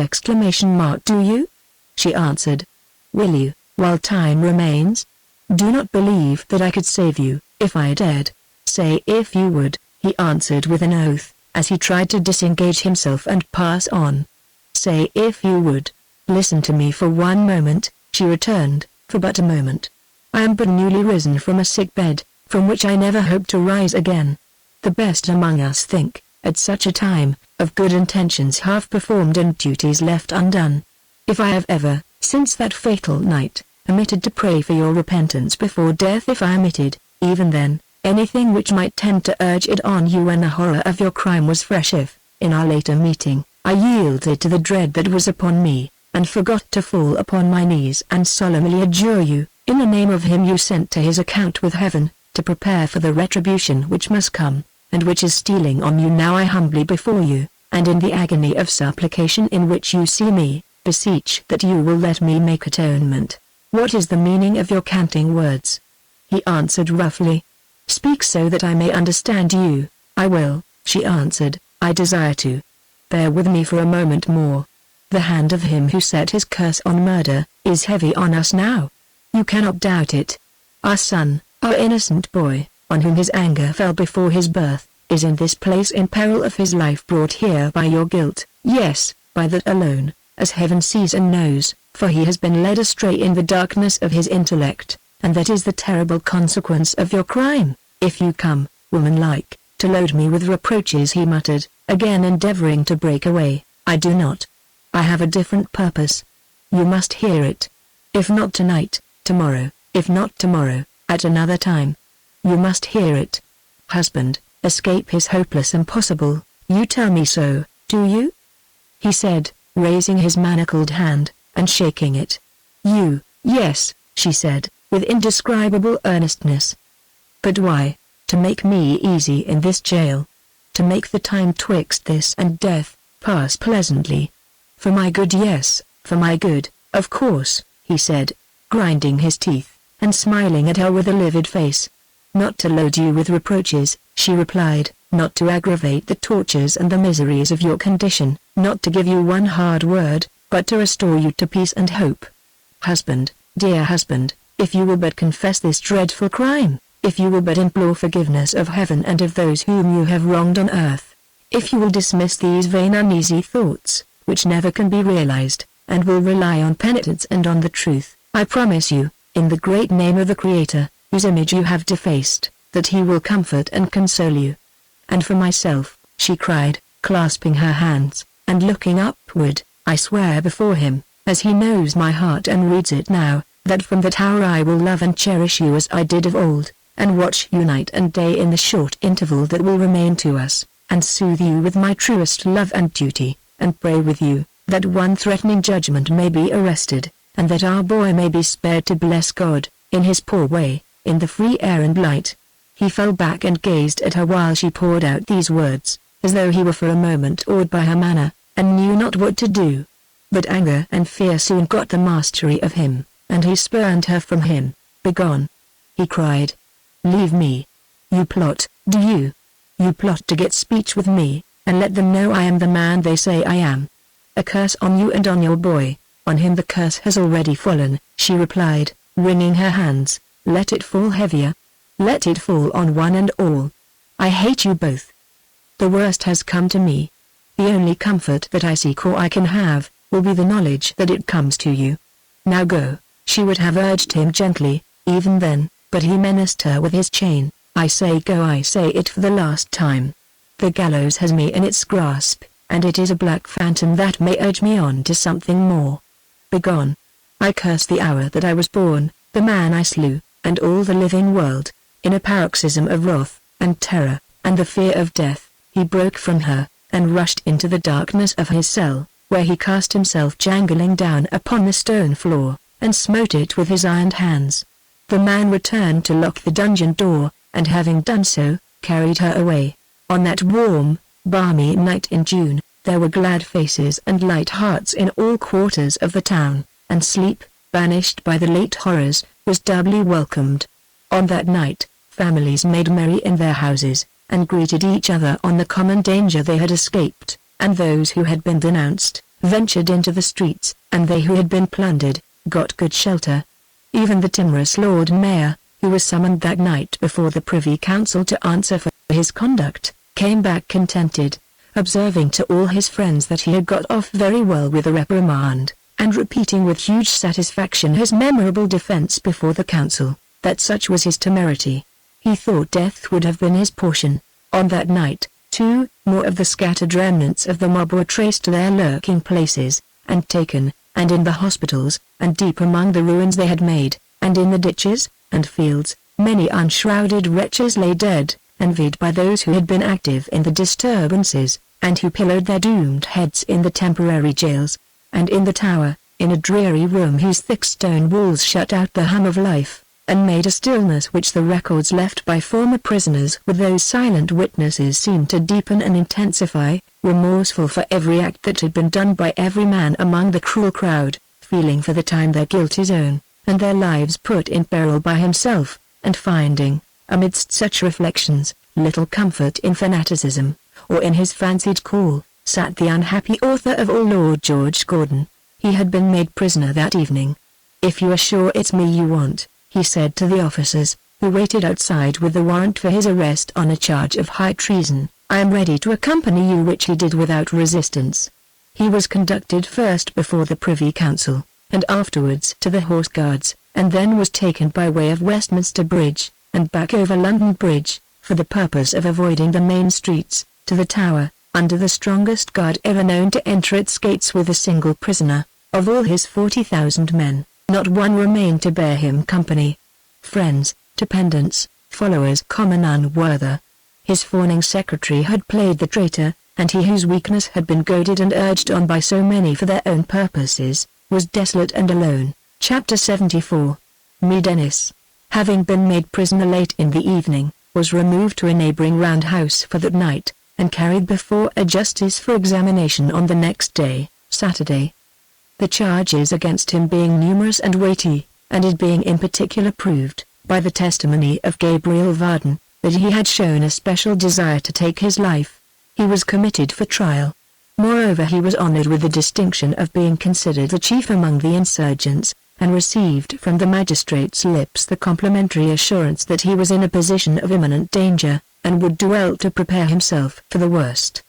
Do you?" She answered, "Will you, while time remains? Do not believe that I could save you, if I dared. Say if you would," he answered with an oath, as he tried to disengage himself and pass on. "Say if you would. Listen to me for one moment," she returned, "for but a moment. I am but newly risen from a sick bed, from which I never hope to rise again. The best among us think, at such a time, of good intentions half performed and duties left undone. If I have ever, since that fatal night, omitted to pray for your repentance before death, if I omitted, even then, anything which might tend to urge it on you when the horror of your crime was fresh, if, in our later meeting, I yielded to the dread that was upon me, and forgot to fall upon my knees and solemnly adjure you, in the name of him you sent to his account with heaven, to prepare for the retribution which must come, and which is stealing on you now, I humbly before you, and in the agony of supplication in which you see me, beseech that you will let me make atonement. What is the meaning of your canting words?" He answered roughly. "Speak so that I may understand you." "I will," she answered, "I desire to. Bear with me for a moment more. The hand of him who set his curse on murder, is heavy on us now. You cannot doubt it. Our son, our innocent boy, on whom his anger fell before his birth, is in this place in peril of his life, brought here by your guilt. Yes, by that alone, as heaven sees and knows, for he has been led astray in the darkness of his intellect, and that is the terrible consequence of your crime. If you come, woman-like, to load me with reproaches," he muttered, again endeavoring to break away, "I do not. I have a different purpose. You must hear it. If not tonight, tomorrow, if not tomorrow, at another time. You must hear it. Husband, escape is hopeless, impossible. You tell me so, do you?" he said, raising his manacled hand, and shaking it. You, yes, she said, with indescribable earnestness. But why? To make me easy in this jail. To make the time twixt this and death, pass pleasantly. For my good, yes, for my good, of course, he said, grinding his teeth, and smiling at her with a livid face. Not to load you with reproaches, she replied, not to aggravate the tortures and the miseries of your condition, not to give you one hard word, but to restore you to peace and hope. Husband, dear husband, if you will but confess this dreadful crime, if you will but implore forgiveness of heaven and of those whom you have wronged on earth, if you will dismiss these vain uneasy thoughts, which never can be realized, and will rely on penitence and on the truth, I promise you, in the great name of the Creator, whose image you have defaced, that he will comfort and console you. And for myself, she cried, clasping her hands, and looking upward, I swear before him, as he knows my heart and reads it now, that from that hour I will love and cherish you as I did of old, and watch you night and day in the short interval that will remain to us, and soothe you with my truest love and duty, and pray with you, that one threatening judgment may be arrested, and that our boy may be spared to bless God, in his poor way, in the free air and light. He fell back and gazed at her while she poured out these words, as though he were for a moment awed by her manner, and knew not what to do. But anger and fear soon got the mastery of him, and he spurned her from him. Begone! He cried. Leave me. You plot, do you? You plot to get speech with me, and let them know I am the man they say I am. A curse on you and on your boy. On him the curse has already fallen, she replied, wringing her hands. Let it fall heavier. Let it fall on one and all. I hate you both. The worst has come to me. The only comfort that I seek or I can have, will be the knowledge that it comes to you. Now go, she would have urged him gently, even then, but he menaced her with his chain. I say go, I say it for the last time. The gallows has me in its grasp, and it is a black phantom that may urge me on to something more. Begone. I curse the hour that I was born, the man I slew, and all the living world. In a paroxysm of wrath, and terror, and the fear of death, he broke from her, and rushed into the darkness of his cell, where he cast himself jangling down upon the stone floor, and smote it with his ironed hands. The man returned to lock the dungeon door, and having done so, carried her away. On that warm, balmy night in June, there were glad faces and light hearts in all quarters of the town, and sleep, banished by the late horrors, was doubly welcomed. On that night, families made merry in their houses, and greeted each other on the common danger they had escaped, and those who had been denounced, ventured into the streets, and they who had been plundered, got good shelter. Even the timorous Lord Mayor, who was summoned that night before the Privy Council to answer for his conduct, came back contented, observing to all his friends that he had got off very well with a reprimand, and repeating with huge satisfaction his memorable defence before the council, that such was his temerity. He thought death would have been his portion. On that night, too, more of the scattered remnants of the mob were traced to their lurking places, and taken, and in the hospitals, and deep among the ruins they had made, and in the ditches, and fields, many unshrouded wretches lay dead, envied by those who had been active in the disturbances, and who pillowed their doomed heads in the temporary jails, and in the tower, in a dreary room whose thick stone walls shut out the hum of life, and made a stillness which the records left by former prisoners with those silent witnesses seemed to deepen and intensify, remorseful for every act that had been done by every man among the cruel crowd, feeling for the time their guilt his own, and their lives put in peril by himself, and finding, amidst such reflections, little comfort in fanaticism, or in his fancied call, sat the unhappy author of all, Lord George Gordon. He had been made prisoner that evening. "If you are sure it's me you want," he said to the officers, who waited outside with the warrant for his arrest on a charge of high treason, "I am ready to accompany you," which he did without resistance. He was conducted first before the Privy Council, and afterwards to the Horse Guards, and then was taken by way of Westminster Bridge, and back over London Bridge, for the purpose of avoiding the main streets, to the Tower, under the strongest guard ever known to enter its gates with a single prisoner. Of all his 40,000 men, not one remained to bear him company. Friends, dependents, followers common unworthy. His fawning secretary had played the traitor, and he whose weakness had been goaded and urged on by so many for their own purposes, was desolate and alone. Chapter 74. Dennis, having been made prisoner late in the evening, was removed to a neighboring roundhouse for that night, and carried before a justice for examination on the next day, Saturday. The charges against him being numerous and weighty, and it being in particular proved, by the testimony of Gabriel Varden, that he had shown a special desire to take his life, he was committed for trial. Moreover, he was honored with the distinction of being considered the chief among the insurgents, and received from the magistrate's lips the complimentary assurance that he was in a position of imminent danger, and would do well to prepare himself for the worst.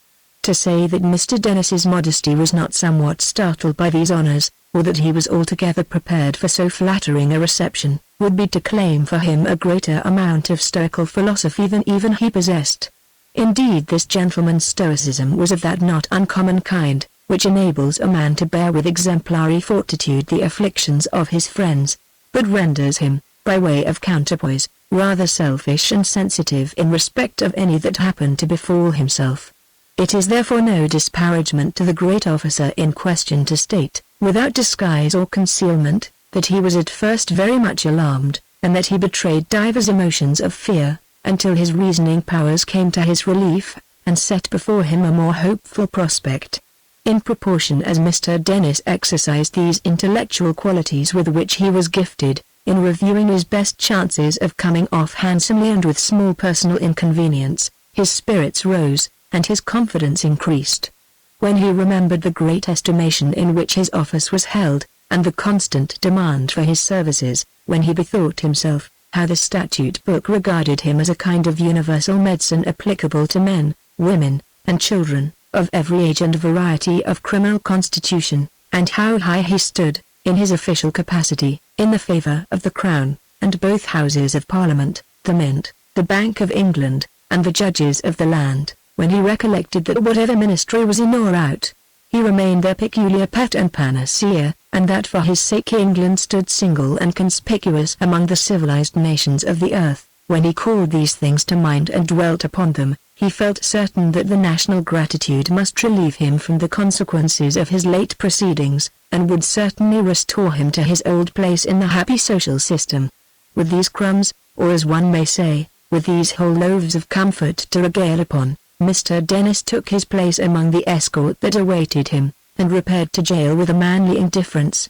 To say that Mr. Dennis's modesty was not somewhat startled by these honors, or that he was altogether prepared for so flattering a reception, would be to claim for him a greater amount of stoical philosophy than even he possessed. Indeed, this gentleman's stoicism was of that not uncommon kind, which enables a man to bear with exemplary fortitude the afflictions of his friends, but renders him, by way of counterpoise, rather selfish and sensitive in respect of any that happen to befall himself. It is therefore no disparagement to the great officer in question to state, without disguise or concealment, that he was at first very much alarmed, and that he betrayed divers emotions of fear, until his reasoning powers came to his relief, and set before him a more hopeful prospect. In proportion as Mr. Dennis exercised these intellectual qualities with which he was gifted, in reviewing his best chances of coming off handsomely and with small personal inconvenience, his spirits rose, and his confidence increased. When he remembered the great estimation in which his office was held, and the constant demand for his services, when he bethought himself, how the statute book regarded him as a kind of universal medicine applicable to men, women, and children, of every age and variety of criminal constitution, and how high he stood, in his official capacity, in the favour of the Crown, and both Houses of Parliament, the Mint, the Bank of England, and the judges of the land, when he recollected that whatever ministry was in or out, he remained their peculiar pet and panacea, and that for his sake England stood single and conspicuous among the civilized nations of the earth. When he called these things to mind and dwelt upon them, he felt certain that the national gratitude must relieve him from the consequences of his late proceedings, and would certainly restore him to his old place in the happy social system. With these crumbs, or as one may say, with these whole loaves of comfort to regale upon, Mr. Dennis took his place among the escort that awaited him, and repaired to jail with a manly indifference.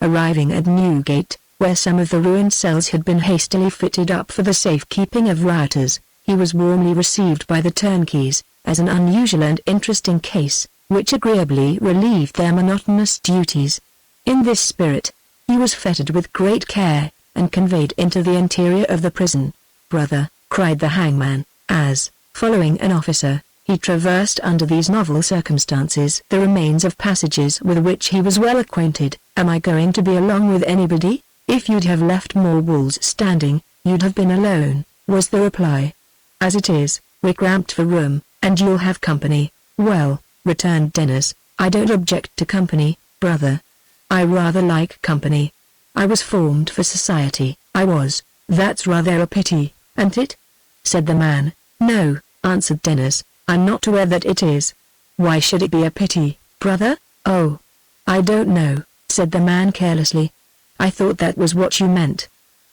Arriving at Newgate, where some of the ruined cells had been hastily fitted up for the safe-keeping of rioters, he was warmly received by the turnkeys, as an unusual and interesting case, which agreeably relieved their monotonous duties. In this spirit, he was fettered with great care, and conveyed into the interior of the prison. "Brother," cried the hangman, as, following an officer, he traversed under these novel circumstances the remains of passages with which he was well acquainted, "am I going to be along with anybody?" "If you'd have left more walls standing, you'd have been alone," was the reply. "As it is, we're cramped for room, and you'll have company." "Well," returned Dennis, "I don't object to company, brother. I rather like company. I was formed for society, I was." "That's rather a pity, ain't it?" said the man. "No," answered Dennis, "I'm not aware that it is." "Why should it be a pity, brother?" "Oh, I don't know," said the man carelessly. "I thought that was what you meant.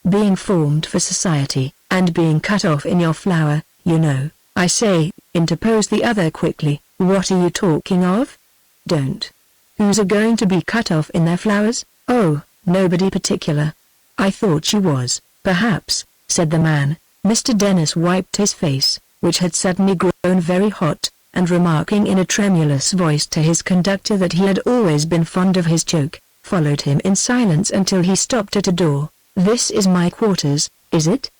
Being formed for society, and being cut off in your flower, you know." "I say," interposed the other quickly, "what are you talking of?" "Don't. Who's going to be cut off in their flowers?" "Oh, nobody particular." "I thought you was, perhaps," said the man. Mr. Dennis wiped his face, which had suddenly grown very hot, and remarking in a tremulous voice to his conductor that he had always been fond of his joke, followed him in silence until he stopped at a door. "This is my quarters, is it?"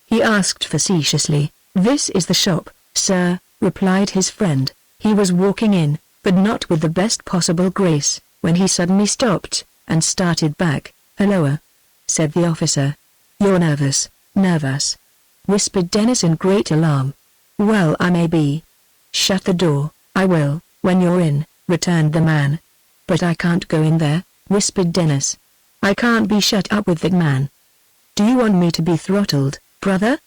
he asked facetiously. "This is the shop, sir," replied his friend. He was walking in, but not with the best possible grace, when he suddenly stopped, and started back. "Halloa," said the officer. "You're nervous." "Nervous?" whispered Dennis in great alarm. "Well, I may be." "Shut the door." "I will, when you're in," returned the man. "But I can't go in there," whispered Dennis. "I can't be shut up with that man." "Do you want me to be throttled, brother?"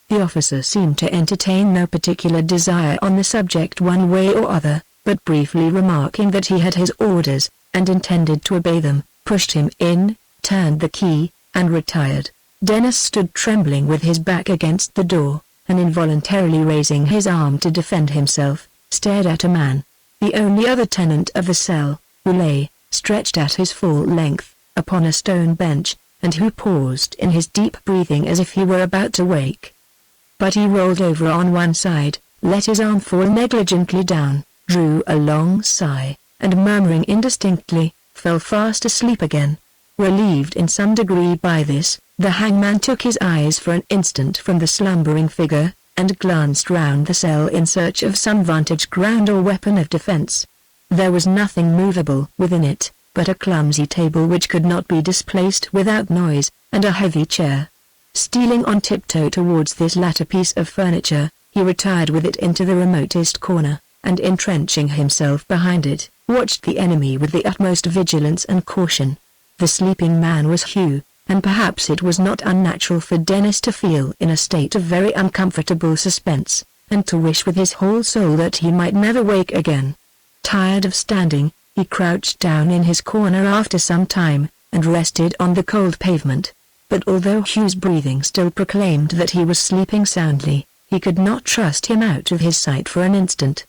The The officer seemed to entertain no particular desire on the subject one way or other, but briefly remarking that he had his orders, and intended to obey them, pushed him in, turned the key, and retired. Dennis stood trembling with his back against the door, and involuntarily raising his arm to defend himself, stared at a man, the only other tenant of the cell, who lay, stretched at his full length, upon a stone bench, and who paused in his deep breathing as if he were about to wake. But he rolled over on one side, let his arm fall negligently down, drew a long sigh, and murmuring indistinctly, fell fast asleep again. Relieved in some degree by this, the hangman took his eyes for an instant from the slumbering figure, and glanced round the cell in search of some vantage ground or weapon of defense. There was nothing movable within it, but a clumsy table which could not be displaced without noise, and a heavy chair. Stealing on tiptoe towards this latter piece of furniture, he retired with it into the remotest corner, and entrenching himself behind it, watched the enemy with the utmost vigilance and caution. The sleeping man was Hugh, and perhaps it was not unnatural for Dennis to feel in a state of very uncomfortable suspense, and to wish with his whole soul that he might never wake again. Tired of standing, he crouched down in his corner after some time, and rested on the cold pavement. But although Hugh's breathing still proclaimed that he was sleeping soundly, he could not trust him out of his sight for an instant.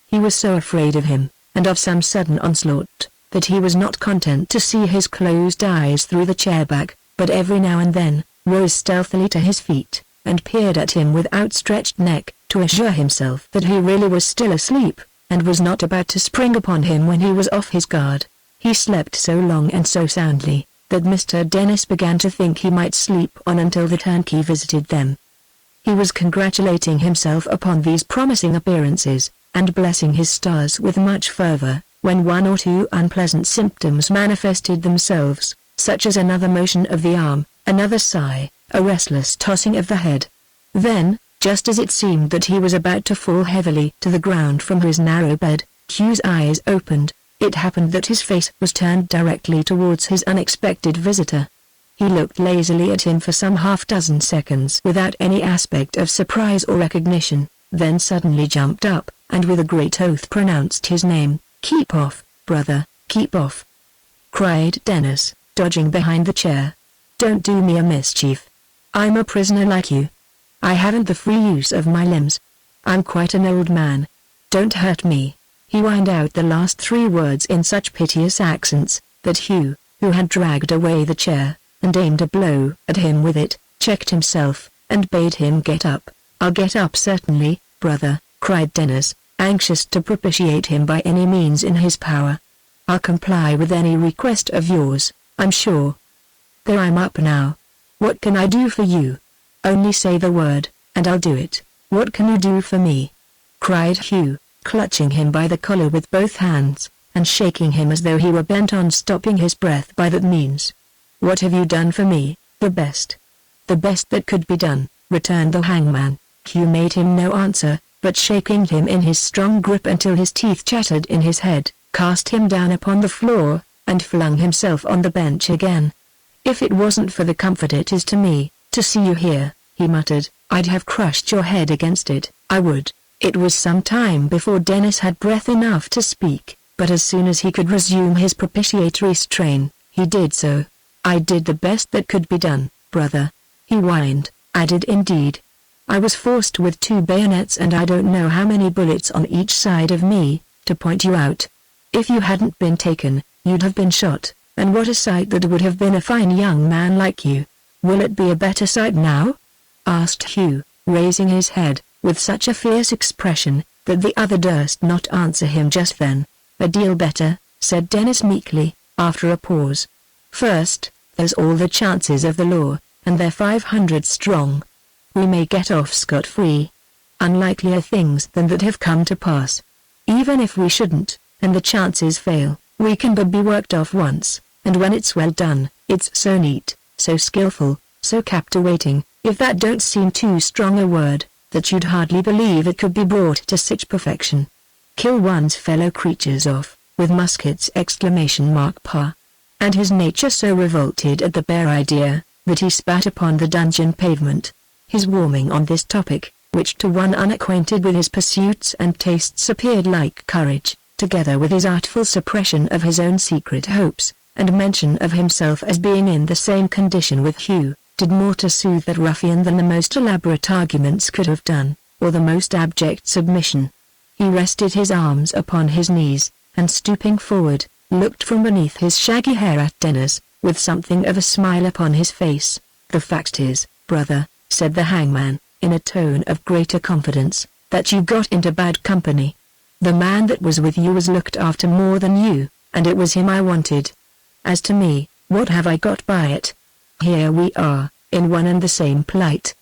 He was so afraid of him, and of some sudden onslaught, that he was not content to see his closed eyes through the chair back, but every now and then, rose stealthily to his feet, and peered at him with outstretched neck, to assure himself that he really was still asleep, and was not about to spring upon him when he was off his guard. He slept so long and so soundly, that Mr. Dennis began to think he might sleep on until the turnkey visited them. He was congratulating himself upon these promising appearances, and blessing his stars with much fervor, when one or two unpleasant symptoms manifested themselves, such as another motion of the arm, another sigh, a restless tossing of the head. Then, just as it seemed that he was about to fall heavily to the ground from his narrow bed, Hugh's eyes opened. It happened that his face was turned directly towards his unexpected visitor. He looked lazily at him for some half-dozen seconds without any aspect of surprise or recognition, then suddenly jumped up, and with a great oath pronounced his name. "Keep off, brother, keep off!" cried Dennis, dodging behind the chair. "Don't do me a mischief. I'm a prisoner like you. I haven't the free use of my limbs. I'm quite an old man. Don't hurt me." He whined out the last three words in such piteous accents, that Hugh, who had dragged away the chair, and aimed a blow at him with it, checked himself, and bade him get up. "I'll get up certainly, brother," cried Dennis, anxious to propitiate him by any means in his power. "I'll comply with any request of yours, I'm sure. There, I'm up now. What can I do for you? Only say the word, and I'll do it." "What can you do for me?" cried Hugh, clutching him by the collar with both hands, and shaking him as though he were bent on stopping his breath by that means. "What have you done for me?" "The best. The best that could be done," returned the hangman. Hugh made him no answer, but shaking him in his strong grip until his teeth chattered in his head, cast him down upon the floor, and flung himself on the bench again. "If it wasn't for the comfort it is to me, to see you here," he muttered, "I'd have crushed your head against it, I would." It was some time before Dennis had breath enough to speak, but as soon as he could resume his propitiatory strain, he did so. "I did the best that could be done, brother," he whined, added indeed. "I was forced with 2 bayonets and I don't know how many bullets on each side of me, to point you out. If you hadn't been taken, you'd have been shot, and what a sight that would have been a fine young man like you." "Will it be a better sight now?" asked Hugh, raising his head, with such a fierce expression, that the other durst not answer him just then. "A deal better," said Dennis meekly, after a pause. "First, there's all the chances of the law, and they're 500 strong. We may get off scot-free. Unlikelier things than that have come to pass. Even if we shouldn't, and the chances fail, we can but be worked off once, and when it's well done, it's so neat, so skillful, so captivating, if that don't seem too strong a word, that you'd hardly believe it could be brought to such perfection. Kill one's fellow creatures off, with muskets! Pa. And his nature so revolted at the bare idea, that he spat upon the dungeon pavement. His warming on this topic, which to one unacquainted with his pursuits and tastes appeared like courage, together with his artful suppression of his own secret hopes, and mention of himself as being in the same condition with Hugh, did more to soothe that ruffian than the most elaborate arguments could have done, or the most abject submission. He rested his arms upon his knees, and stooping forward, looked from beneath his shaggy hair at Dennis, with something of a smile upon his face. "The fact is, brother," said the hangman, in a tone of greater confidence, "that you got into bad company. The man that was with you was looked after more than you, and it was him I wanted. As to me, what have I got by it? Here we are, in one and the same plight."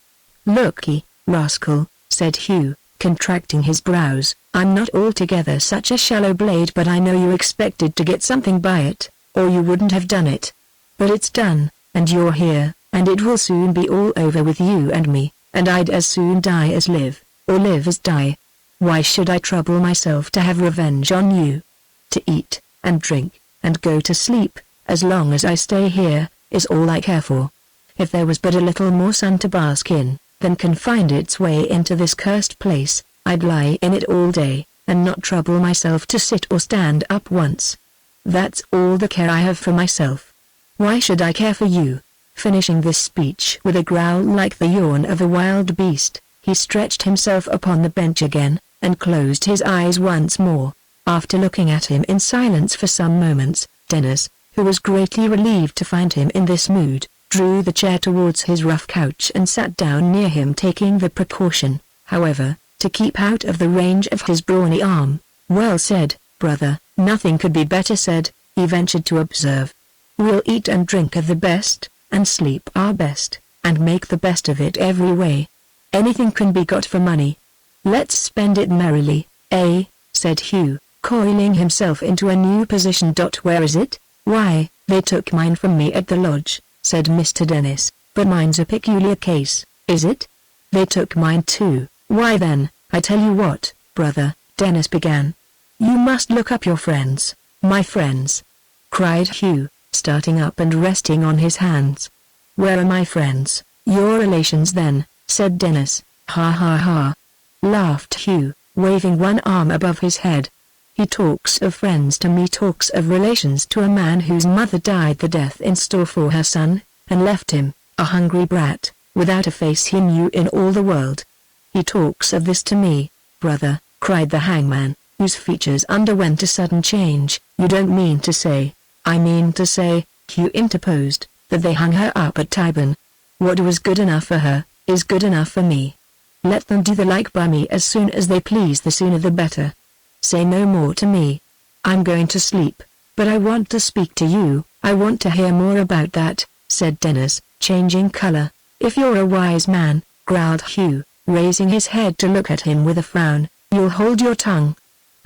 "Look-ye, rascal," said Hugh, contracting his brows, "I'm not altogether such a shallow blade, but I know you expected to get something by it, or you wouldn't have done it. But it's done, and you're here, and it will soon be all over with you and me, and I'd as soon die as live, or live as die. Why should I trouble myself to have revenge on you? To eat, and drink, and go to sleep, as long as I stay here, is all I care for. If there was but a little more sun to bask in, than can find its way into this cursed place, I'd lie in it all day, and not trouble myself to sit or stand up once. That's all the care I have for myself. Why should I care for you?" Finishing this speech with a growl like the yawn of a wild beast, he stretched himself upon the bench again, and closed his eyes once more. After looking at him in silence for some moments, Dennis, who was greatly relieved to find him in this mood, drew the chair towards his rough couch and sat down near him, taking the precaution, however, to keep out of the range of his brawny arm. "Well said, brother, nothing could be better said," he ventured to observe. "We'll eat and drink of the best, and sleep our best, and make the best of it every way. Anything can be got for money. Let's spend it merrily, eh?" said Hugh, coiling himself into a new position. "Where is it?" "Why, they took mine from me at the lodge," said Mr. Dennis, "but mine's a peculiar case." "Is it? They took mine too." "Why then, I tell you what, brother," Dennis began. "You must look up your friends." "My friends?" cried Hugh, starting up and resting on his hands. "Where are my friends?" "Your relations then," said Dennis. "Ha ha ha!" laughed Hugh, waving one arm above his head. "He talks of friends to me, talks of relations to a man whose mother died the death in store for her son, and left him, a hungry brat, without a face he knew in all the world. He talks of this to me, brother," cried the hangman, whose features underwent a sudden change. "You don't mean to say—" "I mean to say," Hugh interposed, "that they hung her up at Tyburn. What was good enough for her, is good enough for me. Let them do the like by me as soon as they please, the sooner the better. Say no more to me. I'm going to sleep, but I want to speak to you, I want to hear more about that," said Dennis, changing color. "If you're a wise man," growled Hugh, raising his head to look at him with a frown, "you'll hold your tongue.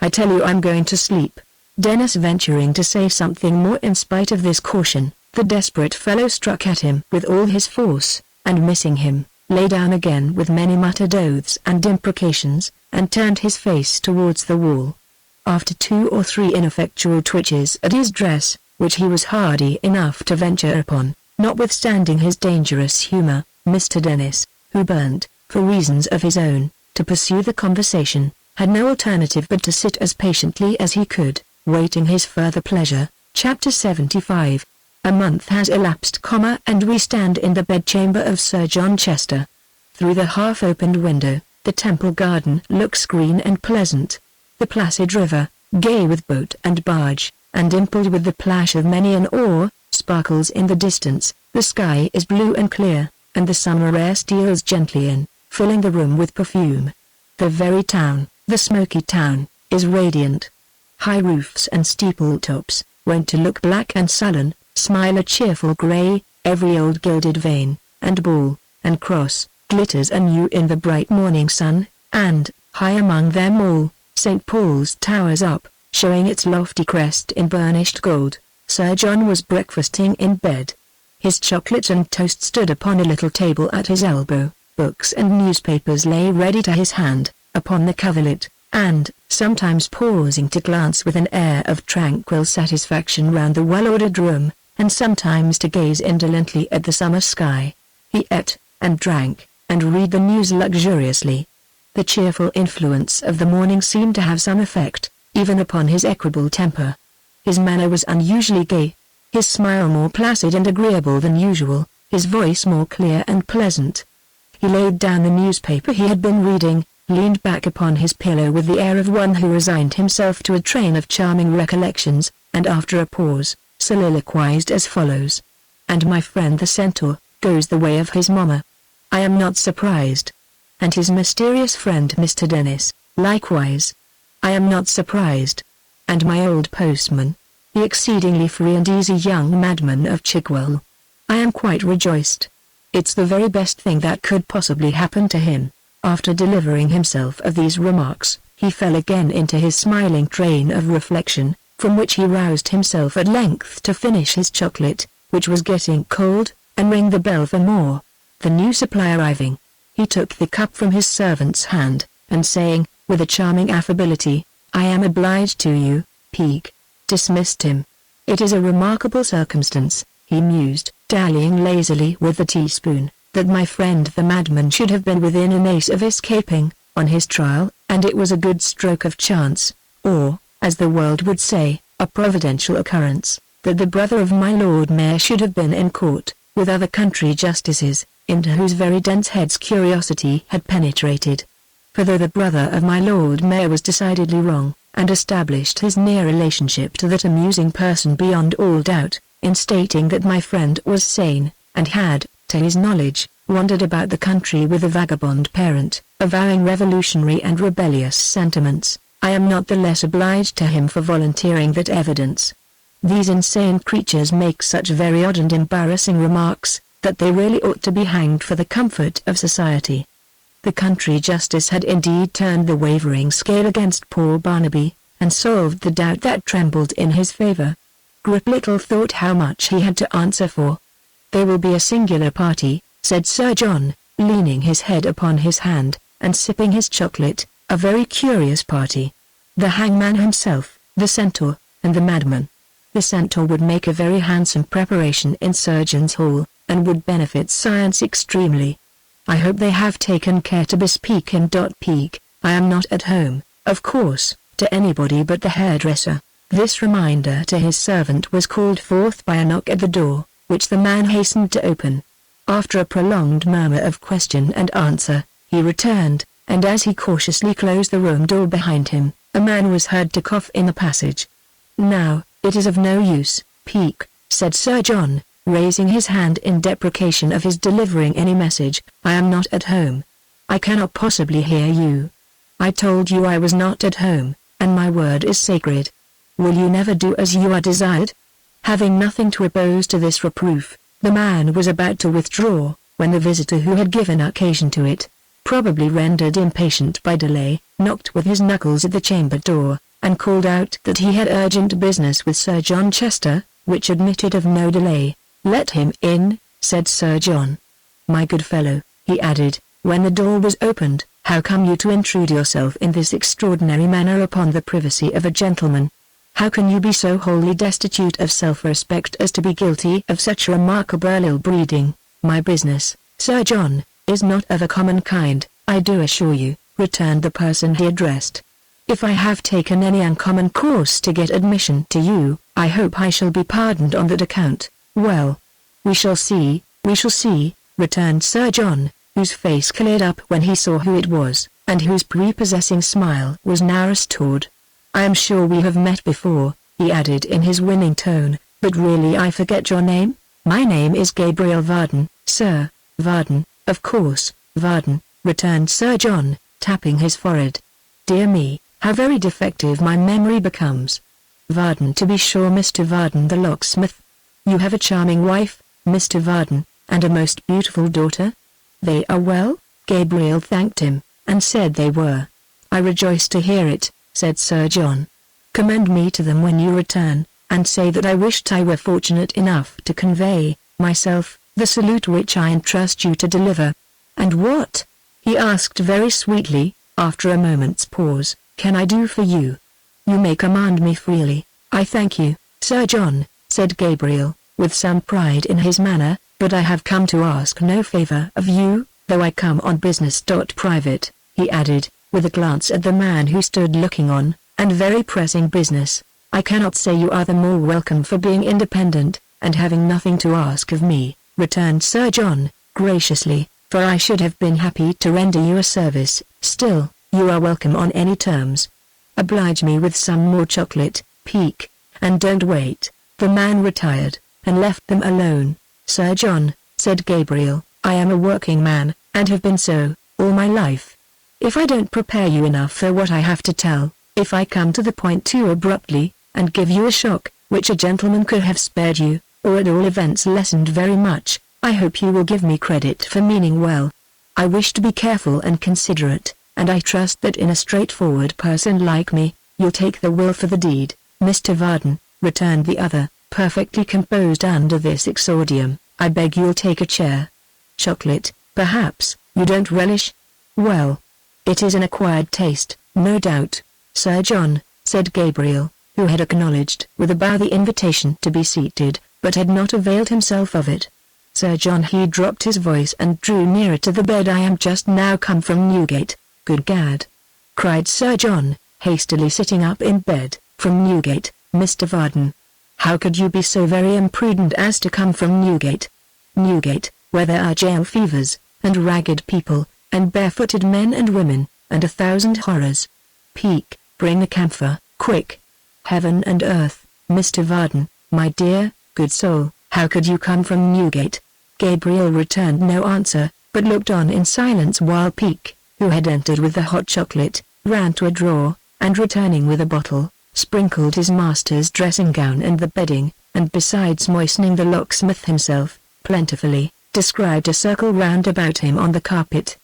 I tell you I'm going to sleep." Dennis venturing to say something more in spite of this caution, the desperate fellow struck at him with all his force, and missing him, lay down again with many muttered oaths and imprecations, and turned his face towards the wall. After 2 or 3 ineffectual twitches at his dress, which he was hardy enough to venture upon, notwithstanding his dangerous humor, Mr. Dennis, who burned, for reasons of his own, to pursue the conversation, had no alternative but to sit as patiently as he could, waiting his further pleasure. Chapter 75. A month has elapsed, and we stand in the bedchamber of Sir John Chester. Through the half-opened window, the Temple Garden looks green and pleasant. The placid river, gay with boat and barge, and dimpled with the plash of many an oar, sparkles in the distance. The sky is blue and clear, and the summer air steals gently in, filling the room with perfume. The very town, the smoky town, is radiant. High roofs and steeple-tops, wont to look black and sullen, smile a cheerful grey. Every old gilded vane, and ball, and cross, glitters anew in the bright morning sun, and, high among them all, St. Paul's towers up, showing its lofty crest in burnished gold. Sir John was breakfasting in bed. His chocolate and toast stood upon a little table at his elbow, books and newspapers lay ready to his hand, upon the coverlet, and, sometimes pausing to glance with an air of tranquil satisfaction round the well-ordered room, and sometimes to gaze indolently at the summer sky, he ate, and drank, and read the news luxuriously. The cheerful influence of the morning seemed to have some effect, even upon his equable temper. His manner was unusually gay, his smile more placid and agreeable than usual, his voice more clear and pleasant. He laid down the newspaper he had been reading, leaned back upon his pillow with the air of one who resigned himself to a train of charming recollections, and after a pause, soliloquized as follows. "And my friend the centaur, goes the way of his mamma. I am not surprised. And his mysterious friend Mr. Dennis, likewise. I am not surprised. And my old postman, the exceedingly free and easy young madman of Chigwell. I am quite rejoiced. It's the very best thing that could possibly happen to him." After delivering himself of these remarks, he fell again into his smiling train of reflection, from which he roused himself at length to finish his chocolate, which was getting cold, and ring the bell for more. The new supply arriving, he took the cup from his servant's hand, and saying, with a charming affability, "I am obliged to you, Peake," dismissed him. "It is a remarkable circumstance," he mused, dallying lazily with the teaspoon, "that my friend the madman should have been within an ace of escaping, on his trial, and it was a good stroke of chance, or, as the world would say, a providential occurrence, that the brother of my Lord Mayor should have been in court, with other country justices, into whose very dense heads curiosity had penetrated. For though the brother of my Lord Mayor was decidedly wrong, and established his near relationship to that amusing person beyond all doubt, in stating that my friend was sane, and had, to his knowledge, wandered about the country with a vagabond parent, avowing revolutionary and rebellious sentiments, I am not the less obliged to him for volunteering that evidence. These insane creatures make such very odd and embarrassing remarks, that they really ought to be hanged for the comfort of society." The country justice had indeed turned the wavering scale against poor Barnaby, and solved the doubt that trembled in his favor. Grip little thought how much he had to answer for. "They will be a singular party," said Sir John, leaning his head upon his hand, and sipping his chocolate, "a very curious party. The hangman himself, the centaur, and the madman. The centaur would make a very handsome preparation in Surgeons' Hall, and would benefit science extremely. I hope they have taken care to bespeak him. Peake, I am not at home, of course, to anybody but the hairdresser." This reminder to his servant was called forth by a knock at the door, which the man hastened to open. After a prolonged murmur of question and answer, he returned, and as he cautiously closed the room door behind him, a man was heard to cough in the passage. "Now, it is of no use, Peake," said Sir John, raising his hand in deprecation of his delivering any message, "I am not at home. I cannot possibly hear you. I told you I was not at home, and my word is sacred. Will you never do as you are desired?" Having nothing to oppose to this reproof, the man was about to withdraw, when the visitor who had given occasion to it, probably rendered impatient by delay, knocked with his knuckles at the chamber door, and called out that he had urgent business with Sir John Chester, which admitted of no delay. "Let him in," said Sir John. "My good fellow," he added, when the door was opened, "how come you to intrude yourself in this extraordinary manner upon the privacy of a gentleman? How can you be so wholly destitute of self-respect as to be guilty of such remarkable ill-breeding?" "My business, Sir John, is not of a common kind, I do assure you," returned the person he addressed. "If I have taken any uncommon course to get admission to you, I hope I shall be pardoned on that account." "Well, we shall see, returned Sir John, whose face cleared up when he saw who it was, and whose prepossessing smile was now restored. "I am sure we have met before," he added in his winning tone, "but really I forget your name." "My name is Gabriel Varden, sir." "Varden, of course, Varden," returned Sir John, tapping his forehead. "Dear me, how very defective my memory becomes. Varden, to be sure, Mr. Varden the locksmith. You have a charming wife, Mr. Varden, and a most beautiful daughter?" "They are well?" Gabriel thanked him, and said they were. "I rejoice to hear it," said Sir John. "Commend me to them when you return, and say that I wished I were fortunate enough to convey, myself, the salute which I entrust you to deliver." "And what," he asked very sweetly, after a moment's pause, "can I do for you?" "You may command me freely, I thank you, Sir John," said Gabriel, with some pride in his manner, "but I have come to ask no favor of you, though I come on business. Private, he added, with a glance at the man who stood looking on, and very pressing business. I cannot say you are the more welcome for being independent, and having nothing to ask of me, returned Sir John, graciously, for I should have been happy to render you a service. Still, you are welcome on any terms. Oblige me with some more chocolate, Peak, and don't wait. The man retired, and left them alone. Sir John, said Gabriel, I am a working man, and have been so, all my life. If I don't prepare you enough for what I have to tell, if I come to the point too abruptly, and give you a shock, which a gentleman could have spared you, or at all events lessened very much, I hope you will give me credit for meaning well. I wish to be careful and considerate, and I trust that in a straightforward person like me, you'll take the will for the deed. Mr. Varden, returned the other, perfectly composed under this exordium, I beg you'll take a chair. Chocolate, perhaps, you don't relish? Well, it is an acquired taste, no doubt. Sir John, said Gabriel, who had acknowledged with a bow the invitation to be seated, but had not availed himself of it. Sir John, he dropped his voice and drew nearer to the bed. I am just now come from Newgate. Good gad! Cried Sir John, hastily sitting up in bed. From Newgate, Mr. Varden? How could you be so very imprudent as to come from Newgate? Newgate, where there are jail fevers, and ragged people, and barefooted men and women, and 1,000 horrors. Peak, bring the camphor, quick! Heaven and earth, Mr. Varden, my dear, good soul, how could you come from Newgate? Gabriel returned no answer, but looked on in silence while Peak, who had entered with the hot chocolate, ran to a drawer, and returning with a bottle, sprinkled his master's dressing-gown and the bedding, and besides moistening the locksmith himself, plentifully, described a circle round about him on the carpet.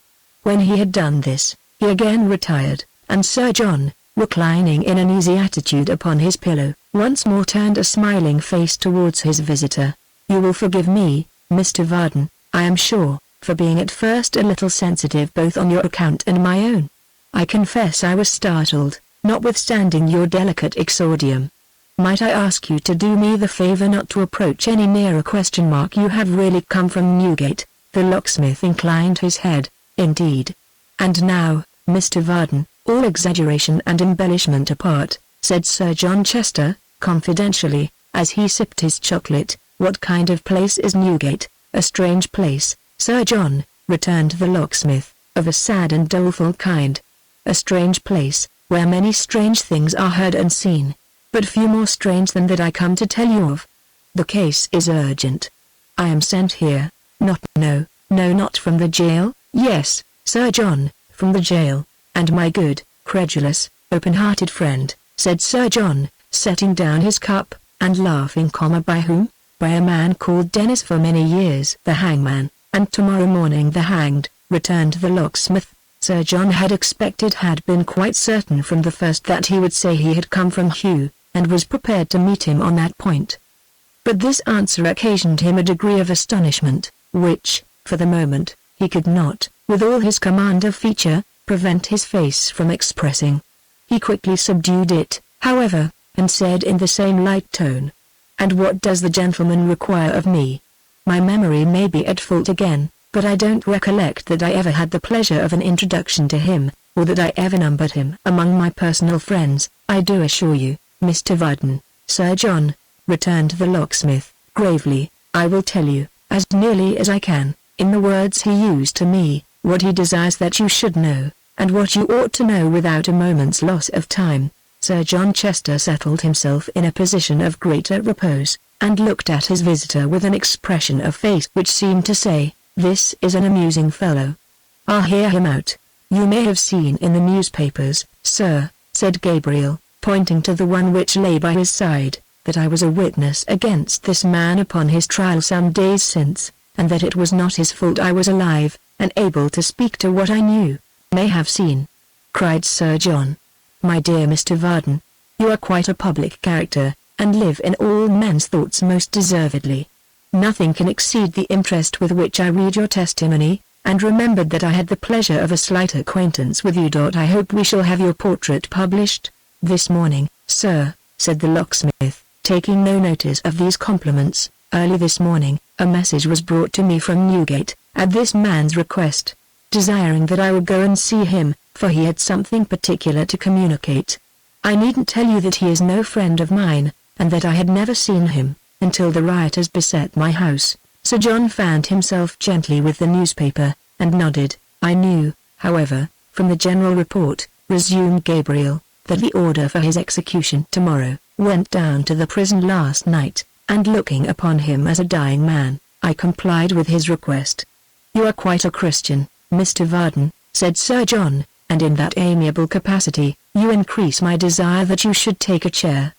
When he had done this, he again retired, and Sir John, reclining in an easy attitude upon his pillow, once more turned a smiling face towards his visitor. You will forgive me, Mr. Varden, I am sure, for being at first a little sensitive both on your account and my own. I confess I was startled, notwithstanding your delicate exordium. Might I ask you to do me the favor not to approach any nearer? You have really come from Newgate. The locksmith inclined his head. Indeed. And now, Mr. Varden, all exaggeration and embellishment apart, said Sir John Chester, confidentially, as he sipped his chocolate, what kind of place is Newgate? A strange place, Sir John, returned the locksmith, of a sad and doleful kind. A strange place, where many strange things are heard and seen, but few more strange than that I come to tell you of. The case is urgent. I am sent here, not from the jail, yes, Sir John, from the jail, and my good, credulous, open-hearted friend, said Sir John, setting down his cup, and laughing. By whom? By a man called Dennis, for many years the hangman, and tomorrow morning the hanged, returned the locksmith. Sir John had been quite certain from the first that he would say he had come from Hugh, and was prepared to meet him on that point. But this answer occasioned him a degree of astonishment, which, for the moment, he could not, with all his command of feature, prevent his face from expressing. He quickly subdued it, however, and said in the same light tone, "And what does the gentleman require of me? My memory may be at fault again, but I don't recollect that I ever had the pleasure of an introduction to him, or that I ever numbered him among my personal friends. I do assure you, Mr. Varden." "Sir John," returned the locksmith, gravely, "I will tell you, as nearly as I can, in the words he used to me, what he desires that you should know, and what you ought to know without a moment's loss of time." Sir John Chester settled himself in a position of greater repose, and looked at his visitor with an expression of face which seemed to say, "This is an amusing fellow. I'll hear him out." "You may have seen in the newspapers, sir," said Gabriel, pointing to the one which lay by his side, "that I was a witness against this man upon his trial some days since, and that it was not his fault I was alive, and able to speak to what I knew." "May have seen," cried Sir John. "My dear Mr. Varden, you are quite a public character, and live in all men's thoughts most deservedly. Nothing can exceed the interest with which I read your testimony, and remembered that I had the pleasure of a slight acquaintance with you. I hope we shall have your portrait published." "This morning, sir," said the locksmith, taking no notice of these compliments. "Early this morning, a message was brought to me from Newgate, at this man's request, desiring that I would go and see him, for he had something particular to communicate. I needn't tell you that he is no friend of mine, and that I had never seen him, until the rioters beset my house. Sir John fanned himself gently with the newspaper, and nodded. I knew, however, from the general report, resumed Gabriel, that the order for his execution tomorrow went down to the prison last night, and looking upon him as a dying man, I complied with his request. You are quite a Christian, Mr. Varden, said Sir John, and in that amiable capacity, you increase my desire that you should take a chair.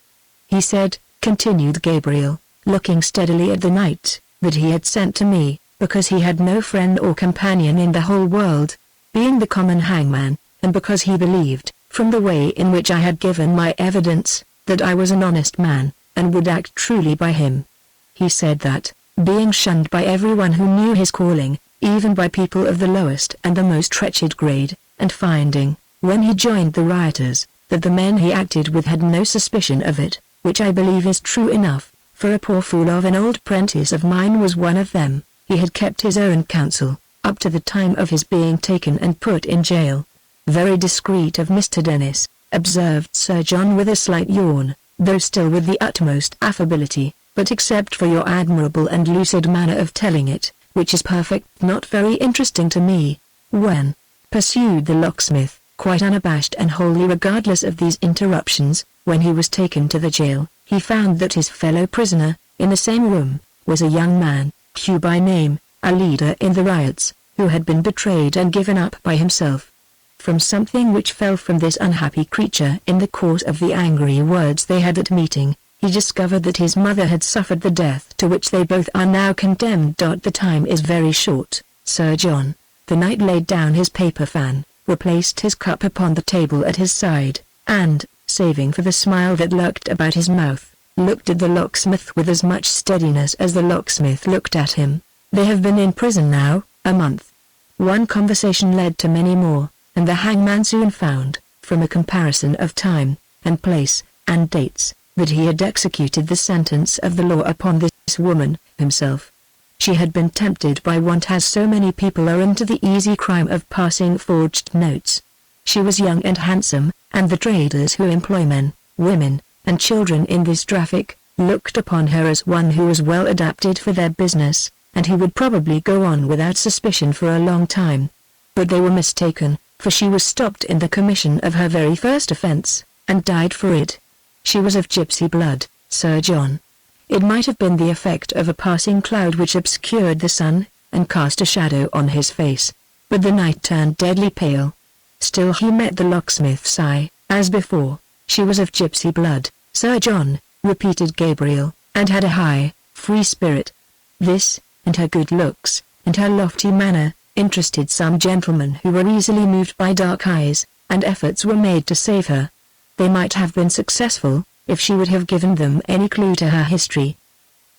He said, continued Gabriel, looking steadily at the knight, that he had sent to me, because he had no friend or companion in the whole world, being the common hangman, and because he believed, from the way in which I had given my evidence, that I was an honest man, and would act truly by him. He said that, being shunned by everyone who knew his calling, even by people of the lowest and the most wretched grade, and finding, when he joined the rioters, that the men he acted with had no suspicion of it, which I believe is true enough, for a poor fool of an old prentice of mine was one of them, he had kept his own counsel, up to the time of his being taken and put in jail. Very discreet of Mr. Dennis, observed Sir John with a slight yawn, though still with the utmost affability, but except for your admirable and lucid manner of telling it, which is perfect, not very interesting to me. When, pursued the locksmith, quite unabashed and wholly regardless of these interruptions, when he was taken to the jail, he found that his fellow prisoner, in the same room, was a young man, Hugh by name, a leader in the riots, who had been betrayed and given up by himself. From something which fell from this unhappy creature in the course of the angry words they had at meeting, he discovered that his mother had suffered the death to which they both are now condemned. The time is very short, Sir John. The knight laid down his paper fan, replaced his cup upon the table at his side, and, saving for the smile that lurked about his mouth, looked at the locksmith with as much steadiness as the locksmith looked at him. They have been in prison now, a month. One conversation led to many more, and the hangman soon found, from a comparison of time, and place, and dates, that he had executed the sentence of the law upon this woman, himself. She had been tempted by want, as so many people are, into the easy crime of passing forged notes. She was young and handsome, and the traders who employ men, women, and children in this traffic, looked upon her as one who was well adapted for their business, and who would probably go on without suspicion for a long time. But they were mistaken, for she was stopped in the commission of her very first offence, and died for it. She was of gypsy blood, Sir John. It might have been the effect of a passing cloud which obscured the sun, and cast a shadow on his face, but the knight turned deadly pale. Still he met the locksmith's eye, as before. She was of gypsy blood, Sir John, repeated Gabriel, and had a high, free spirit. This, and her good looks, and her lofty manner, interested some gentlemen who were easily moved by dark eyes, and efforts were made to save her. They might have been successful, if she would have given them any clue to her history.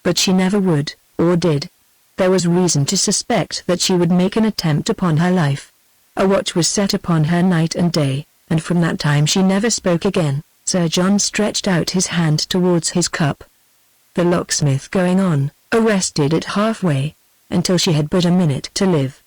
But she never would, or did. There was reason to suspect that she would make an attempt upon her life. A watch was set upon her night and day, and from that time she never spoke again. Sir John stretched out his hand towards his cup. The locksmith, going on, arrested it halfway, until she had but a minute to live.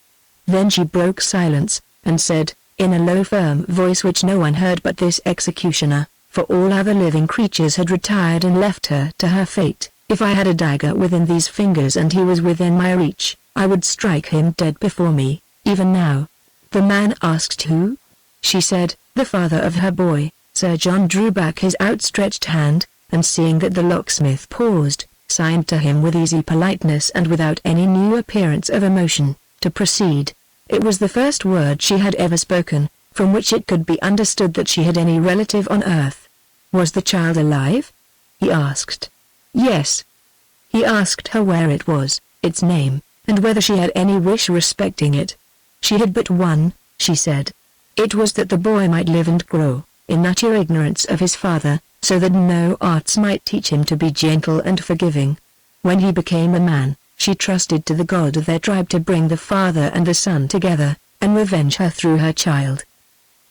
Then she broke silence, and said, in a low firm voice which no one heard but this executioner, for all other living creatures had retired and left her to her fate, if I had a dagger within these fingers and he was within my reach, I would strike him dead before me, even now. The man asked who? She said, the father of her boy. Sir John drew back his outstretched hand, and seeing that the locksmith paused, signed to him with easy politeness and without any new appearance of emotion, to proceed. It was the first word she had ever spoken, from which it could be understood that she had any relative on earth. Was the child alive? He asked. Yes. He asked her where it was, its name, and whether she had any wish respecting it. She had but one, she said. It was that the boy might live and grow, in utter ignorance of his father, so that no arts might teach him to be gentle and forgiving. When he became a man, she trusted to the God of their tribe to bring the father and the son together, and revenge her through her child.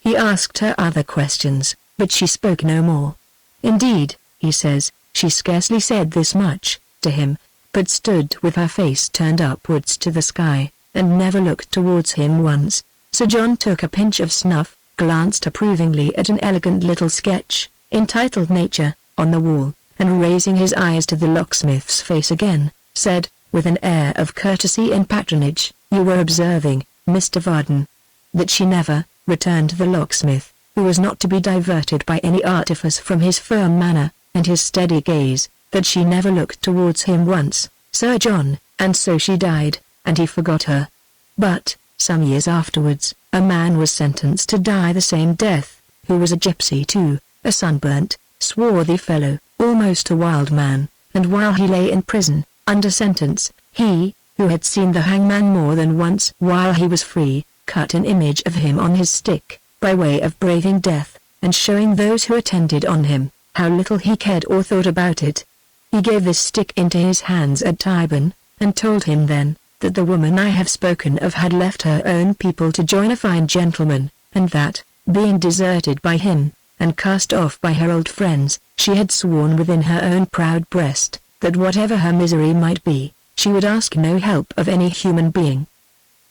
He asked her other questions, but she spoke no more. Indeed, he says, she scarcely said this much, to him, but stood with her face turned upwards to the sky, and never looked towards him once. Sir John took a pinch of snuff, glanced approvingly at an elegant little sketch, entitled Nature, on the wall, and raising his eyes to the locksmith's face again, said, with an air of courtesy and patronage, "You were observing, Mr. Varden." "That she never," returned the locksmith, who was not to be diverted by any artifice from his firm manner, and his steady gaze, "that she never looked towards him once, Sir John, and so she died, and he forgot her. But, some years afterwards, a man was sentenced to die the same death, who was a gypsy too, a sunburnt, swarthy fellow, almost a wild man, and while he lay in prison, under sentence, he, who had seen the hangman more than once while he was free, cut an image of him on his stick, by way of braving death, and showing those who attended on him, how little he cared or thought about it. He gave this stick into his hands at Tyburn, and told him then, that the woman I have spoken of had left her own people to join a fine gentleman, and that, being deserted by him, and cast off by her old friends, she had sworn within her own proud breast, that whatever her misery might be, she would ask no help of any human being.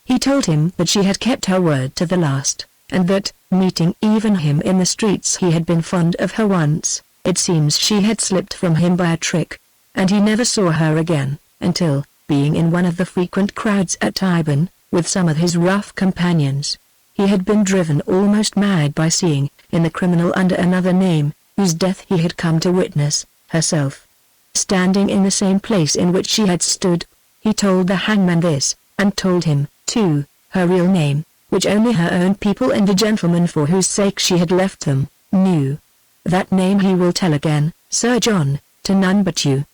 He told him that she had kept her word to the last, and that, meeting even him in the streets, he had been fond of her once. It seems she had slipped from him by a trick, and he never saw her again, until, being in one of the frequent crowds at Tyburn, with some of his rough companions, he had been driven almost mad by seeing, in the criminal under another name, whose death he had come to witness, herself. Standing in the same place in which she had stood, he told the hangman this, and told him, too, her real name, which only her own people and the gentleman for whose sake she had left them, knew. "That name he will tell again, Sir John, to none but you."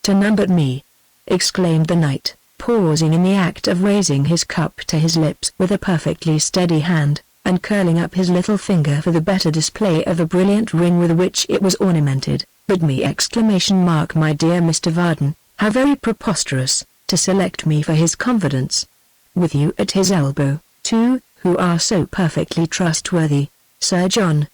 "To none but me," exclaimed the knight, pausing in the act of raising his cup to his lips with a perfectly steady hand, and curling up his little finger for the better display of the brilliant ring with which it was ornamented. "But me!" My dear Mr. Varden, how very preposterous, to select me for his confidence. With you at his elbow, too, who are so perfectly trustworthy. Sir John,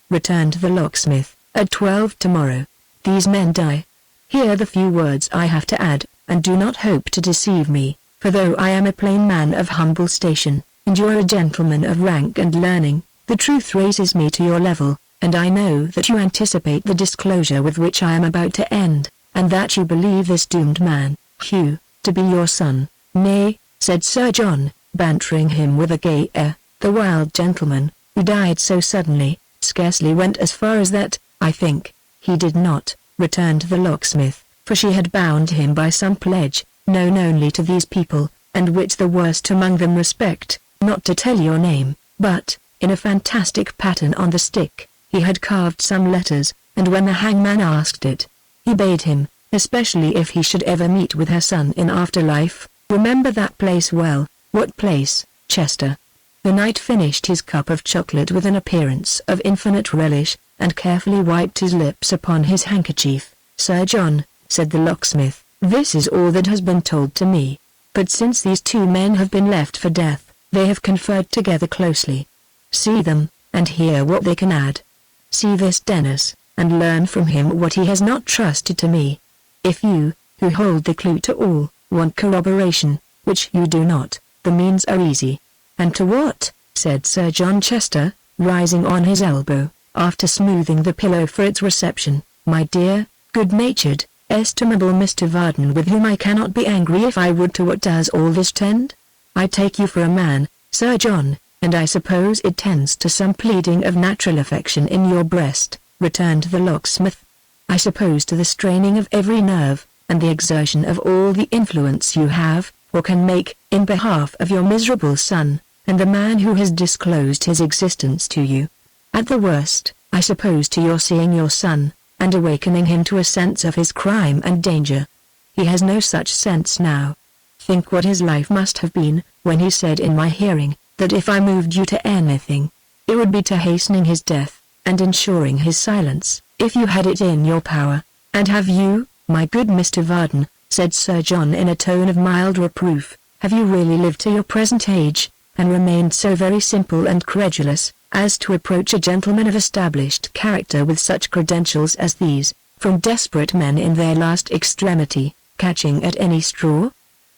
returned the locksmith, at 12 tomorrow. These men die. Hear the few words I have to add, and do not hope to deceive me, for though I am a plain man of humble station, and you are a gentleman of rank and learning, the truth raises me to your level, and I know that you anticipate the disclosure with which I am about to end, and that you believe this doomed man, Hugh, to be your son." "Nay," said Sir John, bantering him with a gay air, "the wild gentleman, who died so suddenly, scarcely went as far as that." "I think he did not," returned the locksmith, "for she had bound him by some pledge, known only to these people, and which the worst among them respect, not to tell your name, but, in a fantastic pattern on the stick, he had carved some letters, and when the hangman asked it, he bade him, especially if he should ever meet with her son in afterlife, remember that place well." "What place, Chester?" The knight finished his cup of chocolate with an appearance of infinite relish, and carefully wiped his lips upon his handkerchief. "Sir John," said the locksmith, "this is all that has been told to me. But since these two men have been left for death, they have conferred together closely. See them, and hear what they can add. See this Dennis, and learn from him what he has not trusted to me. If you, who hold the clue to all, want corroboration, which you do not, the means are easy." "And to what?" said Sir John Chester, rising on his elbow, after smoothing the pillow for its reception. "My dear, good-natured, estimable Mr. Varden, with whom I cannot be angry if I would, to what does all this tend? I take you for a man, Sir John, and I suppose it tends to some pleading of natural affection in your breast," returned the locksmith. "I suppose to the straining of every nerve, and the exertion of all the influence you have, or can make, in behalf of your miserable son, and the man who has disclosed his existence to you. At the worst, I suppose to your seeing your son, and awakening him to a sense of his crime and danger. He has no such sense now. Think what his life must have been, when he said in my hearing, that if I moved you to anything, it would be to hastening his death, and ensuring his silence, if you had it in your power. And have you, my good Mr. Varden," said Sir John in a tone of mild reproof, "have you really lived to your present age, and remained so very simple and credulous, as to approach a gentleman of established character with such credentials as these, from desperate men in their last extremity, catching at any straw?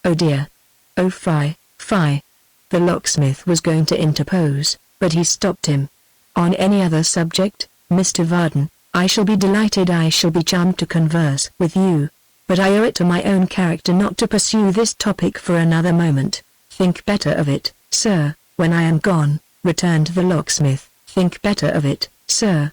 Oh dear! "Oh fie, fie." The locksmith was going to interpose, but he stopped him. "On any other subject, Mr. Varden, I shall be delighted, I shall be charmed to converse with you. But I owe it to my own character not to pursue this topic for another moment." "Think better of it, sir, when I am gone," returned the locksmith. "Think better of it, sir.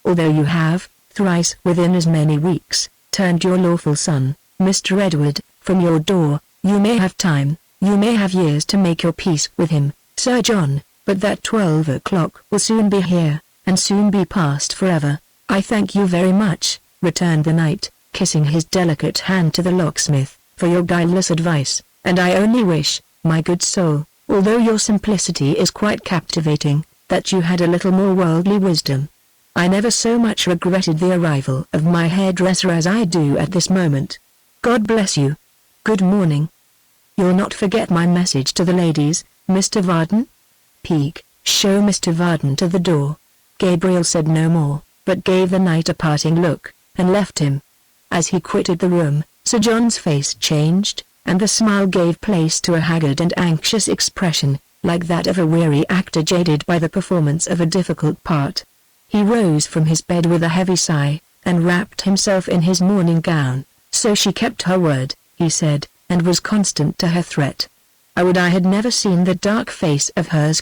Although you have, thrice within as many weeks, turned your lawful son, Mr. Edward, from your door, you may have time, you may have years to make your peace with him, Sir John, but that 12 o'clock will soon be here, and soon be past forever." "I thank you very much," returned the knight, kissing his delicate hand to the locksmith, "for your guileless advice, and I only wish, my good soul, although your simplicity is quite captivating, that you had a little more worldly wisdom. I never so much regretted the arrival of my hairdresser as I do at this moment. God bless you. Good morning. You'll not forget my message to the ladies, Mr. Varden?" "Peak, show Mr. Varden to the door." Gabriel said no more, but gave the knight a parting look, and left him. As he quitted the room, Sir John's face changed, and the smile gave place to a haggard and anxious expression, like that of a weary actor jaded by the performance of a difficult part. He rose from his bed with a heavy sigh, and wrapped himself in his morning gown. "So she kept her word," he said, "and was constant to her threat. I would I had never seen the dark face of hers,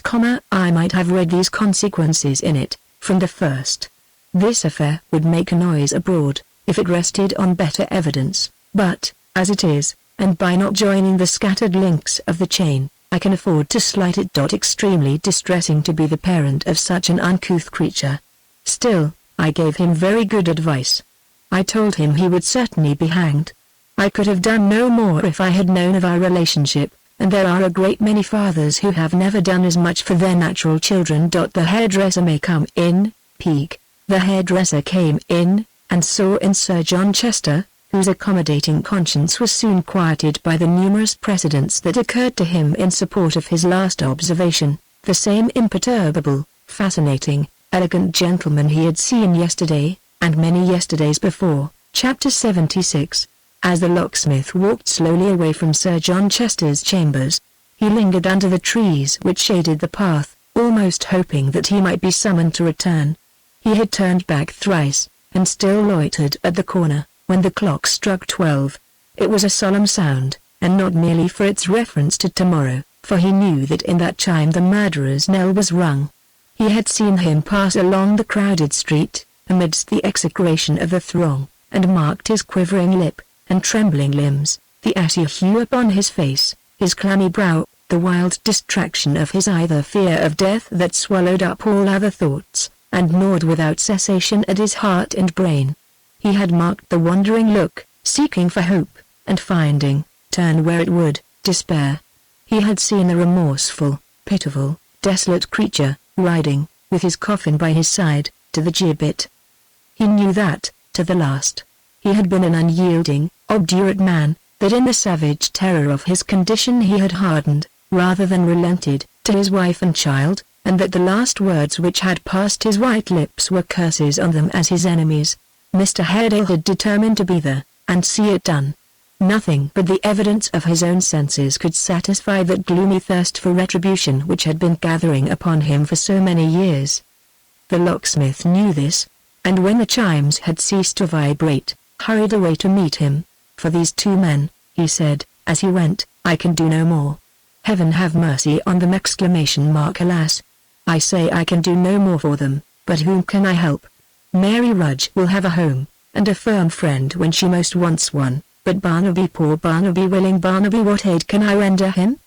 I might have read these consequences in it, from the first. This affair would make a noise abroad, if it rested on better evidence, but, as it is, and by not joining the scattered links of the chain, I can afford to slight it. Extremely distressing to be the parent of such an uncouth creature. Still, I gave him very good advice. I told him he would certainly be hanged. I could have done no more if I had known of our relationship, and there are a great many fathers who have never done as much for their natural children. The hairdresser may come in, Peak." The hairdresser came in, and saw in Sir John Chester, whose accommodating conscience was soon quieted by the numerous precedents that occurred to him in support of his last observation, the same imperturbable, fascinating, elegant gentleman he had seen yesterday, and many yesterdays before. Chapter 76. As the locksmith walked slowly away from Sir John Chester's chambers, he lingered under the trees which shaded the path, almost hoping that he might be summoned to return. He had turned back thrice, and still loitered at the corner, when the clock struck 12. It was a solemn sound, and not merely for its reference to tomorrow, for he knew that in that chime the murderer's knell was rung. He had seen him pass along the crowded street, amidst the execration of the throng, and marked his quivering lip, and trembling limbs, the ashy hue upon his face, his clammy brow, the wild distraction of his eye, the fear of death that swallowed up all other thoughts, and gnawed without cessation at his heart and brain. He had marked the wandering look, seeking for hope, and finding, turn where it would, despair. He had seen a remorseful, pitiful, desolate creature, riding, with his coffin by his side, to the gibbet. He knew that, to the last, he had been an unyielding, obdurate man, that in the savage terror of his condition he had hardened, rather than relented, to his wife and child, and that the last words which had passed his white lips were curses on them as his enemies. Mr. Haredale had determined to be there, and see it done. Nothing but the evidence of his own senses could satisfy that gloomy thirst for retribution which had been gathering upon him for so many years. The locksmith knew this, and when the chimes had ceased to vibrate, hurried away to meet him. "For these two men," he said, as he went, "I can do no more. Heaven have mercy on them!" Alas! I say I can do no more for them, but whom can I help? Mary Rudge will have a home, and a firm friend when she most wants one, but Barnaby, poor Barnaby, willing Barnaby, what aid can I render him?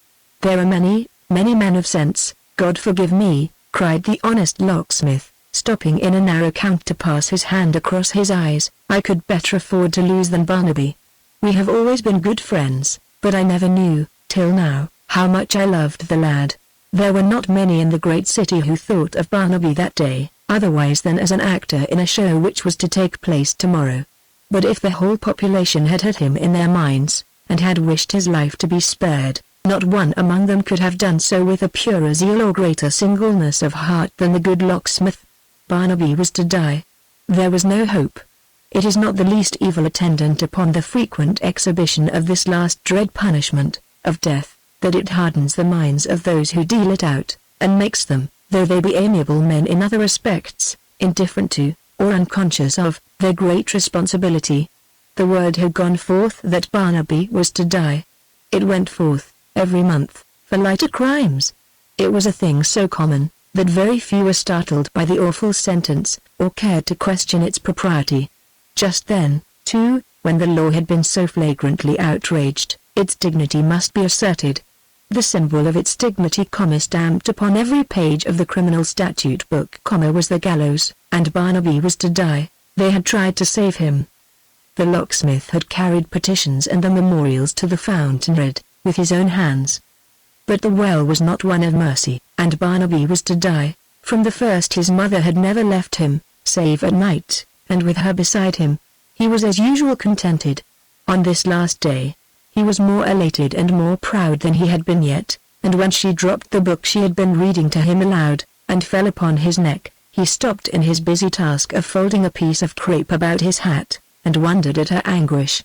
There are many, many men of sense, God forgive me, cried the honest locksmith, stopping in a narrow count to pass his hand across his eyes. I could better afford to lose than Barnaby. We have always been good friends, but I never knew, till now, how much I loved the lad. There were not many in the great city who thought of Barnaby that day, otherwise than as an actor in a show which was to take place tomorrow. But if the whole population had had him in their minds, and had wished his life to be spared, not one among them could have done so with a purer zeal or greater singleness of heart than the good locksmith. Barnaby was to die. There was no hope. It is not the least evil attendant upon the frequent exhibition of this last dread punishment, of death, that it hardens the minds of those who deal it out, and makes them, though they be amiable men in other respects, indifferent to, or unconscious of, their great responsibility. The word had gone forth that Barnaby was to die. It went forth, every month, for lighter crimes. It was a thing so common, that very few were startled by the awful sentence, or cared to question its propriety. Just then, too, when the law had been so flagrantly outraged, its dignity must be asserted. The symbol of its dignity, stamped upon every page of the criminal statute book, was the gallows, and Barnaby was to die. They had tried to save him. The locksmith had carried petitions and the memorials to the fountainhead, with his own hands. But the well was not one of mercy, and Barnaby was to die. From the first his mother had never left him, save at night, and with her beside him, he was as usual contented. On this last day, he was more elated and more proud than he had been yet, and when she dropped the book she had been reading to him aloud, and fell upon his neck, he stopped in his busy task of folding a piece of crape about his hat, and wondered at her anguish.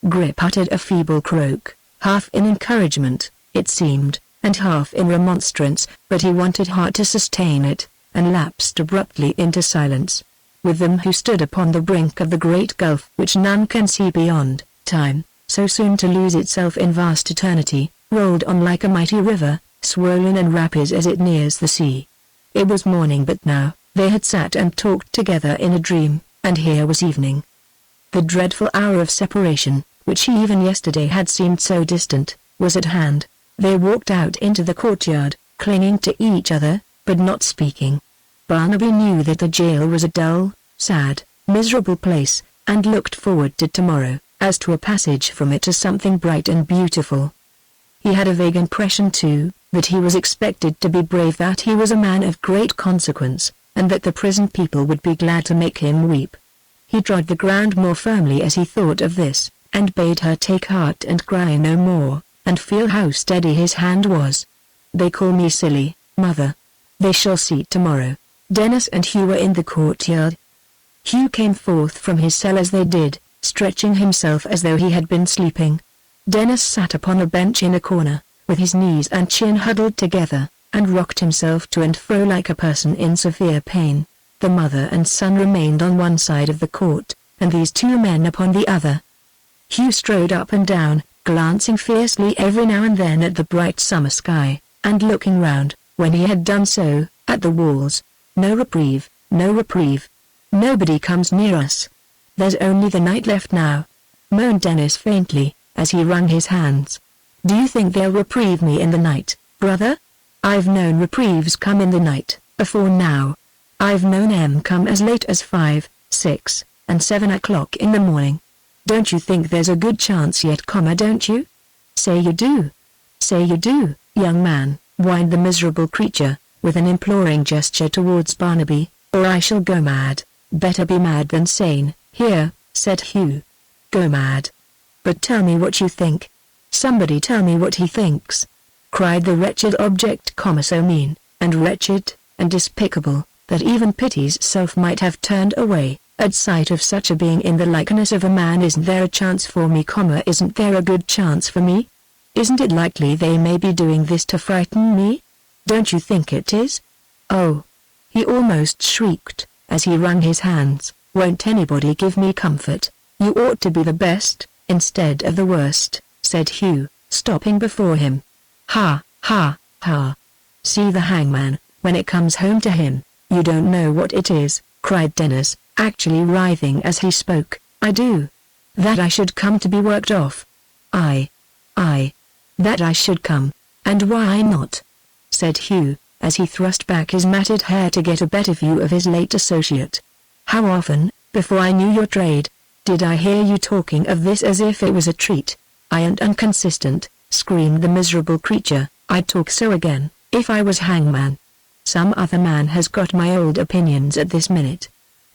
Grip uttered a feeble croak, half in encouragement, it seemed, and half in remonstrance, but he wanted heart to sustain it, and lapsed abruptly into silence. With them who stood upon the brink of the great gulf which none can see beyond, time, so soon to lose itself in vast eternity, rolled on like a mighty river, swollen and rapid as it nears the sea. It was morning, but now, they had sat and talked together in a dream, and here was evening. The dreadful hour of separation, which even yesterday had seemed so distant, was at hand. They walked out into the courtyard, clinging to each other, but not speaking. Barnaby knew that the jail was a dull, sad, miserable place, and looked forward to tomorrow, as to a passage from it to something bright and beautiful. He had a vague impression too, that he was expected to be brave, that he was a man of great consequence, and that the prison people would be glad to make him weep. He trod the ground more firmly as he thought of this, and bade her take heart and cry no more, and feel how steady his hand was. "They call me silly, mother. They shall see tomorrow." Dennis and Hugh were in the courtyard. Hugh came forth from his cell as they did, stretching himself as though he had been sleeping. Dennis sat upon a bench in a corner, with his knees and chin huddled together, and rocked himself to and fro like a person in severe pain. The mother and son remained on one side of the court, and these two men upon the other. Hugh strode up and down, glancing fiercely every now and then at the bright summer sky, and looking round, when he had done so, at the walls. "No reprieve, no reprieve. Nobody comes near us. There's only the night left now," moaned Dennis faintly, as he wrung his hands. "Do you think they'll reprieve me in the night, brother? I've known reprieves come in the night, before now. I've known 'em come as late as 5, 6, and 7 o'clock in the morning. Don't you think there's a good chance yet, don't you? Say you do. Say you do, young man," whined the miserable creature, with an imploring gesture towards Barnaby, "or I shall go mad." "Better be mad than sane, here," said Hugh. "Go mad. But tell me what you think. Somebody tell me what he thinks," cried the wretched object, so mean, and wretched, and despicable, that even pity's self might have turned away, at sight of such a being in the likeness of a man. "Isn't there a chance for me, isn't there a good chance for me? Isn't it likely they may be doing this to frighten me? Don't you think it is? Oh!" he almost shrieked, as he wrung his hands, "won't anybody give me comfort? You ought to be the best, instead of the worst," said Hugh, stopping before him. "Ha, ha, ha. See the hangman, when it comes home to him. You don't know what it is," cried Dennis, actually writhing as he spoke. "I do. That I should come to be worked off. I. That I should come, and why not?" said Hugh, as he thrust back his matted hair to get a better view of his late associate. "How often, before I knew your trade, did I hear you talking of this as if it was a treat? I ain't inconsistent," screamed the miserable creature. "I'd talk so again, if I was hangman. Some other man has got my old opinions at this minute.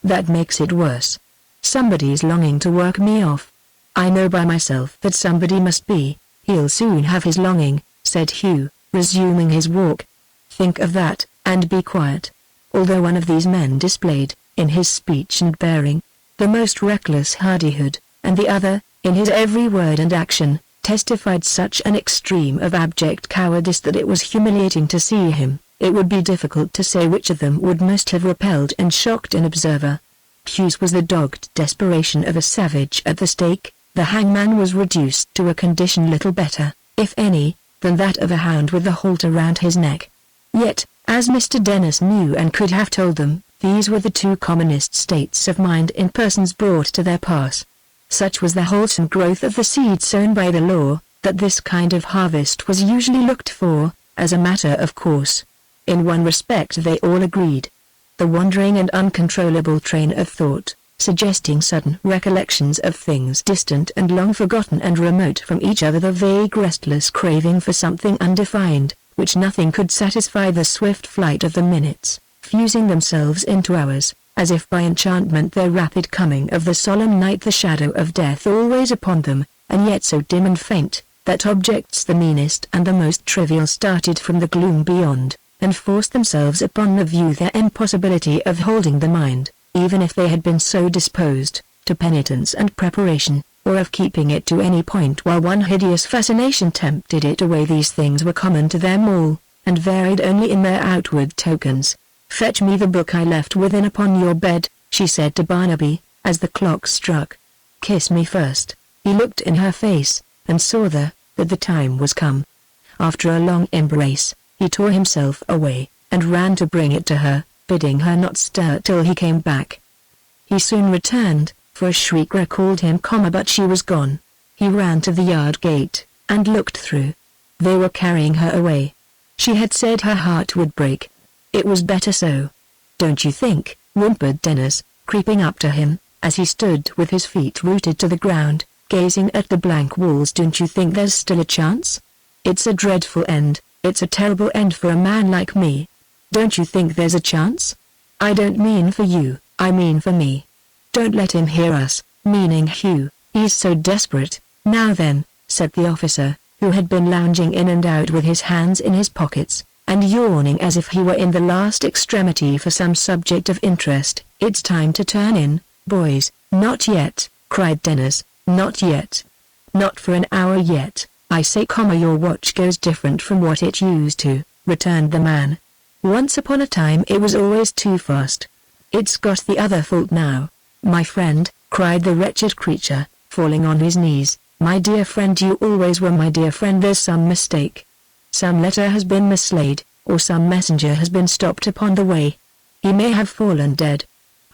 That makes it worse. Somebody's longing to work me off. I know by myself that somebody must be. He'll soon have his longing," said Hugh, resuming his walk. "Think of that, and be quiet." Although one of these men displayed, in his speech and bearing, the most reckless hardihood, and the other, in his every word and action, testified such an extreme of abject cowardice that it was humiliating to see him. It would be difficult to say which of them would most have repelled and shocked an observer. Hugh's was the dogged desperation of a savage at the stake. The hangman was reduced to a condition little better, if any, than that of a hound with the halter round his neck. Yet, as Mr. Dennis knew and could have told them, these were the two commonest states of mind in persons brought to their pass. Such was the wholesome growth of the seed sown by the law, that this kind of harvest was usually looked for, as a matter of course. In one respect they all agreed. The wandering and uncontrollable train of thought, suggesting sudden recollections of things distant and long forgotten and remote from each other, the vague restless craving for something undefined, which nothing could satisfy, the swift flight of the minutes, fusing themselves into hours, as if by enchantment, the rapid coming of the solemn night, the shadow of death always upon them, and yet so dim and faint, that objects the meanest and the most trivial started from the gloom beyond, and forced themselves upon the view their impossibility of holding the mind, even if they had been so disposed, to penitence and preparation, or of keeping it to any point while one hideous fascination tempted it away. These things were common to them all, and varied only in their outward tokens. "Fetch me the book I left within upon your bed," she said to Barnaby, as the clock struck. "Kiss me first." He looked in her face, and saw that the time was come. After a long embrace, he tore himself away, and ran to bring it to her, bidding her not stir till he came back. He soon returned, for a shriek recalled him, but she was gone. He ran to the yard gate, and looked through. They were carrying her away. She had said her heart would break. It was better so. "Don't you think," whimpered Dennis, creeping up to him, as he stood with his feet rooted to the ground, gazing at the blank walls, "don't you think there's still a chance? It's a dreadful end, it's a terrible end for a man like me. Don't you think there's a chance? I don't mean for you, I mean for me. Don't let him hear us," meaning Hugh. "He's so desperate." "Now then," said the officer, who had been lounging in and out with his hands in his pockets, and yawning as if he were in the last extremity for some subject of interest, "it's time to turn in, boys." "Not yet," cried Dennis, "not yet. Not for an hour yet, I say, your watch goes different from what it used to," returned the man. "Once upon a time it was always too fast. It's got the other fault now." "My friend," cried the wretched creature, falling on his knees, "my dear friend, you always were my dear friend. There's some mistake. Some letter has been mislaid, or some messenger has been stopped upon the way. He may have fallen dead.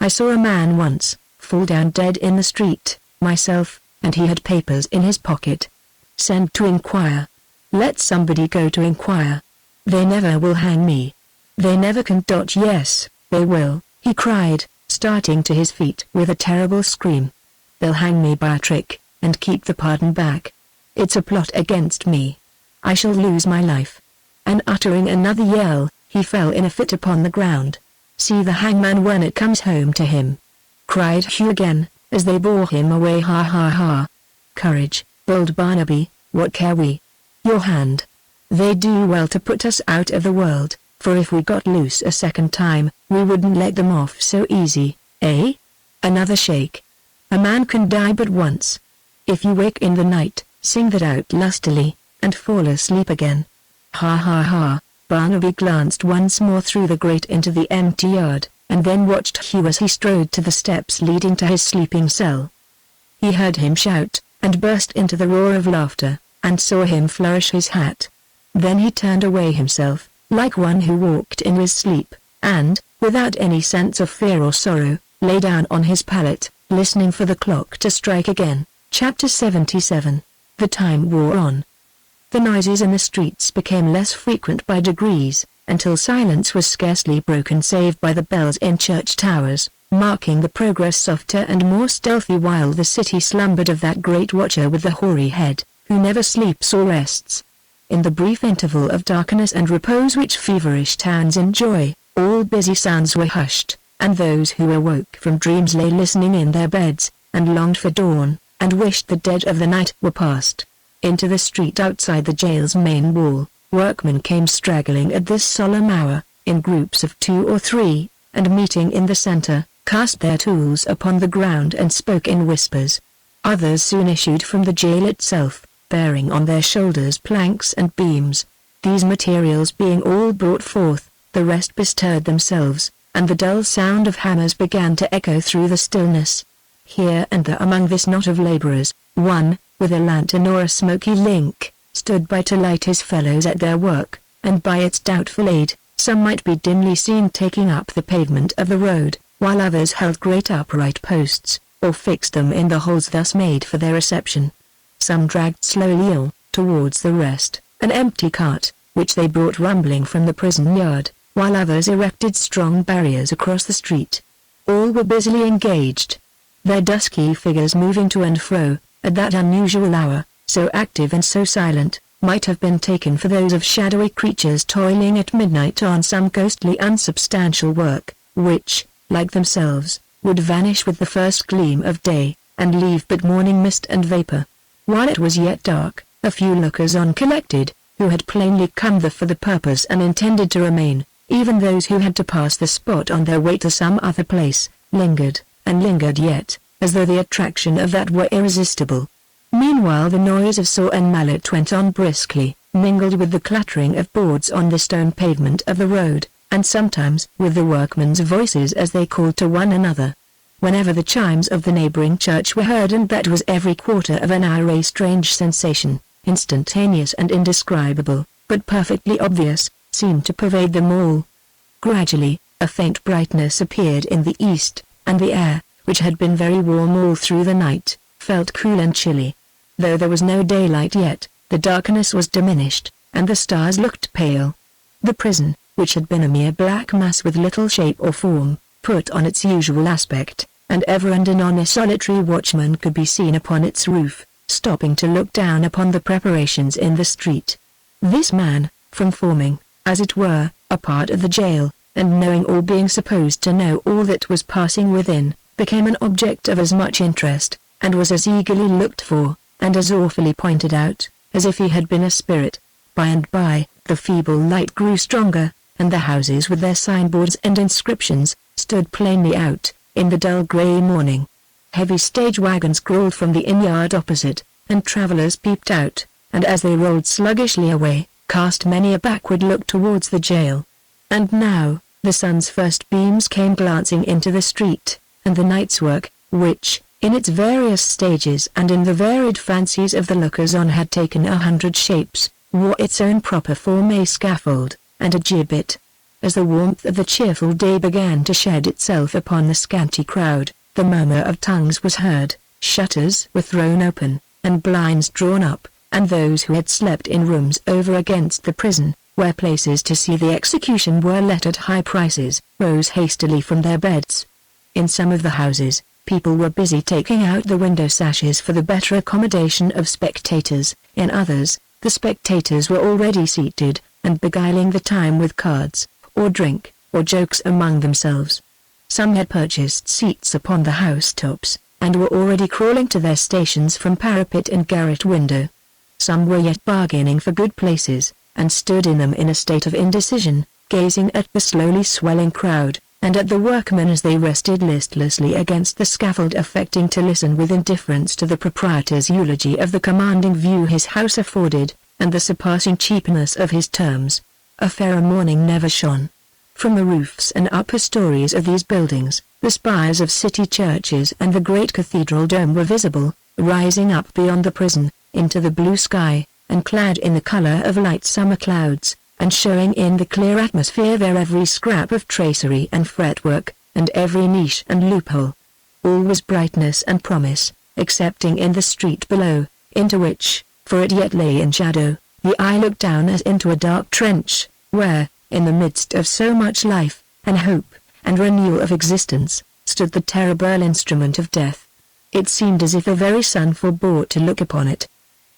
I saw a man once, fall down dead in the street, myself, and he had papers in his pocket. Send to inquire. Let somebody go to inquire. They never will hang me. They never can. Yes, they will," he cried, starting to his feet with a terrible scream. "They'll hang me by a trick, and keep the pardon back. It's a plot against me. I shall lose my life." And uttering another yell, he fell in a fit upon the ground. "See the hangman when it comes home to him," cried Hugh again, as they bore him away. "Ha ha ha. Courage, bold Barnaby, what care we? Your hand. They do well to put us out of the world, for if we got loose a second time, we wouldn't let them off so easy, eh?" Another shake. "A man can die but once. If you wake in the night, sing that out lustily, and fall asleep again." "Ha ha ha." Barnaby glanced once more through the grate into the empty yard, and then watched Hugh as he strode to the steps leading to his sleeping cell. He heard him shout, and burst into the roar of laughter, and saw him flourish his hat. Then he turned away himself, like one who walked in his sleep, and, without any sense of fear or sorrow, lay down on his pallet, listening for the clock to strike again. Chapter 77. The time wore on. The noises in the streets became less frequent by degrees, until silence was scarcely broken save by the bells in church towers, marking the progress softer and more stealthy while the city slumbered of that great watcher with the hoary head, who never sleeps or rests. In the brief interval of darkness and repose which feverish towns enjoy, all busy sounds were hushed, and those who awoke from dreams lay listening in their beds, and longed for dawn, and wished the dead of the night were past. Into the street outside the jail's main wall, workmen came straggling at this solemn hour, in groups of 2 or 3, and meeting in the center, cast their tools upon the ground and spoke in whispers. Others soon issued from the jail itself, bearing on their shoulders planks and beams. These materials being all brought forth, the rest bestirred themselves, and the dull sound of hammers began to echo through the stillness. Here and there among this knot of labourers, one, with a lantern or a smoky link, stood by to light his fellows at their work, and by its doubtful aid, some might be dimly seen taking up the pavement of the road, while others held great upright posts, or fixed them in the holes thus made for their reception. Some dragged slowly on, towards the rest, an empty cart, which they brought rumbling from the prison yard, while others erected strong barriers across the street. All were busily engaged. Their dusky figures moving to and fro, at that unusual hour, so active and so silent, might have been taken for those of shadowy creatures toiling at midnight on some ghostly unsubstantial work, which, like themselves, would vanish with the first gleam of day, and leave but morning mist and vapour. While it was yet dark, a few lookers-on collected, who had plainly come there for the purpose and intended to remain. Even those who had to pass the spot on their way to some other place, lingered, and lingered yet, as though the attraction of that were irresistible. Meanwhile the noise of saw and mallet went on briskly, mingled with the clattering of boards on the stone pavement of the road, and sometimes with the workmen's voices as they called to one another. Whenever the chimes of the neighbouring church were heard, and that was every quarter of an hour, a strange sensation, instantaneous and indescribable, but perfectly obvious, seemed to pervade them all. Gradually, a faint brightness appeared in the east, and the air, which had been very warm all through the night, felt cool and chilly. Though there was no daylight yet, the darkness was diminished, and the stars looked pale. The prison, which had been a mere black mass with little shape or form, put on its usual aspect, and ever and anon a solitary watchman could be seen upon its roof, stopping to look down upon the preparations in the street. This man, from forming, as it were, a part of the jail, and knowing or being supposed to know all that was passing within, became an object of as much interest, and was as eagerly looked for, and as awfully pointed out, as if he had been a spirit. By and by, the feeble light grew stronger, and the houses with their signboards and inscriptions, stood plainly out, in the dull grey morning. Heavy stage wagons crawled from the inn-yard opposite, and travellers peeped out, and as they rolled sluggishly away, cast many a backward look towards the jail. And now, the sun's first beams came glancing into the street, and the night's work, which, in its various stages and in the varied fancies of the lookers-on had taken 100 shapes, wore its own proper form, a scaffold, and a gibbet. As the warmth of the cheerful day began to shed itself upon the scanty crowd, the murmur of tongues was heard, shutters were thrown open, and blinds drawn up, and those who had slept in rooms over against the prison, where places to see the execution were let at high prices, rose hastily from their beds. In some of the houses, people were busy taking out the window sashes for the better accommodation of spectators. In others, the spectators were already seated, and beguiling the time with cards, or drink, or jokes among themselves. Some had purchased seats upon the housetops, and were already crawling to their stations from parapet and garret window. Some were yet bargaining for good places, and stood in them in a state of indecision, gazing at the slowly swelling crowd, and at the workmen as they rested listlessly against the scaffold, affecting to listen with indifference to the proprietor's eulogy of the commanding view his house afforded, and the surpassing cheapness of his terms. A fairer morning never shone. From the roofs and upper stories of these buildings, the spires of city churches and the great cathedral dome were visible, rising up beyond the prison, into the blue sky, and clad in the colour of light summer clouds, and showing in the clear atmosphere their every scrap of tracery and fretwork, and every niche and loophole. All was brightness and promise, excepting in the street below, into which, for it yet lay in shadow, the eye looked down as into a dark trench, where, in the midst of so much life, and hope, and renewal of existence, stood the terrible instrument of death. It seemed as if the very sun forbore to look upon it.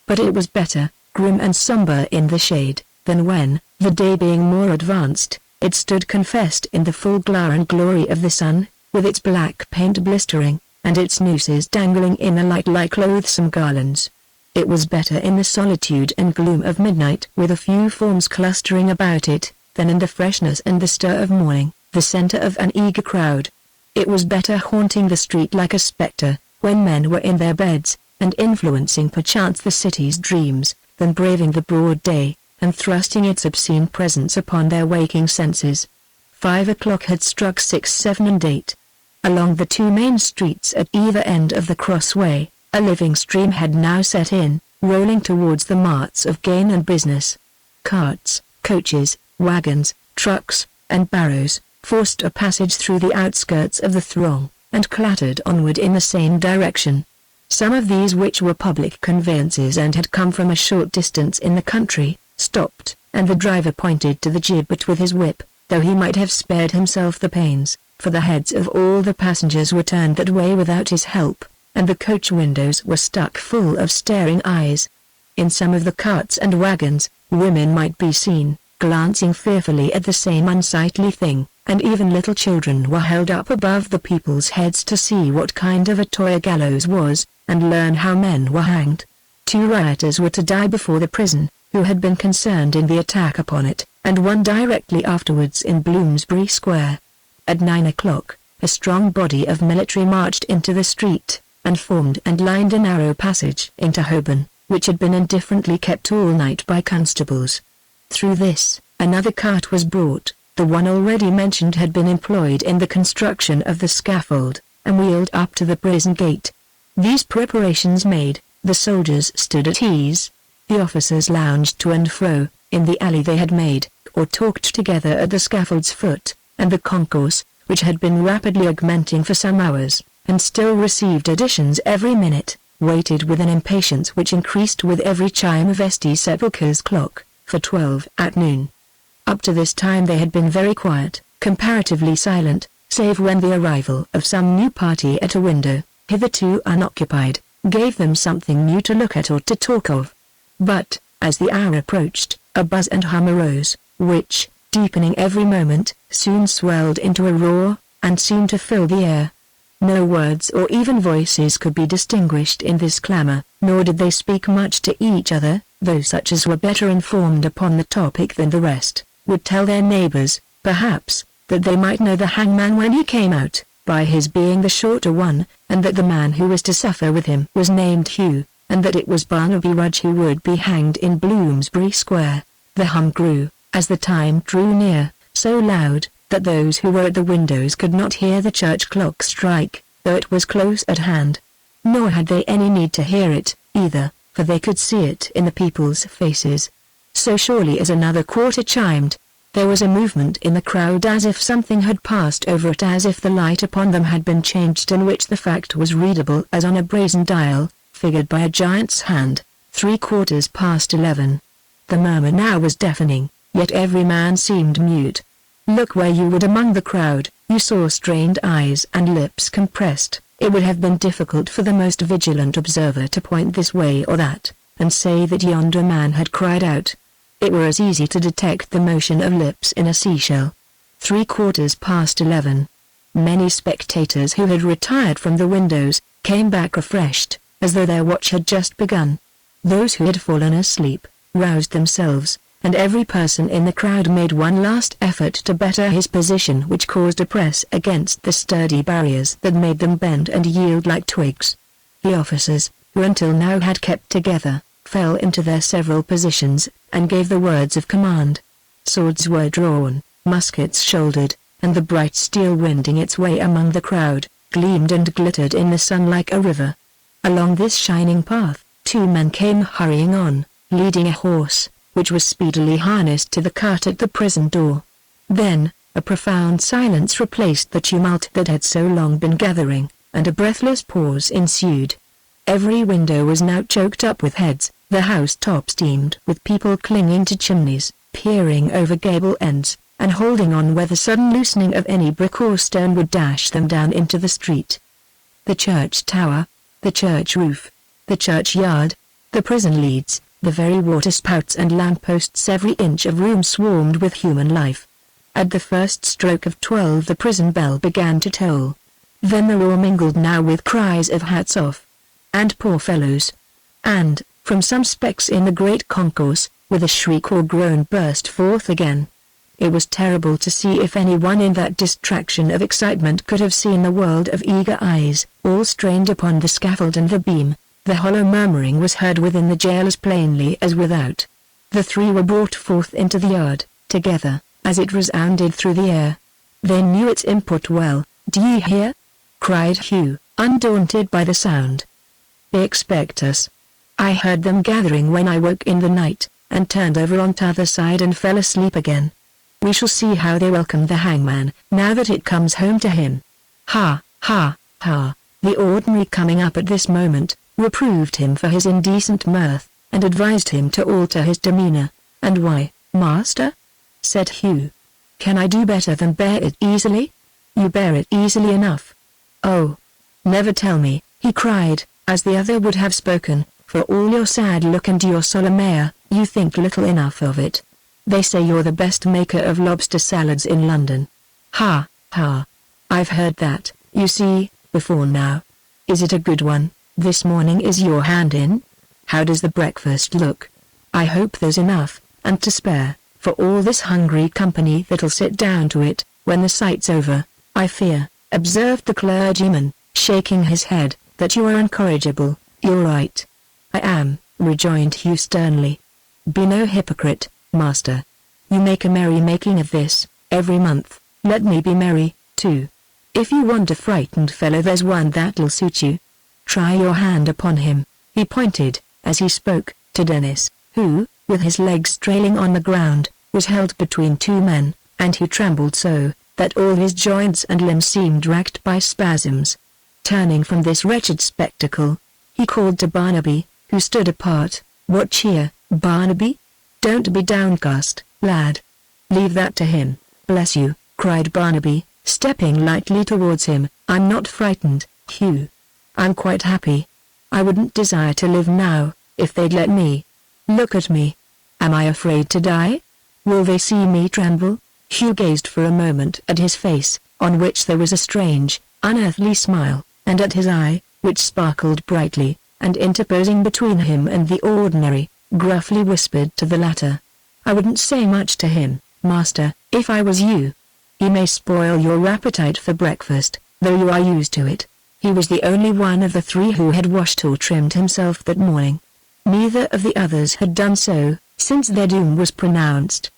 But it was better, grim and sombre in the shade, than when, the day being more advanced, it stood confessed in the full glare and glory of the sun, with its black paint blistering, and its nooses dangling in the light like loathsome garlands. It was better in the solitude and gloom of midnight, with a few forms clustering about it, than in the freshness and the stir of morning, the centre of an eager crowd. It was better haunting the street like a spectre, when men were in their beds, and influencing perchance the city's dreams, than braving the broad day, and thrusting its obscene presence upon their waking senses. 5 o'clock had struck 6, 7 and 8. Along the two main streets at either end of the crossway, a living stream had now set in, rolling towards the marts of gain and business. Carts, coaches, wagons, trucks, and barrows, forced a passage through the outskirts of the throng, and clattered onward in the same direction. Some of these, which were public conveyances and had come from a short distance in the country, stopped, and the driver pointed to the gibbet with his whip, though he might have spared himself the pains, for the heads of all the passengers were turned that way without his help, and the coach windows were stuck full of staring eyes. In some of the carts and wagons, women might be seen, glancing fearfully at the same unsightly thing, and even little children were held up above the people's heads to see what kind of a toy a gallows was, and learn how men were hanged. 2 rioters were to die before the prison, who had been concerned in the attack upon it, and one directly afterwards in Bloomsbury Square. At 9 o'clock, a strong body of military marched into the street, and formed and lined a narrow passage into Holborn, which had been indifferently kept all night by constables. Through this, another cart was brought. The one already mentioned had been employed in the construction of the scaffold, and wheeled up to the prison gate. These preparations made, the soldiers stood at ease. The officers lounged to and fro, in the alley they had made, or talked together at the scaffold's foot, and the concourse, which had been rapidly augmenting for some hours, and still received additions every minute, waited with an impatience which increased with every chime of St. Sepulchre's clock, for 12 at noon. Up to this time they had been very quiet, comparatively silent, save when the arrival of some new party at a window, hitherto unoccupied, gave them something new to look at or to talk of. But, as the hour approached, a buzz and hum arose, which, deepening every moment, soon swelled into a roar, and seemed to fill the air. No words or even voices could be distinguished in this clamour, nor did they speak much to each other, though such as were better informed upon the topic than the rest, would tell their neighbours, perhaps, that they might know the hangman when he came out, by his being the shorter one, and that the man who was to suffer with him was named Hugh, and that it was Barnaby Rudge who would be hanged in Bloomsbury Square. The hum grew, as the time drew near, so loud, that those who were at the windows could not hear the church clock strike, though it was close at hand. Nor had they any need to hear it, either, for they could see it in the people's faces. So surely as another quarter chimed, there was a movement in the crowd as if something had passed over it, as if the light upon them had been changed, in which the fact was readable as on a brazen dial, figured by a giant's hand. 11:15. The murmur now was deafening, yet every man seemed mute. Look where you would among the crowd, you saw strained eyes and lips compressed. It would have been difficult for the most vigilant observer to point this way or that, and say that yonder man had cried out. It were as easy to detect the motion of lips in a seashell. 11:15. Many spectators who had retired from the windows, came back refreshed, as though their watch had just begun. Those who had fallen asleep, roused themselves, and every person in the crowd made one last effort to better his position, which caused a press against the sturdy barriers that made them bend and yield like twigs. The officers, who until now had kept together, fell into their several positions, and gave the words of command. Swords were drawn, muskets shouldered, and the bright steel winding its way among the crowd, gleamed and glittered in the sun like a river. Along this shining path, 2 men came hurrying on, leading a horse, which was speedily harnessed to the cart at the prison door. Then, a profound silence replaced the tumult that had so long been gathering, and a breathless pause ensued. Every window was now choked up with heads, the house-top steamed with people clinging to chimneys, peering over gable ends, and holding on where the sudden loosening of any brick or stone would dash them down into the street. The church tower, the church roof, the churchyard, the prison leads, the very waterspouts and lamp-posts, every inch of room swarmed with human life. At the first stroke of 12 the prison bell began to toll. Then the roar mingled now with cries of hats off, and poor fellows. And, from some specks in the great concourse, with a shriek or groan burst forth again. It was terrible to see if anyone in that distraction of excitement could have seen the world of eager eyes, all strained upon the scaffold and the beam. The hollow murmuring was heard within the jail as plainly as without. The three were brought forth into the yard, together, as it resounded through the air. They knew its import well. "Do ye hear?" cried Hugh, undaunted by the sound. "They expect us. I heard them gathering when I woke in the night, and turned over on t'other side and fell asleep again. We shall see how they welcome the hangman, now that it comes home to him." Ha, ha, ha. The ordinary coming up at this moment, reproved him for his indecent mirth, and advised him to alter his demeanor. "And why, master?" said Hugh. "Can I do better than bear it easily?" "You bear it easily enough." "Oh, never tell me," he cried, as the other would have spoken, "for all your sad look and your solemn air, you think little enough of it. They say you're the best maker of lobster salads in London." "Ha, ha. I've heard that, you see, before now. Is it a good one? This morning is your hand in? How does the breakfast look? I hope there's enough, and to spare, for all this hungry company that'll sit down to it, when the sight's over. I fear," observed the clergyman, shaking his head, "that you are incorrigible." "You're right. I am," rejoined Hugh sternly. "Be no hypocrite, master. You make a merry-making of this, every month. Let me be merry, too. If you want a frightened fellow, there's one that'll suit you. Try your hand upon him." He pointed, as he spoke, to Dennis, who, with his legs trailing on the ground, was held between two men, and he trembled so, that all his joints and limbs seemed racked by spasms. Turning from this wretched spectacle, he called to Barnaby, who stood apart. "What cheer, Barnaby? Don't be downcast, lad. Leave that to him." "Bless you," cried Barnaby, stepping lightly towards him. "I'm not frightened, Hugh. I'm quite happy. I wouldn't desire to live now, if they'd let me. Look at me. Am I afraid to die? Will they see me tremble?" Hugh gazed for a moment at his face, on which there was a strange, unearthly smile, and at his eye, which sparkled brightly, and interposing between him and the ordinary, gruffly whispered to the latter, "I wouldn't say much to him, master, if I was you. He may spoil your appetite for breakfast, though you are used to it." He was the only one of the three who had washed or trimmed himself that morning. Neither of the others had done so, since their doom was pronounced.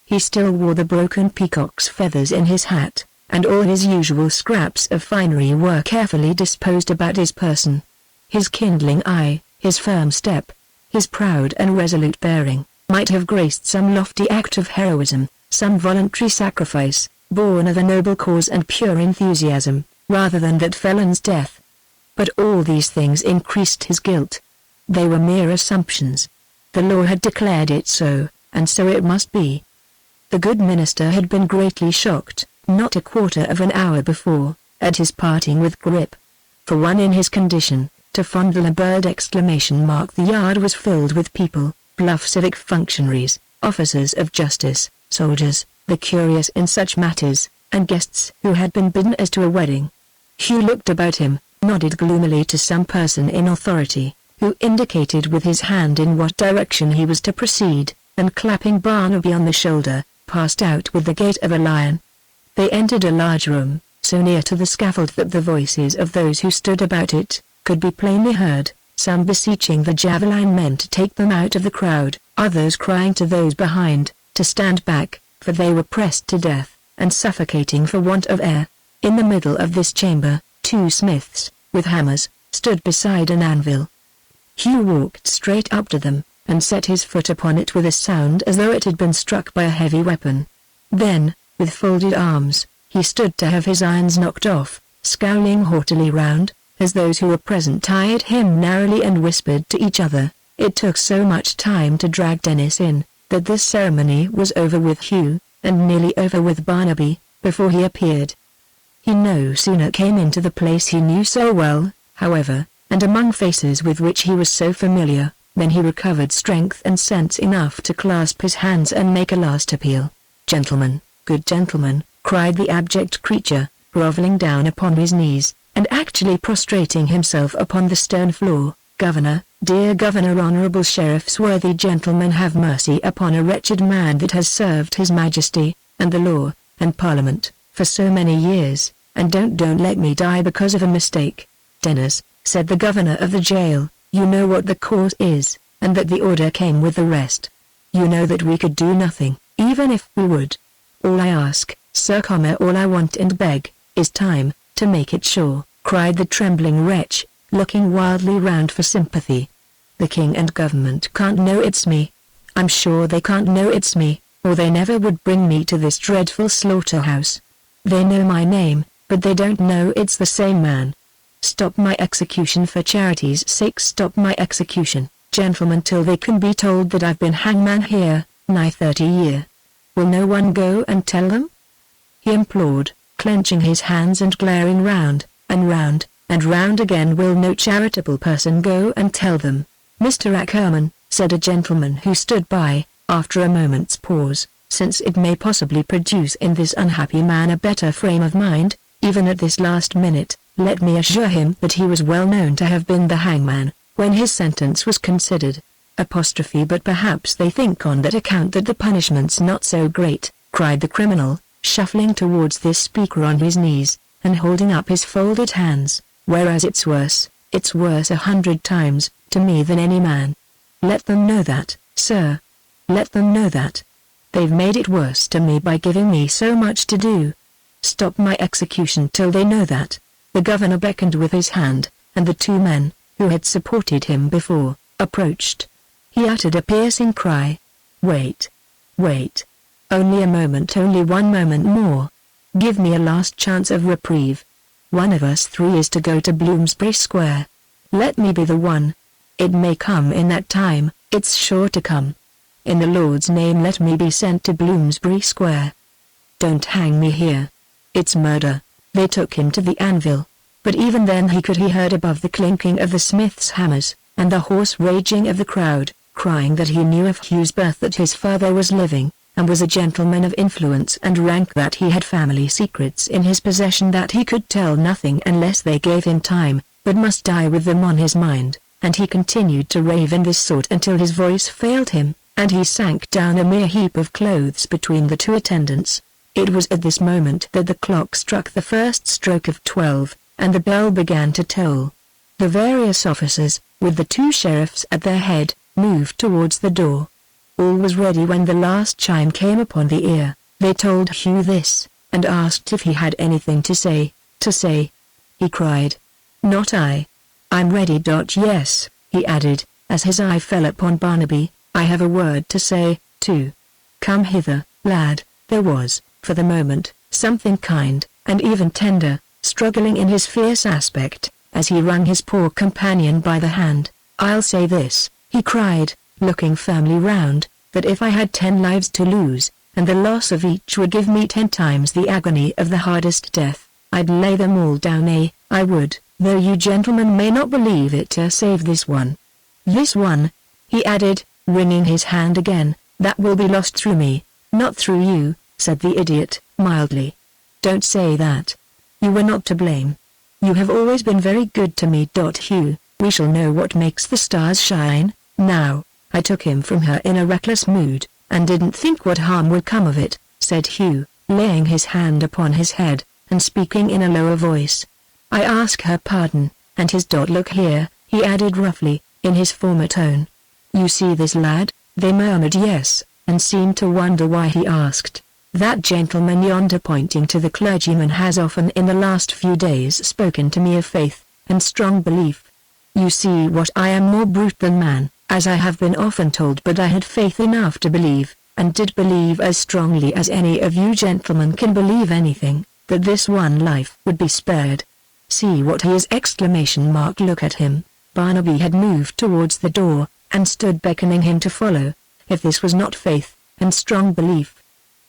He still wore the broken peacock's feathers in his hat, and all his usual scraps of finery were carefully disposed about his person. His kindling eye, his firm step, his proud and resolute bearing, might have graced some lofty act of heroism, some voluntary sacrifice, born of a noble cause and pure enthusiasm, rather than that felon's death. But all these things increased his guilt. They were mere assumptions. The law had declared it so, and so it must be. The good minister had been greatly shocked, not a quarter of an hour before, at his parting with Grip. For one in his condition, to fondle a bird exclamation mark, the yard was filled with people, bluff civic functionaries, officers of justice, soldiers, the curious in such matters, and guests who had been bidden as to a wedding. Hugh looked about him, nodded gloomily to some person in authority, who indicated with his hand in what direction he was to proceed, and clapping Barnaby on the shoulder, passed out with the gait of a lion. They entered a large room, so near to the scaffold that the voices of those who stood about it could be plainly heard, some beseeching the javelin men to take them out of the crowd, others crying to those behind to stand back, for they were pressed to death, and suffocating for want of air. In the middle of this chamber, two smiths, with hammers, stood beside an anvil. Hugh walked straight up to them, and set his foot upon it with a sound as though it had been struck by a heavy weapon. Then, with folded arms, he stood to have his irons knocked off, scowling haughtily round, as those who were present eyed him narrowly and whispered to each other. It took so much time to drag Dennis in, that this ceremony was over with Hugh, and nearly over with Barnaby, before he appeared. He no sooner came into the place he knew so well, however, and among faces with which he was so familiar, than he recovered strength and sense enough to clasp his hands and make a last appeal. "Gentlemen, good gentlemen," cried the abject creature, grovelling down upon his knees, and actually prostrating himself upon the stone floor. "Governor, dear Governor, honourable sheriffs, worthy gentlemen, have mercy upon a wretched man that has served his Majesty, and the law, and Parliament, for so many years, and don't let me die because of a mistake." "Dennis," said the governor of the jail, You know what the cause is, and that the order came with the rest. You know that we could do nothing, even if we would. All I ask, sir, all I want and beg, is time, to make it sure," cried the trembling wretch, looking wildly round for sympathy. "The king and government can't know it's me. I'm sure they can't know it's me, or they never would bring me to this dreadful slaughterhouse. They know my name, but they don't know it's the same man. Stop my execution for charity's sake, stop my execution, gentlemen, till they can be told that I've been hangman here, nigh 30 year. Will no one go and tell them?" he implored, clenching his hands and glaring round, and round again. "Will no charitable person go and tell them?" "Mr. Ackerman," said a gentleman who stood by, after a moment's pause, "since it may possibly produce in this unhappy man a better frame of mind, even at this last minute, let me assure him that he was well known to have been the hangman, when his sentence was considered. But perhaps they think on that account that the punishment's not so great," cried the criminal, shuffling towards this speaker on his knees, and holding up his folded hands, "whereas it's worse 100 times, to me than any man. Let them know that, sir. Let them know that. They've made it worse to me by giving me so much to do. Stop my execution till they know that." The governor beckoned with his hand, and the two men, who had supported him before, approached. He uttered a piercing cry. "Wait. Wait. Only a moment, only one moment more. Give me a last chance of reprieve. One of us three is to go to Bloomsbury Square. Let me be the one. It may come in that time, it's sure to come. In the Lord's name let me be sent to Bloomsbury Square. Don't hang me here. It's murder." They took him to the anvil, but even then he heard above the clinking of the smiths' hammers, and the hoarse raging of the crowd, crying that he knew of Hugh's birth, that his father was living, and was a gentleman of influence and rank, that he had family secrets in his possession that he could tell nothing unless they gave him time, but must die with them on his mind, and he continued to rave in this sort until his voice failed him, and he sank down a mere heap of clothes between the two attendants. It was at this moment that the clock struck the first stroke of 12, and the bell began to toll. The various officers, with the two sheriffs at their head, moved towards the door. All was ready when the last chime came upon the ear. They told Hugh this, and asked if he had anything to say. He cried, "Not I. I'm ready. Yes," he added, as his eye fell upon Barnaby, "I have a word to say, too. Come hither, lad." There was, for the moment, something kind, and even tender, struggling in his fierce aspect, as he wrung his poor companion by the hand. "I'll say this," he cried, looking firmly round, "that if I had 10 lives to lose, and the loss of each would give me 10 times the agony of the hardest death, I'd lay them all down, I would, though you gentlemen may not believe it, to save this one. This one," he added, wringing his hand again, "that will be lost through me, not through you," said the idiot, mildly. "Don't say that. You were not to blame. You have always been very good to me. Hugh, we shall know what makes the stars shine, now. I took him from her in a reckless mood, and didn't think what harm would come of it," said Hugh, laying his hand upon his head, and speaking in a lower voice. "I ask her pardon, and his look here," he added roughly, in his former tone. "You see this lad?" They murmured yes, and seemed to wonder why he asked. "That gentleman yonder," pointing to the clergyman, "has often in the last few days spoken to me of faith, and strong belief. You see what I am, more brute than man, as I have been often told, but I had faith enough to believe, and did believe as strongly as any of you gentlemen can believe anything, that this one life would be spared. See what he is!" Look at him. Barnaby had moved towards the door, and stood beckoning him to follow. "If this was not faith, and strong belief,"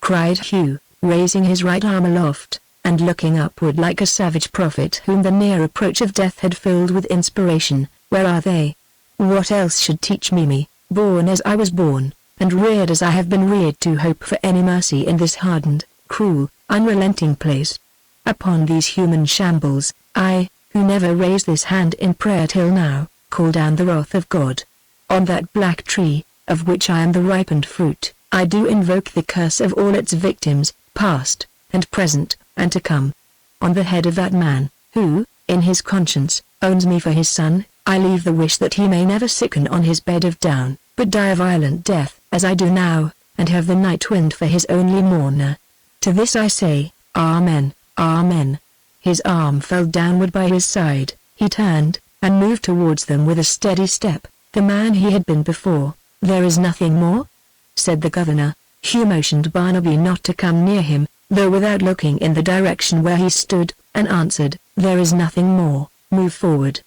cried Hugh, raising his right arm aloft, and looking upward like a savage prophet whom the near approach of death had filled with inspiration, "where are they? What else should teach me, born as I was born, and reared as I have been reared, to hope for any mercy in this hardened, cruel, unrelenting place? Upon these human shambles, I, who never raised this hand in prayer till now, call down the wrath of God. On that black tree, of which I am the ripened fruit, I do invoke the curse of all its victims, past, and present, and to come. On the head of that man, who, in his conscience, owns me for his son, I leave the wish that he may never sicken on his bed of down, but die a violent death, as I do now, and have the night wind for his only mourner. To this I say, Amen, Amen. His arm fell downward by his side, he turned, and moved towards them with a steady step, the man he had been before. There is nothing more? Said the governor. Hugh motioned Barnaby not to come near him, though without looking in the direction where he stood, and answered, There is nothing more, move forward.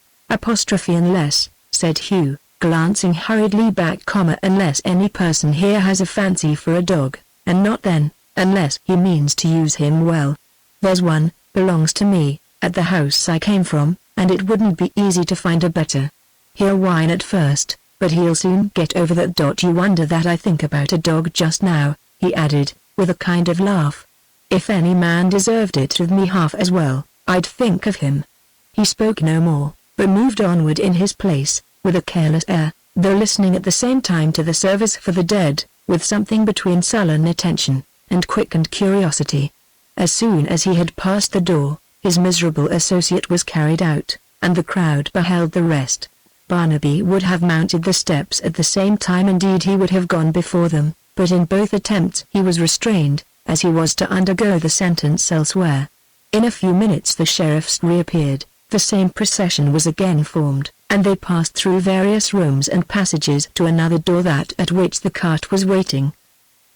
Unless, said Hugh, glancing hurriedly back, unless any person here has a fancy for a dog, and not then, unless he means to use him well. There's one, belongs to me, at the house I came from, and it wouldn't be easy to find a better. He'll whine at first, but he'll soon get over that. You wonder that I think about a dog just now, he added, with a kind of laugh. If any man deserved it with me half as well, I'd think of him. He spoke no more, but moved onward in his place, with a careless air, though listening at the same time to the service for the dead, with something between sullen attention, and quickened curiosity. As soon as he had passed the door, his miserable associate was carried out, and the crowd beheld the rest. Barnaby would have mounted the steps at the same time, indeed he would have gone before them, but in both attempts he was restrained, as he was to undergo the sentence elsewhere. In a few minutes the sheriffs reappeared, the same procession was again formed, and they passed through various rooms and passages to another door, that at which the cart was waiting.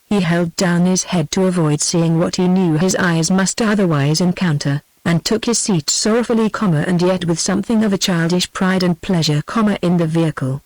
He held down his head to avoid seeing what he knew his eyes must otherwise encounter, and took his seat sorrowfully, and yet with something of a childish pride and pleasure, in the vehicle.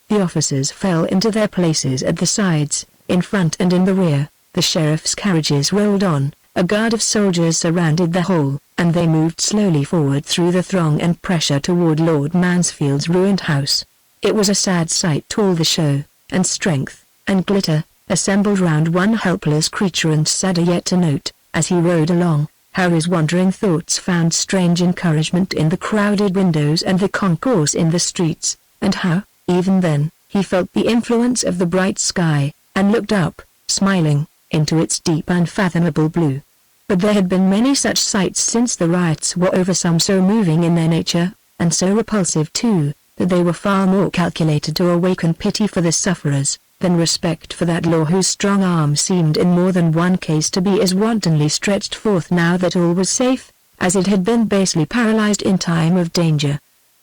The officers fell into their places at the sides, in front and in the rear, the sheriff's carriages rolled on, a guard of soldiers surrounded the whole, and they moved slowly forward through the throng and pressure toward Lord Mansfield's ruined house. It was a sad sight, all the show, and strength, and glitter, assembled round one helpless creature, and sadder yet to note, as he rode along, how his wandering thoughts found strange encouragement in the crowded windows and the concourse in the streets, and how, even then, he felt the influence of the bright sky, and looked up, smiling, into its deep unfathomable blue. But there had been many such sights since the riots were over, some so moving in their nature, and so repulsive too, that they were far more calculated to awaken pity for the sufferers, than respect for that law whose strong arm seemed in more than one case to be as wantonly stretched forth now that all was safe, as it had been basely paralyzed in time of danger.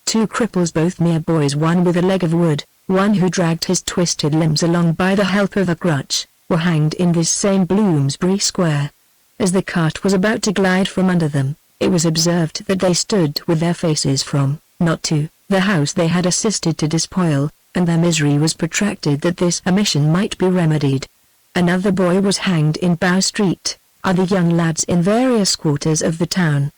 Two cripples, both mere boys, one with a leg of wood, one who dragged his twisted limbs along by the help of a crutch, were hanged in this same Bloomsbury Square. As the cart was about to glide from under them, it was observed that they stood with their faces from, not to, the house they had assisted to despoil, and their misery was protracted that this omission might be remedied. Another boy was hanged in Bow Street, other young lads in various quarters of the town.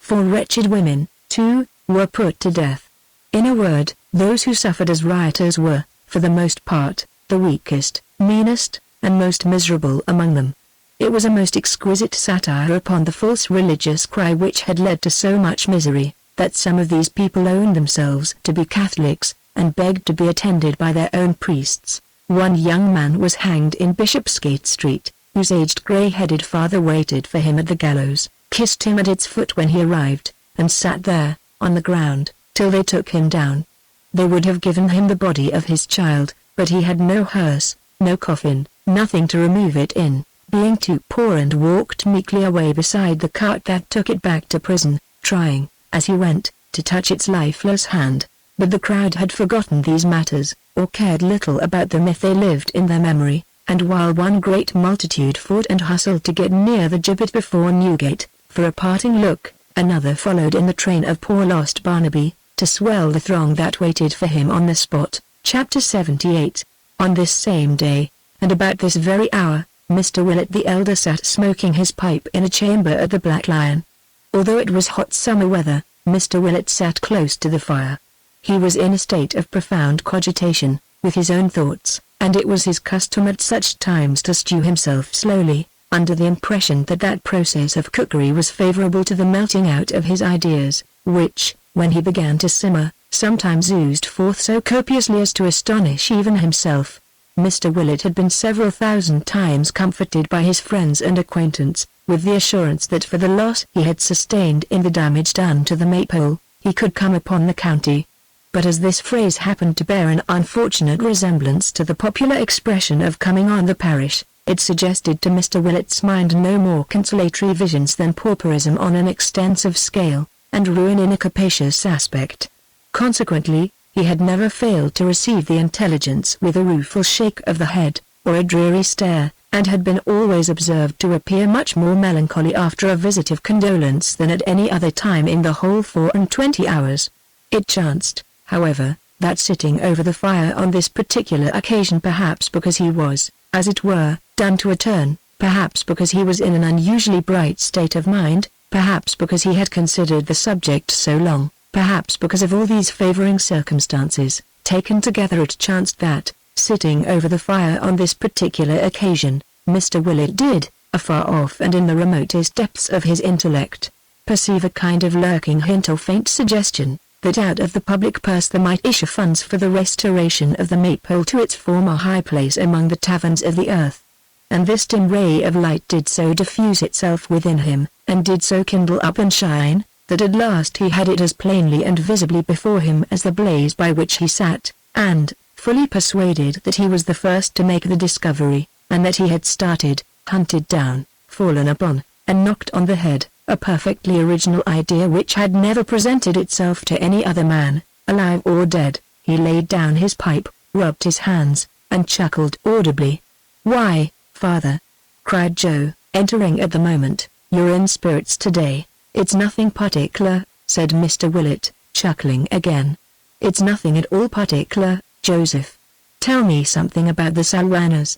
4 wretched women, too, were put to death. In a word, those who suffered as rioters were, for the most part, the weakest, meanest, and most miserable among them. It was a most exquisite satire upon the false religious cry which had led to so much misery, that some of these people owned themselves to be Catholics, and begged to be attended by their own priests. One young man was hanged in Bishopsgate Street, whose aged grey-headed father waited for him at the gallows, kissed him at its foot when he arrived, and sat there, on the ground, till they took him down. They would have given him the body of his child, but he had no hearse, no coffin, nothing to remove it in, being too poor, and walked meekly away beside the cart that took it back to prison, trying, as he went, to touch its lifeless hand. But the crowd had forgotten these matters, or cared little about them if they lived in their memory, and while one great multitude fought and hustled to get near the gibbet before Newgate, for a parting look, another followed in the train of poor lost Barnaby, to swell the throng that waited for him on the spot. Chapter 78. On this same day, and about this very hour, Mr. Willett the elder sat smoking his pipe in a chamber at the Black Lion. Although it was hot summer weather, Mr. Willett sat close to the fire. He was in a state of profound cogitation, with his own thoughts, and it was his custom at such times to stew himself slowly, under the impression that that process of cookery was favorable to the melting out of his ideas, which, when he began to simmer, sometimes oozed forth so copiously as to astonish even himself. Mr. Willett had been several thousand times comforted by his friends and acquaintance, with the assurance that for the loss he had sustained in the damage done to the Maypole, he could come upon the county. but as this phrase happened to bear an unfortunate resemblance to the popular expression of coming on the parish, it suggested to Mr. Willet's mind no more consolatory visions than pauperism on an extensive scale, and ruin in a capacious aspect. Consequently, he had never failed to receive the intelligence with a rueful shake of the head, or a dreary stare, and had been always observed to appear much more melancholy after a visit of condolence than at any other time in the whole 24 hours. It chanced, however, that sitting over the fire on this particular occasion, perhaps because he was, as it were, done to a turn, perhaps because he was in an unusually bright state of mind, perhaps because he had considered the subject so long, perhaps because of all these favoring circumstances, taken together, it chanced that, sitting over the fire on this particular occasion, Mr. Willet did, afar off and in the remotest depths of his intellect, perceive a kind of lurking hint or faint suggestion, that out of the public purse there might issue funds for the restoration of the Maypole to its former high place among the taverns of the earth. And this dim ray of light did so diffuse itself within him, and did so kindle up and shine, that at last he had it as plainly and visibly before him as the blaze by which he sat, and, fully persuaded that he was the first to make the discovery, and that he had started, hunted down, fallen upon, and knocked on the head, a perfectly original idea which had never presented itself to any other man, alive or dead, he laid down his pipe, rubbed his hands, and chuckled audibly. "Why, father," cried Joe, entering at the moment, "you're in spirits today." "It's nothing particular," said Mr. Willet, chuckling again. "It's nothing at all particular, Joseph. Tell me something about the Salwanas."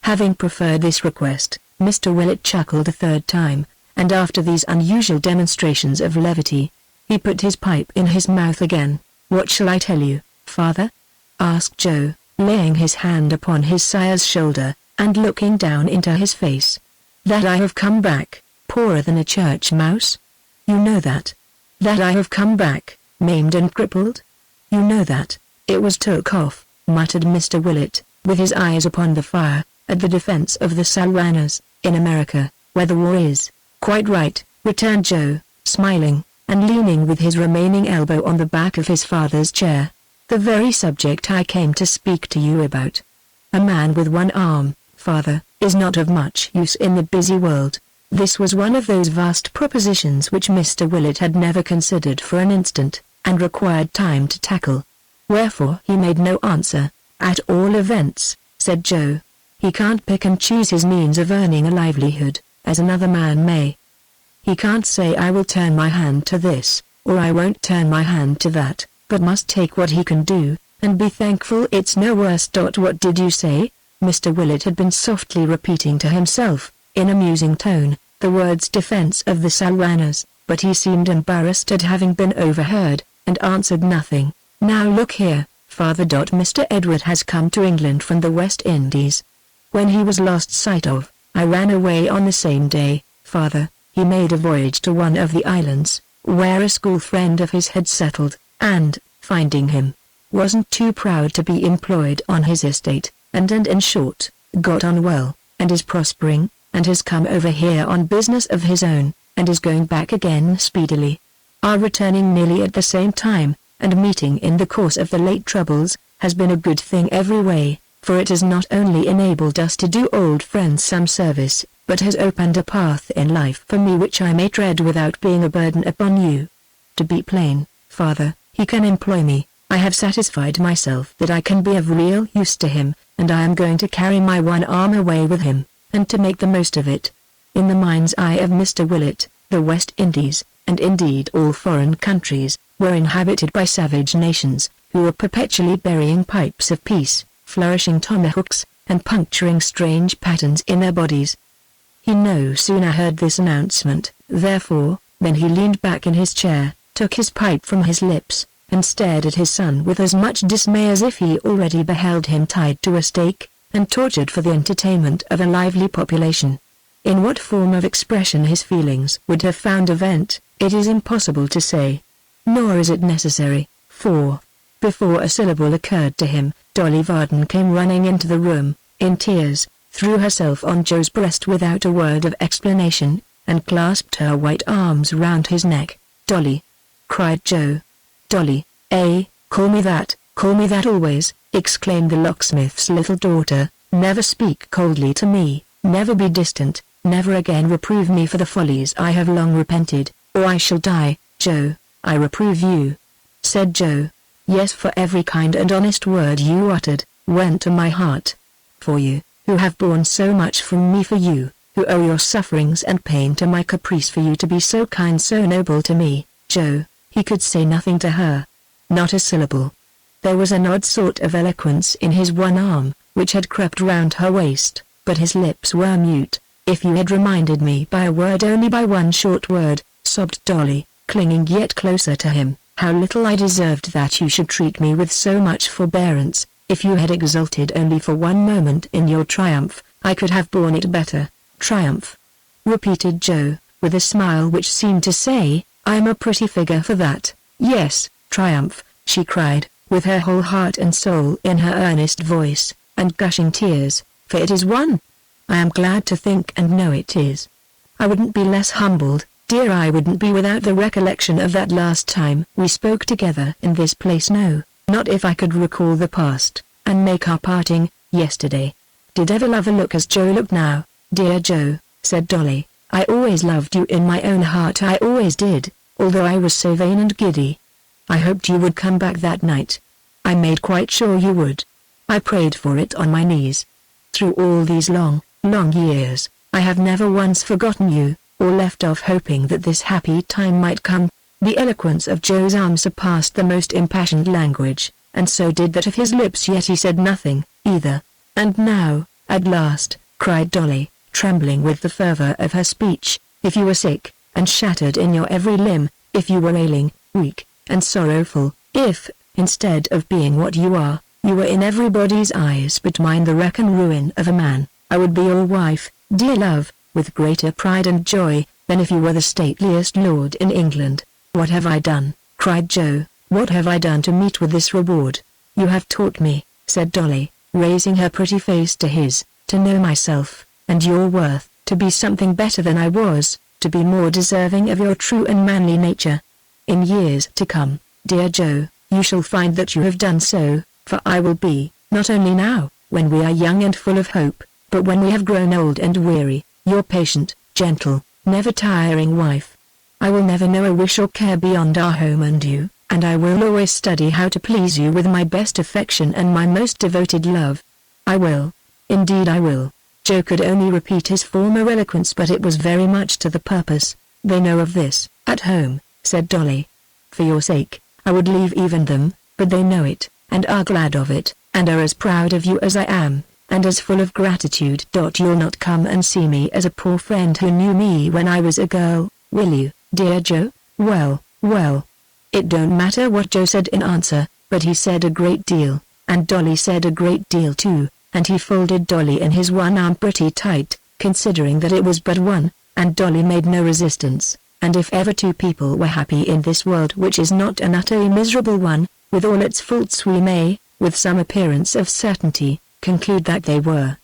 Having preferred this request, Mr. Willet chuckled a third time, and after these unusual demonstrations of levity, he put his pipe in his mouth again. "What shall I tell you, father?" asked Joe, laying his hand upon his sire's shoulder, and looking down into his face. "That I have come back, poorer than a church mouse? You know that? That I have come back, maimed and crippled? You know that?" "It was took off," muttered Mr. Willet, with his eyes upon the fire, "at the defense of the Salwanas, in America, where the war is." "Quite right," returned Joe, smiling, and leaning with his remaining elbow on the back of his father's chair. "The very subject I came to speak to you about. A man with one arm, father, is not of much use in the busy world." This was one of those vast propositions which Mr. Willet had never considered for an instant, and required time to tackle. Wherefore he made no answer. "At all events," said Joe, "he can't pick and choose his means of earning a livelihood, as another man may. He can't say I will turn my hand to this, or I won't turn my hand to that, but must take what he can do, and be thankful it's no worse. What did you say?" Mr. Willet had been softly repeating to himself, in a musing tone, the words "defense of the Salwanas," but he seemed embarrassed at having been overheard, and answered nothing. "Now look here, father. Mr. Edward has come to England from the West Indies. When he was lost sight of, I ran away on the same day, father. He made a voyage to one of the islands, where a school friend of his had settled, and, finding him, wasn't too proud to be employed on his estate, and in short, got on well, and is prospering, and has come over here on business of his own, and is going back again speedily. Our returning nearly at the same time, and meeting in the course of the late troubles, has been a good thing every way, for it has not only enabled us to do old friends some service, but has opened a path in life for me which I may tread without being a burden upon you. To be plain, father, he can employ me. I have satisfied myself that I can be of real use to him, and I am going to carry my one arm away with him, and to make the most of it. In the mind's eye of Mr. Willet, the West Indies, and indeed all foreign countries, were inhabited by savage nations, who were perpetually burying pipes of peace, flourishing tomahawks, and puncturing strange patterns in their bodies. He no sooner heard this announcement, therefore, than he leaned back in his chair, took his pipe from his lips, and stared at his son with as much dismay as if he already beheld him tied to a stake, and tortured for the entertainment of a lively population. In what form of expression his feelings would have found a vent, it is impossible to say. Nor is it necessary, for, before a syllable occurred to him, Dolly Varden came running into the room, in tears, threw herself on Joe's breast without a word of explanation, and clasped her white arms round his neck. "Dolly!" cried Joe. "Dolly, call me that always," exclaimed the locksmith's little daughter. "Never speak coldly to me, never be distant, never again reprove me for the follies I have long repented, or I shall die." "Joe, I reprove you," said Joe. "Yes, for every kind and honest word you uttered, went to my heart. For you, who have borne so much from me, for you, who owe your sufferings and pain to my caprice, for you to be so kind, so noble to me." Joe, he could say nothing to her. Not a syllable. There was an odd sort of eloquence in his one arm, which had crept round her waist, but his lips were mute. "If you had reminded me by a word, only by one short word," sobbed Dolly, clinging yet closer to him, "how little I deserved that you should treat me with so much forbearance. If you had exulted only for one moment in your triumph, I could have borne it better." "Triumph?" repeated Joe, with a smile which seemed to say, "I am a pretty figure for that." "Yes, triumph," she cried, with her whole heart and soul in her earnest voice, and gushing tears, "for it is won. I am glad to think and know it is. I wouldn't be less humbled, dear, I wouldn't be, without the recollection of that last time we spoke together in this place. No, not if I could recall the past, and make our parting, yesterday. Did ever lover look as Joe looked now?" "Dear Joe," said Dolly, "I always loved you in my own heart, I always did, although I was so vain and giddy. I hoped you would come back that night. I made quite sure you would. I prayed for it on my knees. Through all these long, long years, I have never once forgotten you, or left off hoping that this happy time might come." The eloquence of Joe's arm surpassed the most impassioned language, and so did that of his lips, yet he said nothing, either. "And now, at last," cried Dolly, trembling with the fervor of her speech, "if you were sick, and shattered in your every limb, if you were ailing, weak, and sorrowful, if, instead of being what you are, you were in everybody's eyes but mine the wreck and ruin of a man, I would be your wife, dear love, with greater pride and joy, than if you were the stateliest lord in England." "What have I done?" cried Joe, "what have I done to meet with this reward?" "You have taught me," said Dolly, raising her pretty face to his, "to know myself, and your worth, to be something better than I was, to be more deserving of your true and manly nature. In years to come, dear Joe, you shall find that you have done so, for I will be, not only now, when we are young and full of hope, but when we have grown old and weary, your patient, gentle, never tiring wife. I will never know a wish or care beyond our home and you, and I will always study how to please you with my best affection and my most devoted love. I will. Indeed I will." Joe could only repeat his former eloquence, but it was very much to the purpose. "They know of this, at home," said Dolly. "For your sake, I would leave even them, but they know it, and are glad of it, and are as proud of you as I am, and as full of gratitude. You'll not come and see me as a poor friend who knew me when I was a girl, will you, dear Joe?" "Well, well." It don't matter what Joe said in answer, but he said a great deal, and Dolly said a great deal too, and he folded Dolly in his one arm pretty tight, considering that it was but one, and Dolly made no resistance. And if ever two people were happy in this world, which is not an utterly miserable one, with all its faults, we may, with some appearance of certainty, conclude that they were.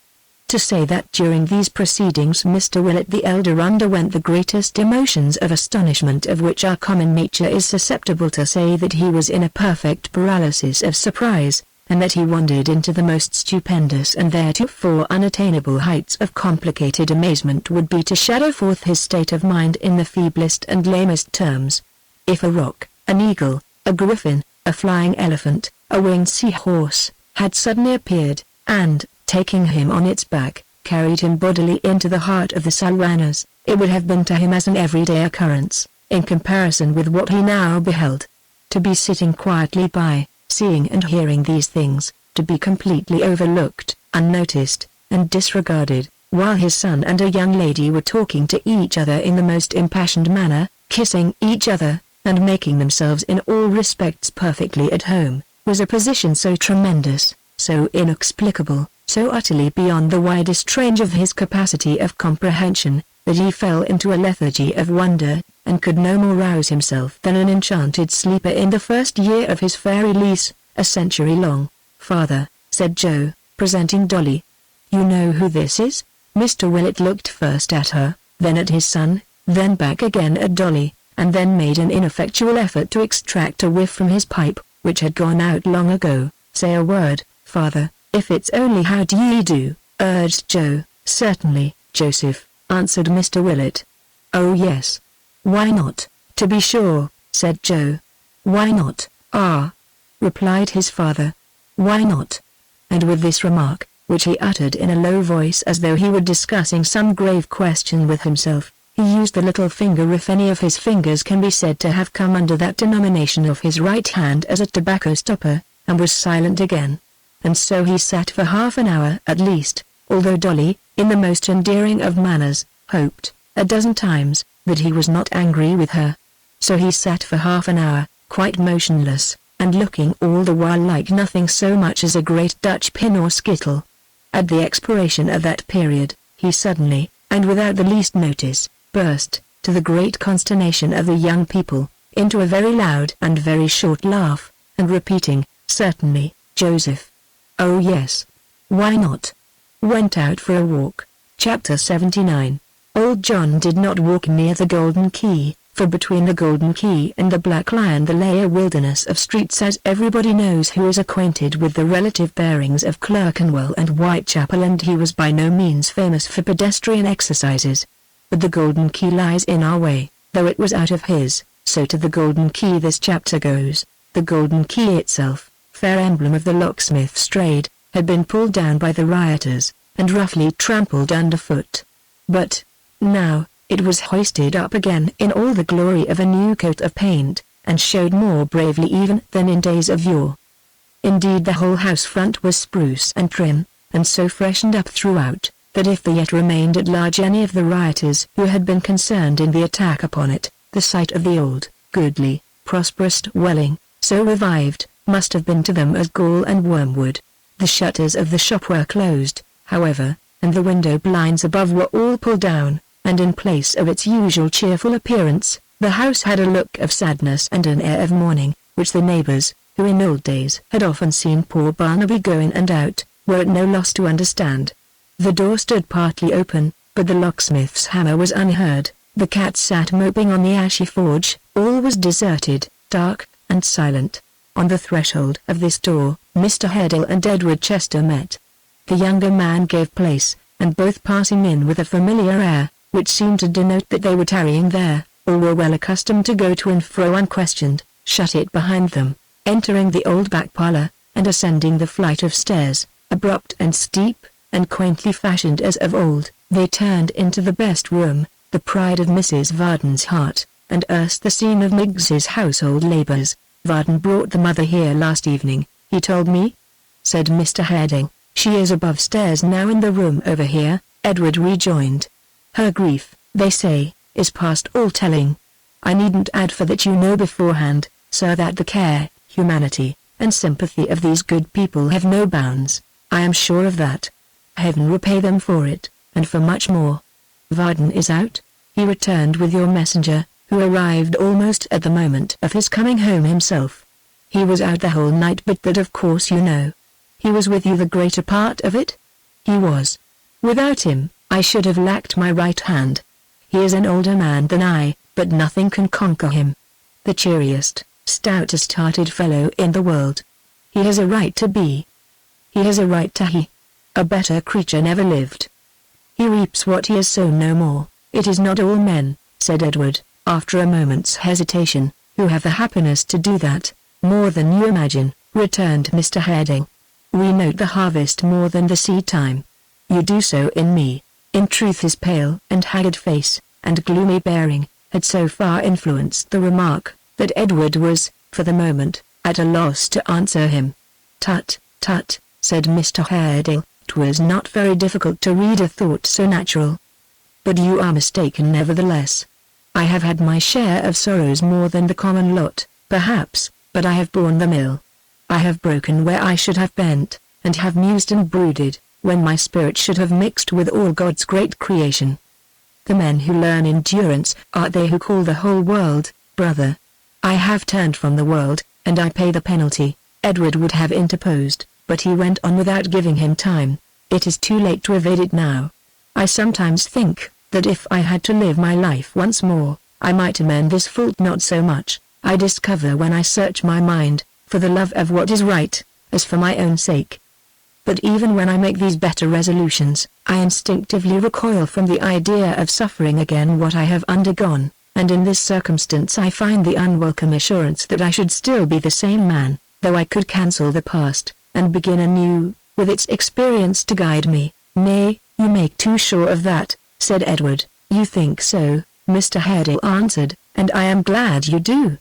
To say that during these proceedings Mr. Willett the elder underwent the greatest emotions of astonishment of which our common nature is susceptible, to say that he was in a perfect paralysis of surprise, and that he wandered into the most stupendous and theretofore unattainable heights of complicated amazement, would be to shadow forth his state of mind in the feeblest and lamest terms. If a roc, an eagle, a griffin, a flying elephant, a winged seahorse, had suddenly appeared, and, taking him on its back, carried him bodily into the heart of the Salwanners, it would have been to him as an everyday occurrence, in comparison with what he now beheld. To be sitting quietly by, seeing and hearing these things, to be completely overlooked, unnoticed, and disregarded, while his son and a young lady were talking to each other in the most impassioned manner, kissing each other, and making themselves in all respects perfectly at home, was a position so tremendous, so inexplicable, so utterly beyond the widest range of his capacity of comprehension, that he fell into a lethargy of wonder, and could no more rouse himself than an enchanted sleeper in the first year of his fairy lease, a century long. "Father," said Joe, presenting Dolly. "You know who this is?" Mr. Willett looked first at her, then at his son, then back again at Dolly, and then made an ineffectual effort to extract a whiff from his pipe. which had gone out long ago. "Say a word, father, if it's only how do ye do," urged Joe. "Certainly, Joseph," answered Mr. Willett. "Oh yes. Why not, to be sure," said Joe. "Why not, replied his father. "Why not?" And with this remark, which he uttered in a low voice as though he were discussing some grave question with himself, he used the little finger, if any of his fingers can be said to have come under that denomination, of his right hand as a tobacco stopper, and was silent again. And so he sat for half an hour at least, although Dolly, in the most endearing of manners, hoped, a dozen times, that he was not angry with her. So he sat for half an hour, quite motionless, and looking all the while like nothing so much as a great Dutch pin or skittle. At the expiration of that period, he suddenly, and without the least notice, burst, to the great consternation of the young people, into a very loud and very short laugh, and repeating, "Certainly, Joseph. Oh yes. Why not?" went out for a walk. Chapter 79. Old John did not walk near the Golden Key, for between the Golden Key and the Black Lion there lay a wilderness of streets, as everybody knows who is acquainted with the relative bearings of Clerkenwell and Whitechapel, and he was by no means famous for pedestrian exercises. But the Golden Key lies in our way, though it was out of his, so to the Golden Key this chapter goes. The Golden Key itself, fair emblem of the locksmith's trade, had been pulled down by the rioters, and roughly trampled underfoot. But, now, it was hoisted up again in all the glory of a new coat of paint, and showed more bravely even than in days of yore. Indeed, the whole house front was spruce and trim, and so freshened up throughout, that if there yet remained at large any of the rioters who had been concerned in the attack upon it, the sight of the old, goodly, prosperous dwelling, so revived, must have been to them as gall and wormwood. The shutters of the shop were closed, however, and the window blinds above were all pulled down, and in place of its usual cheerful appearance, the house had a look of sadness and an air of mourning, which the neighbors, who in old days had often seen poor Barnaby go in and out, were at no loss to understand. The door stood partly open, but the locksmith's hammer was unheard. The cat sat moping on the ashy forge. All was deserted, dark, and silent. On the threshold of this door, Mr. Haredale and Edward Chester met. The younger man gave place, and both passing in with a familiar air, which seemed to denote that they were tarrying there, or were well accustomed to go to and fro unquestioned, shut it behind them. Entering the old back parlour, and ascending the flight of stairs, abrupt and steep, and quaintly fashioned as of old, they turned into the best room, the pride of Mrs. Varden's heart, and erst the scene of Miggs's household labours. "Varden brought the mother here last evening, he told me," said Mr. Haredale. "She is above stairs now in the room over here," Edward rejoined. "Her grief, they say, is past all telling. I needn't add for that you know beforehand, sir, that the care, humanity, and sympathy of these good people have no bounds. I am sure of that. Heaven repay them for it, and for much more. Varden is out? He returned with your messenger, who arrived almost at the moment of his coming home himself. He was out the whole night, but that of course you know. He was with you the greater part of it?" "He was. Without him, I should have lacked my right hand. He is an older man than I, but nothing can conquer him. The cheeriest, stoutest-hearted fellow in the world. He has a right to be. He has a right to he. A better creature never lived. He reaps what he has sown, no more. It is not all men," said Edward, after a moment's hesitation, "who have the happiness to do that." "More than you imagine," returned Mr. Haredale. "We note the harvest more than the seed time. You do so in me." In truth his pale and haggard face, and gloomy bearing, had so far influenced the remark, that Edward was, for the moment, at a loss to answer him. "Tut, tut," said Mr. Haredale, "it was not very difficult to read a thought so natural. But you are mistaken nevertheless. I have had my share of sorrows more than the common lot, perhaps, but I have borne them ill. I have broken where I should have bent, and have mused and brooded, when my spirit should have mixed with all God's great creation. The men who learn endurance are they who call the whole world, brother. I have turned from the world, and I pay the penalty." Edward would have interposed, but he went on without giving him time. "It is too late to evade it now. I sometimes think, that if I had to live my life once more, I might amend this fault not so much. I discover when I search my mind, for the love of what is right, as for my own sake. But even when I make these better resolutions, I instinctively recoil from the idea of suffering again what I have undergone, and in this circumstance I find the unwelcome assurance that I should still be the same man, though I could cancel the past, and begin anew, with its experience to guide me. Nay, you make too sure of that, said Edward. You think so, Mr. Haredale answered, and I am glad you do.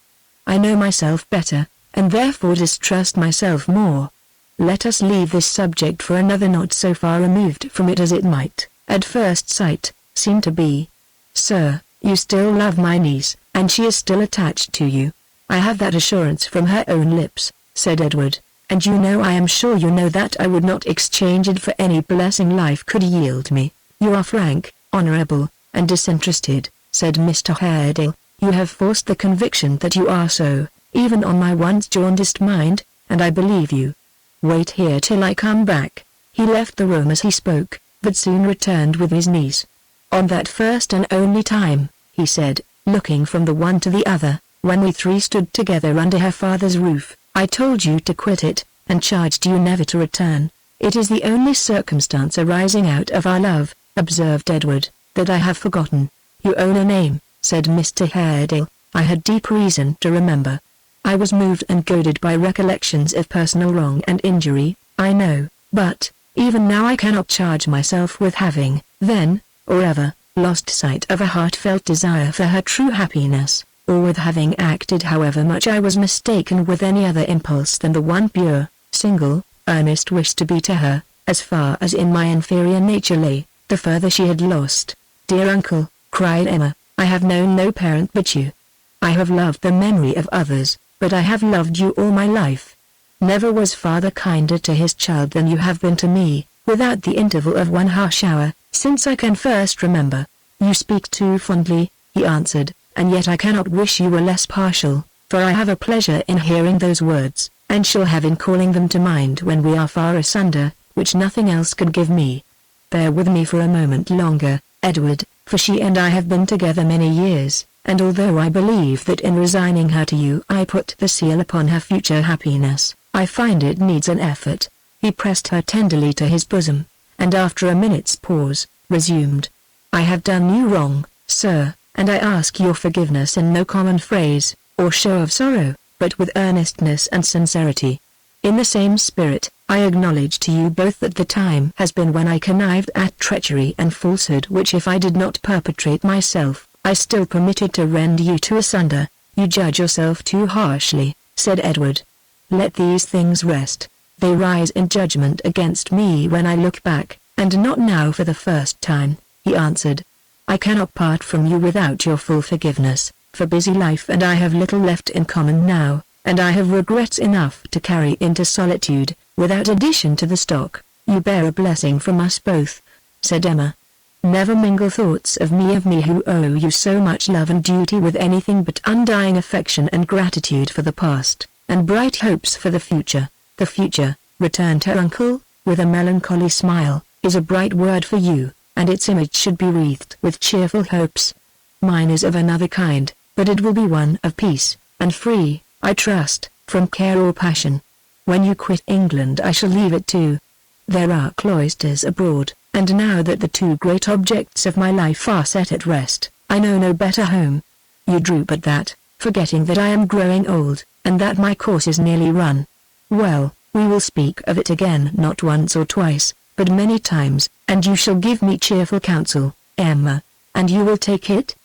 I know myself better, and therefore distrust myself more. Let us leave this subject for another not so far removed from it as it might, at first sight, seem to be. Sir, you still love my niece, and she is still attached to you. I have that assurance from her own lips, said Edward, and you know, I am sure you know, that I would not exchange it for any blessing life could yield me. You are frank, honorable, and disinterested, said Mr. Haredale. You have forced the conviction that you are so, even on my once jaundiced mind, and I believe you. Wait here till I come back. He left the room as he spoke, but soon returned with his niece. On that first and only time, he said, looking from the one to the other, when we three stood together under her father's roof, I told you to quit it, and charged you never to return. It is the only circumstance arising out of our love, observed Edward, that I have forgotten. You own a name, said Mr. Haredale. I had deep reason to remember. I was moved and goaded by recollections of personal wrong and injury, I know, but, even now I cannot charge myself with having, then, or ever, lost sight of a heartfelt desire for her true happiness, or with having acted however much I was mistaken with any other impulse than the one pure, single, earnest wish to be to her, as far as in my inferior nature lay, the further she had lost. Dear uncle, cried Emma, I have known no parent but you. I have loved the memory of others, but I have loved you all my life. Never was father kinder to his child than you have been to me, without the interval of one harsh hour, since I can first remember. You speak too fondly, he answered, and yet I cannot wish you were less partial, for I have a pleasure in hearing those words, and shall have in calling them to mind when we are far asunder, which nothing else could give me. Bear with me for a moment longer, Edward, for she and I have been together many years, and although I believe that in resigning her to you I put the seal upon her future happiness, I find it needs an effort. He pressed her tenderly to his bosom, and after a minute's pause, resumed. I have done you wrong, sir, and I ask your forgiveness in no common phrase, or show of sorrow, but with earnestness and sincerity. In the same spirit, I acknowledge to you both that the time has been when I connived at treachery and falsehood which if I did not perpetrate myself, I still permitted to rend you to asunder. You judge yourself too harshly, said Edward. Let these things rest. They rise in judgment against me when I look back, and not now for the first time, he answered. I cannot part from you without your full forgiveness, for busy life and I have little left in common now, and I have regrets enough to carry into solitude, without addition to the stock. You bear a blessing from us both, said Emma. Never mingle thoughts of me who owe you so much love and duty with anything but undying affection and gratitude for the past, and bright hopes for the future. The future, returned her uncle, with a melancholy smile, is a bright word for you, and its image should be wreathed with cheerful hopes. Mine is of another kind, but it will be one of peace, and free, I trust, from care or passion. When you quit England I shall leave it too. There are cloisters abroad, and now that the two great objects of my life are set at rest, I know no better home. You droop at that, forgetting that I am growing old, and that my course is nearly run. Well, we will speak of it again, not once or twice, but many times, and you shall give me cheerful counsel, Emma. And you will take it?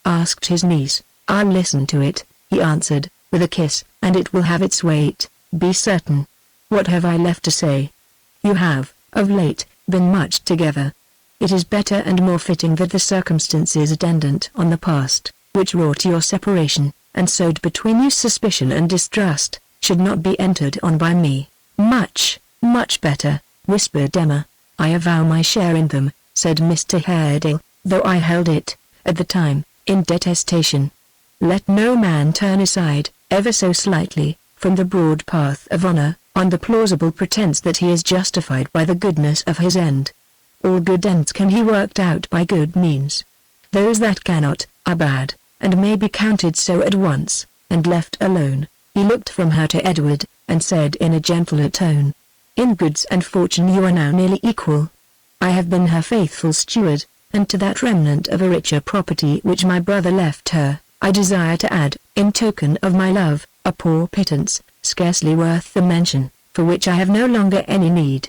Asked his niece. I'll listen to it, he answered, with a kiss, and it will have its weight, be certain. What have I left to say? You have, of late, been much together. It is better and more fitting that the circumstances attendant on the past, which wrought your separation, and sowed between you suspicion and distrust, should not be entered on by me. Much, much better, whispered Emma. I avow my share in them, said Mr. Haredale, though I held it, at the time, in detestation. Let no man turn aside, ever so slightly, from the broad path of honor, on the plausible pretense that he is justified by the goodness of his end. All good ends can be worked out by good means. Those that cannot, are bad, and may be counted so at once, and left alone. He looked from her to Edward, and said in a gentler tone, "In goods and fortune you are now nearly equal. I have been her faithful steward, and to that remnant of a richer property which my brother left her, I desire to add, in token of my love, a poor pittance, scarcely worth the mention, for which I have no longer any need.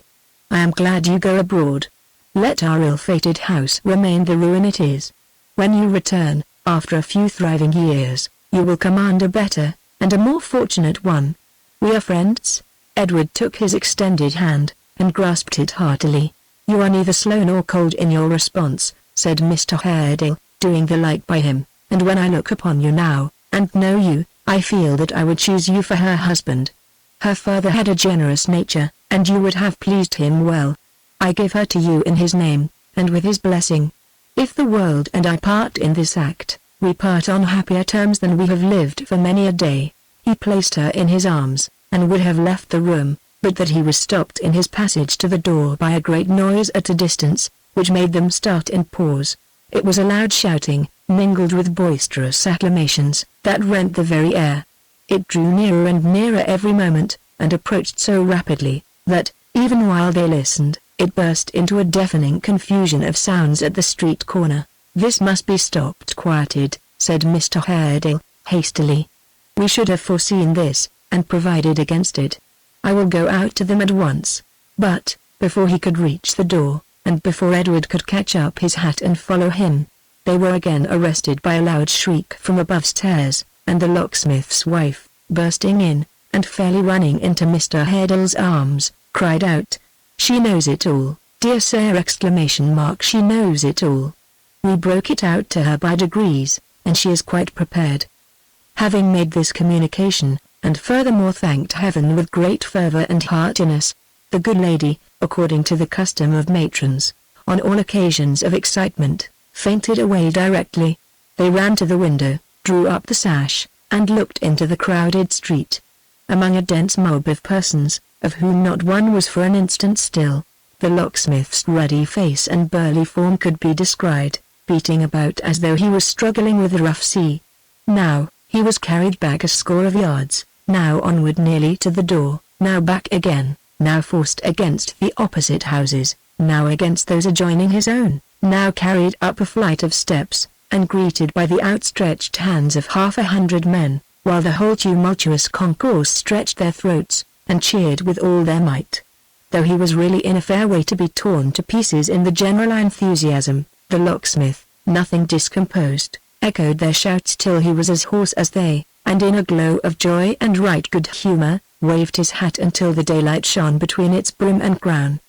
I am glad you go abroad. Let our ill-fated house remain the ruin it is. When you return, after a few thriving years, you will command a better, and a more fortunate one. We are friends." Edward took his extended hand, and grasped it heartily. "You are neither slow nor cold in your response," said Mr. Haredale, doing the like by him, "and when I look upon you now, and know you, I feel that I would choose you for her husband. Her father had a generous nature, and you would have pleased him well. I give her to you in his name, and with his blessing. If the world and I part in this act, we part on happier terms than we have lived for many a day." He placed her in his arms, and would have left the room, but that he was stopped in his passage to the door by a great noise at a distance, which made them start and pause. It was a loud shouting, mingled with boisterous acclamations, that rent the very air. It drew nearer and nearer every moment, and approached so rapidly, that, even while they listened, it burst into a deafening confusion of sounds at the street corner. "This must be stopped, quieted," said Mr. Haredale, hastily. "We should have foreseen this, and provided against it. I will go out to them at once." But, before he could reach the door, and before Edward could catch up his hat and follow him, they were again arrested by a loud shriek from above stairs, and the locksmith's wife, bursting in, and fairly running into Mr. Haredale's arms, cried out, "She knows it all, dear sir!" She knows it all. We broke it out to her by degrees, and she is quite prepared. Having made this communication, and furthermore thanked heaven with great fervor and heartiness, the good lady, according to the custom of matrons, on all occasions of excitement, fainted away directly. They ran to the window, drew up the sash, and looked into the crowded street. Among a dense mob of persons, of whom not one was for an instant still, the locksmith's ruddy face and burly form could be descried, beating about as though he was struggling with a rough sea. Now, he was carried back a score of yards, now onward nearly to the door, now back again, now forced against the opposite houses, now against those adjoining his own, now carried up a flight of steps, and greeted by the outstretched hands of 100 men, while the whole tumultuous concourse stretched their throats, and cheered with all their might. Though he was really in a fair way to be torn to pieces in the general enthusiasm, the locksmith, nothing discomposed, echoed their shouts till he was as hoarse as they, and in a glow of joy and right good humor, waved his hat until the daylight shone between its brim and crown.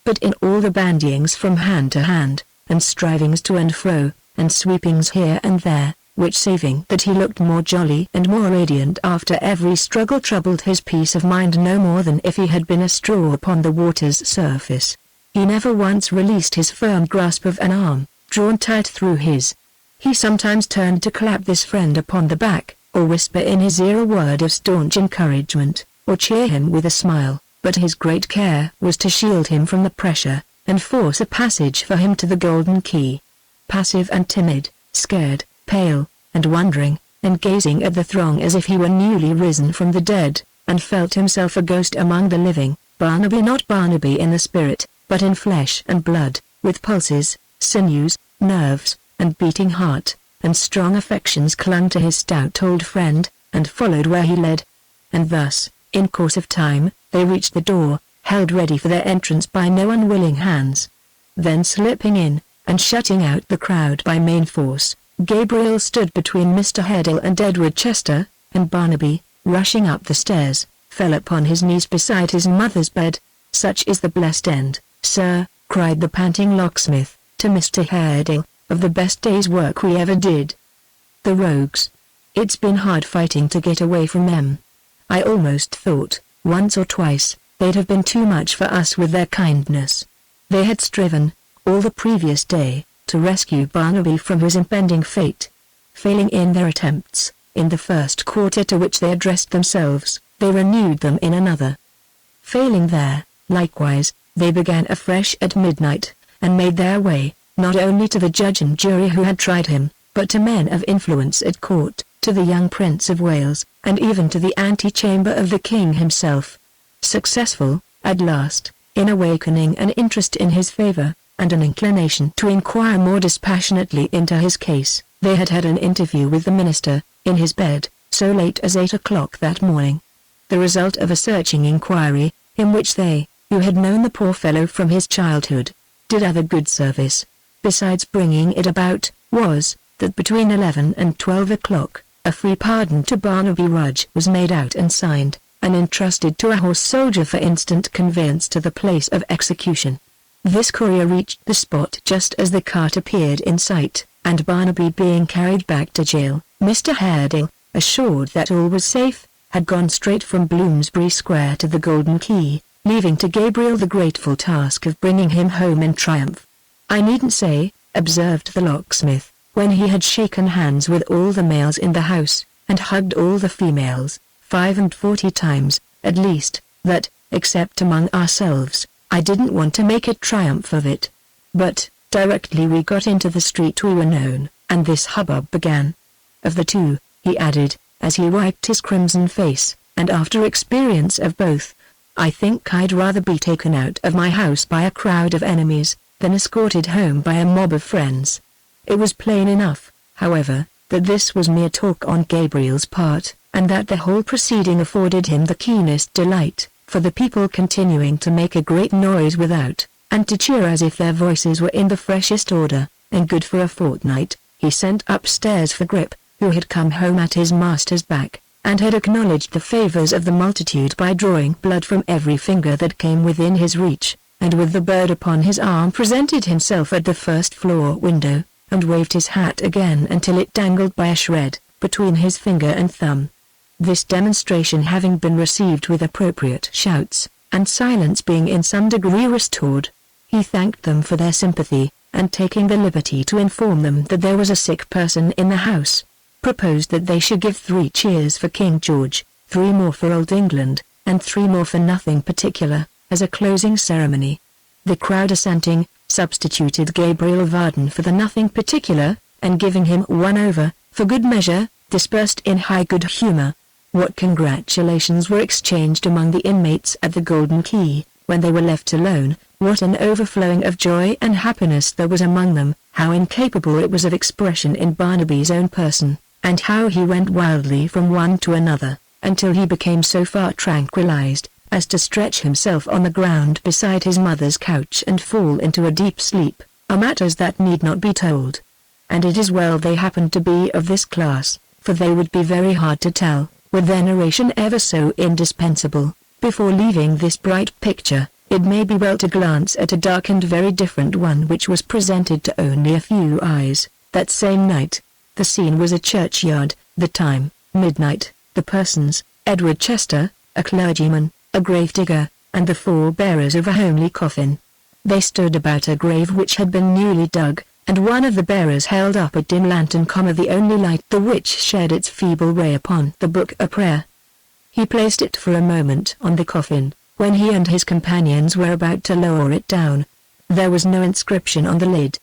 But in all the bandyings from hand to hand, and strivings to and fro, and sweepings here and there, which saving that he looked more jolly and more radiant after every struggle troubled his peace of mind no more than if he had been a straw upon the water's surface. He never once released his firm grasp of an arm, drawn tight through his. He sometimes turned to clap this friend upon the back, or whisper in his ear a word of staunch encouragement, or cheer him with a smile, but his great care was to shield him from the pressure, and force a passage for him to the golden key. Passive and timid, scared, pale, and wondering, and gazing at the throng as if he were newly risen from the dead, and felt himself a ghost among the living, Barnaby, not Barnaby in the spirit, but in flesh and blood, with pulses, sinews, nerves, and beating heart, and strong affections clung to his stout old friend, and followed where he led. And thus, in course of time, they reached the door, held ready for their entrance by no unwilling hands. Then slipping in, and shutting out the crowd by main force, Gabriel stood between Mr. Haredale and Edward Chester, and Barnaby, rushing up the stairs, fell upon his knees beside his mother's bed. "Such is the blessed end, sir," cried the panting locksmith, to Mr. Haredale, "of the best day's work we ever did. The rogues! It's been hard fighting to get away from them. I almost thought, once or twice, they'd have been too much for us with their kindness. They had striven, all the previous day, to rescue Barnaby from his impending fate. Failing in their attempts, in the first quarter to which they addressed themselves, they renewed them in another. Failing there, likewise, they began afresh at midnight, and made their way, not only to the judge and jury who had tried him, but to men of influence at court, to the young Prince of Wales, and even to the antechamber of the king himself. Successful, at last, in awakening an interest in his favor, and an inclination to inquire more dispassionately into his case, they had had an interview with the minister, in his bed, so late as 8 o'clock that morning. The result of a searching inquiry, in which they, who had known the poor fellow from his childhood, did other good service, besides bringing it about, was, that between 11 and 12 o'clock, a free pardon to Barnaby Rudge was made out and signed, and entrusted to a horse soldier for instant conveyance to the place of execution. This courier reached the spot just as the cart appeared in sight, and Barnaby being carried back to jail, Mr. Haredale, assured that all was safe, had gone straight from Bloomsbury Square to the Golden Key, leaving to Gabriel the grateful task of bringing him home in triumph. "I needn't say," observed the locksmith, when he had shaken hands with all the males in the house, and hugged all the females, 45 times, at least, that, except among ourselves, I didn't want to make a triumph of it. But, directly we got into the street we were known, and this hubbub began. Of the two, he added, as he wiped his crimson face, and after experience of both, I think I'd rather be taken out of my house by a crowd of enemies, than escorted home by a mob of friends. It was plain enough, however, that this was mere talk on Gabriel's part, and that the whole proceeding afforded him the keenest delight, for the people continuing to make a great noise without, and to cheer as if their voices were in the freshest order, and good for a fortnight, he sent upstairs for Grip, who had come home at his master's back, and had acknowledged the favors of the multitude by drawing blood from every finger that came within his reach, and with the bird upon his arm presented himself at the first-floor window, and waved his hat again until it dangled by a shred, between his finger and thumb. This demonstration having been received with appropriate shouts, and silence being in some degree restored, he thanked them for their sympathy, and taking the liberty to inform them that there was a sick person in the house, proposed that they should give 3 cheers for King George, 3 more for Old England, and 3 more for nothing particular, as a closing ceremony. The crowd assenting, substituted Gabriel Varden for the nothing particular, and giving him 1 over, for good measure, dispersed in high good humor. What congratulations were exchanged among the inmates at the Golden Key, when they were left alone, what an overflowing of joy and happiness there was among them, how incapable it was of expression in Barnaby's own person, and how he went wildly from one to another, until he became so far tranquilized, as to stretch himself on the ground beside his mother's couch and fall into a deep sleep, are matters that need not be told. And it is well they happened to be of this class, for they would be very hard to tell, were their narration ever so indispensable. Before leaving this bright picture, it may be well to glance at a dark and very different one which was presented to only a few eyes, that same night. The scene was a churchyard, the time, midnight, the persons, Edward Chester, a clergyman, a gravedigger, and the 4 bearers of a homely coffin. They stood about a grave which had been newly dug, and one of the bearers held up a dim lantern, the only light the which shed its feeble ray upon the book of prayer. He placed it for a moment on the coffin, when he and his companions were about to lower it down. There was no inscription on the lid.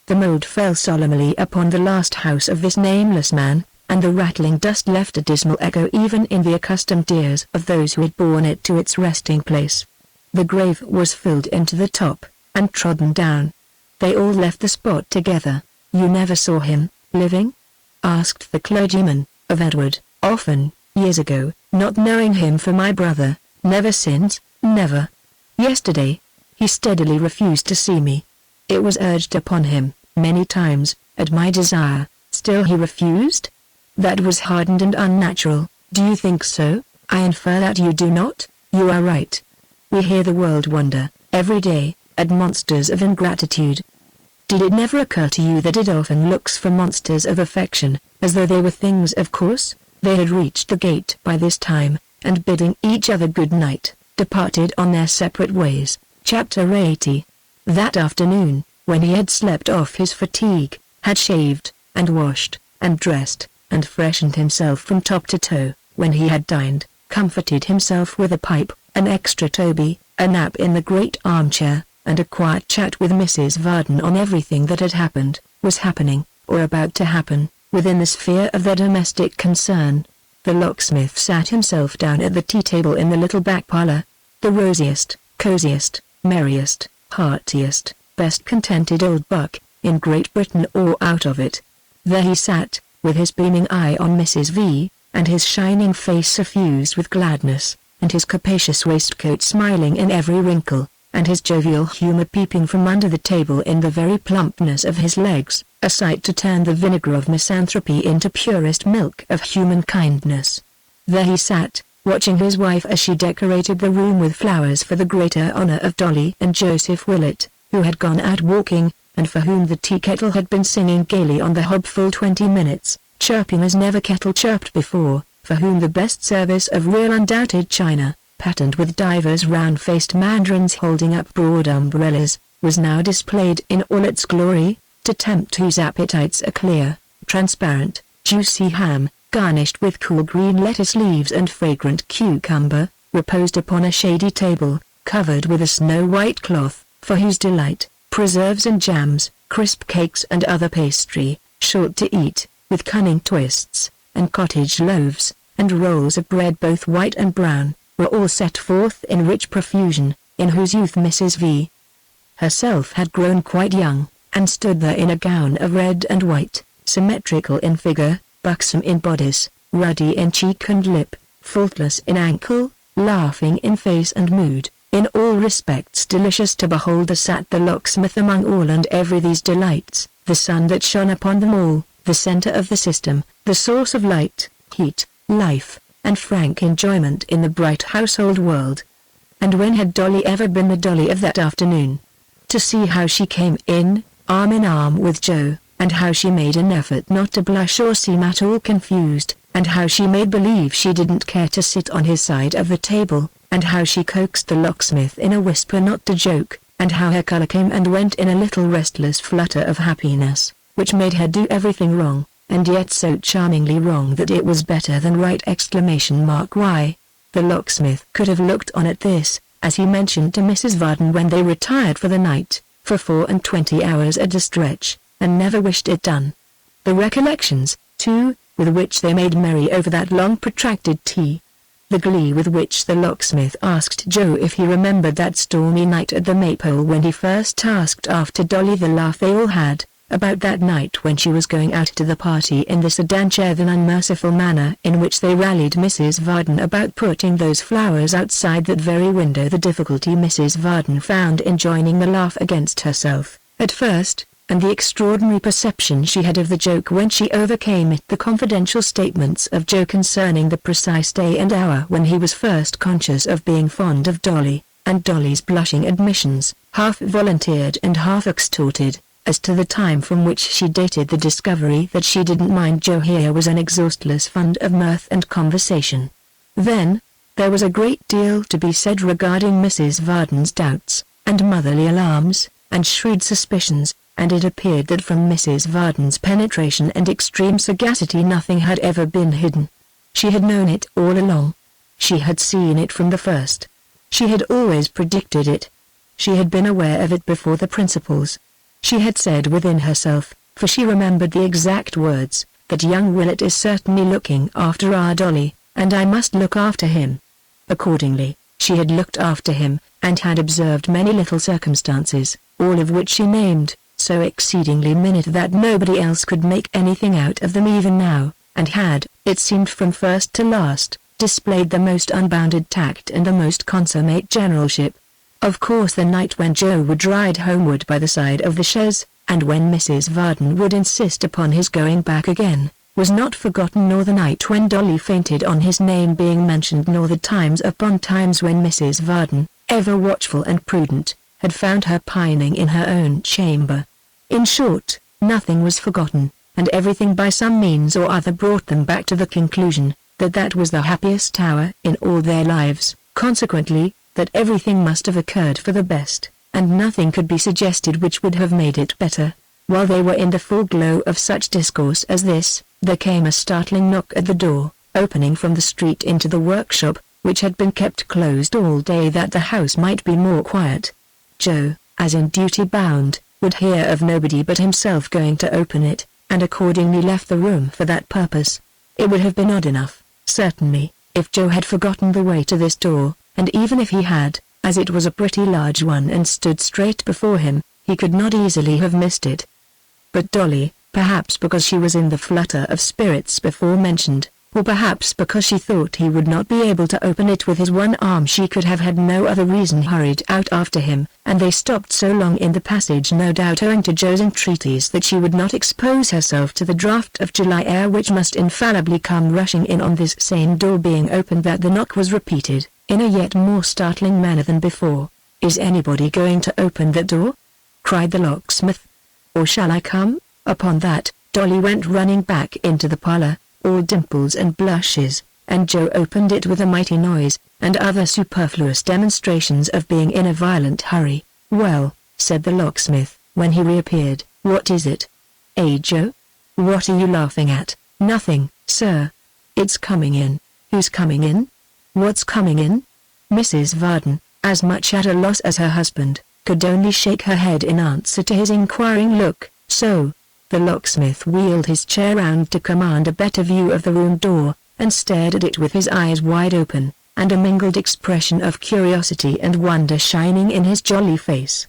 The mould fell solemnly upon the last house of this nameless man, and the rattling dust left a dismal echo even in the accustomed ears of those who had borne it to its resting place. The grave was filled into the top, and trodden down. They all left the spot together. "You never saw him, living?" asked the clergyman, of Edward. "Often, years ago, not knowing him for my brother, never since, never. Yesterday, he steadily refused to see me. It was urged upon him, many times, at my desire, still he refused? That was hardened and unnatural. Do you think so? I infer that you do not. You are right. We hear the world wonder, every day, at monsters of ingratitude. Did it never occur to you that it often looks for monsters of affection, as though they were things of course?" They had reached the gate by this time, and bidding each other good night, departed on their separate ways. Chapter 80. That afternoon, when he had slept off his fatigue, had shaved, and washed, and dressed, and freshened himself from top to toe, when he had dined, comforted himself with a pipe, an extra Toby, a nap in the great armchair, and a quiet chat with Mrs. Varden on everything that had happened, was happening, or about to happen, within the sphere of their domestic concern. The locksmith sat himself down at the tea table in the little back parlor. The rosiest, coziest, merriest, heartiest, best contented old buck, in Great Britain or out of it. There he sat, with his beaming eye on Mrs. V, and his shining face suffused with gladness, and his capacious waistcoat smiling in every wrinkle, and his jovial humor peeping from under the table in the very plumpness of his legs, a sight to turn the vinegar of misanthropy into purest milk of human kindness. There he sat, watching his wife as she decorated the room with flowers for the greater honor of Dolly and Joseph Willett, who had gone out walking, and for whom the tea kettle had been singing gaily on the hob full 20 minutes, chirping as never kettle chirped before, for whom the best service of real undoubted china, patterned with divers round-faced mandarins holding up broad umbrellas, was now displayed in all its glory, to tempt whose appetites a clear, transparent, juicy ham, garnished with cool green lettuce leaves and fragrant cucumber, reposed upon a shady table, covered with a snow-white cloth, for whose delight, preserves and jams, crisp cakes and other pastry, short to eat, with cunning twists, and cottage loaves, and rolls of bread both white and brown, were all set forth in rich profusion, in whose youth Mrs. V. herself had grown quite young, and stood there in a gown of red and white, symmetrical in figure, buxom in bodice, ruddy in cheek and lip, faultless in ankle, laughing in face and mood, in all respects delicious to behold. As sat the locksmith among all and every these delights, the sun that shone upon them all, the center of the system, the source of light, heat, life, and frank enjoyment in the bright household world. And when had Dolly ever been the Dolly of that afternoon? To see how she came in arm with Joe, and how she made an effort not to blush or seem at all confused, and how she made believe she didn't care to sit on his side of the table, and how she coaxed the locksmith in a whisper not to joke, and how her color came and went in a little restless flutter of happiness, which made her do everything wrong, and yet so charmingly wrong that it was better than right! Why, the locksmith could have looked on at this, as he mentioned to Mrs. Varden when they retired for the night, for 24 hours at a stretch, and never wished it done. The recollections, too, with which they made merry over that long protracted tea. The glee with which the locksmith asked Joe if he remembered that stormy night at the Maypole when he first asked after Dolly. The laugh they all had, about that night when she was going out to the party in the sedan chair. The unmerciful manner in which they rallied Mrs. Varden about putting those flowers outside that very window. The difficulty Mrs. Varden found in joining the laugh against herself, at first, and the extraordinary perception she had of the joke when she overcame it. The confidential statements of Joe concerning the precise day and hour when he was first conscious of being fond of Dolly, and Dolly's blushing admissions, half volunteered and half extorted, as to the time from which she dated the discovery that she didn't mind Joe. Here was an exhaustless fund of mirth and conversation. Then, there was a great deal to be said regarding Mrs. Varden's doubts, and motherly alarms, and shrewd suspicions, and it appeared that from Mrs. Varden's penetration and extreme sagacity nothing had ever been hidden. She had known it all along. She had seen it from the first. She had always predicted it. She had been aware of it before the principals. She had said within herself, for she remembered the exact words, that young Willett is certainly looking after our Dolly, and I must look after him. Accordingly, she had looked after him, and had observed many little circumstances, all of which she named, so exceedingly minute that nobody else could make anything out of them even now, and had, it seemed from first to last, displayed the most unbounded tact and the most consummate generalship. Of course the night when Joe would ride homeward by the side of the chaise, and when Mrs. Varden would insist upon his going back again, was not forgotten, nor the night when Dolly fainted on his name being mentioned, nor the times upon times when Mrs. Varden, ever watchful and prudent, had found her pining in her own chamber. In short, nothing was forgotten, and everything by some means or other brought them back to the conclusion, that that was the happiest hour in all their lives, consequently, that everything must have occurred for the best, and nothing could be suggested which would have made it better. While they were in the full glow of such discourse as this, there came a startling knock at the door, opening from the street into the workshop, which had been kept closed all day that the house might be more quiet. Joe, as in duty bound, would hear of nobody but himself going to open it, and accordingly left the room for that purpose. It would have been odd enough, certainly, if Joe had forgotten the way to this door, and even if he had, as it was a pretty large one and stood straight before him, he could not easily have missed it. But Dolly, perhaps because she was in the flutter of spirits before mentioned, or perhaps because she thought he would not be able to open it with his one arm, she could have had no other reason, hurried out after him, and they stopped so long in the passage, no doubt owing to Joe's entreaties that she would not expose herself to the draught of July air which must infallibly come rushing in on this same door being opened, that the knock was repeated, in a yet more startling manner than before. "Is anybody going to open that door?" cried the locksmith. "Or shall I come?" Upon that, Dolly went running back into the parlor, all dimples and blushes, and Joe opened it with a mighty noise, and other superfluous demonstrations of being in a violent hurry. "Well," said the locksmith, when he reappeared, "what is it?" Joe? What are you laughing at?" "Nothing, sir. It's coming in." "Who's coming in?" "What's coming in?" Mrs. Varden, as much at a loss as her husband, could only shake her head in answer to his inquiring look. "So." The locksmith wheeled his chair round to command a better view of the room door, and stared at it with his eyes wide open, and a mingled expression of curiosity and wonder shining in his jolly face.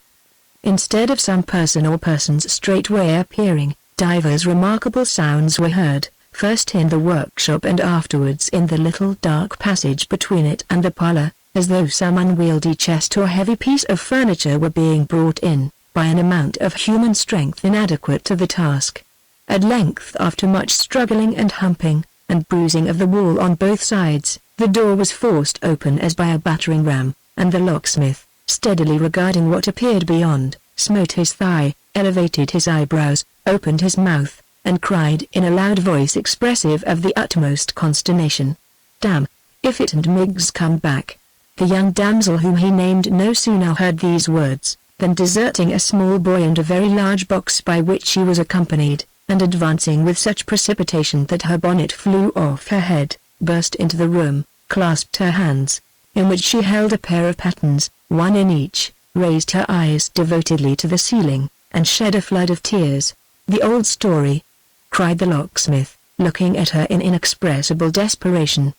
Instead of some person or persons straightway appearing, divers remarkable sounds were heard, first in the workshop and afterwards in the little dark passage between it and the parlor, as though some unwieldy chest or heavy piece of furniture were being brought in, by an amount of human strength inadequate to the task. At length, after much struggling and humping, and bruising of the wall on both sides, the door was forced open as by a battering ram, and the locksmith, steadily regarding what appeared beyond, smote his thigh, elevated his eyebrows, opened his mouth, and cried in a loud voice expressive of the utmost consternation, "Damn, if it and Miggs come back." The young damsel whom he named no sooner heard these words, than deserting a small boy and a very large box by which she was accompanied, and advancing with such precipitation that her bonnet flew off her head, burst into the room, clasped her hands, in which she held a pair of pattens, one in each, raised her eyes devotedly to the ceiling, and shed a flood of tears. "The old story!" cried the locksmith, looking at her in inexpressible desperation.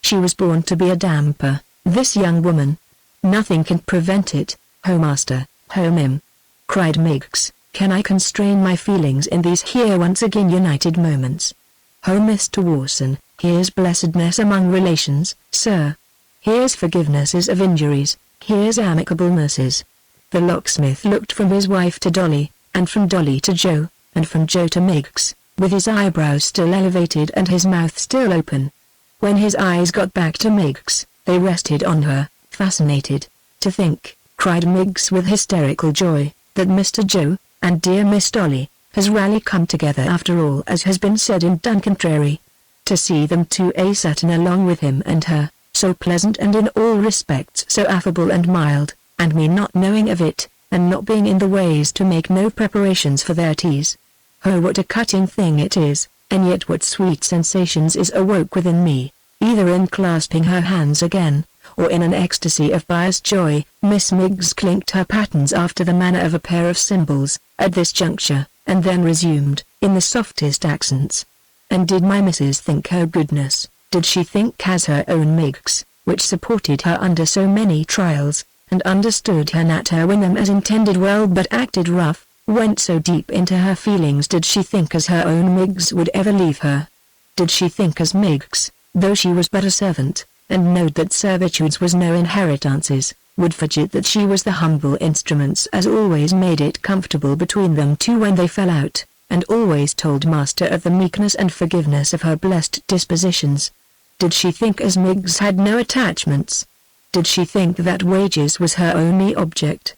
"She was born to be a damper, this young woman. Nothing can prevent it, ho master, ho mim," cried Miggs. "Can I constrain my feelings in these here once again united moments? Ho Mr. Warson, here's blessedness among relations, sir. Here's forgivenesses of injuries, here's amicablenesses." The locksmith looked from his wife to Dolly, and from Dolly to Joe, and from Joe to Miggs, with his eyebrows still elevated and his mouth still open. When his eyes got back to Miggs, they rested on her, fascinated. "To think," cried Miggs with hysterical joy, "that Mr. Joe, and dear Miss Dolly, has rally come together after all as has been said and done contrary. To see them two certain along with him and her, so pleasant and in all respects so affable and mild, and me not knowing of it, and not being in the ways to make no preparations for their teas. Oh, what a cutting thing it is, and yet what sweet sensations is awoke within me, either in clasping her hands again, or in an ecstasy of pious joy." Miss Miggs clinked her pattens after the manner of a pair of cymbals, at this juncture, and then resumed, in the softest accents, "And did my missus think her goodness, did she think as her own Miggs, which supported her under so many trials, and understood her nat her Wynnum as intended well but acted rough, went so deep into her feelings, did she think as her own Miggs would ever leave her? Did she think as Miggs, though she was but a servant, and knowed that servitudes was no inheritances, would forget that she was the humble instruments as always made it comfortable between them two when they fell out, and always told master of the meekness and forgiveness of her blessed dispositions? Did she think as Miggs had no attachments? Did she think that wages was her only object?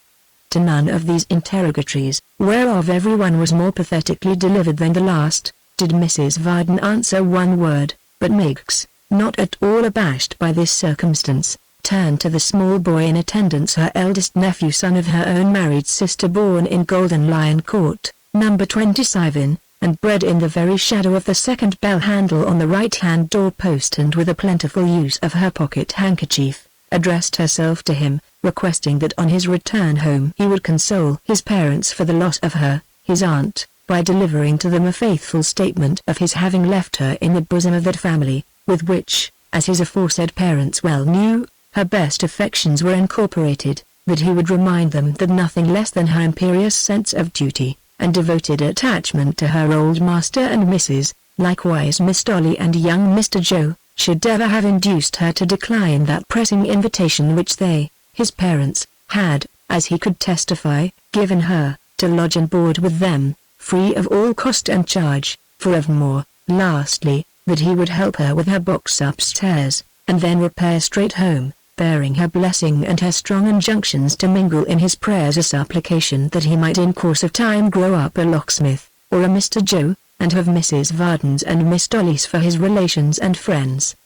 To none of these interrogatories, whereof every one was more pathetically delivered than the last, did Mrs. Varden answer one word, but Miggs, not at all abashed by this circumstance, turned to the small boy in attendance, her eldest nephew, son of her own married sister, born in Golden Lion Court, number 27, and bred in the very shadow of the second bell handle on the right-hand door-post, and with a plentiful use of her pocket handkerchief, addressed herself to him, requesting that on his return home he would console his parents for the loss of her, his aunt, by delivering to them a faithful statement of his having left her in the bosom of that family, with which, as his aforesaid parents well knew, her best affections were incorporated, that he would remind them that nothing less than her imperious sense of duty, and devoted attachment to her old master and Mrs., likewise Miss Dolly and young Mr. Joe, should ever have induced her to decline that pressing invitation which they, his parents, had, as he could testify, given her, to lodge and board with them, free of all cost and charge, forevermore. Lastly, that he would help her with her books upstairs, and then repair straight home, bearing her blessing and her strong injunctions to mingle in his prayers a supplication that he might in course of time grow up a locksmith, or a Mr. Joe, and have Mrs. Vardens and Miss Dollys for his relations and friends.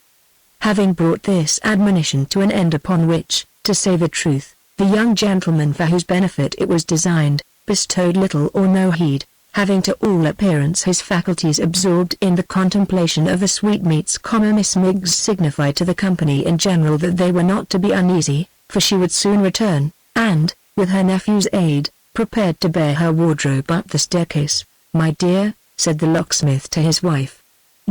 Having brought this admonition to an end, upon which, to say the truth, the young gentleman for whose benefit it was designed, bestowed little or no heed, having to all appearance his faculties absorbed in the contemplation of the sweetmeats, Miss Miggs signified to the company in general that they were not to be uneasy, for she would soon return, and, with her nephew's aid, prepared to bear her wardrobe up the staircase. "My dear," said the locksmith to his wife,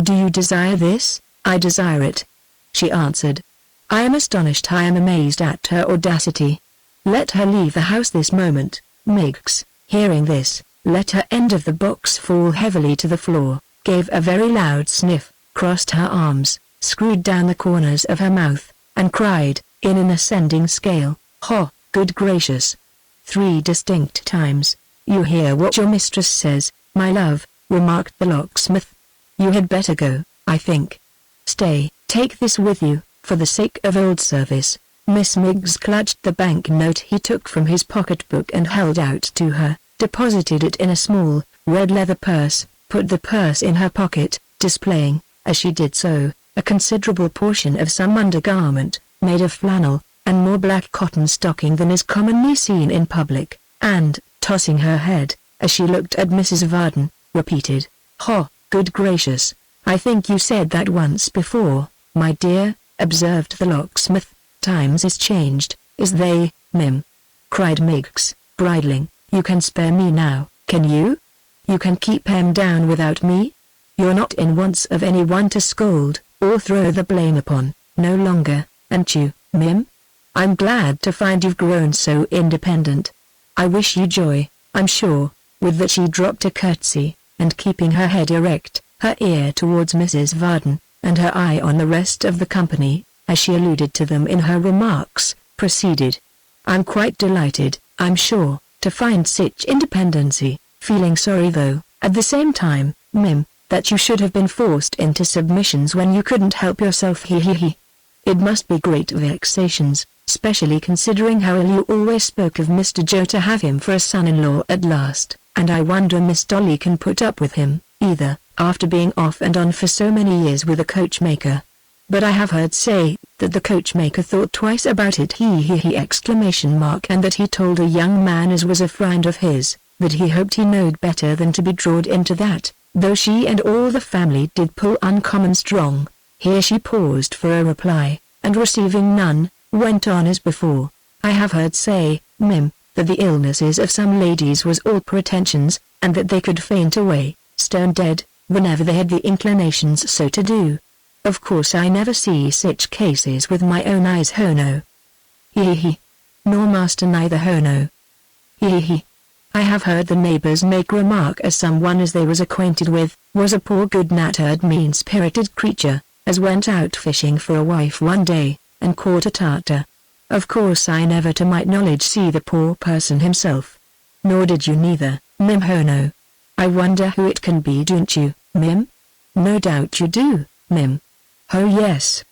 "do you desire this?" "I desire it," she answered. "I am astonished, I am amazed at her audacity. Let her leave the house this moment." Miggs, hearing this, let her end of the box fall heavily to the floor, gave a very loud sniff, crossed her arms, screwed down the corners of her mouth, and cried, in an ascending scale, "Ho, good gracious!" 3 distinct times. "You hear what your mistress says, my love," remarked the locksmith. "You had better go, I think. Stay, take this with you, for the sake of old service." Miss Miggs clutched the bank note he took from his pocket-book and held out to her, deposited it in a small, red leather purse, put the purse in her pocket, displaying, as she did so, a considerable portion of some undergarment, made of flannel, and more black cotton stocking than is commonly seen in public, and, tossing her head, as she looked at Mrs. Varden, repeated, "Ho, good gracious! I think you said that once before, my dear," observed the locksmith. "Times is changed, is they, Mim?" cried Miggs, bridling. "You can spare me now, can you? You can keep him down without me? You're not in wants of any one to scold, or throw the blame upon, no longer, aren't you, Mim? I'm glad to find you've grown so independent. I wish you joy, I'm sure." With that she dropped a curtsy, and keeping her head erect, her ear towards Mrs. Varden, and her eye on the rest of the company, as she alluded to them in her remarks, proceeded. "I'm quite delighted, I'm sure, to find such independency, feeling sorry though, at the same time, Mim, that you should have been forced into submissions when you couldn't help yourself. He. It must be great vexations, specially considering how ill you always spoke of Mr. Joe, to have him for a son-in-law at last, and I wonder Miss Dolly can put up with him, either, after being off and on for so many years with a coachmaker. But I have heard say, that the coachmaker thought twice about it, and that he told a young man as was a friend of his, that he hoped he knowed better than to be drawed into that, though she and all the family did pull uncommon strong." Here she paused for a reply, and receiving none, went on as before. "I have heard say, Mim, that the illnesses of some ladies was all pretensions, and that they could faint away, stone dead, whenever they had the inclinations so to do. Of course I never see such cases with my own eyes, ho no. He. Nor master neither, ho no. He. I have heard the neighbors make remark as some one as they was acquainted with, was a poor good-natured mean-spirited creature, as went out fishing for a wife one day, and caught a tartar. Of course I never to my knowledge see the poor person himself. Nor did you neither, Mim, ho no. I wonder who it can be, don't you, Mim? No doubt you do, Mim. Oh yes.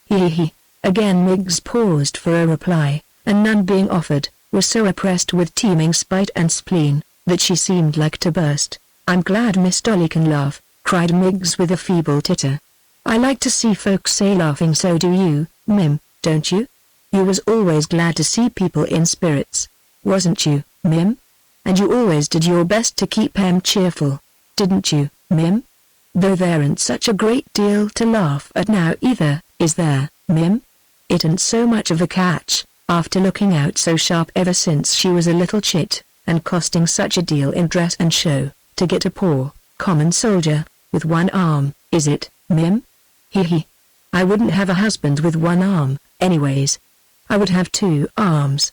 He. Again Miggs paused for a reply, and none being offered, was so oppressed with teeming spite and spleen, that she seemed like to burst. "I'm glad Miss Dolly can laugh," cried Miggs with a feeble titter. "I like to see folks say laughing, so do you, Mim, don't you? You was always glad to see people in spirits, wasn't you, Mim? And you always did your best to keep 'em cheerful, didn't you, Mim? Though there ain't such a great deal to laugh at now either, is there, Mim? It ain't so much of a catch, after looking out so sharp ever since she was a little chit, and costing such a deal in dress and show, to get a poor, common soldier, with one arm, is it, Mim? He. I wouldn't have a husband with one arm, anyways. I would have 2 arms.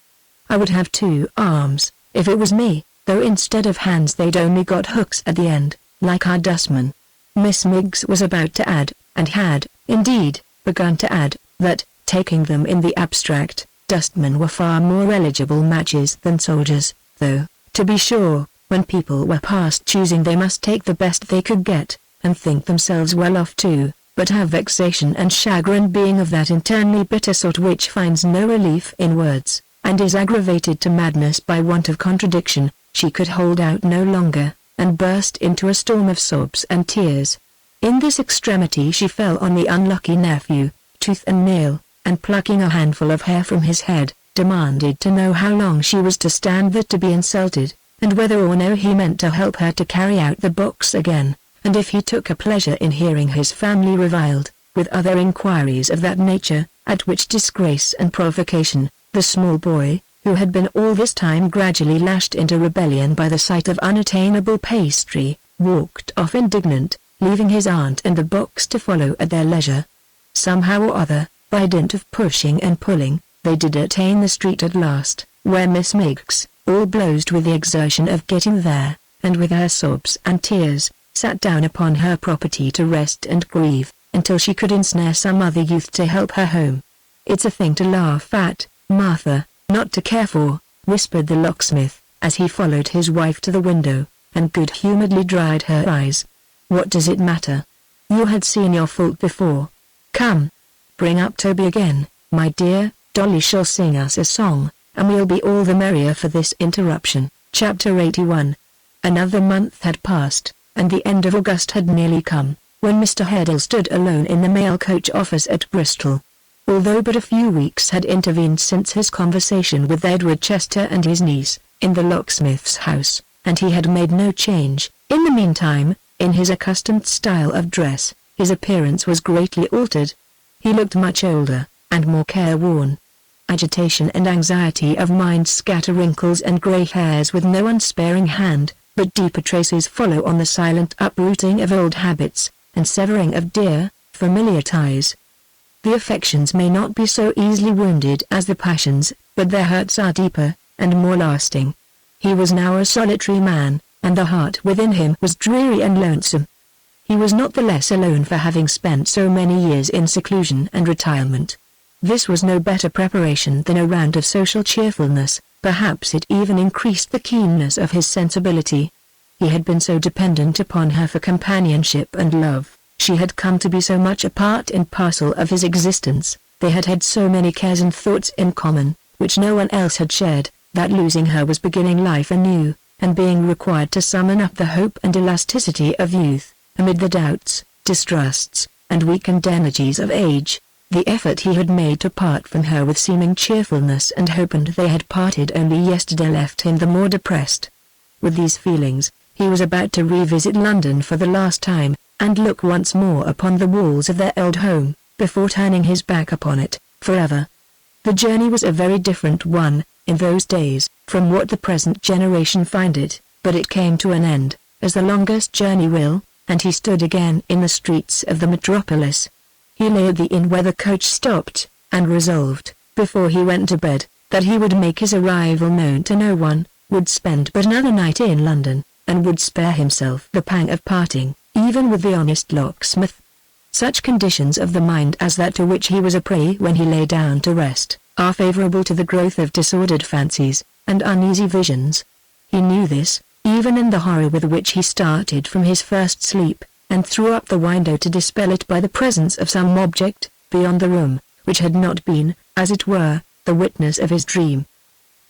I would have 2 arms, if it was me, though instead of hands they'd only got hooks at the end, like our dustman. Miss Miggs was about to add, and had, indeed, begun to add, that, taking them in the abstract, dustmen were far more eligible matches than soldiers, though, to be sure, when people were past choosing they must take the best they could get, and think themselves well off too, but have vexation and chagrin being of that internally bitter sort which finds no relief in words, and is aggravated to madness by want of contradiction, she could hold out no longer, and burst into a storm of sobs and tears. In this extremity she fell on the unlucky nephew, tooth and nail, and plucking a handful of hair from his head, demanded to know how long she was to stand there to be insulted, and whether or no he meant to help her to carry out the books again, and if he took a pleasure in hearing his family reviled, with other inquiries of that nature, at which disgrace and provocation, the small boy, who had been all this time gradually lashed into rebellion by the sight of unattainable pastry, walked off indignant, leaving his aunt and the books to follow at their leisure. Somehow or other, by dint of pushing and pulling, they did attain the street at last, where Miss Miggs, all blowzed with the exertion of getting there, and with her sobs and tears, sat down upon her property to rest and grieve, until she could ensnare some other youth to help her home. It's a thing to laugh at, Martha, not to care for, whispered the locksmith, as he followed his wife to the window, and good-humouredly dried her eyes. What does it matter? You had seen your fault before. Come. Bring up Toby again, my dear, Dolly shall sing us a song, and we'll be all the merrier for this interruption. Chapter 81. Another month had passed, and the end of August had nearly come, when Mr. Heddle stood alone in the mail coach office at Bristol. Although but a few weeks had intervened since his conversation with Edward Chester and his niece, in the locksmith's house, and he had made no change, in the meantime, in his accustomed style of dress, his appearance was greatly altered. He looked much older, and more careworn. Agitation and anxiety of mind scatter wrinkles and grey hairs with no unsparing hand, but deeper traces follow on the silent uprooting of old habits, and severing of dear, familiar ties. The affections may not be so easily wounded as the passions, but their hurts are deeper, and more lasting. He was now a solitary man, and the heart within him was dreary and lonesome. He was not the less alone for having spent so many years in seclusion and retirement. This was no better preparation than a round of social cheerfulness, perhaps it even increased the keenness of his sensibility. He had been so dependent upon her for companionship and love, she had come to be so much a part and parcel of his existence, they had had so many cares and thoughts in common, which no one else had shared, that losing her was beginning life anew, and being required to summon up the hope and elasticity of youth, amid the doubts, distrusts, and weakened energies of age. The effort he had made to part from her with seeming cheerfulness and hope, and they had parted only yesterday, left him the more depressed. With these feelings, he was about to revisit London for the last time, and look once more upon the walls of their old home, before turning his back upon it, forever. The journey was a very different one, in those days, from what the present generation find it, but it came to an end, as the longest journey will, and he stood again in the streets of the metropolis. He lay at the inn where the coach stopped, and resolved, before he went to bed, that he would make his arrival known to no one, would spend but another night in London, and would spare himself the pang of parting, even with the honest locksmith. Such conditions of the mind as that to which he was a prey when he lay down to rest, are favourable to the growth of disordered fancies, and uneasy visions. He knew this, even in the horror with which he started from his first sleep, and threw up the window to dispel it by the presence of some object, beyond the room, which had not been, as it were, the witness of his dream.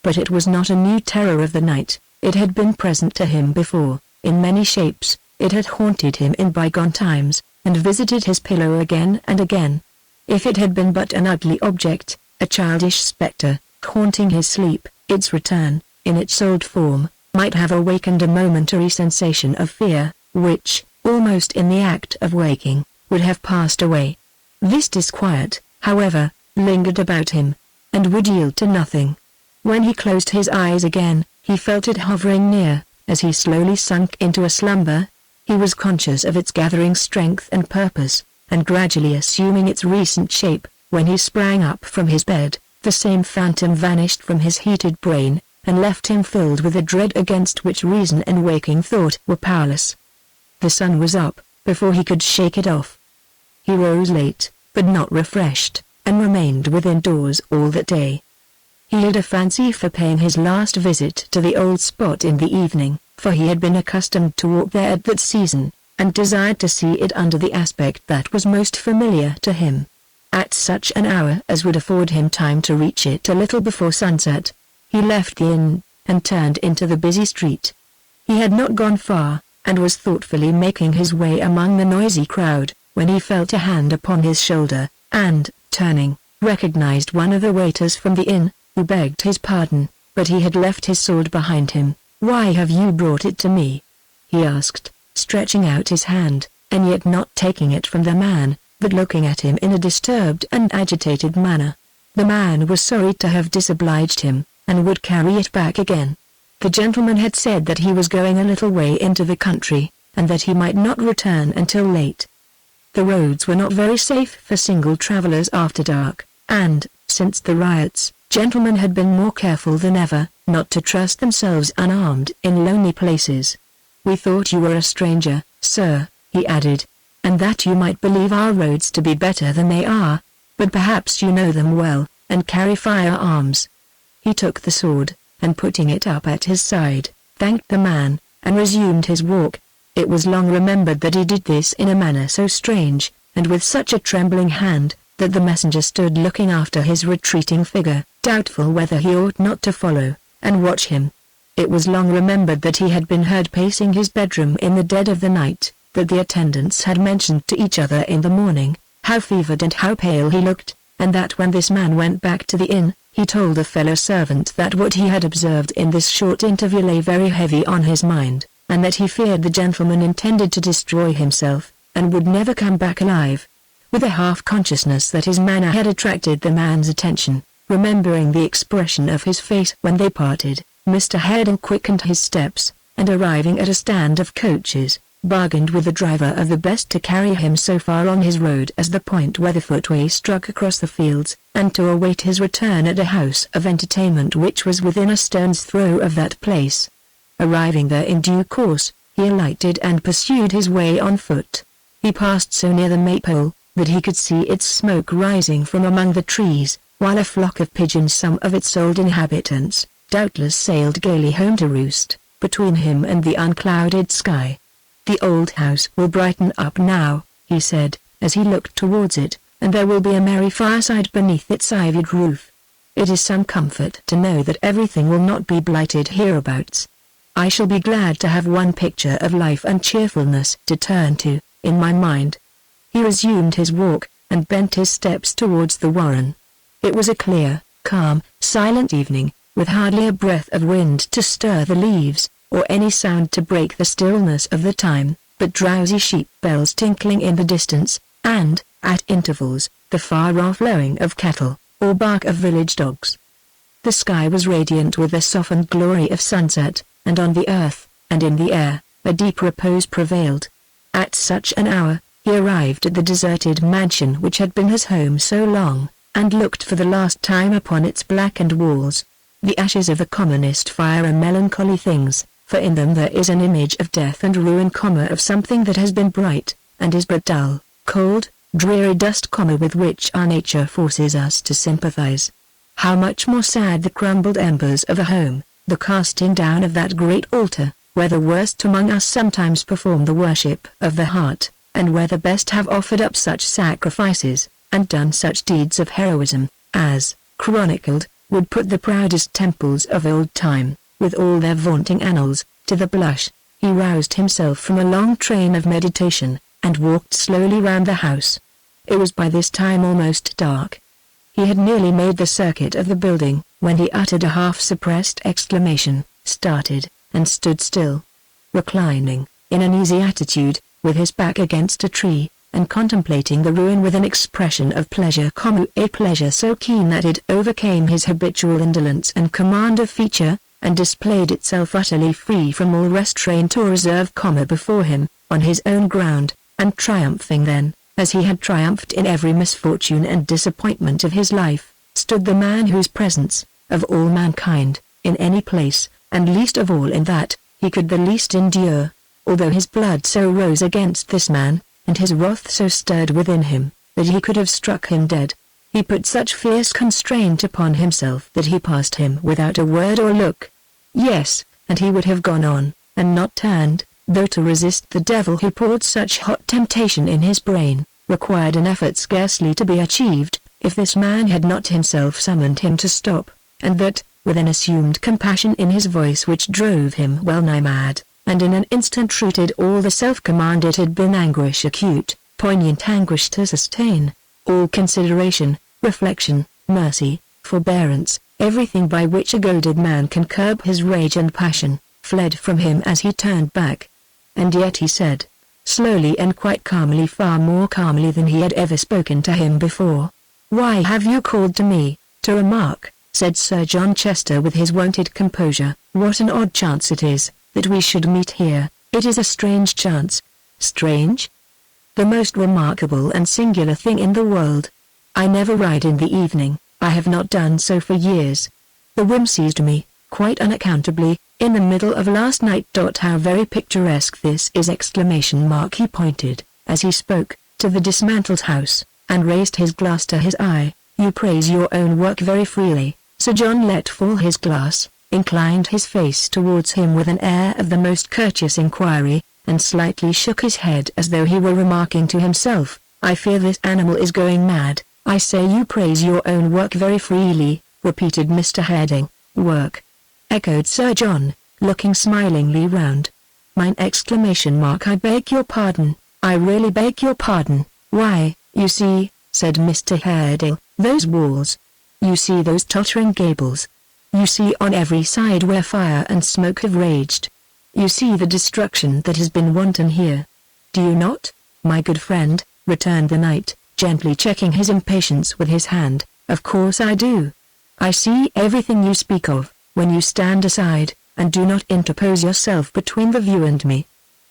But it was not a new terror of the night, it had been present to him before, in many shapes, it had haunted him in bygone times, and visited his pillow again and again. If it had been but an ugly object, a childish spectre, haunting his sleep, its return, in its old form, might have awakened a momentary sensation of fear, which, almost in the act of waking, would have passed away. This disquiet, however, lingered about him, and would yield to nothing. When he closed his eyes again, he felt it hovering near, as he slowly sunk into a slumber. He was conscious of its gathering strength and purpose, and gradually assuming its recent shape. When he sprang up from his bed, the same phantom vanished from his heated brain, and left him filled with a dread against which reason and waking thought were powerless. The sun was up before he could shake it off. He rose late, but not refreshed, and remained within doors all that day. He had a fancy for paying his last visit to the old spot in the evening, for he had been accustomed to walk there at that season, and desired to see it under the aspect that was most familiar to him. At such an hour as would afford him time to reach it a little before sunset, he left the inn, and turned into the busy street. He had not gone far, and was thoughtfully making his way among the noisy crowd, when he felt a hand upon his shoulder, and, turning, recognized one of the waiters from the inn, who begged his pardon, but he had left his sword behind him. "Why have you brought it to me?" he asked, stretching out his hand, and yet not taking it from the man, but looking at him in a disturbed and agitated manner. The man was sorry to have disobliged him, and would carry it back again. The gentleman had said that he was going a little way into the country, and that he might not return until late. The roads were not very safe for single travelers after dark, and, since the riots, gentlemen had been more careful than ever, not to trust themselves unarmed in lonely places. "We thought you were a stranger, sir," he added, "and that you might believe our roads to be better than they are, but perhaps you know them well, and carry firearms." He took the sword, and putting it up at his side, thanked the man, and resumed his walk. It was long remembered that he did this in a manner so strange, and with such a trembling hand, that the messenger stood looking after his retreating figure, doubtful whether he ought not to follow, and watch him. It was long remembered that he had been heard pacing his bedroom in the dead of the night, that the attendants had mentioned to each other in the morning, how fevered and how pale he looked, and that when this man went back to the inn, he told a fellow servant that what he had observed in this short interview lay very heavy on his mind, and that he feared the gentleman intended to destroy himself, and would never come back alive. With a half-consciousness that his manner had attracted the man's attention, remembering the expression of his face when they parted, Mr. Haredale quickened his steps, and arriving at a stand of coaches, bargained with the driver of the best to carry him so far on his road as the point where the footway struck across the fields, and to await his return at a house of entertainment which was within a stone's throw of that place. Arriving there in due course, he alighted and pursued his way on foot. He passed so near the maypole, that he could see its smoke rising from among the trees, while a flock of pigeons, some of its old inhabitants, doubtless sailed gaily home to roost, between him and the unclouded sky. "The old house will brighten up now," he said, as he looked towards it, "and there will be a merry fireside beneath its ivied roof. It is some comfort to know that everything will not be blighted hereabouts. I shall be glad to have one picture of life and cheerfulness to turn to, in my mind." He resumed his walk, and bent his steps towards the warren. It was a clear, calm, silent evening, with hardly a breath of wind to stir the leaves, or any sound to break the stillness of the time, but drowsy sheep bells tinkling in the distance, and, at intervals, the far-off lowing of cattle, or bark of village dogs. The sky was radiant with the softened glory of sunset, and on the earth, and in the air, a deep repose prevailed. At such an hour, he arrived at the deserted mansion which had been his home so long, and looked for the last time upon its blackened walls. The ashes of the commonest fire are melancholy things, for in them there is an image of death and ruin, of something that has been bright, and is but dull, cold, dreary dust, with which our nature forces us to sympathize. How much more sad the crumbled embers of a home, the casting down of that great altar, where the worst among us sometimes perform the worship of the heart, and where the best have offered up such sacrifices, and done such deeds of heroism, as, chronicled, would put the proudest temples of old time, with all their vaunting annals, to the blush. He roused himself from a long train of meditation, and walked slowly round the house. It was by this time almost dark. He had nearly made the circuit of the building, when he uttered a half-suppressed exclamation, started, and stood still. Reclining, in an easy attitude, with his back against a tree, and contemplating the ruin with an expression of pleasure, a pleasure so keen that it overcame his habitual indolence and command of feature, and displayed itself utterly free from all restraint or reserve. Before him, on his own ground, and triumphing then, as he had triumphed in every misfortune and disappointment of his life, stood the man whose presence, of all mankind, in any place, and least of all in that, he could the least endure. Although his blood so rose against this man, and his wrath so stirred within him, that he could have struck him dead, he put such fierce constraint upon himself that he passed him without a word or look. Yes, and he would have gone on, and not turned, though to resist the devil who poured such hot temptation in his brain, required an effort scarcely to be achieved, if this man had not himself summoned him to stop, and that, with an assumed compassion in his voice which drove him well nigh mad, and in an instant rooted all the self-command it had been anguish acute, poignant anguish to sustain, all consideration, reflection, mercy, forbearance, everything by which a goaded man can curb his rage and passion, fled from him as he turned back. And yet he said, slowly and quite calmly, far more calmly than he had ever spoken to him before, "Why have you called to me, to remark?" said Sir John Chester with his wonted composure. "What an odd chance it is, that we should meet here. It is a strange chance." "Strange?" "The most remarkable and singular thing in the world. I never ride in the evening, I have not done so for years. The whim seized me, quite unaccountably, in the middle of last night. How very picturesque this is!" He pointed, as he spoke, to the dismantled house, and raised his glass to his eye. "You praise your own work very freely." Sir John let fall his glass, inclined his face towards him with an air of the most courteous inquiry, and slightly shook his head as though he were remarking to himself, "I fear this animal is going mad." "I say you praise your own work very freely," repeated Mr. Harding. "Work?" echoed Sir John, looking smilingly round. "Mine!" "I beg your pardon, I really beg your pardon. Why, you see," said Mr. Harding, "those walls. You see those tottering gables. You see on every side where fire and smoke have raged. You see the destruction that has been wanton here. Do you not, my good friend?" returned the knight, gently checking his impatience with his hand. "Of course I do. I see everything you speak of, when you stand aside, and do not interpose yourself between the view and me.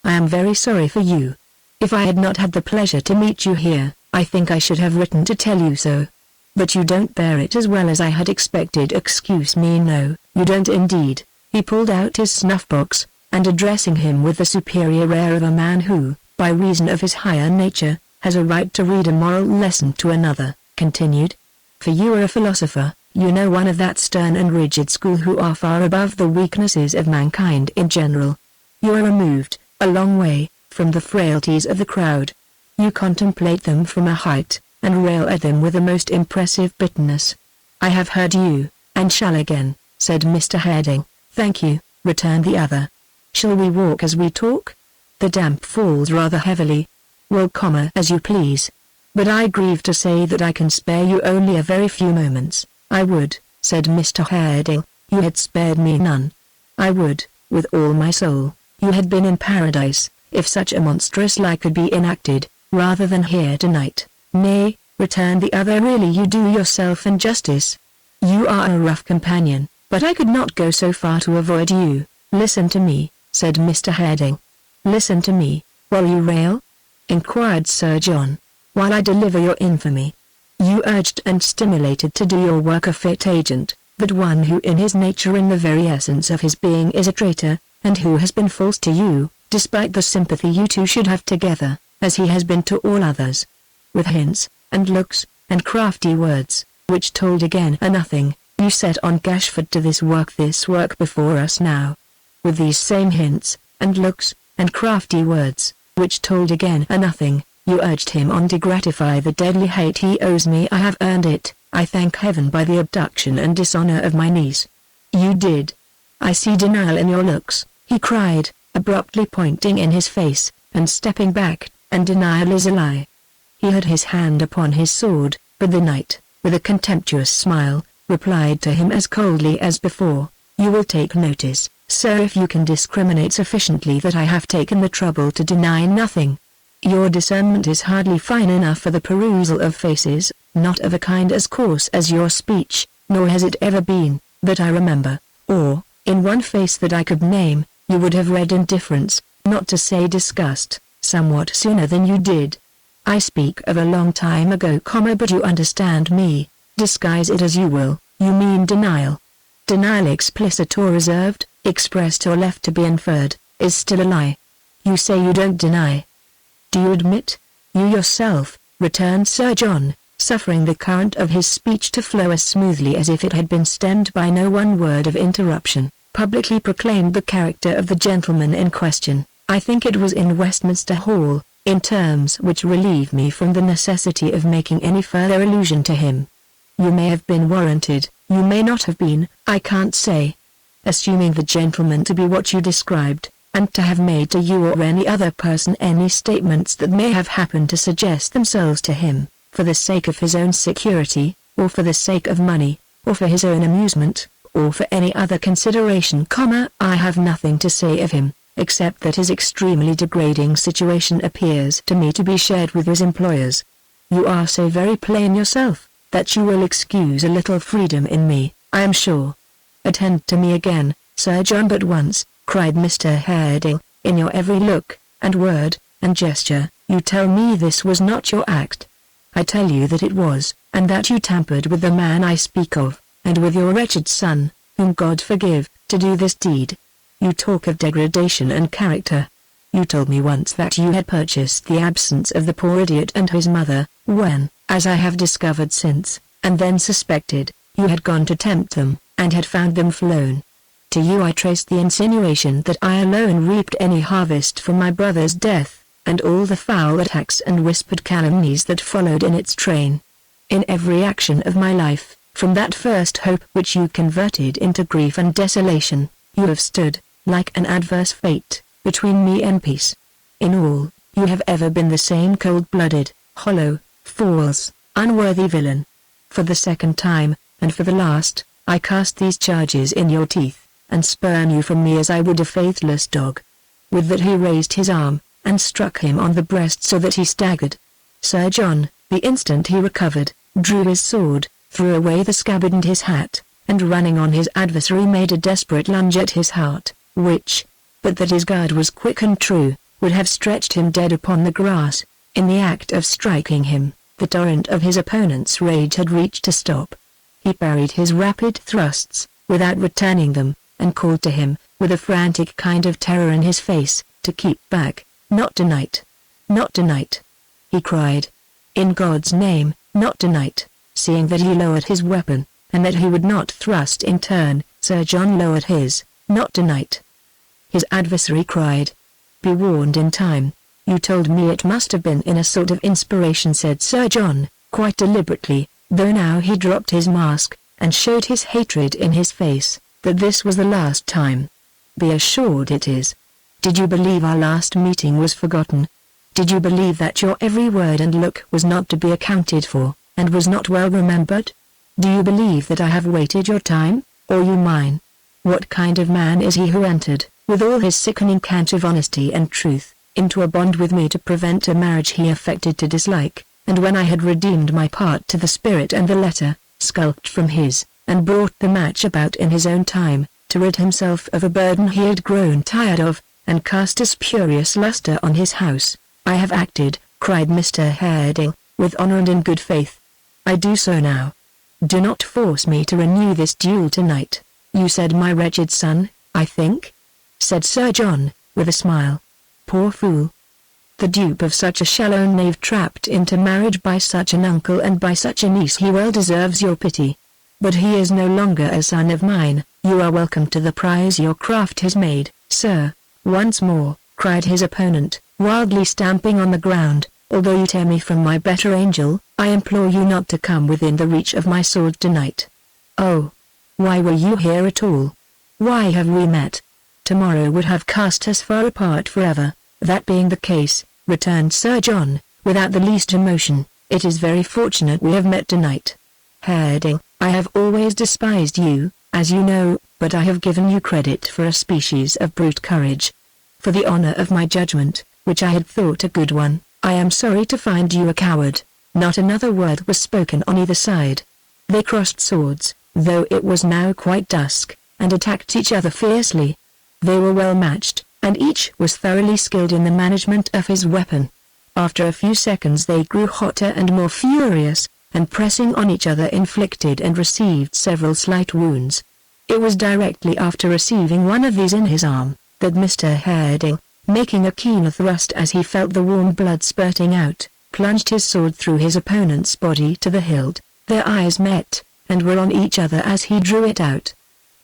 I am very sorry for you. If I had not had the pleasure to meet you here, I think I should have written to tell you so. But you don't bear it as well as I had expected." "Excuse me, no, you don't indeed." He pulled out his snuff-box, and addressing him with the superior air of a man who, by reason of his higher nature, has a right to read a moral lesson to another, continued, "For you are a philosopher, you know, one of that stern and rigid school who are far above the weaknesses of mankind in general. You are removed, a long way, from the frailties of the crowd. You contemplate them from a height, and rail at them with the most impressive bitterness." "I have heard you, and shall again," said Mr. Harding. "Thank you," returned the other. "Shall we walk as we talk? The damp falls rather heavily." "Well, as you please. But I grieve to say that I can spare you only a very few moments." "I would," said Mr. Harding, "you had spared me none. I would, with all my soul, you had been in paradise, if such a monstrous lie could be enacted, rather than here tonight." "Nay," returned the other, "really you do yourself injustice. You are a rough companion, but I could not go so far to avoid you." "Listen to me," said Mr. Harding. "Listen to me, while you rail?" inquired Sir John. "While I deliver your infamy. You urged and stimulated to do your work a fit agent, but one who in his nature, in the very essence of his being, is a traitor, and who has been false to you, despite the sympathy you two should have together, as he has been to all others. With hints, and looks, and crafty words, which told again a nothing, you set on Gashford to this work before us now. With these same hints, and looks, and crafty words, which told again a nothing, you urged him on to gratify the deadly hate he owes me. I have earned it, I thank heaven, by the abduction and dishonor of my niece." "You did. I see denial in your looks," he cried, abruptly pointing in his face, and stepping back, "and denial is a lie." He had his hand upon his sword, but the knight, with a contemptuous smile, replied to him as coldly as before, "You will take notice, sir, if you can discriminate sufficiently, that I have taken the trouble to deny nothing. Your discernment is hardly fine enough for the perusal of faces, not of a kind as coarse as your speech, nor has it ever been, that I remember, or, In one face that I could name, you would have read indifference, not to say disgust, somewhat sooner than you did. I speak of a long time ago, but you understand me. Disguise it as you will, you mean denial. Denial explicit or reserved, expressed or left to be inferred, is still a lie. You say you don't deny. Do you admit? You yourself, returned Sir John, suffering the current of his speech to flow as smoothly as if it had been stemmed by no one word of interruption, publicly proclaimed the character of the gentleman in question. I think it was in Westminster Hall, in terms which relieve me from the necessity of making any further allusion to him. You may have been warranted, you may not have been, I can't say. Assuming the gentleman to be what you described, and to have made to you or any other person any statements that may have happened to suggest themselves to him, for the sake of his own security, or for the sake of money, or for his own amusement, or for any other consideration, I have nothing to say of him, except that his extremely degrading situation appears to me to be shared with his employers. You are so very plain yourself, that you will excuse a little freedom in me, I am sure. Attend to me again, Sir John, but once, cried Mr. Harding, in your every look, and word, and gesture, you tell me this was not your act. I tell you that it was, and that you tampered with the man I speak of, and with your wretched son, whom God forgive, to do this deed. You talk of degradation and character. You told me once that you had purchased the absence of the poor idiot and his mother, when, as I have discovered since, and then suspected, you had gone to tempt them, and had found them flown. To you I traced the insinuation that I alone reaped any harvest from my brother's death, and all the foul attacks and whispered calumnies that followed in its train. In every action of my life, from that first hope which you converted into grief and desolation, you have stood, like an adverse fate, between me and peace. In all, you have ever been the same cold-blooded, hollow, false, unworthy villain. For the second time, and for the last, I cast these charges in your teeth, and spurn you from me as I would a faithless dog. With that he raised his arm, and struck him on the breast so that he staggered. Sir John, the instant he recovered, drew his sword, threw away the scabbard and his hat, and running on his adversary made a desperate lunge at his heart, which, but that his guard was quick and true, would have stretched him dead upon the grass. In the act of striking him, the torrent of his opponent's rage had reached a stop. He parried his rapid thrusts, without returning them, and called to him, with a frantic kind of terror in his face, to keep back. Not tonight. Not tonight. He cried. In God's name, not tonight. Seeing that he lowered his weapon, and that he would not thrust in turn, Sir John lowered his. Not tonight. His adversary cried. Be warned in time. You told me it must have been in a sort of inspiration, said Sir John, quite deliberately, though now he dropped his mask, and showed his hatred in his face, that this was the last time. Be assured it is. Did you believe our last meeting was forgotten? Did you believe that your every word and look was not to be accounted for, and was not well remembered? Do you believe that I have waited your time, or you mine? What kind of man is he who entered, with all his sickening cant of honesty and truth, into a bond with me to prevent a marriage he affected to dislike, and when I had redeemed my part to the spirit and the letter, skulked from his, and brought the match about in his own time, to rid himself of a burden he had grown tired of, and cast a spurious lustre on his house? I have acted, cried Mr. Harding, with honor and in good faith. I do so now. Do not force me to renew this duel tonight. You said my wretched son, I think? Said Sir John, with a smile. Poor fool. The dupe of such a shallow knave, trapped into marriage by such an uncle and by such a niece, he well deserves your pity. But he is no longer a son of mine. You are welcome to the prize your craft has made, sir. Once more, cried his opponent, wildly stamping on the ground, although you tear me from my better angel, I implore you not to come within the reach of my sword tonight. Oh! Why were you here at all? Why have we met? Tomorrow would have cast us far apart forever. That being the case, returned Sir John, without the least emotion, it is very fortunate we have met tonight. Harding, I have always despised you, as you know, but I have given you credit for a species of brute courage. For the honor of my judgment, which I had thought a good one, I am sorry to find you a coward. Not another word was spoken on either side. They crossed swords, though it was now quite dusk, and attacked each other fiercely. They were well matched, and each was thoroughly skilled in the management of his weapon. After a few seconds they grew hotter and more furious, and pressing on each other inflicted and received several slight wounds. It was directly after receiving one of these in his arm, that Mr. Haredale, making a keen thrust as he felt the warm blood spurting out, plunged his sword through his opponent's body to the hilt. Their eyes met, and were on each other as he drew it out.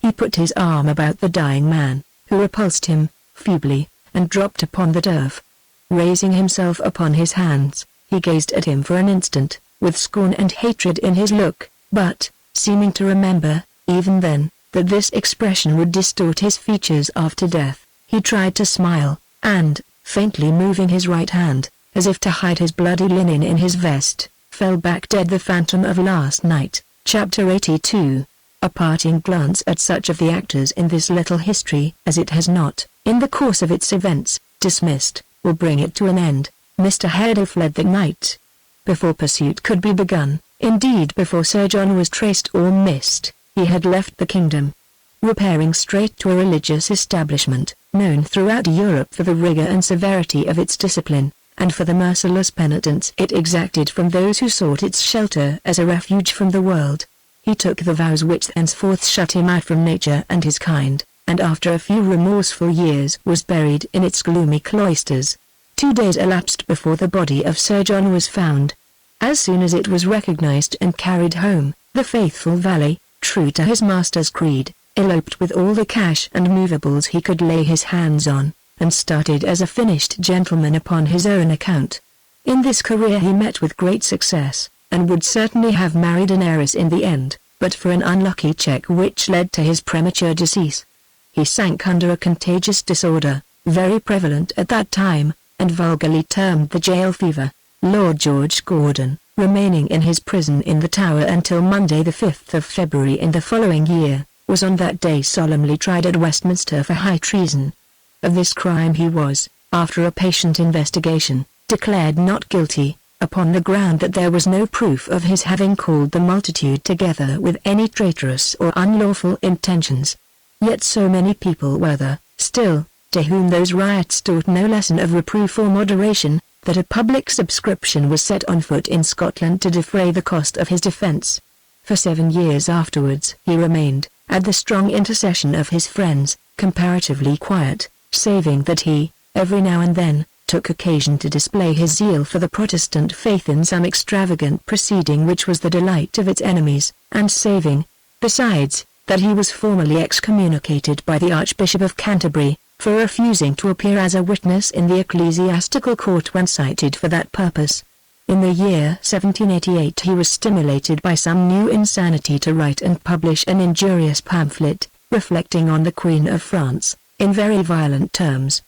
He put his arm about the dying man, who repulsed him, feebly, and dropped upon the turf. Raising himself upon his hands, he gazed at him for an instant, with scorn and hatred in his look, but, seeming to remember, even then, that this expression would distort his features after death, he tried to smile, and, faintly moving his right hand, as if to hide his bloody linen in his vest, fell back dead. The Phantom of Last Night, Chapter 82. A parting glance at such of the actors in this little history as it has not, in the course of its events, dismissed, will bring it to an end. Mr. Haredale fled that night. Before pursuit could be begun, indeed before Sir John was traced or missed, he had left the kingdom, repairing straight to a religious establishment, known throughout Europe for the rigor and severity of its discipline, and for the merciless penitence it exacted from those who sought its shelter as a refuge from the world. He took the vows which henceforth shut him out from nature and his kind, and after a few remorseful years was buried in its gloomy cloisters. 2 days elapsed before the body of Sir John was found. As soon as it was recognized and carried home, the faithful valet, true to his master's creed, eloped with all the cash and movables he could lay his hands on, and started as a finished gentleman upon his own account. In this career he met with great success, and would certainly have married an heiress in the end, but for an unlucky check which led to his premature decease. He sank under a contagious disorder, very prevalent at that time, and vulgarly termed the jail fever. Lord George Gordon, remaining in his prison in the Tower until Monday the 5th of February in the following year, was on that day solemnly tried at Westminster for high treason. Of this crime he was, after a patient investigation, declared not guilty, upon the ground that there was no proof of his having called the multitude together with any traitorous or unlawful intentions. Yet so many people were there, still, to whom those riots taught no lesson of reproof or moderation, that a public subscription was set on foot in Scotland to defray the cost of his defence. For 7 years afterwards he remained, at the strong intercession of his friends, comparatively quiet, saving that he, every now and then, took occasion to display his zeal for the Protestant faith in some extravagant proceeding which was the delight of its enemies, and saving, besides, that he was formally excommunicated by the Archbishop of Canterbury, for refusing to appear as a witness in the ecclesiastical court when cited for that purpose. In the year 1788 he was stimulated by some new insanity to write and publish an injurious pamphlet, reflecting on the Queen of France, in very violent terms.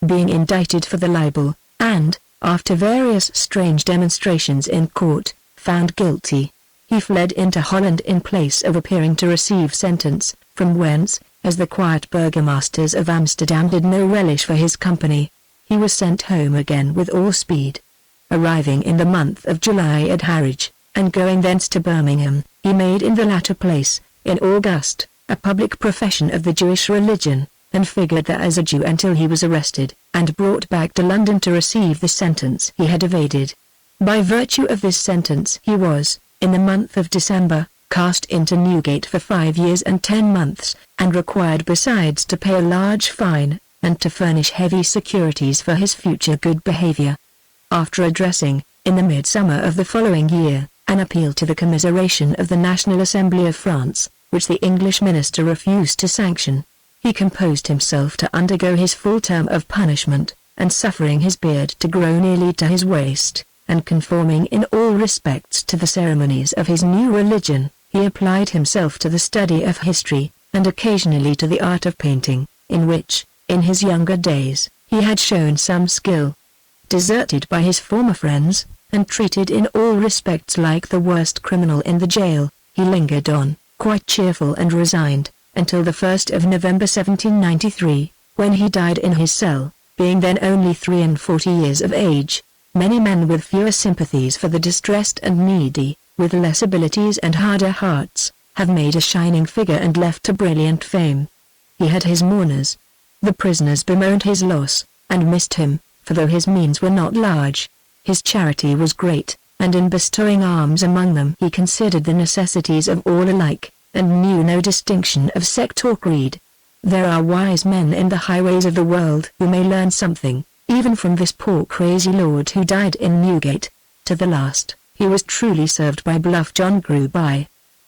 Being indicted for the libel, and, after various strange demonstrations in court, found guilty, he fled into Holland in place of appearing to receive sentence, from whence, as the quiet burgomasters of Amsterdam did no relish for his company, he was sent home again with all speed. Arriving in the month of July at Harwich, and going thence to Birmingham, he made in the latter place, in August, a public profession of the Jewish religion, and figured there as a Jew until he was arrested, and brought back to London to receive the sentence he had evaded. By virtue of this sentence he was, in the month of December, cast into Newgate for 5 years and 10 months, and required besides to pay a large fine, and to furnish heavy securities for his future good behaviour. After addressing, in the midsummer of the following year, an appeal to the commiseration of the National Assembly of France, which the English minister refused to sanction, he composed himself to undergo his full term of punishment, and suffering his beard to grow nearly to his waist, and conforming in all respects to the ceremonies of his new religion, he applied himself to the study of history, and occasionally to the art of painting, in which, in his younger days, he had shown some skill. Deserted by his former friends, and treated in all respects like the worst criminal in the jail, he lingered on, quite cheerful and resigned, until the 1st of November 1793, when he died in his cell, being then only 43 years of age. Many men with fewer sympathies for the distressed and needy, with less abilities and harder hearts, have made a shining figure and left a brilliant fame. He had his mourners. The prisoners bemoaned his loss, and missed him, for though his means were not large, his charity was great, and in bestowing alms among them he considered the necessities of all alike, and knew no distinction of sect or creed. There are wise men in the highways of the world who may learn something, even from this poor crazy lord who died in Newgate. To the last, he was truly served by bluff John Gruby.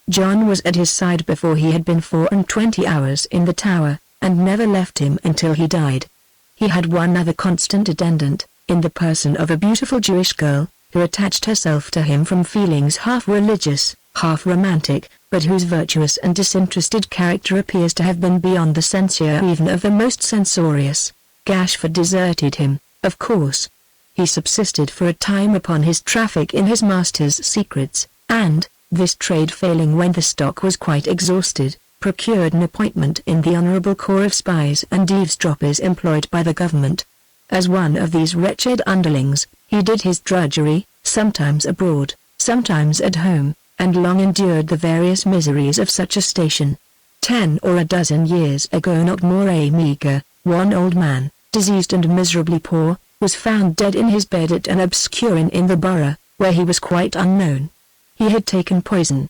John was at his side before he had been 24 hours in the Tower, and never left him until he died. He had one other constant attendant, in the person of a beautiful Jewish girl, who attached herself to him from feelings half religious, half romantic, but whose virtuous and disinterested character appears to have been beyond the censure even of the most censorious. Gashford deserted him, of course. He subsisted for a time upon his traffic in his master's secrets, and, this trade failing when the stock was quite exhausted, procured an appointment in the Honourable Corps of Spies and Eavesdroppers employed by the government. As one of these wretched underlings, he did his drudgery, sometimes abroad, sometimes at home, and long endured the various miseries of such a station. 10 or a dozen years ago not more meagre, one old man, diseased and miserably poor, was found dead in his bed at an obscure inn in the borough, where he was quite unknown. He had taken poison.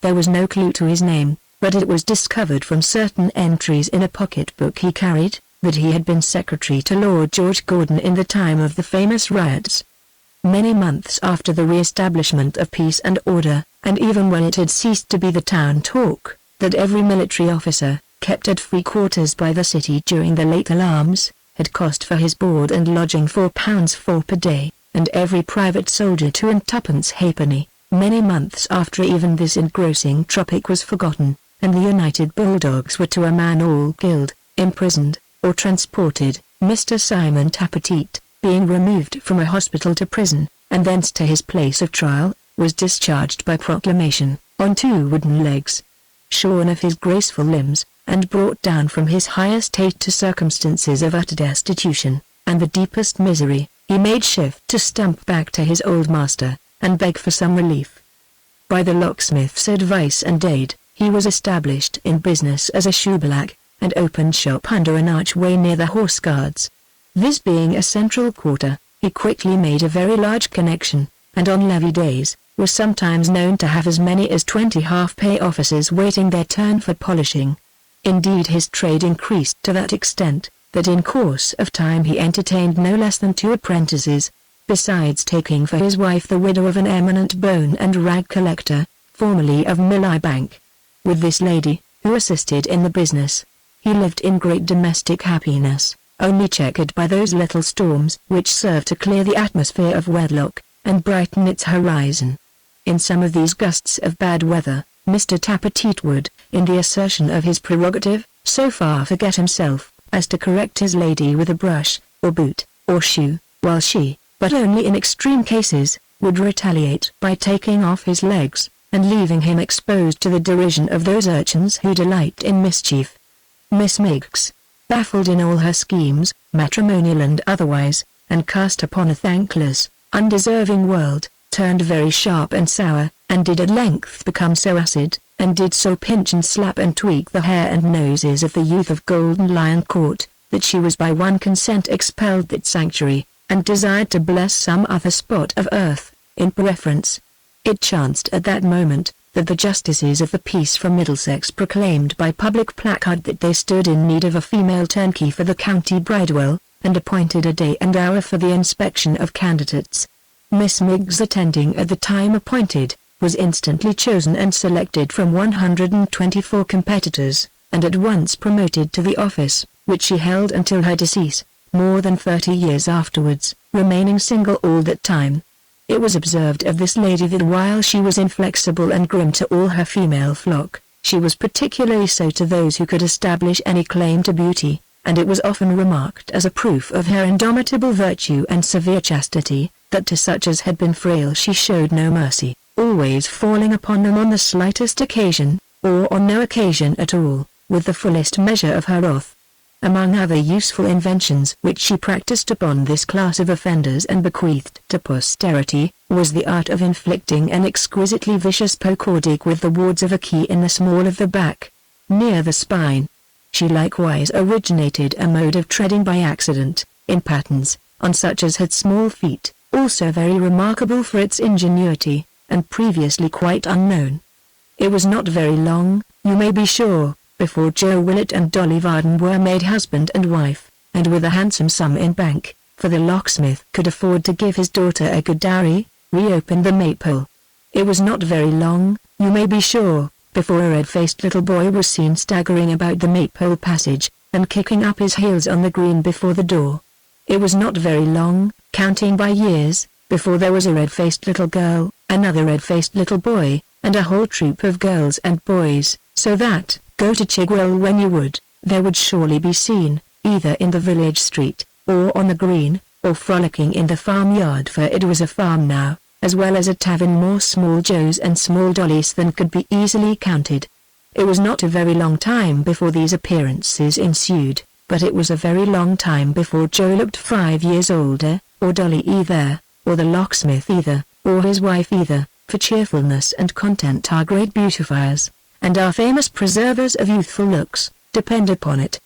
There was no clue to his name, but it was discovered from certain entries in a pocket-book he carried, that he had been secretary to Lord George Gordon in the time of the famous riots. Many months after the re-establishment of peace and order, and even when it had ceased to be the town talk, that every military officer, kept at free quarters by the city during the late alarms, had cost for his board and lodging £4 per day, and every private soldier 2 and 2 halfpenny. Many months after even this engrossing topic was forgotten, and the United Bulldogs were to a man all killed, imprisoned, or transported, Mr. Simon Tappertit, being removed from a hospital to prison, and thence to his place of trial, was discharged by proclamation, on 2 wooden legs, shorn of his graceful limbs, and brought down from his high estate to circumstances of utter destitution, and the deepest misery. He made shift to stump back to his old master, and beg for some relief. By the locksmith's advice and aid, he was established in business as a shoeblack, and opened shop under an archway near the Horse Guards. This being a central quarter, he quickly made a very large connection, and on levee days, was sometimes known to have as many as 20 half-pay officers waiting their turn for polishing. Indeed his trade increased to that extent, that in course of time he entertained no less than 2 apprentices, besides taking for his wife the widow of an eminent bone and rag collector, formerly of Millbank. With this lady, who assisted in the business, he lived in great domestic happiness, only checkered by those little storms which serve to clear the atmosphere of wedlock, and brighten its horizon. In some of these gusts of bad weather, Mr. Tappertit would, in the assertion of his prerogative, so far forget himself, as to correct his lady with a brush, or boot, or shoe, while she, but only in extreme cases, would retaliate by taking off his legs, and leaving him exposed to the derision of those urchins who delight in mischief. Miss Miggs, baffled in all her schemes, matrimonial and otherwise, and cast upon a thankless, undeserving world, turned very sharp and sour, and did at length become so acid, and did so pinch and slap and tweak the hair and noses of the youth of Golden Lion Court, that she was by one consent expelled that sanctuary, and desired to bless some other spot of earth, in preference. It chanced at that moment, that the justices of the peace from Middlesex proclaimed by public placard that they stood in need of a female turnkey for the county bridewell, and appointed a day and hour for the inspection of candidates. Miss Miggs, attending at the time appointed, was instantly chosen and selected from 124 competitors, and at once promoted to the office, which she held until her decease, more than 30 years afterwards, remaining single all that time. It was observed of this lady that while she was inflexible and grim to all her female flock, she was particularly so to those who could establish any claim to beauty, and it was often remarked as a proof of her indomitable virtue and severe chastity, that to such as had been frail she showed no mercy, always falling upon them on the slightest occasion, or on no occasion at all, with the fullest measure of her wrath. among other useful inventions which she practiced upon this class of offenders and bequeathed to posterity, was the art of inflicting an exquisitely vicious poke or dig with the wards of a key in the small of the back, near the spine. She likewise originated a mode of treading by accident, in patterns, on such as had small feet, also very remarkable for its ingenuity, and previously quite unknown. It was not very long, you may be sure, before Joe Willett and Dolly Varden were made husband and wife, and with a handsome sum in bank, for the locksmith could afford to give his daughter a good dowry, reopened the Maypole. It was not very long, you may be sure, before a red-faced little boy was seen staggering about the Maypole passage, and kicking up his heels on the green before the door. It was not very long, counting by years, before there was a red-faced little girl, another red-faced little boy, and a whole troop of girls and boys, so that, go to Chigwell when you would, there would surely be seen, either in the village street, or on the green, or frolicking in the farmyard, for it was a farm now, as well as a tavern, more small Joes and small Dollys than could be easily counted. It was not a very long time before these appearances ensued, but it was a very long time before Joe looked 5 years older, or Dolly either, or the locksmith either, or his wife either, for cheerfulness and content are great beautifiers, and are famous preservers of youthful looks, depend upon it.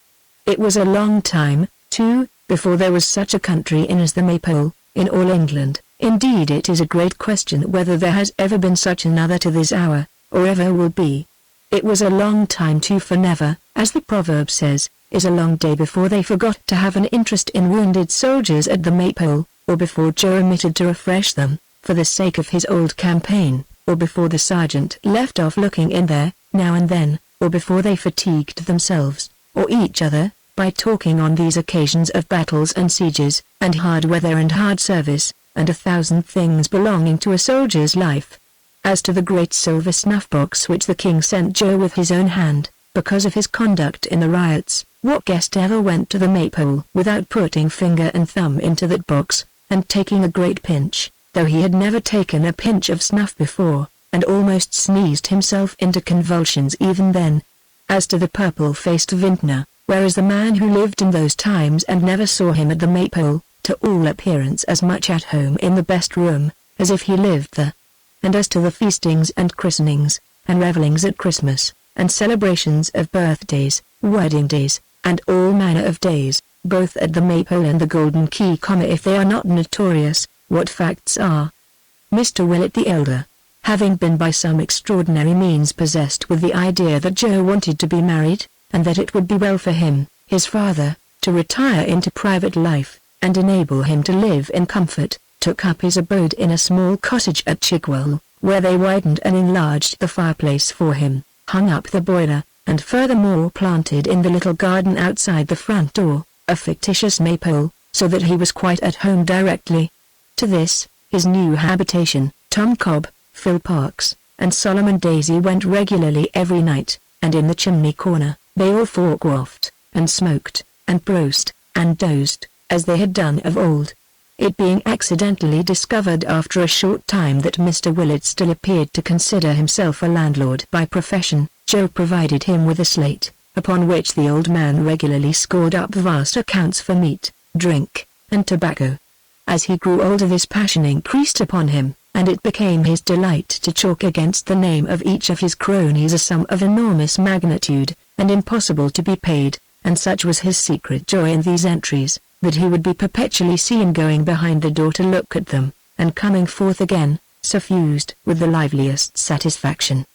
It was a long time, too, before there was such a country in as the Maypole, in all England. Indeed, it is a great question whether there has ever been such another to this hour, or ever will be. It was a long time too, for never, as the proverb says, is a long day before they forgot to have an interest in wounded soldiers at the Maypole, or before Joe omitted to refresh them, for the sake of his old campaign, or before the sergeant left off looking in there, now and then, or before they fatigued themselves, or each other, by talking on these occasions of battles and sieges, and hard weather and hard service, and 1,000 things belonging to a soldier's life. As to the great silver snuff-box which the king sent Joe with his own hand, because of his conduct in the riots, what guest ever went to the Maypole without putting finger and thumb into that box, and taking a great pinch, though he had never taken a pinch of snuff before, and almost sneezed himself into convulsions even then? As to the purple-faced vintner, whereas the man who lived in those times and never saw him at the Maypole, to all appearance as much at home in the best room, as if he lived there. And as to the feastings and christenings, and revellings at Christmas, and celebrations of birthdays, wedding days, and all manner of days, both at the Maypole and the Golden Key, if they are not notorious, what facts are? Mr. Willett the elder, having been by some extraordinary means possessed with the idea that Joe wanted to be married, and that it would be well for him, his father, to retire into private life, and enable him to live in comfort, took up his abode in a small cottage at Chigwell, where they widened and enlarged the fireplace for him, hung up the boiler, and furthermore planted in the little garden outside the front door, a fictitious Maypole, so that he was quite at home directly. To this, his new habitation, Tom Cobb, Phil Parkes, and Solomon Daisy went regularly every night, and in the chimney corner, they all four quaffed, and smoked, and brosed, and dozed, as they had done of old. It being accidentally discovered after a short time that Mr. Willett still appeared to consider himself a landlord by profession, Joe provided him with a slate, upon which the old man regularly scored up vast accounts for meat, drink, and tobacco. As he grew older, this passion increased upon him, and it became his delight to chalk against the name of each of his cronies a sum of enormous magnitude, and impossible to be paid, and such was his secret joy in these entries, that he would be perpetually seen going behind the door to look at them, and coming forth again, suffused with the liveliest satisfaction.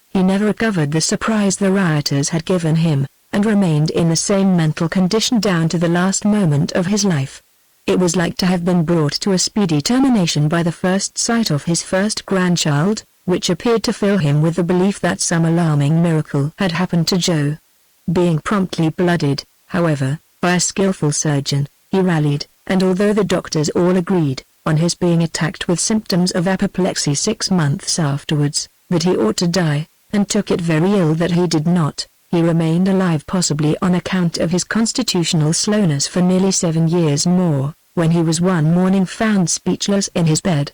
He never recovered the surprise the rioters had given him, and remained in the same mental condition down to the last moment of his life. It was like to have been brought to a speedy termination by the first sight of his first grandchild, which appeared to fill him with the belief that some alarming miracle had happened to Joe. Being promptly blooded, however, by a skillful surgeon, he rallied, and although the doctors all agreed, on his being attacked with symptoms of apoplexy 6 months afterwards, that he ought to die, and took it very ill that he did not, he remained alive possibly on account of his constitutional slowness for nearly 7 years more, when he was one morning found speechless in his bed.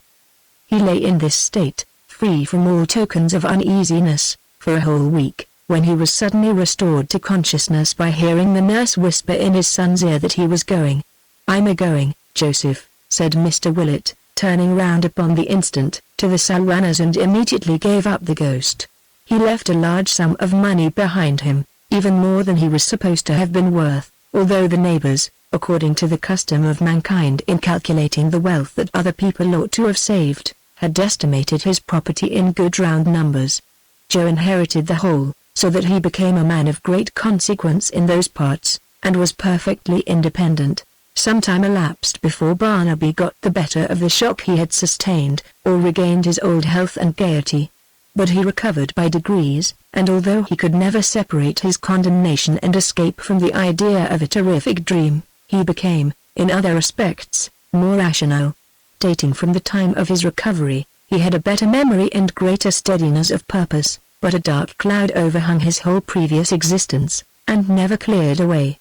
He lay in this state, free from all tokens of uneasiness, for a whole week, when he was suddenly restored to consciousness by hearing the nurse whisper in his son's ear that he was going. "I'm a-going, Joseph," said Mr. Willett, turning round upon the instant, to the Salwanners, and immediately gave up the ghost. He left a large sum of money behind him, even more than he was supposed to have been worth, although the neighbors, according to the custom of mankind in calculating the wealth that other people ought to have saved, had estimated his property in good round numbers. Joe inherited the whole, so that he became a man of great consequence in those parts, and was perfectly independent. Some time elapsed before Barnaby got the better of the shock he had sustained, or regained his old health and gaiety. But he recovered by degrees, and although he could never separate his condemnation and escape from the idea of a terrific dream, he became, in other respects, more rational. Dating from the time of his recovery, he had a better memory and greater steadiness of purpose, but a dark cloud overhung his whole previous existence, and never cleared away.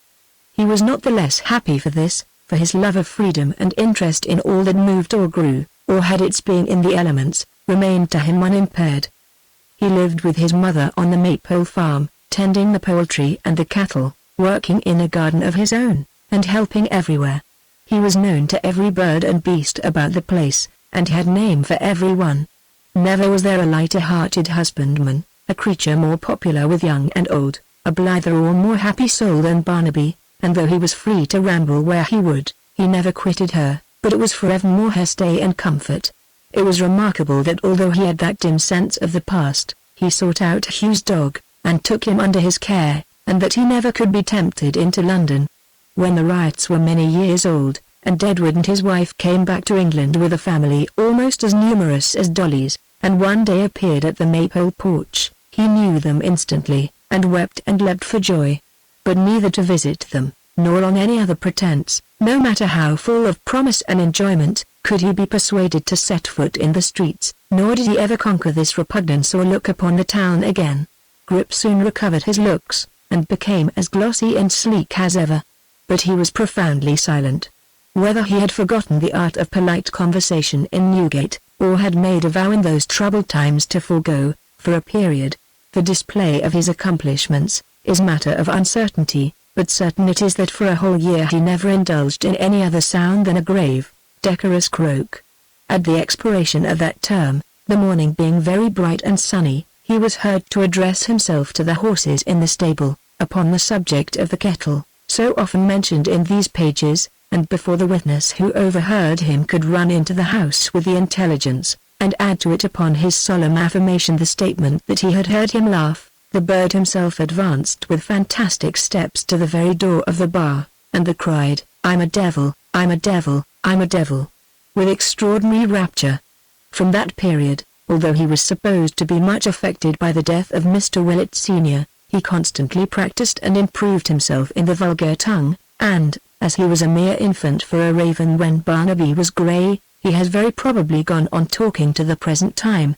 He was not the less happy for this, for his love of freedom and interest in all that moved or grew, or had its being in the elements, remained to him unimpaired. He lived with his mother on the Maypole farm, tending the poultry and the cattle, working in a garden of his own, and helping everywhere. He was known to every bird and beast about the place, and had name for every one. Never was there a lighter-hearted husbandman, a creature more popular with young and old, a blither or more happy soul than Barnaby, and though he was free to ramble where he would, he never quitted her, but it was forevermore her stay and comfort. It was remarkable that although he had that dim sense of the past, he sought out Hugh's dog, and took him under his care, and that he never could be tempted into London. When the riots were many years old, and Edward and his wife came back to England with a family almost as numerous as Dolly's, and one day appeared at the Maypole porch, he knew them instantly, and wept and leapt for joy. But neither to visit them, nor on any other pretence, no matter how full of promise and enjoyment, could he be persuaded to set foot in the streets, nor did he ever conquer this repugnance or look upon the town again. Grip soon recovered his looks, and became as glossy and sleek as ever. But he was profoundly silent. Whether he had forgotten the art of polite conversation in Newgate, or had made a vow in those troubled times to forego, for a period, the display of his accomplishments, is matter of uncertainty, but certain it is that for a whole year he never indulged in any other sound than a grave, decorous croak. At the expiration of that term, the morning being very bright and sunny, he was heard to address himself to the horses in the stable, upon the subject of the kettle, so often mentioned in these pages, and before the witness who overheard him could run into the house with the intelligence, and add to it upon his solemn affirmation the statement that he had heard him laugh, the bird himself advanced with fantastic steps to the very door of the bar, and cried, "I'm a devil, I'm a devil, I'm a devil," with extraordinary rapture. From that period, although he was supposed to be much affected by the death of Mr. Willett Sr., he constantly practiced and improved himself in the vulgar tongue, and, as he was a mere infant for a raven when Barnaby was grey, he has very probably gone on talking to the present time,